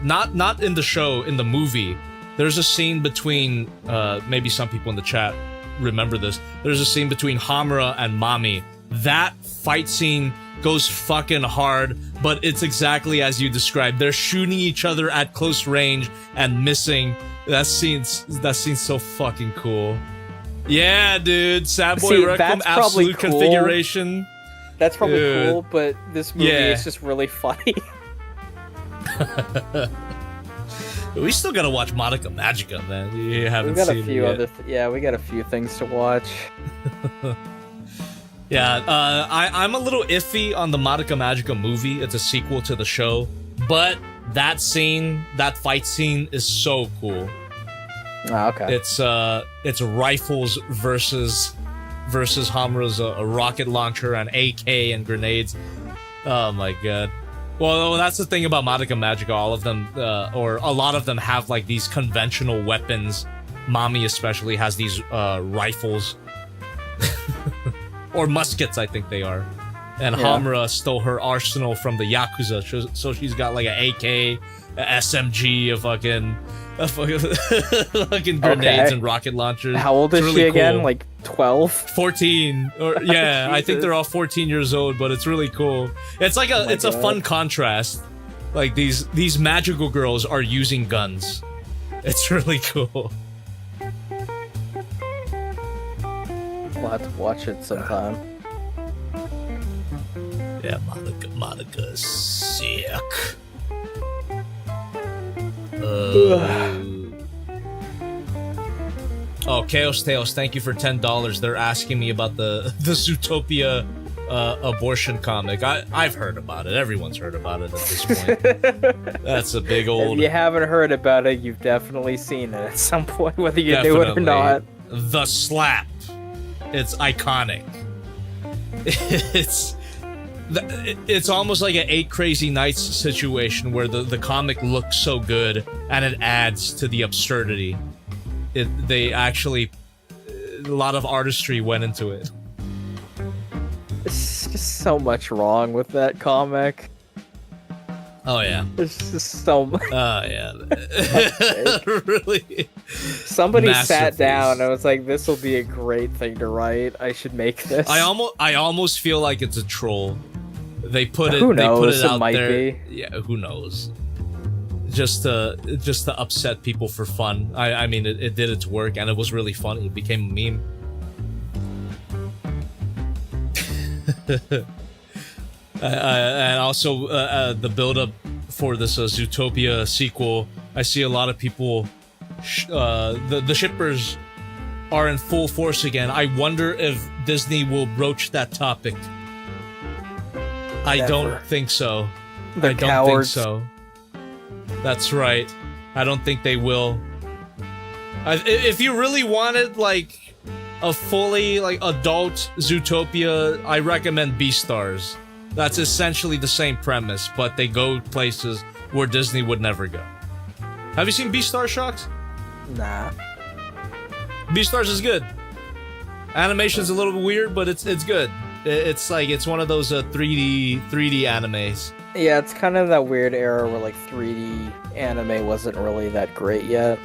not in the show, in the movie. There's a scene between, maybe some people in the chat remember this. There's a scene between Hamura and Mami. That fight scene goes fucking hard, but it's exactly as you described. They're shooting each other at close range and missing. That scene's so fucking cool. Yeah, dude. Sad Boy Requiem, absolute cool. configuration. That's probably cool, but this movie is just really funny. We still gotta watch Madoka Magica, man. You haven't seen it yet. We got a few things to watch. Yeah, I'm a little iffy on the Madoka Magica movie. It's a sequel to the show, but that fight scene is so cool. Oh, okay. It's rifles versus Hamura's a rocket launcher and AK and grenades. Oh my god. Well, that's the thing about Madoka Magica. All of them, or a lot of them, have like these conventional weapons. Mami especially has these rifles. Or muskets, I think they are. And Hamura stole her arsenal from the Yakuza, so she's got like an AK, a SMG, a fucking grenades and rocket launchers. How old is she again? Cool. Like 12? 14. Or yeah, I think they're all 14 years old, but it's really cool. It's like a fun contrast. Like these magical girls are using guns. It's really cool. We'll have to watch it sometime. Yeah, Madoka is sick. Oh, Chaos Tales, thank you for $10. They're asking me about the Zootopia abortion comic. I've heard about it. Everyone's heard about it at this point. That's a big old... If you haven't heard about it, you've definitely seen it at some point, whether you knew it or not. The Slap. It's iconic. It's almost like an 8 Crazy Nights situation where the comic looks so good and it adds to the absurdity. They actually... A lot of artistry went into it. There's just so much wrong with that comic. Oh yeah. There's just so much. Oh yeah. Really. Somebody sat down and was like, "This will be a great thing to write. I should make this." I almost feel like it's a troll. They put it. Who knows? They put it out might there. Be. Yeah. Who knows? Just to upset people for fun. I mean, it did its work and it was really funny. It became a meme. And also the build-up for this Zootopia sequel, I see a lot of people, the shippers are in full force again. I wonder if Disney will broach that topic. I don't think so. They're cowards. Think so. That's right. I don't think they will. If you really wanted, like, a fully, like, adult Zootopia, I recommend Beastars. That's essentially the same premise, but they go places where Disney would never go. Have you seen Beastars, SHOCKZ? Nah. Beastars is good. Animation's a little weird, but it's good. It's one of those 3D animes. Yeah, it's kind of that weird era where like 3D anime wasn't really that great yet,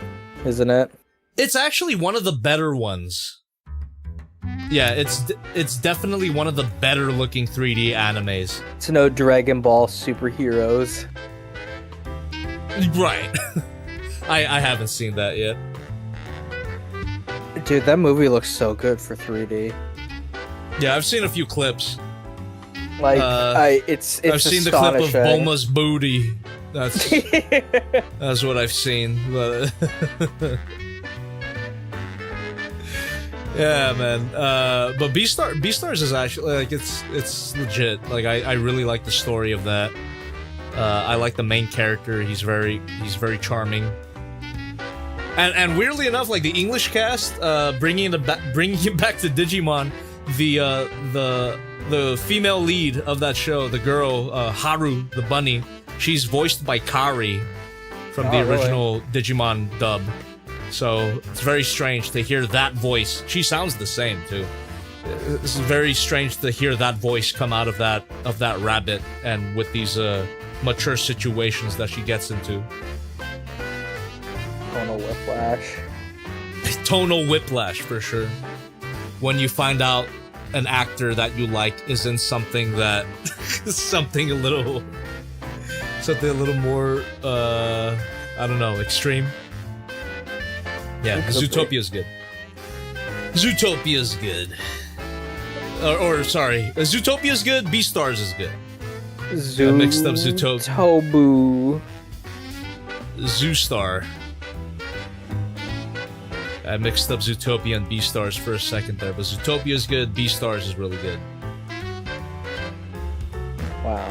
isn't it? It's actually one of the better ones. Yeah, it's definitely one of the better looking 3D animes. It's no Dragon Ball superheroes. Right. I haven't seen that yet. Dude, that movie looks so good for 3D. Yeah, I've seen a few clips. Like, it's I've seen the clip of Bulma's booty. That's what I've seen. But yeah, man. But Beastars is actually like it's legit. Like I really like the story of that. I like the main character. He's very charming. And weirdly enough, like the English cast, bringing it back to Digimon, the female lead of that show, the girl Haru, the bunny, she's voiced by Kari from the original Digimon dub. So it's very strange to hear that voice. She sounds the same too. This is very strange to hear that voice come out of that rabbit, and with these mature situations that she gets into. Tonal whiplash. Tonal whiplash for sure. When you find out an actor that you like is in something that something a little more I don't know, extreme. Yeah, Zootopia's good. Zootopia's good. Sorry, Zootopia's good, Beastars is good. I mixed up Zootopia. Zoostar. I mixed up Zootopia and Beastars for a second there, but Zootopia is good, Beastars is really good. Wow.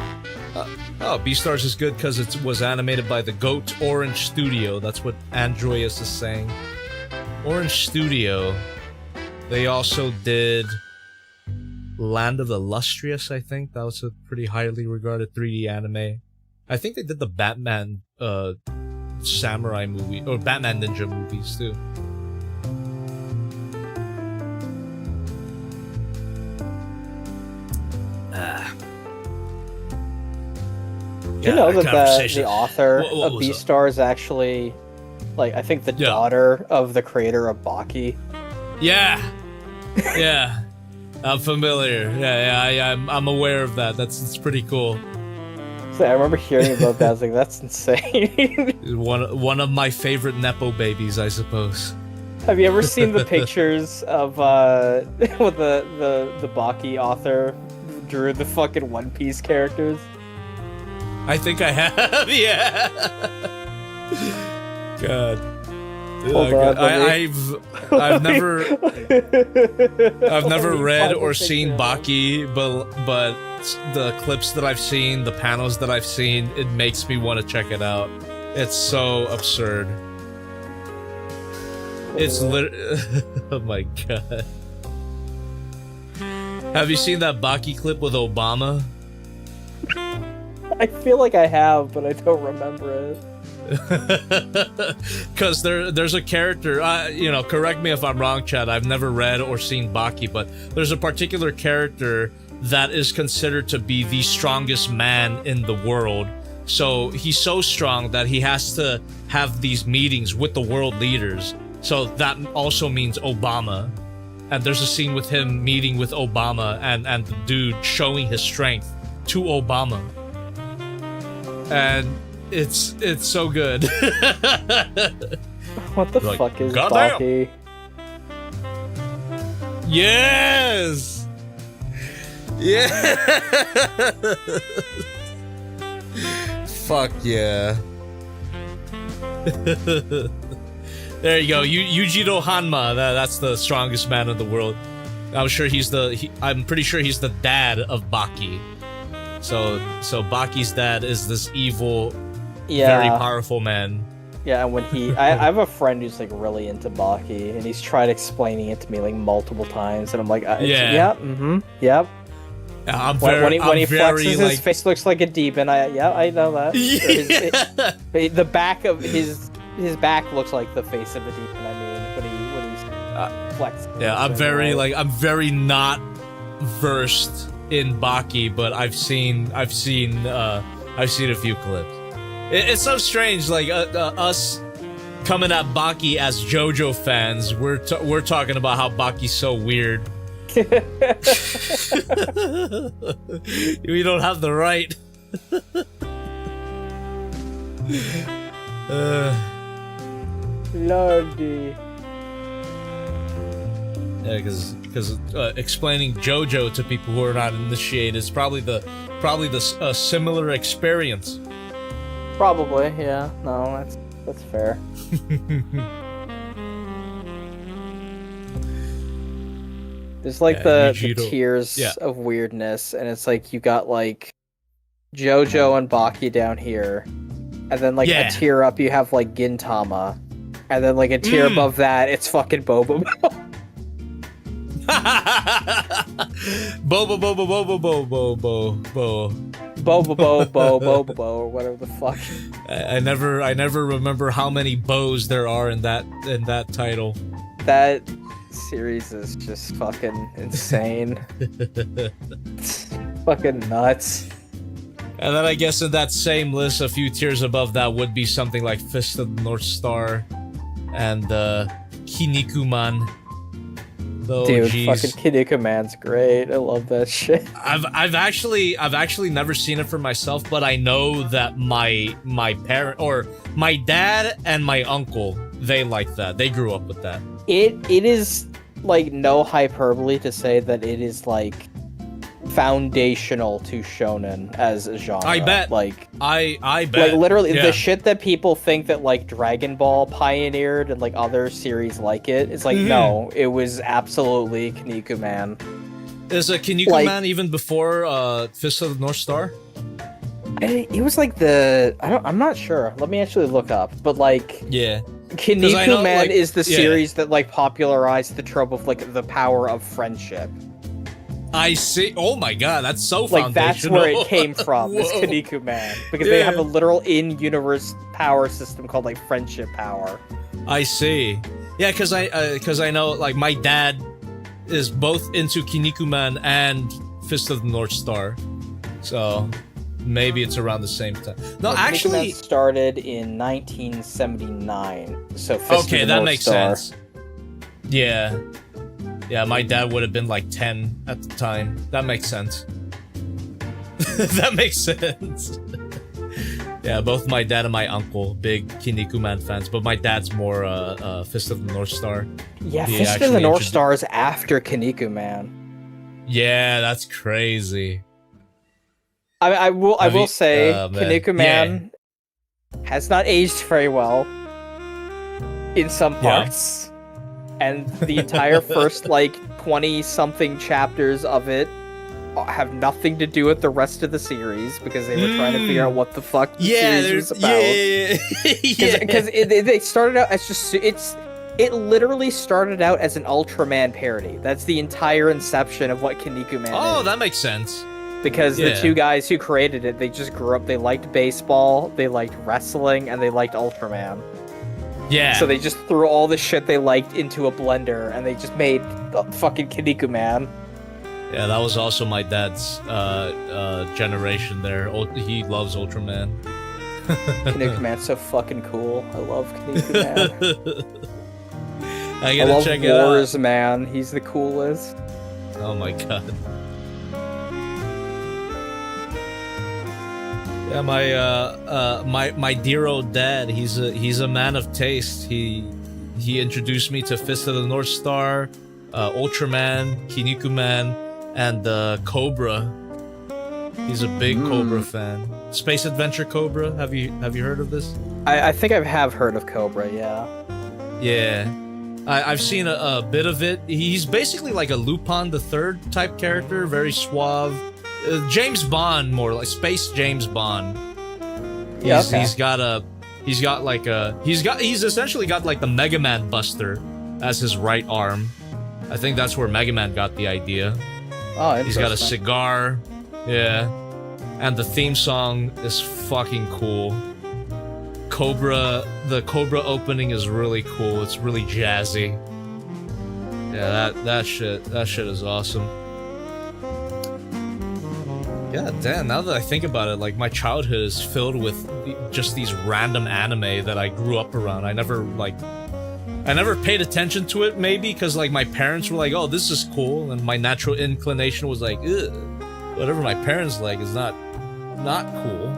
Beastars is good because it was animated by the GOAT Orange Studio. That's what Androius is saying. Orange Studio. They also did Land of the Lustrous, I think. That was a pretty highly regarded 3D anime. I think they did the Batman samurai movie, or Batman ninja movies too. Do you know that the author of Beastars is actually, like, I think the daughter of the creator of Baki? Yeah. Yeah. I'm familiar. Yeah, I'm aware of that. It's pretty cool. So I remember hearing about that. I was like, that's insane. One of my favorite Nepo babies, I suppose. Have you ever seen the pictures of with the Baki author drew the fucking One Piece characters? I think I have, yeah. God. Hold on, I've never read or seen Baki, but the clips that I've seen, the panels that I've seen, it makes me want to check it out. It's so absurd. It's oh my god. Have you seen that Baki clip with Obama? I feel like I have, but I don't remember it. Because there's a character, you know, correct me if I'm wrong, Chad, I've never read or seen Baki, but there's a particular character that is considered to be the strongest man in the world. So he's so strong that he has to have these meetings with the world leaders. So that also means Obama. And there's a scene with him meeting with Obama and the dude showing his strength to Obama. And it's so good. What the Like, fuck is goddamn. Baki? Yes! Yeah! Fuck yeah. There you go, Yujiro Hanma, that's the strongest man in the world. I'm pretty sure he's the dad of Baki. So Baki's dad is this evil, very powerful man. Yeah, and when I have a friend who's like really into Baki, and he's tried explaining it to me like multiple times, and I'm like, yep. When he flexes, his face looks like a demon. I know that. Yeah. The back of his back looks like the face of a demon. I mean, when he's flexing. Yeah, I'm very not versed in Baki, but I've seen a few clips. It's so strange, like us coming at Baki as JoJo fans. We're talking about how Baki's so weird. We don't have the right. Lordy. Yeah, because explaining JoJo to people who are not initiated is probably the similar experience. Probably, yeah. No, that's fair. There's like the tiers of weirdness, and it's like you got like JoJo and Baki down here, and then like a tier up you have like Gintama, and then like a tier above that it's fucking Bobo. Bobo, or whatever the fuck. I never remember how many bows there are in that title. That series is just fucking insane. It's fucking nuts. And then I guess in that same list, a few tiers above that would be something like Fist of the North Star and Kinnikuman. Oh, dude, geez. fucking Kinnikuman's great. I love that shit. I've actually never seen it for myself, but I know that my parent or my dad and my uncle, they like that. They grew up with that. It is like no hyperbole to say that it is like foundational to shonen as a genre. I bet. Like I bet. Like literally the shit that people think that like Dragon Ball pioneered and like other series like it. It's like no, it was absolutely Kinnikuman. Is a Kinnikuman even before Fist of the North Star? It was like I'm not sure. Let me actually look up. But like Kinnikuman is the series that like popularized the trope of like the power of friendship. I see. Oh my god, that's so like foundational. that's where it came from. Is Kinnikuman because they have a literal in-universe power system called like friendship power. I see. Yeah, because I know like my dad is both into Kinnikuman and Fist of the North Star, so maybe it's around the same time. No, actually, Kinnikuman started in 1979. So Fist of the that North makes Star. sense. Yeah. Yeah, my dad would have been like 10 at the time. That makes sense. That makes sense. Yeah, both my dad and my uncle, big Kinnikuman fans, but my dad's more Fist of the North Star. Yeah, Fist of the North Star is after Kinnikuman. Yeah, that's crazy. I will say Kinnikuman has not aged very well. in some parts, and the entire first like 20-something chapters of it have nothing to do with the rest of the series because they were trying to figure out what the fuck the series was about. Because they started out as just it literally started out as an Ultraman parody. That's the entire inception of what Kinnikuman is. Oh, that makes sense. Because the two guys who created it, they just grew up, they liked baseball, they liked wrestling, and they liked Ultraman. Yeah. So they just threw all the shit they liked into a blender, and they just made fucking Kinnikuman. Yeah, that was also my dad's generation there. He loves Ultraman. Kinnikuman's so fucking cool. I love Kinnikuman. I love check it out. Wars, man. He's the coolest. Oh my god. Yeah, my dear old dad. He's a man of taste. He introduced me to Fist of the North Star, Ultraman, Kinnikuman, and Cobra. He's a big Cobra fan. Space Adventure Cobra. Have you heard of this? I think I have heard of Cobra. Yeah. Yeah. I've seen a bit of it. He's basically like a Lupin the Third type character, very suave. James Bond, more like Space James Bond. He's essentially got like the Mega Man Buster as his right arm. I think that's where Mega Man got the idea. Oh, he's got a cigar. Yeah. And the theme song is fucking cool. The Cobra opening is really cool. It's really jazzy. Yeah, that shit is awesome. Yeah, damn, now that I think about it, like, my childhood is filled with just these random anime that I grew up around. I never paid attention to it, maybe, because, like, my parents were like, oh, this is cool, and my natural inclination was like, ugh, whatever my parents like is not cool.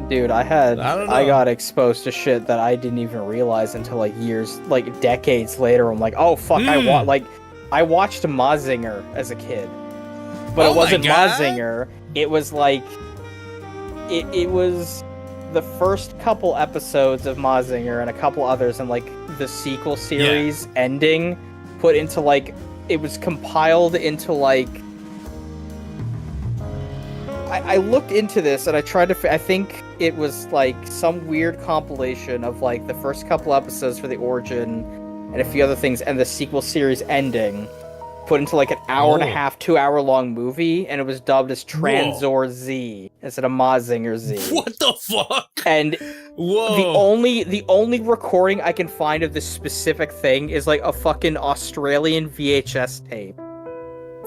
Dude, I got exposed to shit that I didn't even realize until, like, years, like, decades later. I'm like, oh, fuck, I watched Mazinger as a kid. But it wasn't Mazinger. It was like, it was the first couple episodes of Mazinger and a couple others, and like the sequel series ending put into like, it was compiled into like, I looked into this and I tried to, I think it was like some weird compilation of like the first couple episodes for the origin and a few other things, and the sequel series ending put into like an hour and a half, 2 hour long movie, and it was dubbed as Tranzor Z instead of Mazinger Z. What the fuck? And the only recording I can find of this specific thing is like a fucking Australian VHS tape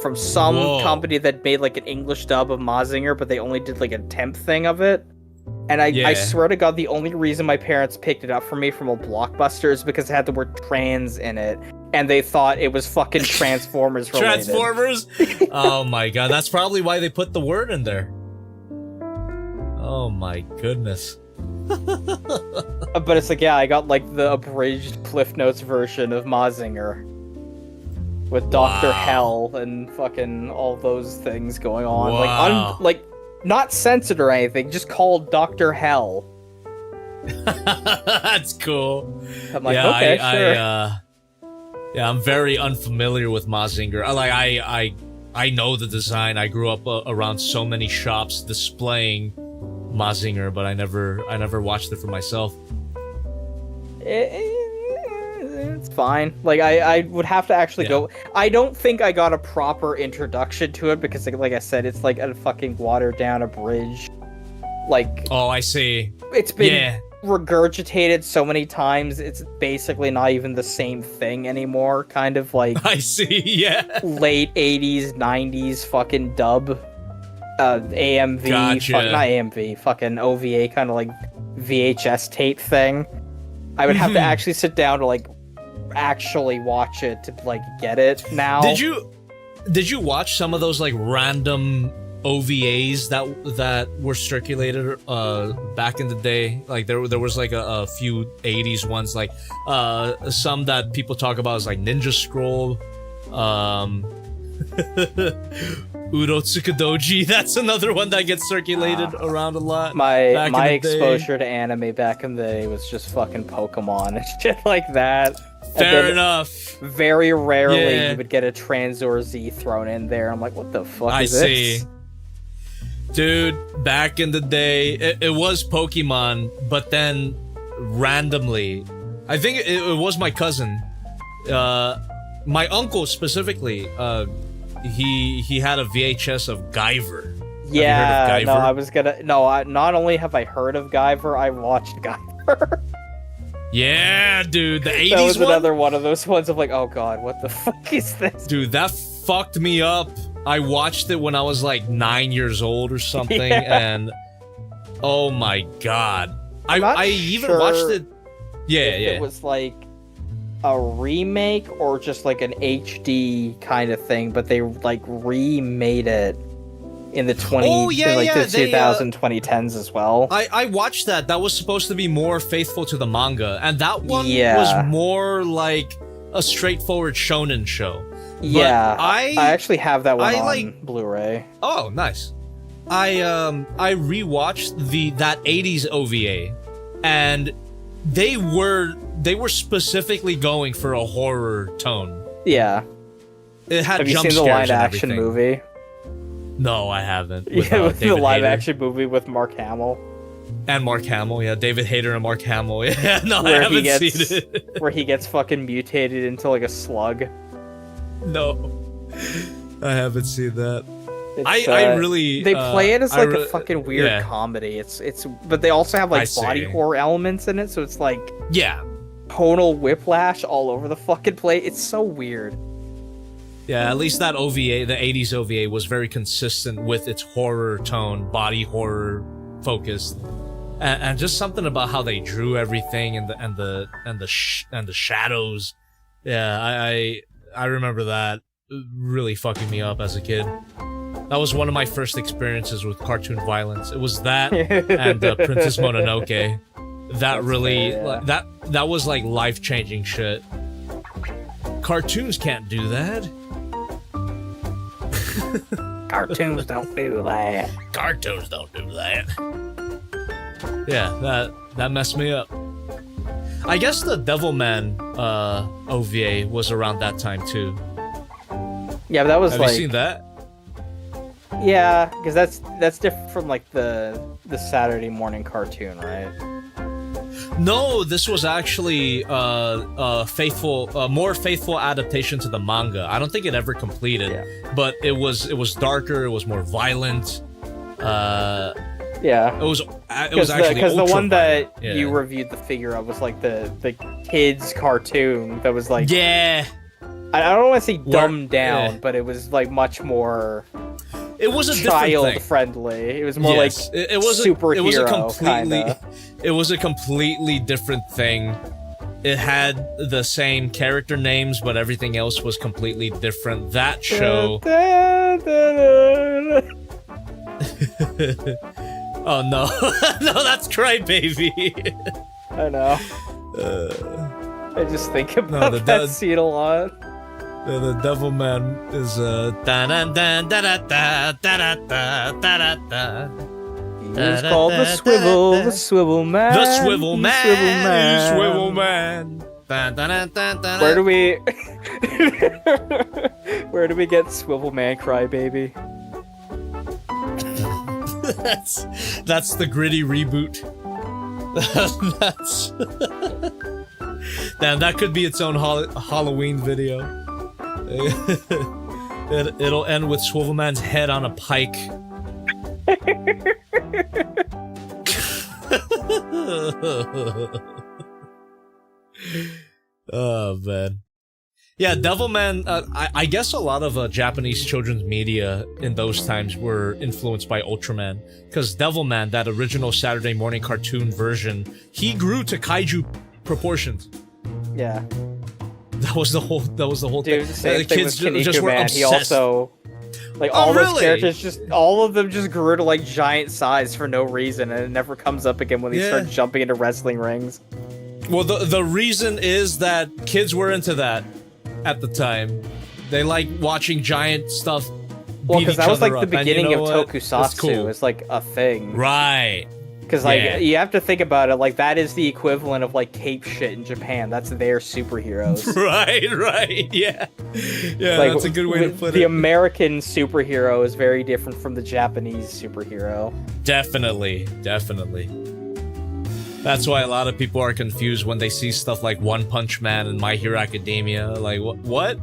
from some company that made like an English dub of Mazinger, but they only did like a temp thing of it. And I swear to God, the only reason my parents picked it up for me from a Blockbuster is because it had the word trans in it. And they thought it was fucking Transformers related. Transformers? Oh my god, that's probably why they put the word in there. Oh my goodness. But it's like, yeah, I got like the abridged Cliff Notes version of Mazinger. With Dr. Hell and fucking all those things going on. Wow. Like, not censored or anything, just called Dr. Hell. That's cool. I'm like, okay, sure. I'm very unfamiliar with Mazinger. I know the design. I grew up around so many shops displaying Mazinger, but I never watched it for myself. It's fine. Like, I would have to actually go. I don't think I got a proper introduction to it because, like I said, it's like a fucking watered down abridged. Like, oh, I see. It's been regurgitated so many times, it's basically not even the same thing anymore. Kind of like, I see, yeah. Late 80s, 90s fucking dub. AMV, gotcha. Not AMV, fucking OVA kind of like VHS tape thing. I would have to actually sit down to like actually watch it to like get it now. Did you watch some of those like random OVAs that were circulated back in the day? Like there was like a few 80s ones, like some that people talk about as like Ninja Scroll, Urotsukudoji, that's another one that gets circulated around a lot. My exposure to anime back in the day was just fucking Pokemon and shit like that. Fair enough. Very rarely you would get a Transor Z thrown in there. I'm like, what the fuck is this? I see. Dude, back in the day, it was Pokemon, but then randomly, I think it was my cousin, my uncle specifically, he had a VHS of Guyver. Yeah, have you heard of Guyver? No, I was gonna, not only have I heard of Guyver, I watched Guyver. Yeah, dude, the 80s That was one? another one of those ones of like, oh god, what the fuck is this? Dude, that fucked me up. I watched it when I was like 9 years old or something, and oh my god. I even watched it. Yeah. It was like a remake or just like an HD kind of thing, but they like remade it in the 2010s as well. I watched that. That was supposed to be more faithful to the manga, and that one was more like a straightforward shonen show. Yeah, I actually have that one on Blu-ray. Oh, nice. I rewatched that 80s OVA, and they were specifically going for a horror tone. Yeah. It had Have you jump seen the scares live action everything. movie? No, I haven't. With the live action movie with Mark Hamill. And Mark Hamill, yeah. David Hayter and Mark Hamill. Yeah, no, I haven't seen it. Where he gets fucking mutated into like a slug. No. I haven't seen that. I really... They play it as like a fucking weird comedy. It's but they also have like body horror elements in it, so it's like... Yeah. Tonal whiplash all over the fucking place. It's so weird. Yeah, at least that OVA, the 80s OVA, was very consistent with its horror tone, body horror focused, and just something about how they drew everything and the shadows. Yeah, I remember that really fucking me up as a kid. That was one of my first experiences with cartoon violence. It was that and Princess Mononoke. That really that was like life-changing shit. Cartoons can't do that. Cartoons don't do that. Cartoons don't do that. Yeah, that messed me up. I guess the Devilman OVA was around that time too. Yeah, but that was Have like... you seen that? Yeah, because that's different from like the Saturday morning cartoon, right? No, this was actually more faithful adaptation to the manga. I don't think it ever completed, but it was darker. It was more violent. Yeah, it was actually because the one violent. that you reviewed the figure of was like the kids cartoon that was like I don't want to say dumbed down, but it was like much more. It was a child friendly. It was more like it was superhero kinda. It was a completely different thing. It had the same character names, but everything else was completely different. That show. Oh no, no, that's Crybaby. I know. I just think about that scene a lot. The Devilman is It's called the Swivel Man. The Swivel Man. The Swivel Man. Where do we get Swivel Man Crybaby? That's the gritty reboot. Damn, that could be its own Halloween video. It'll end with Swivelman's head on a pike. Oh man. Yeah, Devilman, I guess a lot of Japanese children's media in those times were influenced by Ultraman. Because Devilman, that original Saturday morning cartoon version, he grew to kaiju proportions. Yeah. That was the whole Dude, thing. Same The thing kids with just were Man. obsessed. He also... Like, all those characters all of them just grew to, like, giant size for no reason, and it never comes up again when they start jumping into wrestling rings. Well, the reason is that kids were into that at the time. They like watching giant stuff Well, beat because each that was other like the up. And you beginning know of what? tokusatsu. That's cool. It's like a thing. Right. Because like Yeah. you have to think about it, like that is the equivalent of like cape shit in Japan. That's their superheroes. Right, yeah. Yeah, Like, that's a good way to put the it. American superhero is very different from the Japanese superhero. Definitely. That's why a lot of people are confused when they see stuff like One Punch Man and My Hero Academia. Like, what?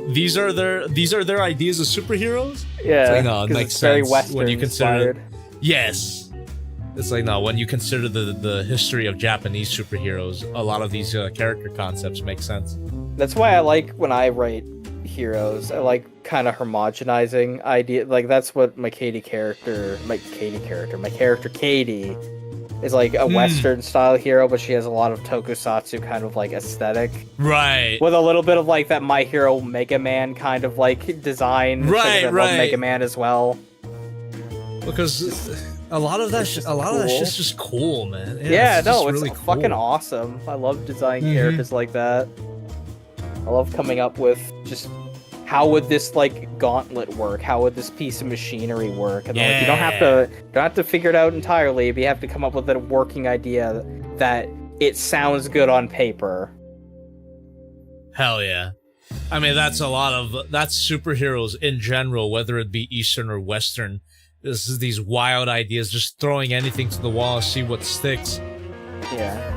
These are their ideas of superheroes? Yeah, It's like, no, it 'cause makes it's very sense Western when you consider. inspired. Yes. It's like, no, when you consider the history of Japanese superheroes, a lot of these character concepts make sense. That's why I like when I write heroes. I like kind of homogenizing idea. Like that's what my character Katie is like a Western style hero, but she has a lot of tokusatsu kind of like aesthetic. Right. With a little bit of like that My Hero Mega Man kind of like design. Right, I love Mega Man as well. Because a lot of that shit's just cool, man. Yeah, it's no, just it's really fucking cool. awesome. I love designing characters like that. I love coming up with just how would this like gauntlet work? How would this piece of machinery work? And like, you don't have to figure it out entirely, but you have to come up with a working idea that it sounds good on paper. Hell yeah. I mean, that's superheroes in general, whether it be Eastern or Western. This is these wild ideas, just throwing anything to the wall, see what sticks. Yeah.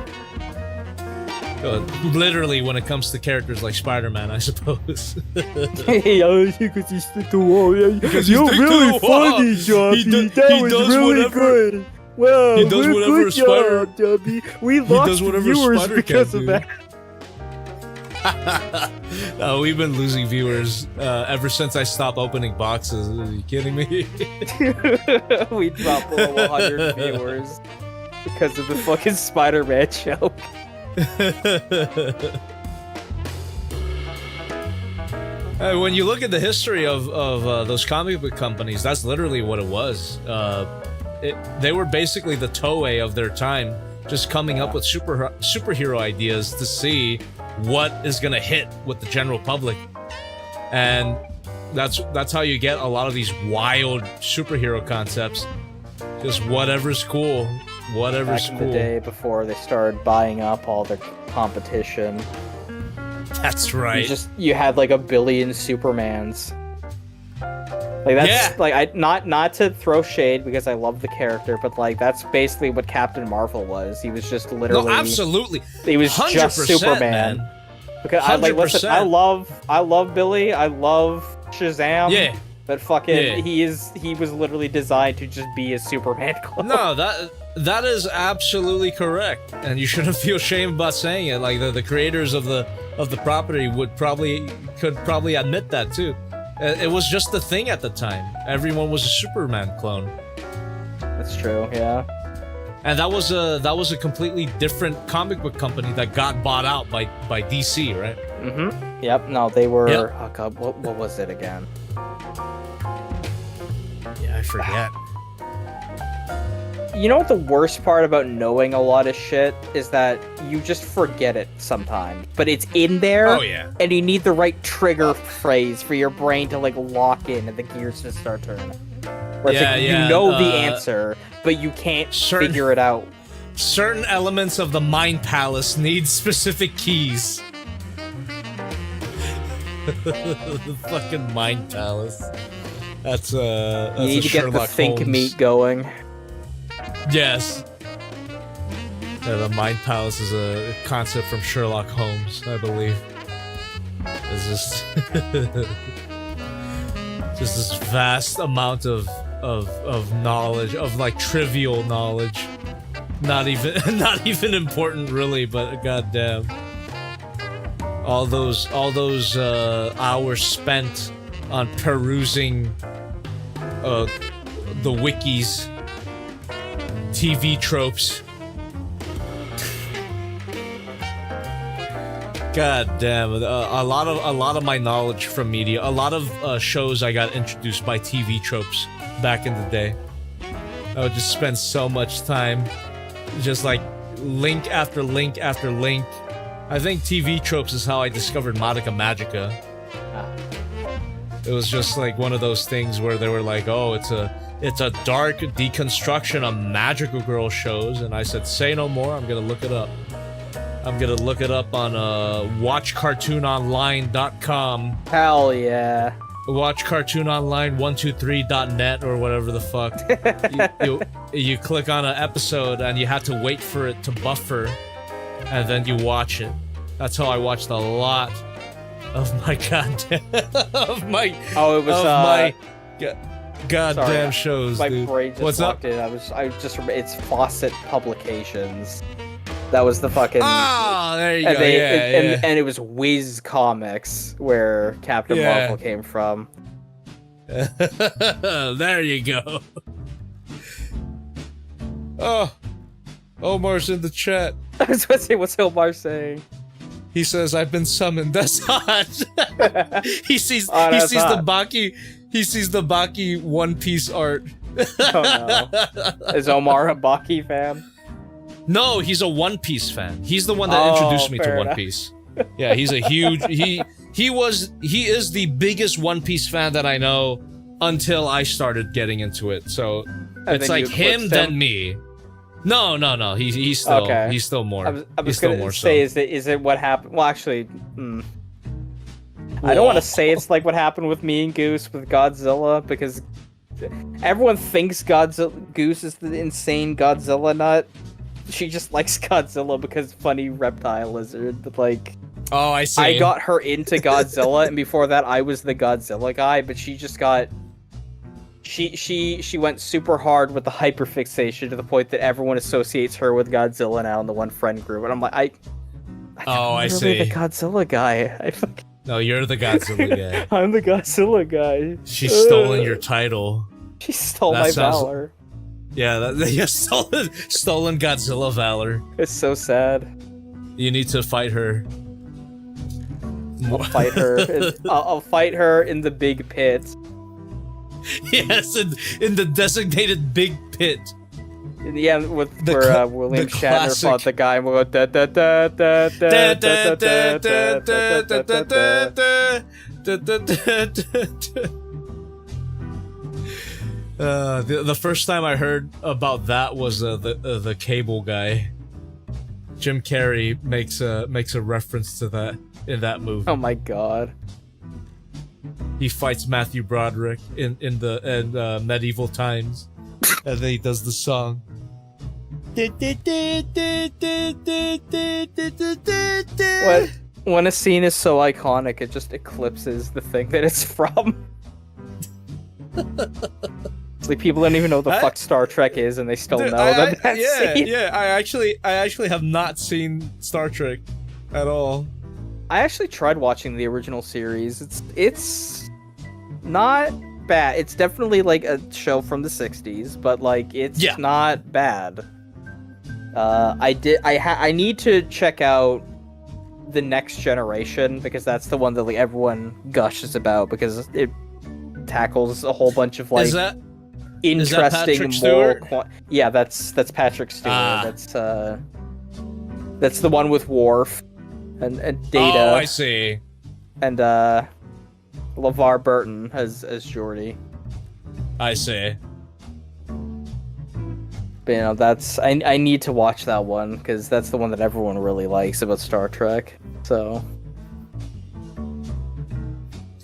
Literally, when it comes to characters like Spider-Man, I suppose. Because you stick to the wall. Because you're really funny, Jobby. That was really good. Wow, he does whatever a spider. Jobby. We lost viewers because of that. We've been losing viewers ever since I stopped opening boxes. Are you kidding me? We dropped below 100 viewers because of the fucking Spider-Man joke. When you look at the history of those comic book companies, that's literally what it was. They were basically the Toei of their time, just coming up with superhero ideas to see what is gonna hit with the general public, and that's how you get a lot of these wild superhero concepts. Just whatever's cool, whatever's Back in cool. the day before they started buying up all their competition. That's right. You had like a billion Supermans. Like that's like not to throw shade because I love the character, but like that's basically what Captain Marvel was. He was just literally absolutely. He was just Superman. Man. Because I like listen, I love Billy, I love Shazam. Yeah. But fucking he was literally designed to just be a Superman clone. No, that is absolutely correct, and you shouldn't feel shame about saying it. Like the creators of the property could probably admit that too. It was just the thing at the time. Everyone was a Superman clone. That's true, yeah. And that was a completely different comic book company that got bought out by DC, right? Mm-hmm. Yep. No, they were. Yep. Oh god, what was it again? Yeah, I forget. You know what the worst part about knowing a lot of shit is that you just forget it sometimes. But it's in there. Oh yeah. And you need the right trigger phrase for your brain to like lock in and the gears to start turning. Where it's like, you know the answer, but you can't figure it out. Certain elements of the Mind Palace need specific keys. The fucking Mind Palace. That's you need to Sherlock get the think Holmes. meat going. Yes. Yeah, the Mind Palace is a concept from Sherlock Holmes, I believe. It's just just this vast amount of knowledge, of like trivial knowledge. Not even important really, but goddamn. All those hours spent on perusing the wikis, TV tropes. God damn, a lot of my knowledge from media, a lot of shows I got introduced by TV tropes back in the day. I would just spend so much time just like link after link after link. I think TV tropes is how I discovered Madoka Magica. It was just like one of those things where they were like, "Oh, it's a dark deconstruction of magical girl shows," and I said, "Say no more. I'm gonna look it up. I'm gonna look it up on watchcartoononline.com. Hell yeah. Watchcartoononline123.net or whatever the fuck. you click on an episode and you have to wait for it to buffer, and then you watch it. That's how I watched a lot of my goddamn goddamn shows. My dude. brain just What's walked up? in. It's Fawcett Publications. That was the fucking. Ah, there you and go. And it was Whiz Comics where Captain Marvel came from. There you go. Oh, Omar's in the chat. I was about to say, what's Omar saying? He says, "I've been summoned." That's hot. he sees hot. He sees the Baki One Piece art. Oh no. Is Omar a Baki fan? No, he's a One Piece fan. He's the one that introduced me to One Piece. Yeah, he's a huge he is the biggest One Piece fan that I know until I started getting into it. So it's like him then me. No. He's still more. I was gonna say, is it what happened? Well, actually, I don't want to say it's like what happened with me and Goose with Godzilla, because everyone thinks Goose is the insane Godzilla nut. She just likes Godzilla because funny reptile lizard, but like. Oh, I see. I got her into Godzilla, and before that, I was the Godzilla guy. But she just got. She went super hard with the hyperfixation to the point that everyone associates her with Godzilla now in the one friend group, and I'm like, I see. The Godzilla guy. No, you're the Godzilla guy. I'm the Godzilla guy. She's stolen your title. She stole my valor. Yeah, stolen Godzilla valor. It's so sad. You need to fight her. I'll fight her. I'll fight her in the big pit. Yes, in the designated big pit. Yeah, where William Shatner fought the guy and we'll go da da da da da da da da. The first time I heard about that was the cable guy. Jim Carrey makes a reference to that in that movie. Oh my god. He fights Matthew Broderick in medieval times, and then he does the song. When a scene is so iconic, it just eclipses the thing that it's from. It's like people don't even know what the fuck Star Trek is, and they still know that scene. Yeah. I actually have not seen Star Trek at all. I actually tried watching the original series. It's not bad. It's definitely like a show from the 60s, but like it's not bad. I need to check out The Next Generation, because that's the one that like everyone gushes about, because it tackles a whole bunch of like interesting moral. Yeah, that's Patrick Stewart. That's the one with Worf and Data. Oh, I see. And LeVar Burton as Geordi. I see. But, you know, that's I need to watch that one, because that's the one that everyone really likes about Star Trek. So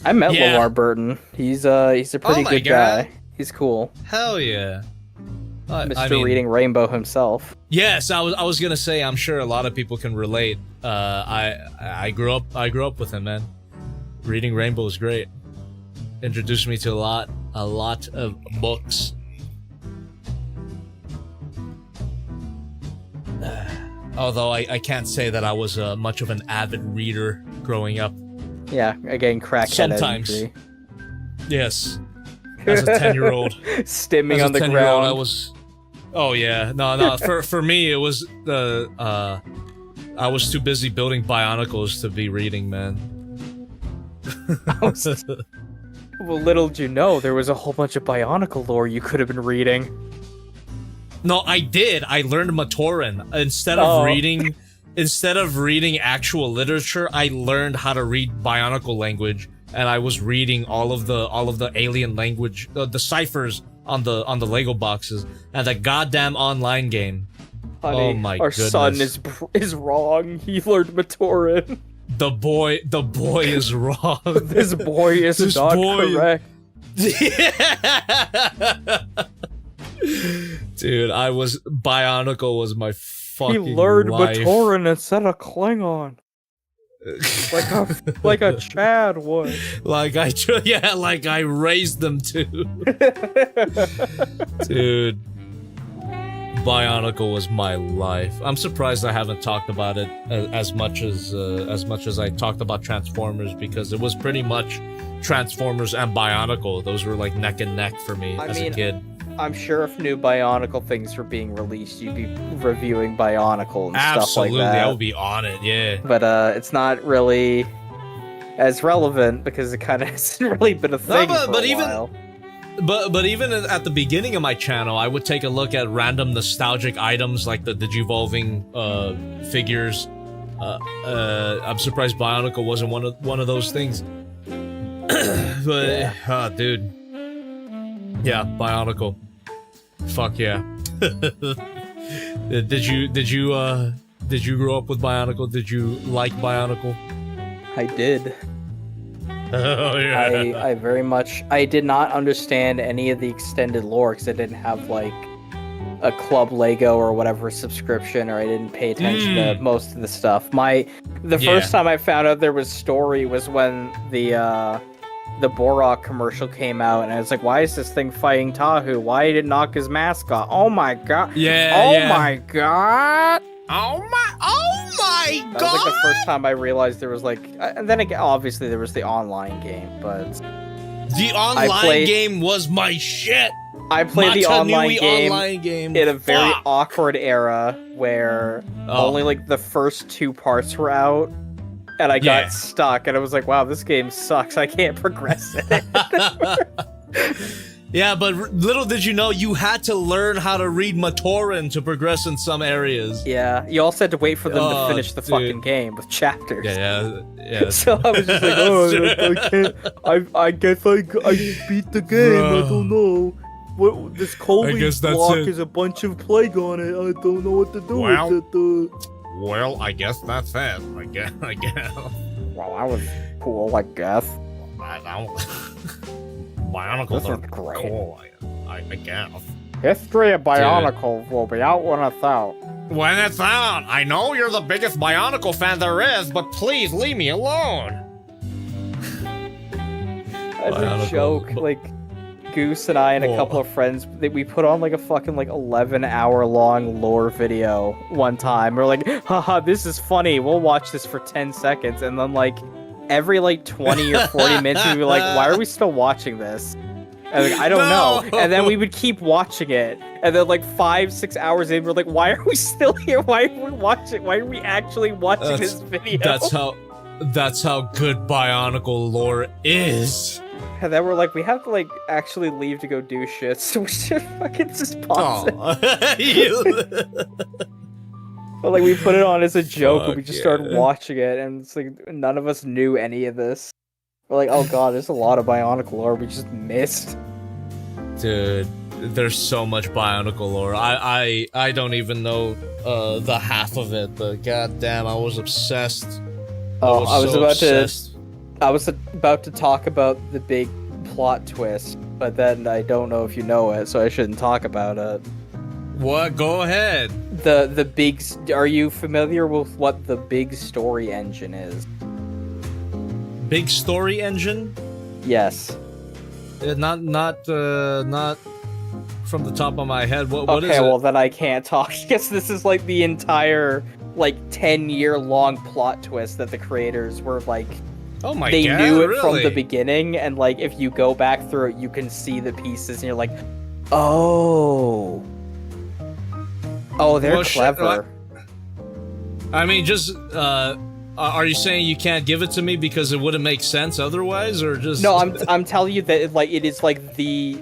I met LeVar Burton. He's a pretty good guy. He's cool. Hell yeah. Mr. Reading Rainbow himself. Yes, I was gonna say, I'm sure a lot of people can relate. I grew up with him, man. Reading Rainbow is great. Introduced me to a lot of books. Although I can't say that I was much of an avid reader growing up. Yeah, again, crackhead sometimes. energy. Yes. As a 10-year-old. Stimming on the ground. I was... Oh yeah. No. For me, it was I was too busy building Bionicles to be reading, man. Well, little did you know, there was a whole bunch of Bionicle lore you could have been reading. No, I did. I learned Matoran instead of reading actual literature. I learned how to read Bionicle language and I was reading all of the alien language, the ciphers on the Lego boxes, and the goddamn online game. Honey, oh my our goodness. son is wrong. He learned Matoran. The boy is wrong. This boy is not correct. Dude, Bionicle was my fucking He learned life. Matoran instead of Klingon. like a Chad would. Like I raised them to. Dude, Bionicle was my life. I'm surprised I haven't talked about it as much as I talked about Transformers, because it was pretty much Transformers and Bionicle. Those were like neck and neck for me as a kid. I'm sure if new Bionicle things were being released, you'd be reviewing Bionicle and stuff like that. Absolutely, I would be on it, yeah. But it's not really as relevant because it kind of hasn't really been a thing for a while. But even at the beginning of my channel, I would take a look at random nostalgic items like the Digivolving figures. I'm surprised Bionicle wasn't one of those things. But dude, yeah, Bionicle. Fuck yeah. Did you grow up with Bionicle? Did you like Bionicle? I did. Oh yeah. I very much. I did not understand any of the extended lore because I didn't have like a Club Lego or whatever subscription, or I didn't pay attention to most of the stuff. The first time I found out there was story was when the Borak commercial came out, and I was like, why is this thing fighting Tahu? Why did it knock his mask off? Oh my god. My god. Oh my god! That was like the first time I realized there was like, and then again, obviously there was the online game, but the online game was my shit. I played the online game in a very awkward era where only like the first 2 parts were out, and I got stuck, and I was like, wow, this game sucks. I can't progress it. Yeah, but little did you know, you had to learn how to read Matoran to progress in some areas. Yeah, you also had to wait for them to finish the fucking game with chapters. Yeah. So I was just like, oh, I can't. I guess I beat the game. Bro. I don't know. What this Colby block is a bunch of plague on it. I don't know what to do with it. Well, I guess that's it. I guess. Well, that was cool, I guess. Bionicles are great. Cool, I guess. History of Bionicle will be out when it's out. When it's out! I know you're the biggest Bionicle fan there is, but please leave me alone! As a joke, like, Goose and I and a couple of friends, we put on like a fucking like 11-hour-long lore video one time. We're like, haha, this is funny, we'll watch this for 10 seconds, and then like, every like 20 or 40 minutes we'd be like, why are we still watching this? And like, I don't know. And then we would keep watching it, and then like 5-6 hours in, we're like, why are we still here? Why are we watching? Why are we actually watching this video? That's how good Bionicle lore is. And then we're like, we have to like actually leave to go do shit, so we should fucking just pause it. But like, we put it on as a joke, and we just started watching it, and it's like, none of us knew any of this. We're like, oh god, there's a lot of Bionicle lore we just missed. Dude, there's so much Bionicle lore. I don't even know the half of it, but goddamn, I was obsessed. I was about to talk about the big plot twist, but then I don't know if you know it, so I shouldn't talk about it. What? Go ahead. The big. Are you familiar with what the big story engine is? Big story engine? Yes. Not from the top of my head. What is it? Okay, well then I can't talk because this is like the entire like 10-year-long plot twist that the creators were like. Oh my god! They knew it really? from the beginning, and like if you go back through it, you can see the pieces, and you're like, oh. Oh, they're clever. I mean, just, are you saying you can't give it to me because it wouldn't make sense otherwise, or just... No, I'm telling you that it is like the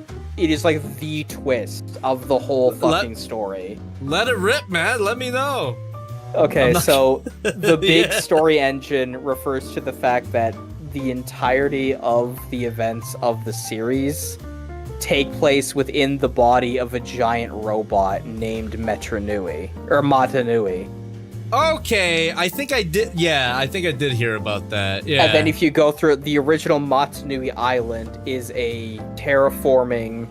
twist of the whole fucking story. Let it rip, man. Let me know. Okay, so the big story engine refers to the fact that the entirety of the events of the series take place within the body of a giant robot named Metronui, or Matanui. Okay, I think I did. Yeah, I think I did hear about that. Yeah. And then if you go through the original Matanui Island is a terraforming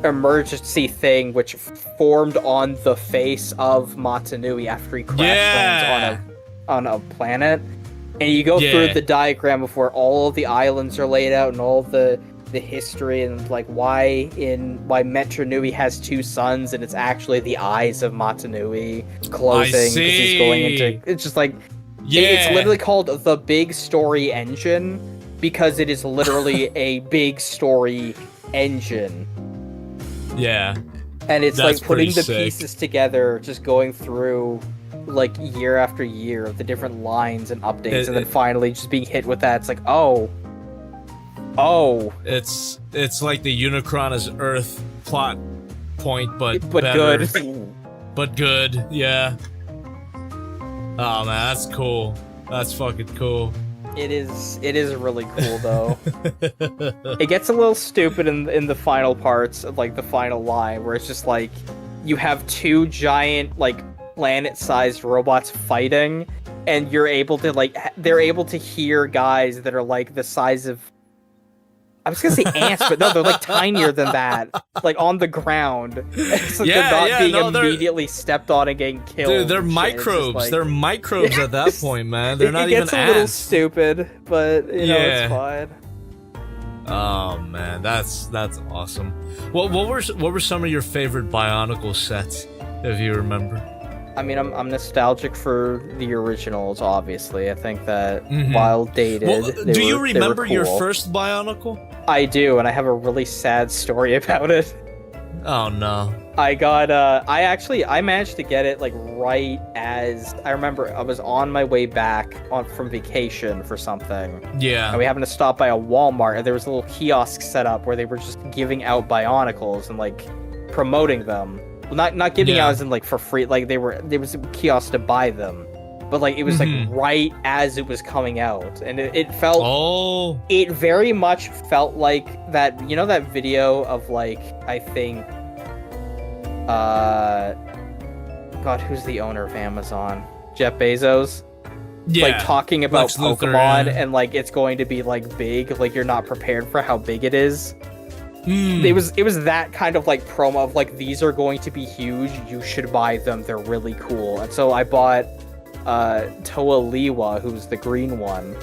emergency thing which formed on the face of Matanui after he crash lands on a planet. And you go through the diagram of where all of the islands are laid out and all the history and like why Metronui has two suns and it's actually the eyes of Matanui closing because he's going into. It's just like it's literally called the Big Story Engine because it is literally a big story engine. Yeah. And it's That's like putting the pretty sick. pieces together, just going through like year after year of the different lines and updates, and then finally just being hit with that. It's like, oh. It's like the Unicron is Earth plot point, but better. good. But good, yeah. Oh man, that's cool. That's fucking cool. It is really cool though. It gets a little stupid in the final parts of like the final line where it's just like you have two giant like planet-sized robots fighting and you're able to like they're able to hear guys that are like the size of, I was gonna say ants, but no, they're like tinier than that, like on the ground. It's like they're not being immediately stepped on and getting killed. Dude, they're microbes. Like, they're microbes at that point, man. They're not even ants. It gets a little stupid, but you know it's fine. Oh man, that's awesome. What were some of your favorite Bionicle sets, if you remember? I mean, I'm nostalgic for the originals, obviously. I think that while dated, do you remember cool. your first Bionicle? I do, and I have a really sad story about it. Oh no. I got I managed to get it like right as I remember I was on my way back from vacation for something. Yeah. And we happened to stop by a Walmart and there was a little kiosk set up where they were just giving out Bionicles and like promoting them. Well, not giving out as in like for free, like there was a kiosk to buy them. But like it was like right as it was coming out, and it felt it very much felt like that, you know, that video of like I think God, who's the owner of Amazon? Jeff Bezos? Yeah. Like talking about Lex Luthor, Pokemon and like it's going to be like big, like you're not prepared for how big it is. It was that kind of like promo of like these are going to be huge, you should buy them, they're really cool. And so I bought Toa Liwa, who's the green one.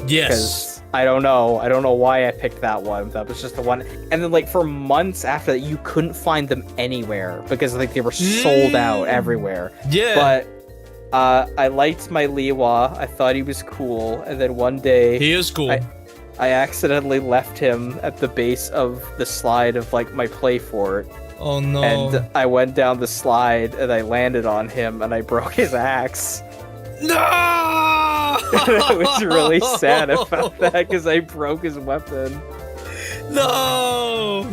Yes. I don't know why I picked that one. That was just the one. And then like for months after that, you couldn't find them anywhere because like they were sold out everywhere. Yeah. But I liked my Liwa. I thought he was cool. And then one day he is cool. I accidentally left him at the base of the slide of like my play fort. Oh no. And I went down the slide and I landed on him and I broke his axe. No! I was really sad about that because I broke his weapon. No!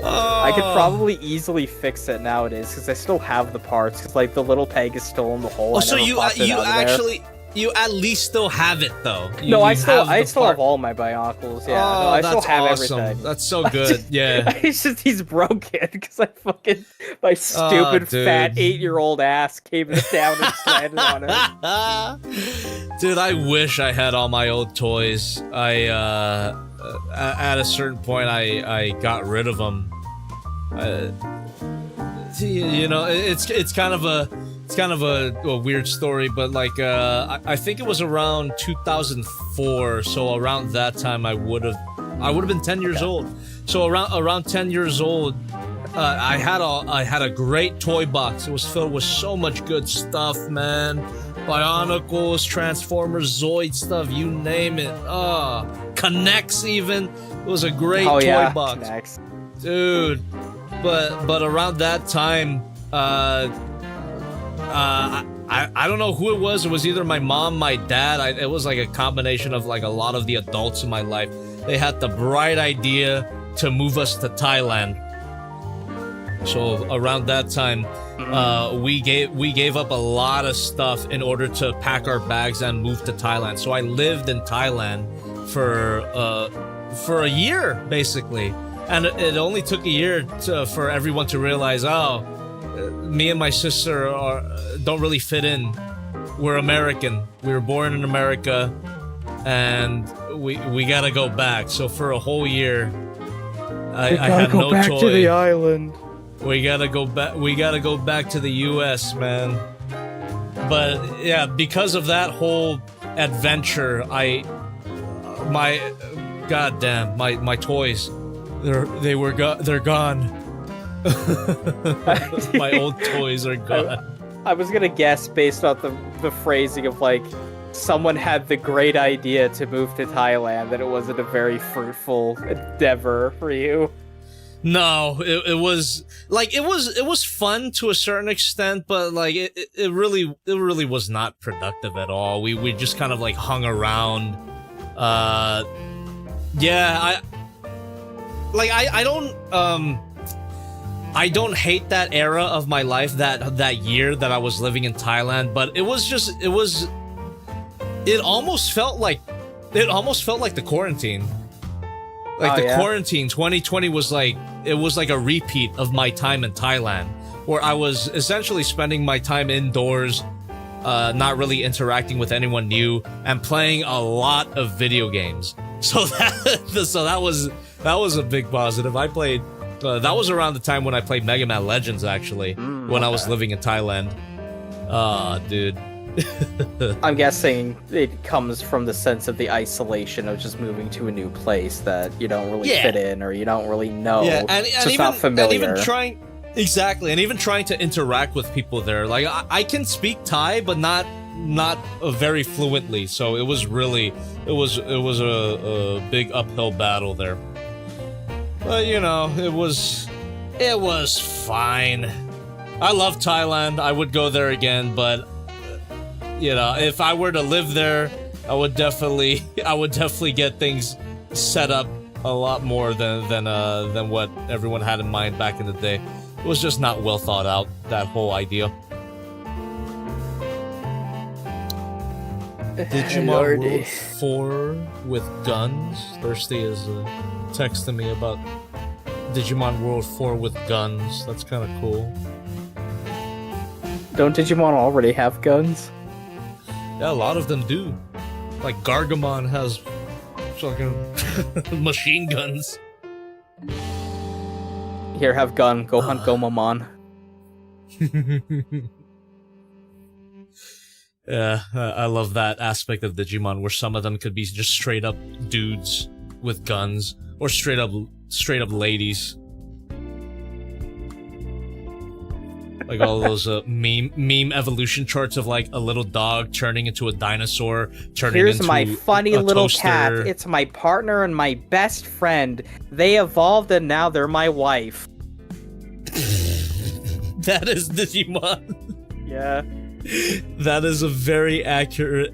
I could probably easily fix it nowadays because I still have the parts because like the little peg is still in the hole. Oh, so you actually... You at least still have it though. I still have all my Bionicles. Yeah, I still have everything. That's so good. Yeah. It's just he's broken because my stupid fat 8-year-old ass came down and landed on it. Dude, I wish I had all my old toys. At a certain point I got rid of them. You know, it's kind of a weird story, but like I think it was around 2004, so around that time I would have been 10 years old. So around 10 years old, I had a great toy box. It was filled with so much good stuff, man. Bionicles, Transformers, Zoid stuff, you name it. Connects even. It was a great toy box. Connects. Dude. But around that time, I don't know who it was. It was either my mom, my dad. It was like a combination of like a lot of the adults in my life. They had the bright idea to move us to Thailand. So around that time, we gave up a lot of stuff in order to pack our bags and move to Thailand. So I lived in Thailand for a year basically, and it only took a year for everyone to realize, me and my sister don't really fit in. We're American. We were born in America, and we gotta go back. So for a whole year, I had no choice. Back to the island. We gotta go back. We gotta go back to the U.S., man. But yeah, because of that whole adventure, my toys, they're gone. My old toys are gone. I was gonna guess based on the phrasing of like, someone had the great idea to move to Thailand, that it wasn't a very fruitful endeavor for you. No, it was fun to a certain extent, but like it really was not productive at all. We just kind of like hung around. I don't hate that era of my life, that year that I was living in Thailand, but it almost felt like the quarantine. Quarantine 2020 was like a repeat of my time in Thailand, where I was essentially spending my time indoors, not really interacting with anyone new, and playing a lot of video games. So that was a big positive. I played. That was around the time when I played Mega Man Legends, actually, when I was living in Thailand. Dude. I'm guessing it comes from the sense of the isolation of just moving to a new place that you don't really fit in, or you don't really know. Yeah, and just not familiar. And even trying to interact with people there. Like I can speak Thai, but not very fluently. So it was a big uphill battle there. But it was fine. I love Thailand. I would go there again, but if I were to live there, I would definitely get things set up a lot more than what everyone had in mind back in the day. It was just not well thought out, that whole idea. Digimon World 4 with guns. Thirsty is texting me about Digimon World 4 with guns. That's kind of cool. Don't Digimon already have guns? Yeah, a lot of them do. Like Gargamon has fucking machine guns. Here, have gun. Go hunt Gomamon. Yeah, I love that aspect of Digimon, where some of them could be just straight up dudes with guns, or straight up ladies. Like all those meme evolution charts of like a little dog turning into a dinosaur, Here's my funny little toaster. Cat. It's my partner and my best friend. They evolved and now they're my wife. That is Digimon. Yeah. That is a very accurate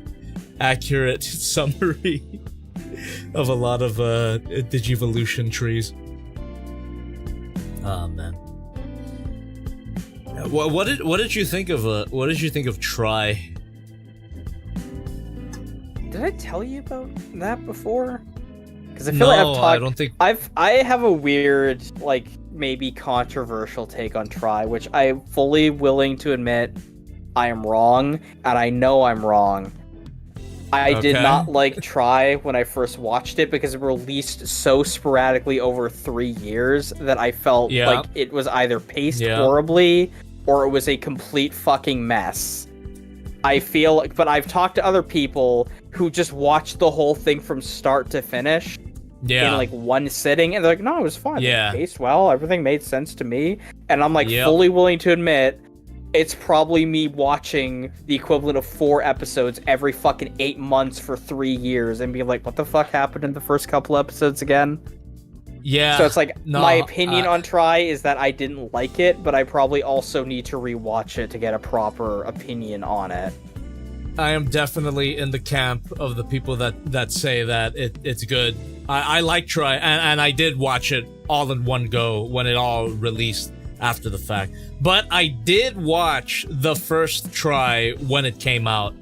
summary of a lot of Digivolution trees. Oh man. What did you think of Try? Did I tell you about that before? Because I feel like I've talked. I don't think I have a weird, like, maybe controversial take on Try, which I'm fully willing to admit I am wrong, and I know I'm wrong. I did not like Try when I first watched it because it released so sporadically over 3 years that I felt like it was either paced horribly or it was a complete fucking mess. I feel like, but I've talked to other people who just watched the whole thing from start to finish in like one sitting, and they're like, no, it was fun. It paced well, everything made sense to me. And I'm like fully willing to admit it's probably me watching the equivalent of 4 episodes every fucking 8 months for 3 years and being like, what the fuck happened in the first couple episodes again? Yeah. So it's like, my opinion on Try is that I didn't like it, but I probably also need to rewatch it to get a proper opinion on it. I am definitely in the camp of the people that say that it's good. I like Try, and I did watch it all in one go when it all released after the fact. But I did watch the first try when it came out.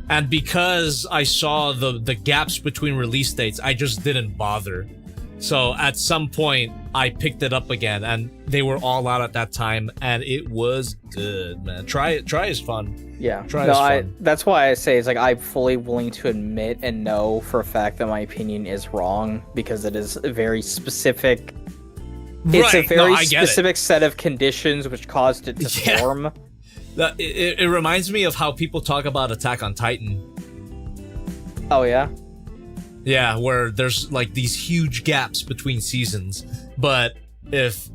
And because I saw the gaps between release dates, I just didn't bother. So at some point, I picked it up again, and they were all out at that time, and it was good, man. Try is fun. Yeah. Try is fun. That's why I say it's like I'm fully willing to admit and know for a fact that my opinion is wrong, because it is a very specific. It's a very specific set of conditions which caused it to form. It reminds me of how people talk about Attack on Titan. Oh, yeah? Yeah, where there's like these huge gaps between seasons. But if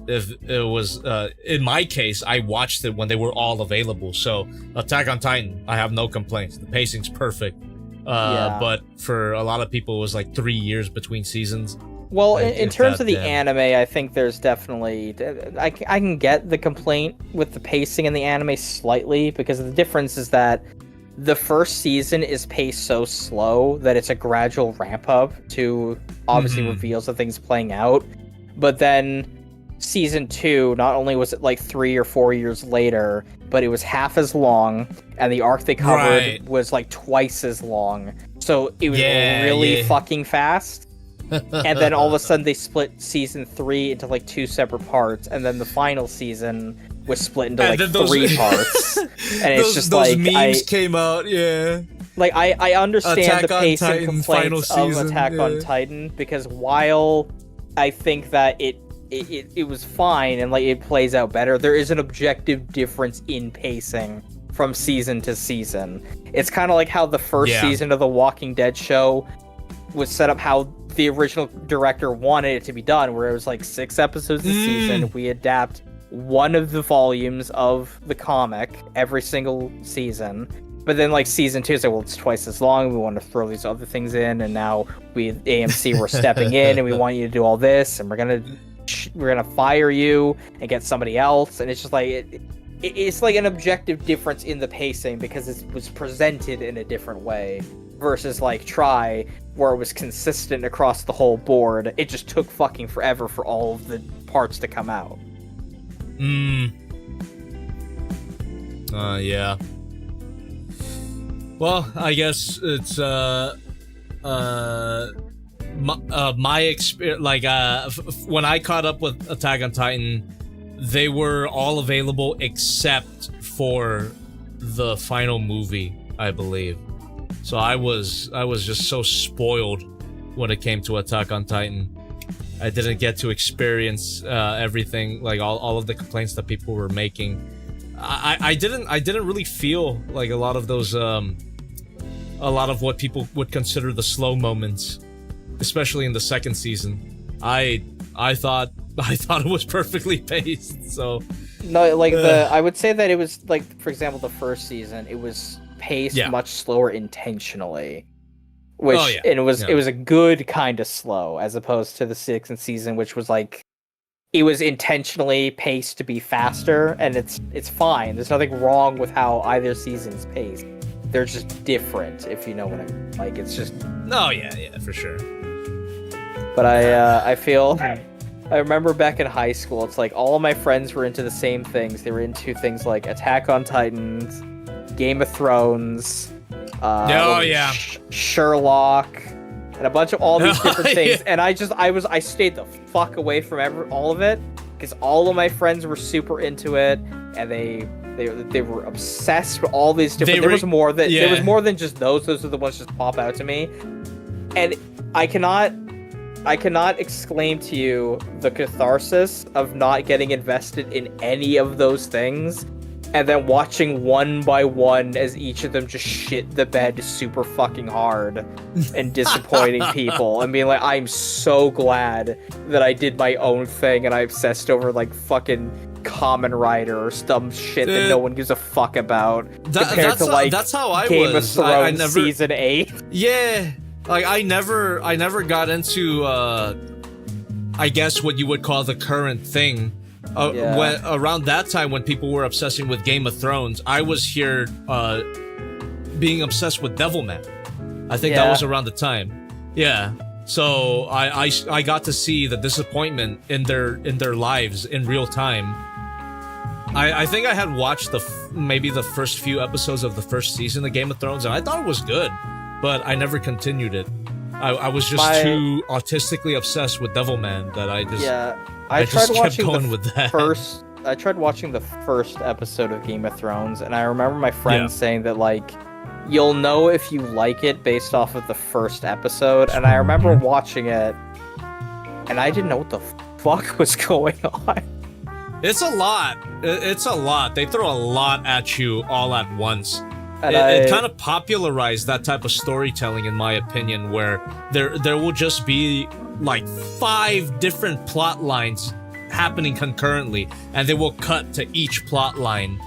it was, in my case, I watched it when they were all available. So Attack on Titan, I have no complaints. The pacing's perfect. But for a lot of people, it was like 3 years between seasons. Well, in terms of the anime, I think there's definitely... I can get the complaint with the pacing in the anime slightly, because the difference is that the first season is paced so slow that it's a gradual ramp-up to obviously reveals the things playing out. But then season 2, not only was it like 3 or 4 years later, but it was half as long, and the arc they covered was like twice as long. So it was really fucking fast. And then all of a sudden they split season 3 into like 2 separate parts, and then the final season was split into like 3 parts. And it's just those like memes came out, Like I understand Attack the on pacing Titan complaints final of season, Attack on Titan, because while I think that it was fine and like it plays out better, there is an objective difference in pacing from season to season. It's kind of like how the first season of the Walking Dead show was set up, how the original director wanted it to be done, where it was like 6 episodes a season. We adapt one of the volumes of the comic every single season. But then like season 2 is like, well, it's twice as long. We want to throw these other things in, and now AMC we're stepping in, and we want you to do all this, and we're gonna fire you and get somebody else. And it's just like it's like an objective difference in the pacing, because it was presented in a different way. Versus like Try, where it was consistent across the whole board. It just took fucking forever for all of the parts to come out. Yeah. Well, I guess it's my experience. Like when I caught up with Attack on Titan, they were all available except for the final movie, I believe. So I was just so spoiled when it came to Attack on Titan. I didn't get to experience everything, like all of the complaints that people were making. I didn't really feel like a lot of those a lot of what people would consider the slow moments, especially in the second season. I thought it was perfectly paced. So no, like I would say that it was like, for example, the first season, it was paced much slower intentionally, which and it was a good kind of slow, as opposed to the sixth season, which was like it was intentionally paced to be faster, and it's fine. There's nothing wrong with how either season's paced. They're just different, if you know what I mean. Like, it's just for sure. But I feel I remember back in high school, it's like all of my friends were into the same things. They were into things like Attack on Titans, Game of Thrones, Sherlock, and a bunch of all these different things. And I stayed the fuck away from all of it, because all of my friends were super into it, and they were obsessed with all these different. There was more than just those. Those are the ones that just pop out to me, and I cannot exclaim to you the catharsis of not getting invested in any of those things, and then watching one by one as each of them just shit the bed super fucking hard and disappointing people, and being like, I'm so glad that I did my own thing and I obsessed over like fucking Kamen Rider or some shit that no one gives a fuck about, compared to like that's how I Game was. of Thrones season 8. Yeah. Like, I never got into, I guess what you would call the current thing. When around that time when people were obsessing with Game of Thrones, I was here, being obsessed with Devilman. I think that was around the time. Yeah. So I got to see the disappointment in their lives in real time. I think I had watched maybe the first few episodes of the first season of Game of Thrones, and I thought it was good, but I never continued it. I was just too autistically obsessed with Devilman that I just I just kept going with that. I tried watching the first episode of Game of Thrones, and I remember my friend saying that, like, you'll know if you like it based off of the first episode, and I remember watching it, and I didn't know what the fuck was going on. It's a lot. It's a lot. They throw a lot at you all at once. And it kind of popularized that type of storytelling, in my opinion, where there will just be like 5 different plot lines happening concurrently, and they will cut to each plot line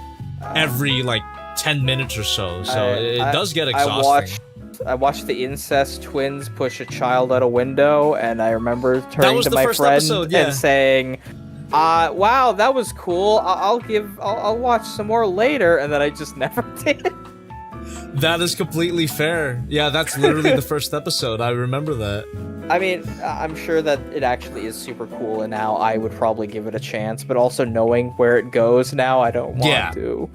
every like 10 minutes or so. So it does get exhausting. I watched the incest twins push a child out a window, and I remember turning to my friend and saying, wow, that was cool. I'll watch some more later, and then I just never did. That is completely fair. Yeah, that's literally the first episode. I remember that. I mean, I'm sure that it actually is super cool, and now I would probably give it a chance, but also knowing where it goes now, I don't want to.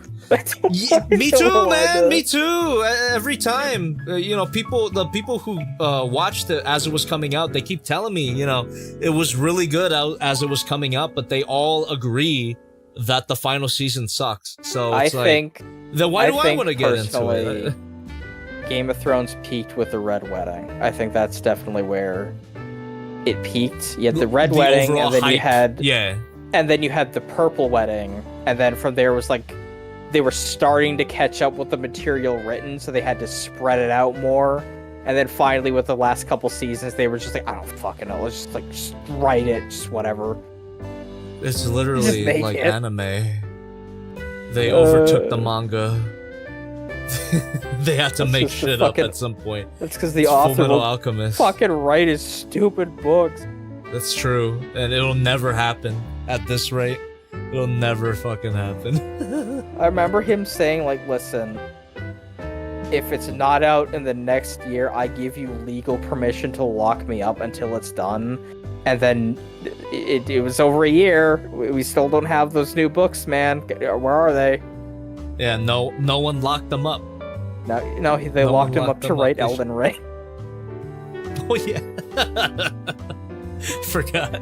Me too, man. Me too. Every time, the people who watched it as it was coming out, they keep telling me, it was really good as it was coming out, but they all agree that the final season sucks. So it's then why do I want to get into it? Game of Thrones peaked with the Red Wedding. I think that's definitely where it peaked. You had the Red Wedding, and then you had the Purple Wedding, and then from there was like they were starting to catch up with the material written, so they had to spread it out more. And then finally, with the last couple seasons, they were just like, I don't fucking know, let's just write it, just whatever. It's literally like anime. They overtook the manga. They had to make shit up at some point. That's because the author will Alchemist. fucking write his stupid books. That's true, and it'll never happen at this rate. It'll never fucking happen. I remember him saying, like, listen, if it's not out in the next year, I give you legal permission to lock me up until it's done. And then it was over a year. We still don't have those new books, man. Where are they? Yeah, no one locked them up. No, they locked him up to write Elden Ring. Oh yeah, forgot.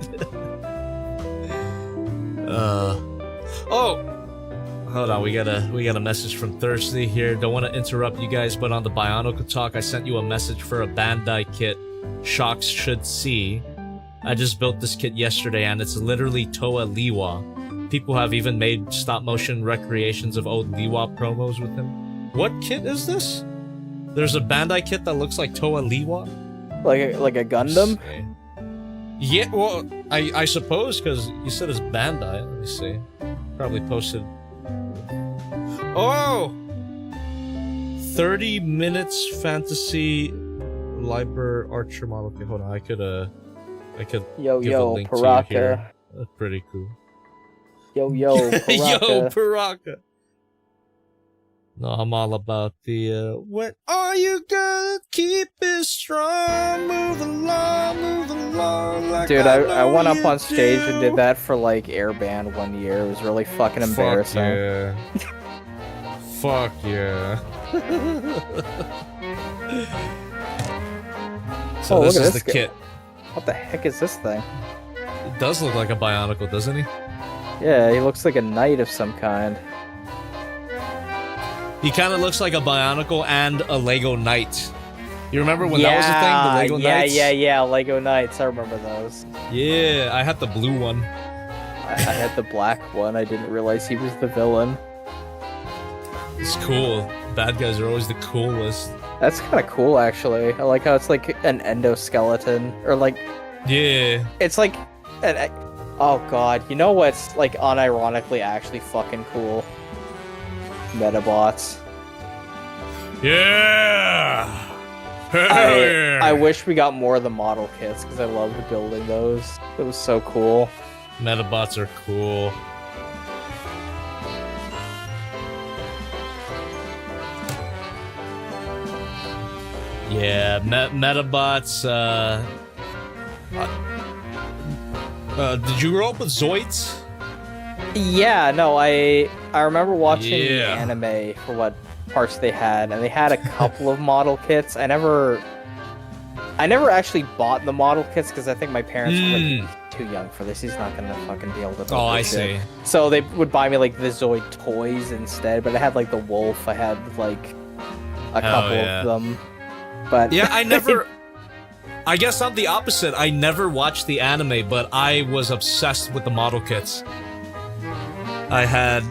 Hold on, we got a message from Thursday here. Don't want to interrupt you guys, but on the Bionicle Talk, I sent you a message for a Bandai kit SHOCKZ should see. I just built this kit yesterday, and it's literally Toa Liwa. People have even made stop-motion recreations of old Liwa promos with him. What kit is this? There's a Bandai kit that looks like Toa Liwa? Like a Gundam? Yeah, well, I suppose, because you said it's Bandai. Let me see. Probably posted... Oh! 30 minutes fantasy library archer model. Okay, hold on, I could give a link to you here. That's pretty cool. Yo, Paraka. Yo, Paraka. No, I'm all about the, when are you gonna keep it strong? Move along like dude, I went up on stage and did that for, like, Airband one year. It was really fucking embarrassing. Fuck yeah. So this is the kit. What the heck is this thing? It does look like a Bionicle, doesn't he? Yeah, he looks like a knight of some kind. He kind of looks like a Bionicle and a Lego Knight. You remember when that was a thing? The Lego Knights? Yeah, Lego Knights. I remember those. Yeah, I had the blue one. I had the black one. I didn't realize he was the villain. It's cool. Bad guys are always the coolest. That's kind of cool, actually. I like how it's like an endoskeleton, or like... Yeah. It's like... Oh god, you know what's like unironically actually fucking cool? Metabots. Yeah! Hell yeah! I wish we got more of the model kits, because I loved building those. It was so cool. Metabots are cool. Yeah, Metabots, Did you grow up with Zoids? Yeah, no, I remember watching the anime for what parts they had, and they had a couple of model kits. I never actually bought the model kits because I think my parents were like, he's too young for this. He's not gonna fucking be able to. Oh, I see. So they would buy me like the Zoid toys instead, but I had like the wolf. I had like a couple of them. But yeah, I never. I guess I'm the opposite. I never watched the anime, but I was obsessed with the model kits. I had,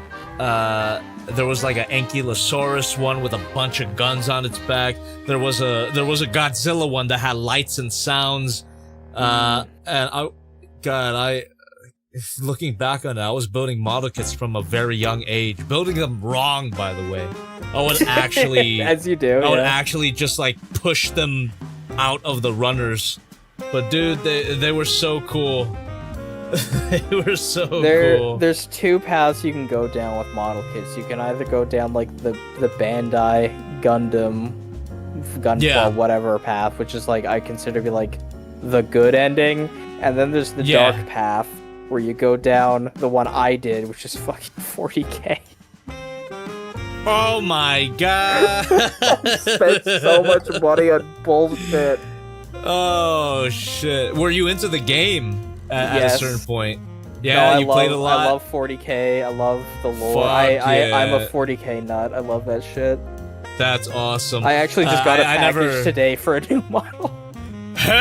there was like an Ankylosaurus one with a bunch of guns on its back. There was a Godzilla one that had lights and sounds. And looking back on it, I was building model kits from a very young age. Building them wrong, by the way. I would actually, as you do, I would actually just like push them out of the runners. But dude, they were so cool. They were so cool. There's two paths you can go down with model kits. You can either go down like the Bandai Gundam Gunpla whatever path, which is like I consider to be like the good ending, and then there's the dark path where you go down the one I did, which is fucking 40k. Oh my god! Spent so much money on bullshit. Oh shit! Were you into the game at a certain point? Yeah, no, you played a lot. I love 40k. I love the lore. I'm a 40k nut. I love that shit. That's awesome. I actually just got a package today for a new model. Hell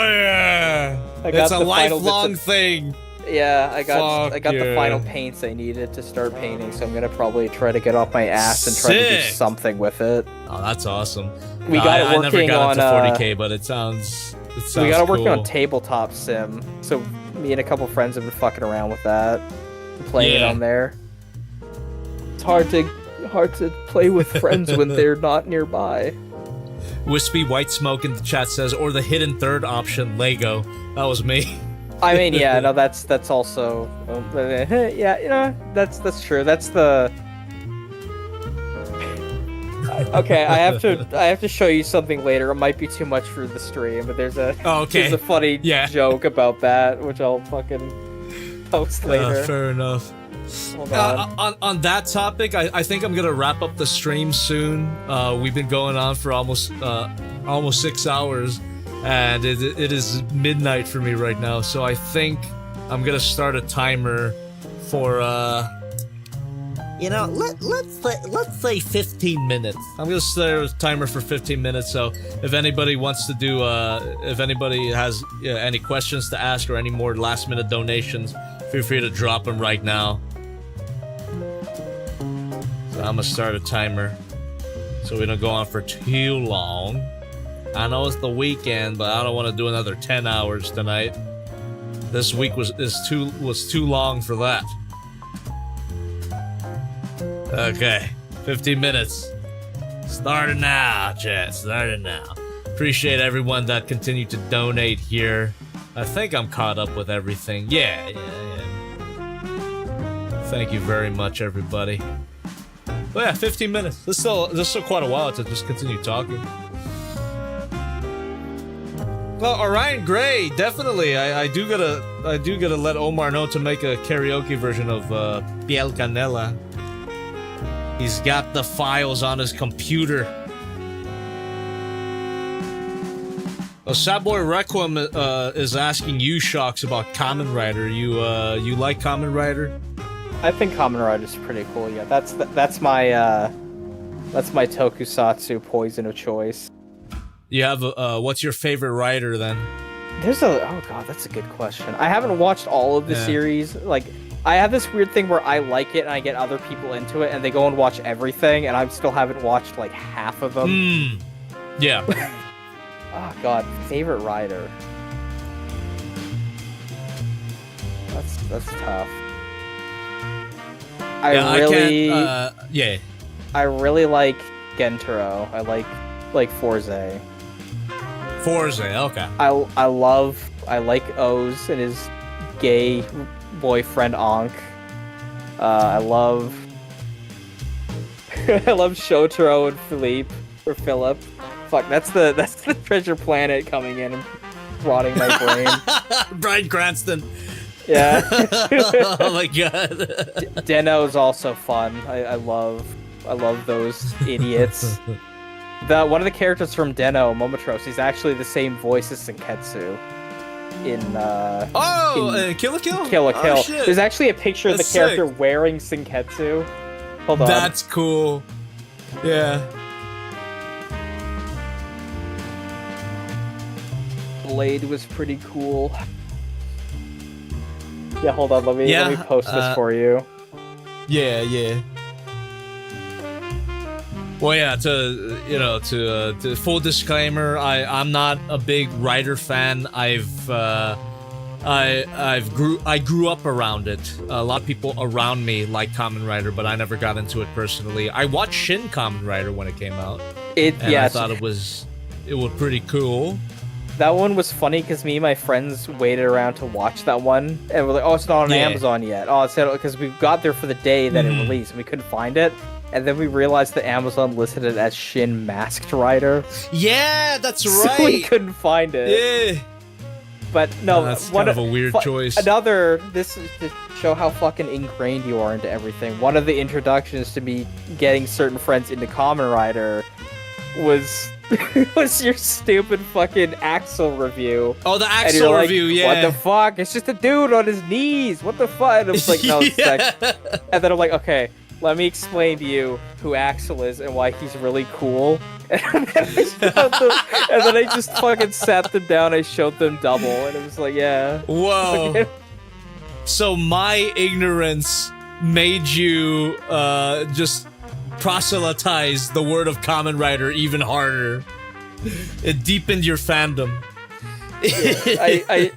yeah! It's a lifelong thing. Yeah, I got the final paints I needed to start painting, so I'm gonna probably try to get off my ass and try to do something with it. Oh, that's awesome. We got it working on. I never got on into 40k, but it sounds we got it cool. working on tabletop sim. So me and a couple friends have been fucking around with that, playing it on there. It's hard to play with friends when they're not nearby. Wispy White Smoke in the chat says, or the hidden third option, Lego. That was me. I mean, yeah, no, that's also, yeah, you know, that's true. That's the. Okay, I have to show you something later. It might be too much for the stream, but there's a funny joke about that, which I'll fucking post later. Fair enough. Hold on. On that topic, I think I'm gonna wrap up the stream soon. We've been going on for almost 6 hours. And it is midnight for me right now, so I think I'm gonna start a timer for let's say 15 minutes. I'm gonna start a timer for 15 minutes. So if anybody wants to do, if anybody has any questions to ask or any more last minute donations, feel free to drop them right now. So I'm gonna start a timer so we don't go on for too long. I know it's the weekend, but I don't want to do another 10 hours tonight. This week was too long for that. Okay, 15 minutes. Starting now, chat. Starting now. Appreciate everyone that continued to donate here. I think I'm caught up with everything. Yeah. Thank you very much, everybody. But yeah, 15 minutes. There's still quite a while to just continue talking. Well, Orion Gray, definitely. I do gotta let Omar know to make a karaoke version of Piel Canela. He's got the files on his computer. Oh, Sadboy Requiem is asking you, SHOCKZ, about Kamen Rider. You like Kamen Rider? I think Kamen Rider's pretty cool. Yeah, that's my tokusatsu poison of choice. You have what's your favorite writer then? Oh god, that's a good question. I haven't watched all of the series. Like, I have this weird thing where I like it and I get other people into it and they go and watch everything and I still haven't watched like half of them. Yeah. Oh god, favorite writer. That's tough. I really like Gentaro. I like Forze. Okay. I like Oz and his gay boyfriend Ankh. I love Shotaro and Philippe. Fuck, that's the Treasure Planet coming in rotting my brain. Bryan Cranston. Yeah. Oh my god. Den-O is also fun. I love those idiots. One of the characters from Den-O, Momotros, he's actually the same voice as Senketsu in Kill la Kill? Kill la Kill. Oh, shit. There's actually a picture of the That's character sick. wearing Senketsu. Hold on. That's cool. Yeah. Blade was pretty cool. Yeah, hold on. Let me post this for you. Yeah. Well, yeah. To full disclaimer, I'm not a big Rider fan. I grew up around it. A lot of people around me like Kamen Rider, but I never got into it personally. I watched Shin Kamen Rider when it came out. I thought it was pretty cool. That one was funny because me and my friends waited around to watch that one, and we're like, "Oh, it's not on Amazon yet." Oh, it's because we got there for the day that it released, and we couldn't find it. And then we realized that Amazon listed it as Shin Masked Rider. Yeah, that's right. So we couldn't find it. Yeah. But no, that's kind of a weird choice. This is to show how fucking ingrained you are into everything. One of the introductions to me getting certain friends into Kamen Rider was your stupid fucking Axel review. Oh, the Axel review, yeah. What the fuck? It's just a dude on his knees. What the fuck? And I was like, no, it's and then I'm like, okay, let me explain to you who Axel is and why he's really cool. And then I just fucking sat them down. I showed them Double, and it was like, yeah. Whoa. So my ignorance made you just proselytize the word of Kamen Rider even harder. It deepened your fandom. It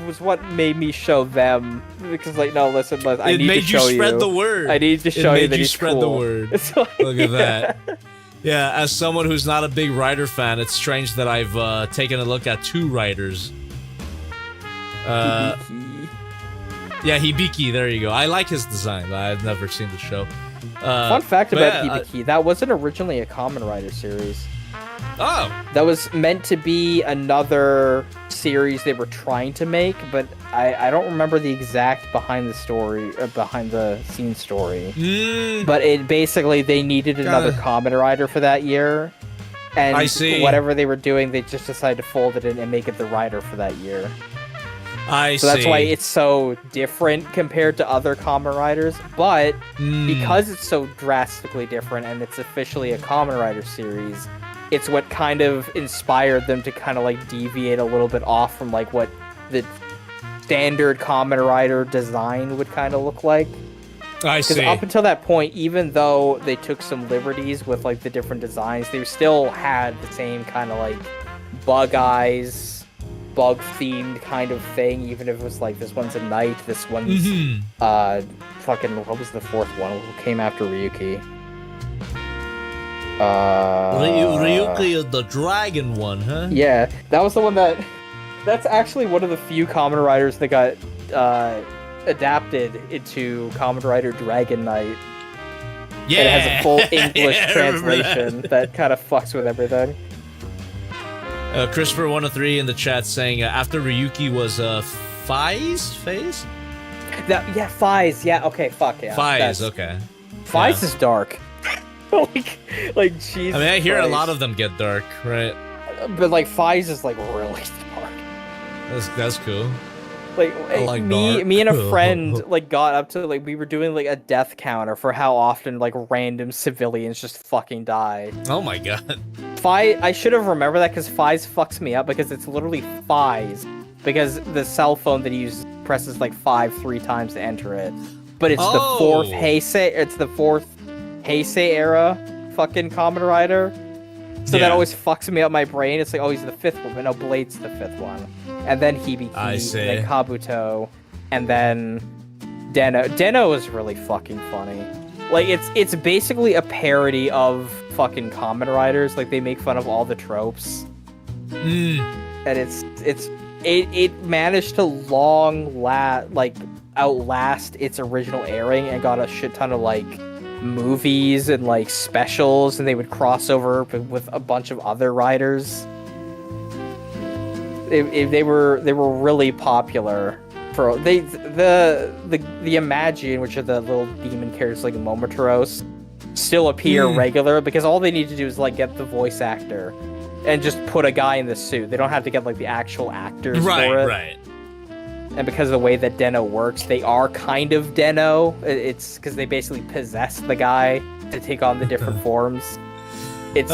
was what made me show them, because like, no, listen, I need to show you. It made you spread the word. I need to show you that he's spread cool. the word. Like, look at that. Yeah, as someone who's not a big Rider fan, it's strange that I've taken a look at two Riders. Yeah, Hibiki, there you go. I like his design. I've never seen the show. Fun fact about Hibiki, that wasn't originally a Kamen Rider series. Oh! That was meant to be another series they were trying to make, but I don't remember the exact behind the scenes story. But it basically, they needed another Kamen Rider for that year. And I see. Whatever they were doing, they just decided to fold it in and make it the Rider for that year. So that's why it's so different compared to other Kamen Riders, but because it's so drastically different and it's officially a Kamen Rider series, it's what kind of inspired them to kind of like deviate a little bit off from like what the standard Kamen Rider design would kind of look like. I see. Because up until that point, even though they took some liberties with like the different designs, they still had the same kind of like bug eyes, bug themed kind of thing, even if it was like this one's a knight, this one's fucking, what was the fourth one? Who came after Ryuki? Ryuki is the dragon one, huh? Yeah, that was the one that's actually one of the few Kamen Riders that got adapted into Kamen Rider Dragon Knight. Yeah, and it has a full English translation that kind of fucks with everything. Christopher 103 in the chat saying after Ryuki was FAIS? Yeah, FAIS. Yeah, okay, fuck yeah. FAIS, okay. FAIS is dark. like Jesus. I mean, I hear Christ. a lot of them get dark, right? But like FAIS is like really dark. That's cool. Like me and a friend like got up to like we were doing like a death counter for how often like random civilians just fucking die. Oh my god. I should have remembered that because FAIS fucks me up because it's literally FAIS because the cell phone that he uses presses like 3 times to enter it. But it's the fourth Heisei era fucking Kamen Rider. So that always fucks me up my brain. It's like, oh, he's the 5th one, but no, Blade's the 5th one. And then Hibiki, and then Kabuto, and then Den-O. Den-O is really fucking funny. Like, it's basically a parody of fucking Kamen Riders. Like, they make fun of all the tropes. And it managed to outlast its original airing and got a shit ton of, like, movies and, like, specials, and they would cross over with a bunch of other riders. they were really popular for the Imagine, which are the little demon characters like Momotaros, still appear regular because all they need to do is like get the voice actor and just put a guy in the suit. They don't have to get like the actual actors for it. Right. And because of the way that Den-O works, they are kind of Den-O. It's because they basically possess the guy to take on the different forms. It's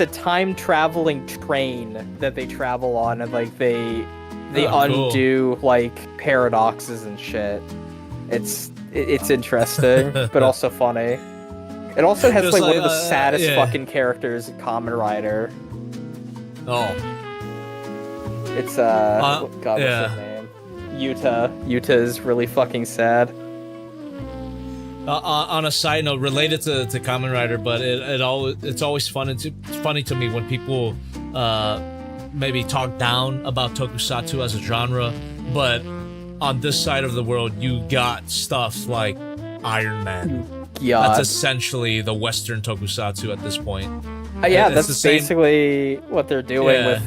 a time traveling train that they travel on, and like they undo like paradoxes and shit. It's interesting, but also funny. It also has like one of the saddest fucking characters in Kamen Rider. Oh. It's God, what's his name? Yuta. Yuta is really fucking sad. On a side note, related to Kamen Rider, but it's always funny to me when people maybe talk down about tokusatsu as a genre, but on this side of the world, you got stuff like Iron Man. Yeah, that's essentially the Western tokusatsu at this point. Yeah, that's basically what they're doing with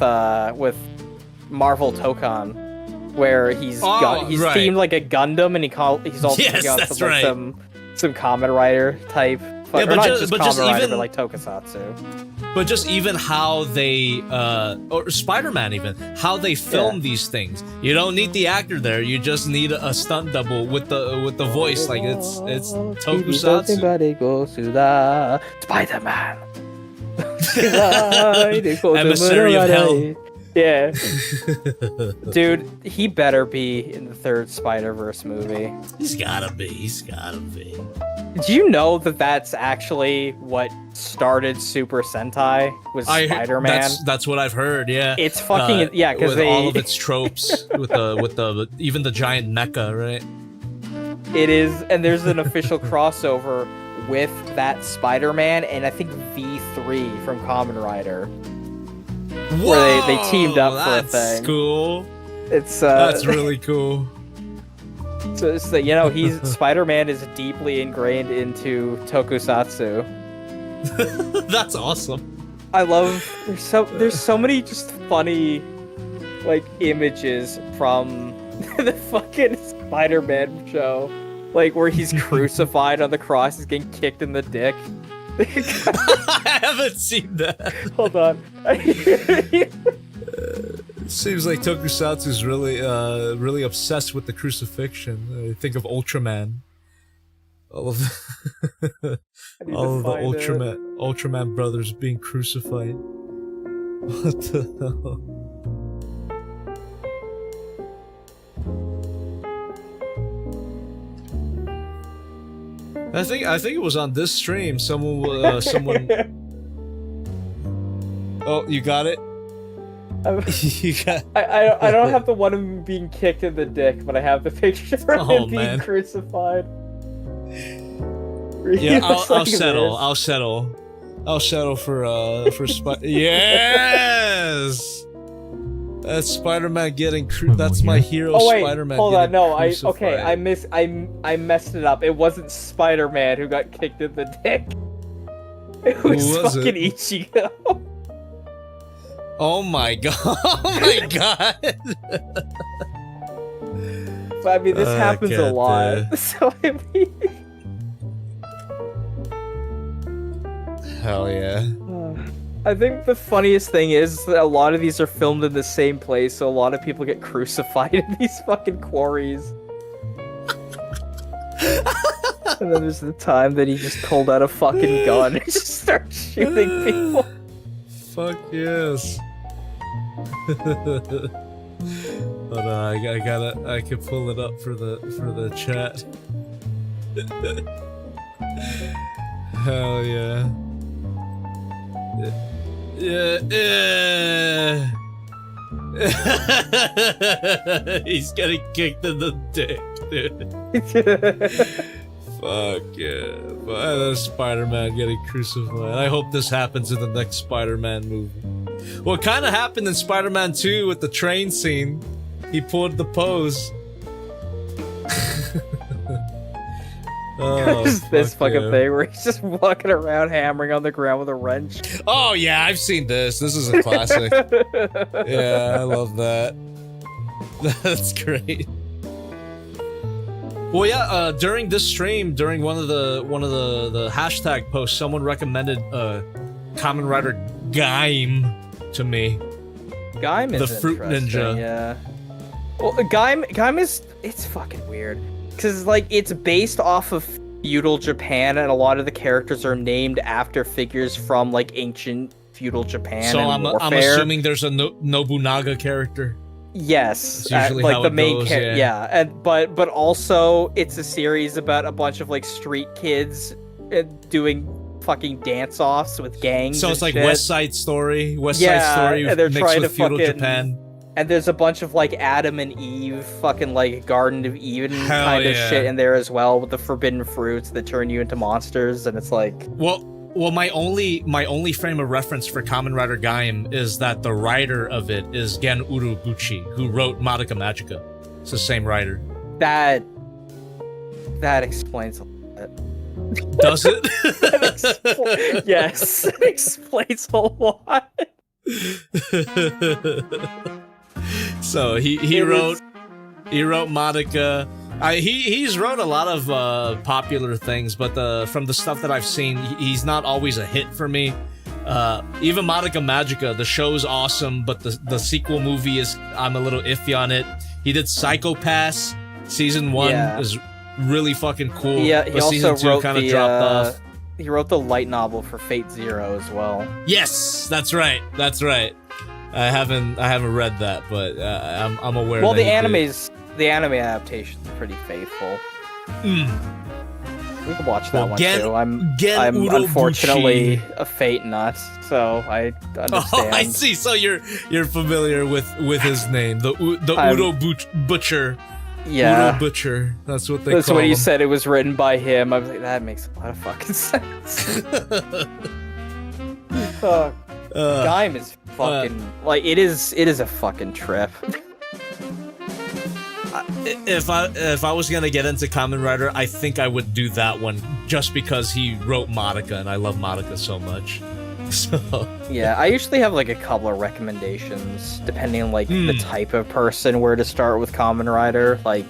Marvel Tokon, where he's themed like a Gundam, and he's also got some Kamen Rider type. But like tokusatsu. But just even how they, or Spider-Man even, how they film these things. You don't need the actor there. You just need a stunt double with the voice. Like it's tokusatsu. Everybody goes to the Spider-Man. Emissary of Hell. Yeah. Dude, he better be in the third Spider-Verse movie. He's gotta be. Do you know that that's actually what started Super Sentai? Was Spider-Man? That's what I've heard. Yeah, it's fucking because all of its tropes with the even the giant mecha, right? It is, and there's an official crossover with that Spider-Man and I think V3 from Kamen Rider. Whoa, where they teamed up for a thing. That's cool. That's really cool. So Spider-Man is deeply ingrained into tokusatsu. That's awesome. I love there's so many just funny like images from the fucking Spider-Man show, like where he's crucified on the cross, he's getting kicked in the dick. I haven't seen that. Hold on. Seems like tokusatsu is really obsessed with the crucifixion. I think of Ultraman. All of the Ultraman brothers being crucified. What the hell? I think it was on this stream. Someone. Oh, you got it. I don't have the one of him being kicked in the dick, but I have the picture of him being crucified. Yeah, I'll settle for Yes. That's Spider-Man getting that's my hero. Spider-Man. Hold on, no, I messed it up. It wasn't Spider-Man who got kicked in the dick. It was fucking Ichigo. Oh my god! Oh my god! But I mean, this happens a lot. So I mean, hell yeah. I think the funniest thing is that a lot of these are filmed in the same place, so a lot of people get crucified in these fucking quarries. And then there's the time that he just pulled out a fucking gun and just started shooting people. Fuck yes. Hold on, I can pull it up for the chat. Hell yeah. Yeah. He's getting kicked in the dick, dude. Fuck yeah. But Spider-Man getting crucified. I hope this happens in the next Spider-Man movie. Well, it kind of happened in Spider-Man 2 with the train scene. He pulled the pose. Oh, this fuck fucking yeah. thing where he's just walking around hammering on the ground with a wrench. Oh yeah, I've seen this. This is a classic. Yeah, I love that. That's great. Well, yeah. During this stream, during one of the hashtag posts, someone recommended Kamen Rider Gaim to me. Gaim is the Fruit interesting, Ninja. Yeah. Well, Gaim is it's fucking weird because like it's based off of feudal Japan, and a lot of the characters are named after figures from like ancient feudal Japan. So and I'm assuming there's a Nobunaga character. Yes, That's usually like how the it main goes, character. yeah. And but also it's a series about a bunch of like street kids doing fucking dance-offs with gangs. So it's and like shit. West Side Story. West Side Story and they're mixed trying with to feudal fucking, Japan. And there's a bunch of like Adam and Eve, fucking like Garden of Eden Hell kind of yeah. shit in there as well, with the forbidden fruits that turn you into monsters, and it's like, Well, my only frame of reference for Kamen Rider Gaim is that the writer of it is Gen Urobuchi, who wrote Madoka Magica. It's the same writer. that explains a lot. Does it? Yes, it explains a lot. So he wrote Madoka. He's wrote a lot of popular things, but from the stuff that I've seen, he's not always a hit for me. Even Madoka Magica, the show's awesome, but the sequel movie is, I'm a little iffy on it. He did Psycho Pass. Season 1 is really fucking cool. Yeah, he but also season 2 wrote kind of the dropped off. he wrote the light novel for Fate Zero as well. Yes, that's right. That's right. I haven't read that, but I'm aware. Well, that the anime adaptation is pretty faithful. We can watch that one too. I'm Urobuchi. unfortunately a Fate nut, so I understand. Oh, I see. So you're familiar with his name, the Udo Butcher. Yeah, Udo Butcher. That's what they that's call when you him. said it was written by him. I was like, that makes a lot of fucking sense. Gaim is fucking like it is a fucking trip. If I was gonna get into Kamen Rider, I think I would do that one just because he wrote Madoka, and I love Madoka so much. So Yeah, I usually have like a couple of recommendations depending on like the type of person where to start with Kamen Rider. Like,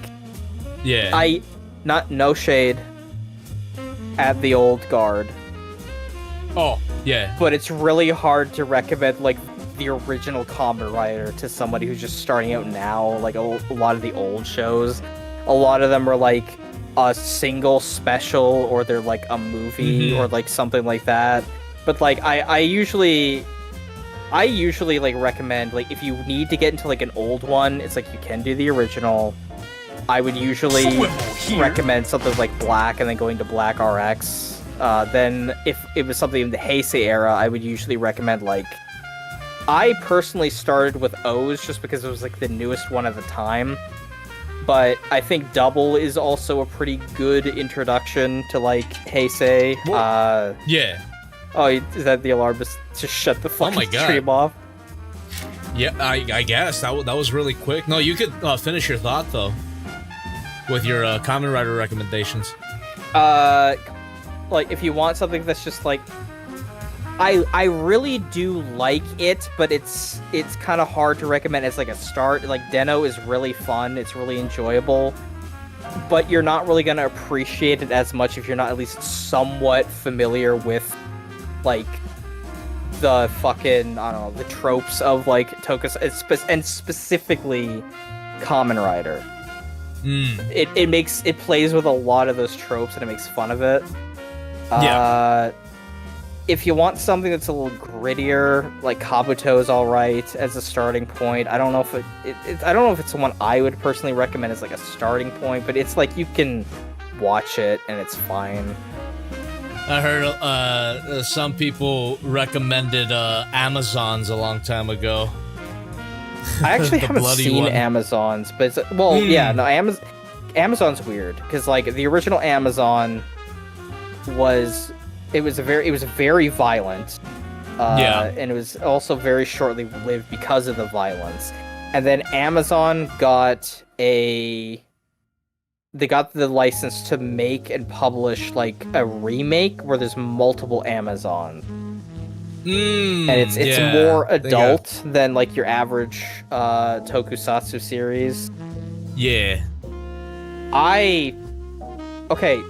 yeah, no shade at the old guard, oh yeah, but it's really hard to recommend like the original Kamen Rider to somebody who's just starting out now. Like a lot of the old shows, a lot of them are like a single special, or they're like a movie or like something like that. But like I usually like recommend, like, if you need to get into like an old one, it's like you can do the original. I would usually recommend something like Black and then going to Black RX. Then if it was something in the Heisei era, I would usually recommend like, I personally started with O's just because it was like the newest one at the time. But I think Double is also a pretty good introduction to like Heisei. yeah. Oh, is that the alarm? Just shut the fucking stream off. Yeah, I guess that was really quick. No, you could finish your thought though with your Kamen Rider recommendations. Like if you want something that's just like, I really do like it, but it's kind of hard to recommend as like a start. Like Den-O is really fun, it's really enjoyable, but you're not really gonna appreciate it as much if you're not at least somewhat familiar with like the fucking, I don't know, the tropes of like Tokusatsu and specifically Kamen Rider. It plays with a lot of those tropes and it makes fun of it. If you want something that's a little grittier, like Kabuto is alright as a starting point. I don't know if I don't know if it's the one I would personally recommend as like a starting point, but it's like you can watch it and it's fine. I heard some people recommended Amazons a long time ago. I actually haven't bloody seen one. Amazons, but Amazon's weird because like the original Amazon was very violent, and it was also very shortly lived because of the violence. And then Amazon got a they got the license to make and publish like a remake where there's multiple Amazon. And it's more adult than like your average tokusatsu series. Yeah. Okay,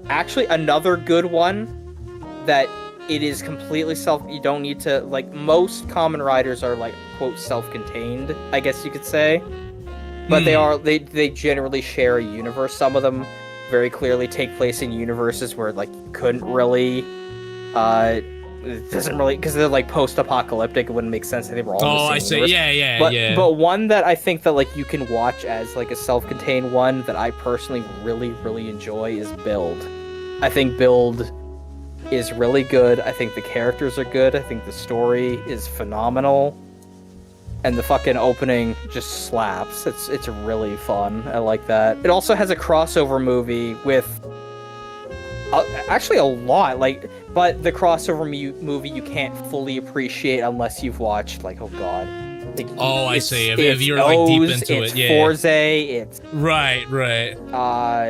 actually another good one that it is completely you don't need to, like, most Kamen Riders are like quote self-contained, I guess you could say. But they generally share a universe. Some of them very clearly take place in universes where like you couldn't really it doesn't really, because they're like post-apocalyptic, it wouldn't make sense that they were all in the same I see. universe. Yeah. But one that I think that like you can watch as like a self-contained one that I personally really, really enjoy is Build. I think Build is really good. I think the characters are good. I think the story is phenomenal. And the fucking opening just slaps. It's really fun. I like that. It also has a crossover movie with actually a lot, like, but the crossover movie you can't fully appreciate unless you've watched, like, oh god. Like, I see. If you're like deep into it's it, yeah. Forze, it's right.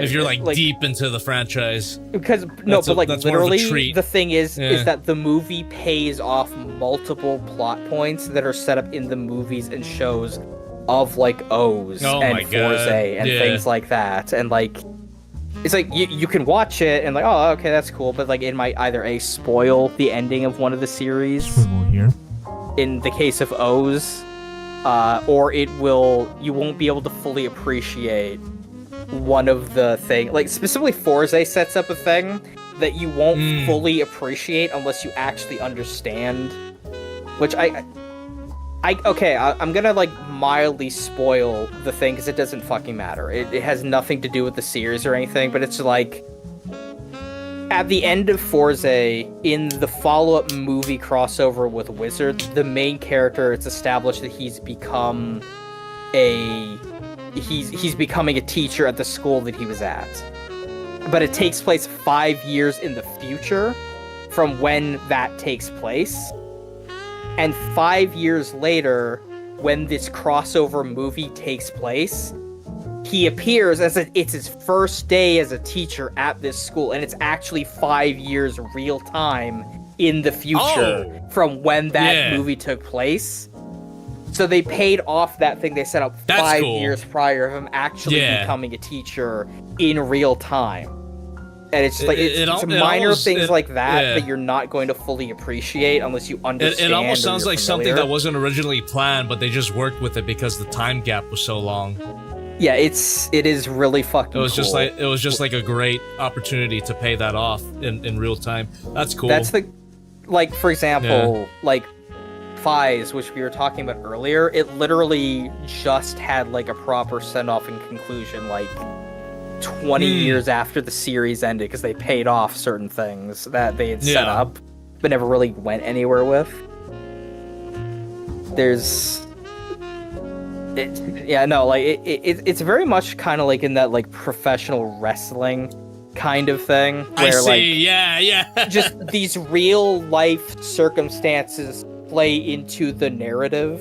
If you're like deep into the franchise, because literally the thing is that the movie pays off multiple plot points that are set up in the movies and shows of like O's and Forze and things like that, and like it's like you can watch it and like, oh, okay, that's cool, but like it might either spoil the ending of one of the series in the case of O's, or you won't be able to fully appreciate one of the thing, like specifically Forze sets up a thing that you won't fully appreciate unless you actually understand, which I'm gonna like mildly spoil the thing because it doesn't fucking matter. It has nothing to do with the series or anything, but it's like at the end of Forze, in the follow-up movie crossover with Wizard, the main character, it's established that he's becoming a teacher at the school that he was at. But it takes place 5 years in the future from when that takes place. And 5 years later, when this crossover movie takes place, he appears as it's his first day as a teacher at this school, and it's actually 5 years real time in the future from when that movie took place. So they paid off that thing they set up 5 years prior of him actually becoming a teacher in real time. And it's like it's minor things like that you're not going to fully appreciate unless you understand. It almost sounds like familiar. something that wasn't originally planned, but they just worked with it because the time gap was so long. Yeah, it is really fucking cool. It was just like a great opportunity to pay that off in real time. That's cool. That's like for example, like FAIS, which we were talking about earlier, it literally just had like a proper send-off and conclusion like 20 years after the series ended because they paid off certain things that they had set up but never really went anywhere with. It's very much kind of like in that like professional wrestling kind of thing where like just these real life circumstances play into the narrative.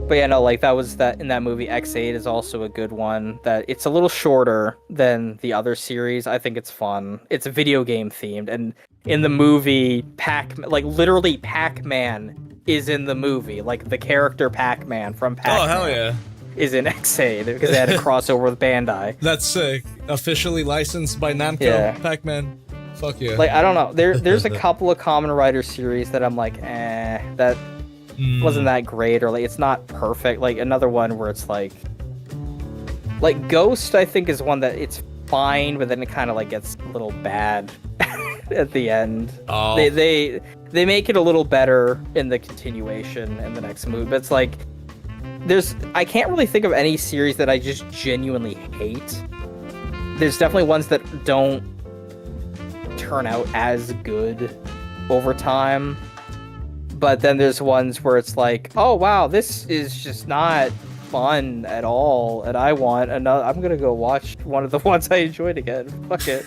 But yeah, no, like that in that movie. X8 is also a good one. That it's a little shorter than the other series. I think it's fun. It's video game themed, and in the movie, literally Pac-Man is in the movie. Like the character Pac-Man from Pac-Man. Oh hell yeah! Is in X8 because they had a crossover with Bandai. That's sick. Officially licensed by Namco. Pac-Man. Fuck yeah. Like I don't know. There's a couple of Kamen Rider series that I'm like, that wasn't that great, or like it's not perfect. Like another one where it's like Ghost, I think is one that it's fine, but then it kind of like gets a little bad at the end. Oh. They make it a little better in the continuation in the next movie, but it's like I can't really think of any series that I just genuinely hate. There's definitely ones that don't turn out as good over time. But then there's ones where it's like, oh wow, this is just not fun at all, and I want another. I'm gonna go watch one of the ones I enjoyed again. Fuck it.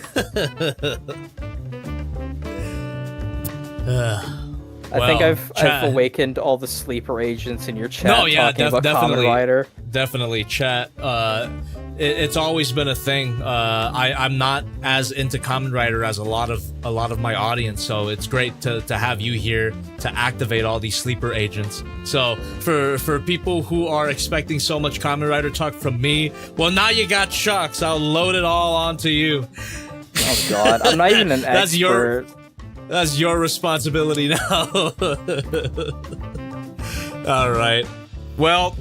I think I've awakened all the sleeper agents in your chat talking about Kamen Rider. Definitely, chat. It's always been a thing. I'm not as into Kamen Rider as a lot of my audience, so it's great to have you here to activate all these sleeper agents. So for people who are expecting so much Kamen Rider talk from me, well, now you got SHOCKZ. I'll load it all onto you. Oh God, I'm not even an expert. That's your responsibility now. All right. Well,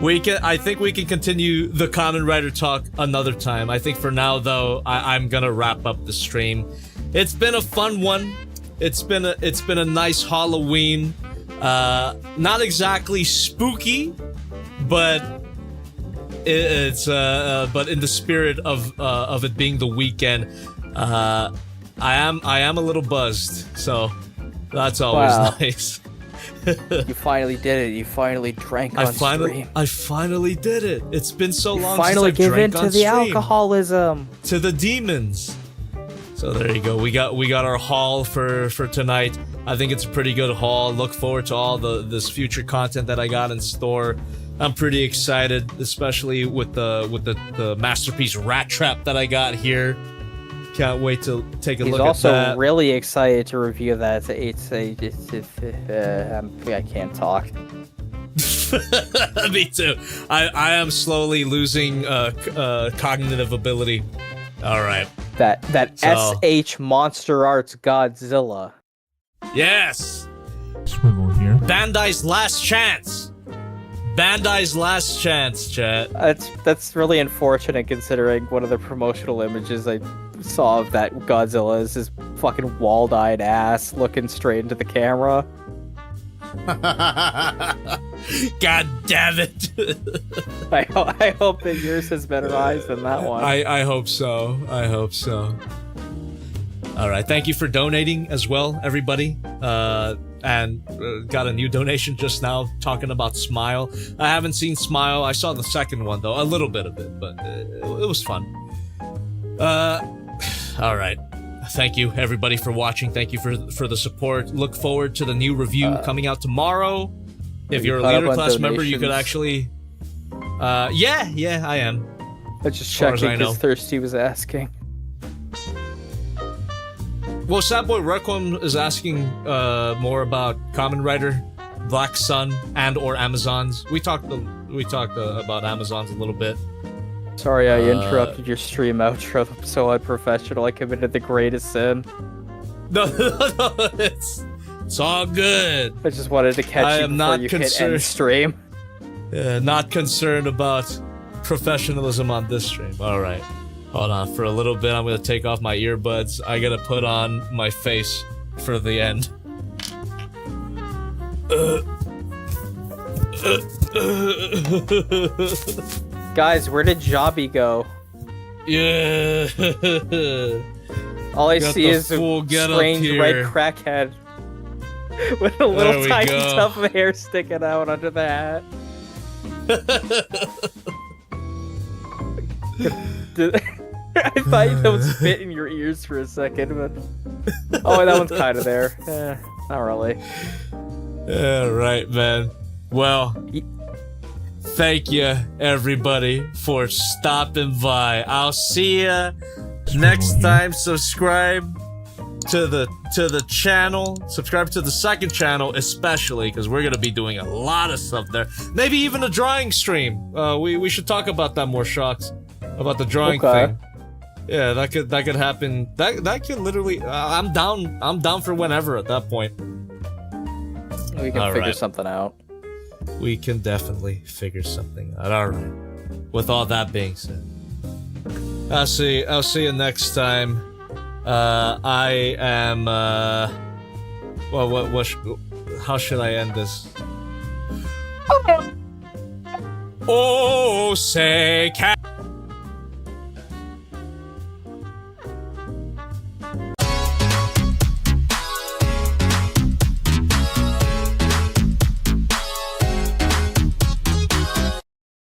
I think we can continue the Kamen Rider talk another time. I think for now, though, I'm gonna wrap up the stream. It's been a fun one. It's been a nice Halloween. Not exactly spooky, but but in the spirit of it being the weekend, I am a little buzzed. So that's always nice. You finally did it. You finally drank on stream. I finally did it. It's been so long since finally I drank gave in on to the stream. alcoholism. To the demons. So there you go. We got our haul for tonight. I think it's a pretty good haul. Look forward to all this future content that I got in store. I'm pretty excited, especially with the masterpiece Rat Trap that I got here. Can't wait to take a look at that. He's also really excited to review that. I can't talk. Me too. I am slowly losing cognitive ability. All right. That SH Monster Arts Godzilla. Yes. Swivel here. Bandai's last chance. Bandai's last chance, chat. That's really unfortunate considering one of the promotional images I saw of that Godzilla is his fucking walled-eyed ass looking straight into the camera. God damn it. I hope that yours has better eyes than that one. I hope so. I hope so. Alright, thank you for donating as well, everybody. And got a new donation just now talking about Smile. I haven't seen Smile. I saw the second one, though. A little bit of it, but it was fun. Alright. Thank you, everybody, for watching. Thank you for the support. Look forward to the new review coming out tomorrow. If you're a leader class member, you could actually... yeah, I am. I just checking because Thirsty was asking. Well, Sadboy Requiem is asking more about Kamen Rider, Black Sun, and or Amazons. We talked about Amazons a little bit. Sorry, I interrupted your stream outro. I'm so unprofessional. I committed the greatest sin. No, it's all good. I just wanted to catch you before you hit end stream. Not concerned about professionalism on this stream. All right. Hold on, for a little bit, I'm gonna take off my earbuds. I gotta put on my face for the end. Guys, where did Jobby go? Yeah. All I see is a strange red crackhead with a little tiny tuft of hair sticking out under the hat. I thought that was fit in your ears for a second, but oh, that one's kind of there. Not really. Yeah, right, man. Well, thank you, everybody, for stopping by. I'll see ya next time. Subscribe to the channel. Subscribe to the second channel, especially because we're gonna be doing a lot of stuff there. Maybe even a drawing stream. We should talk about that more, SHOCKZ. About the drawing thing. Yeah, that could happen. That could literally. I'm down for whenever at that point. We can figure something out. We can definitely figure something out. All right. With all that being said, I'll see you next time. I am. Well, how should I end this? Oh, say can.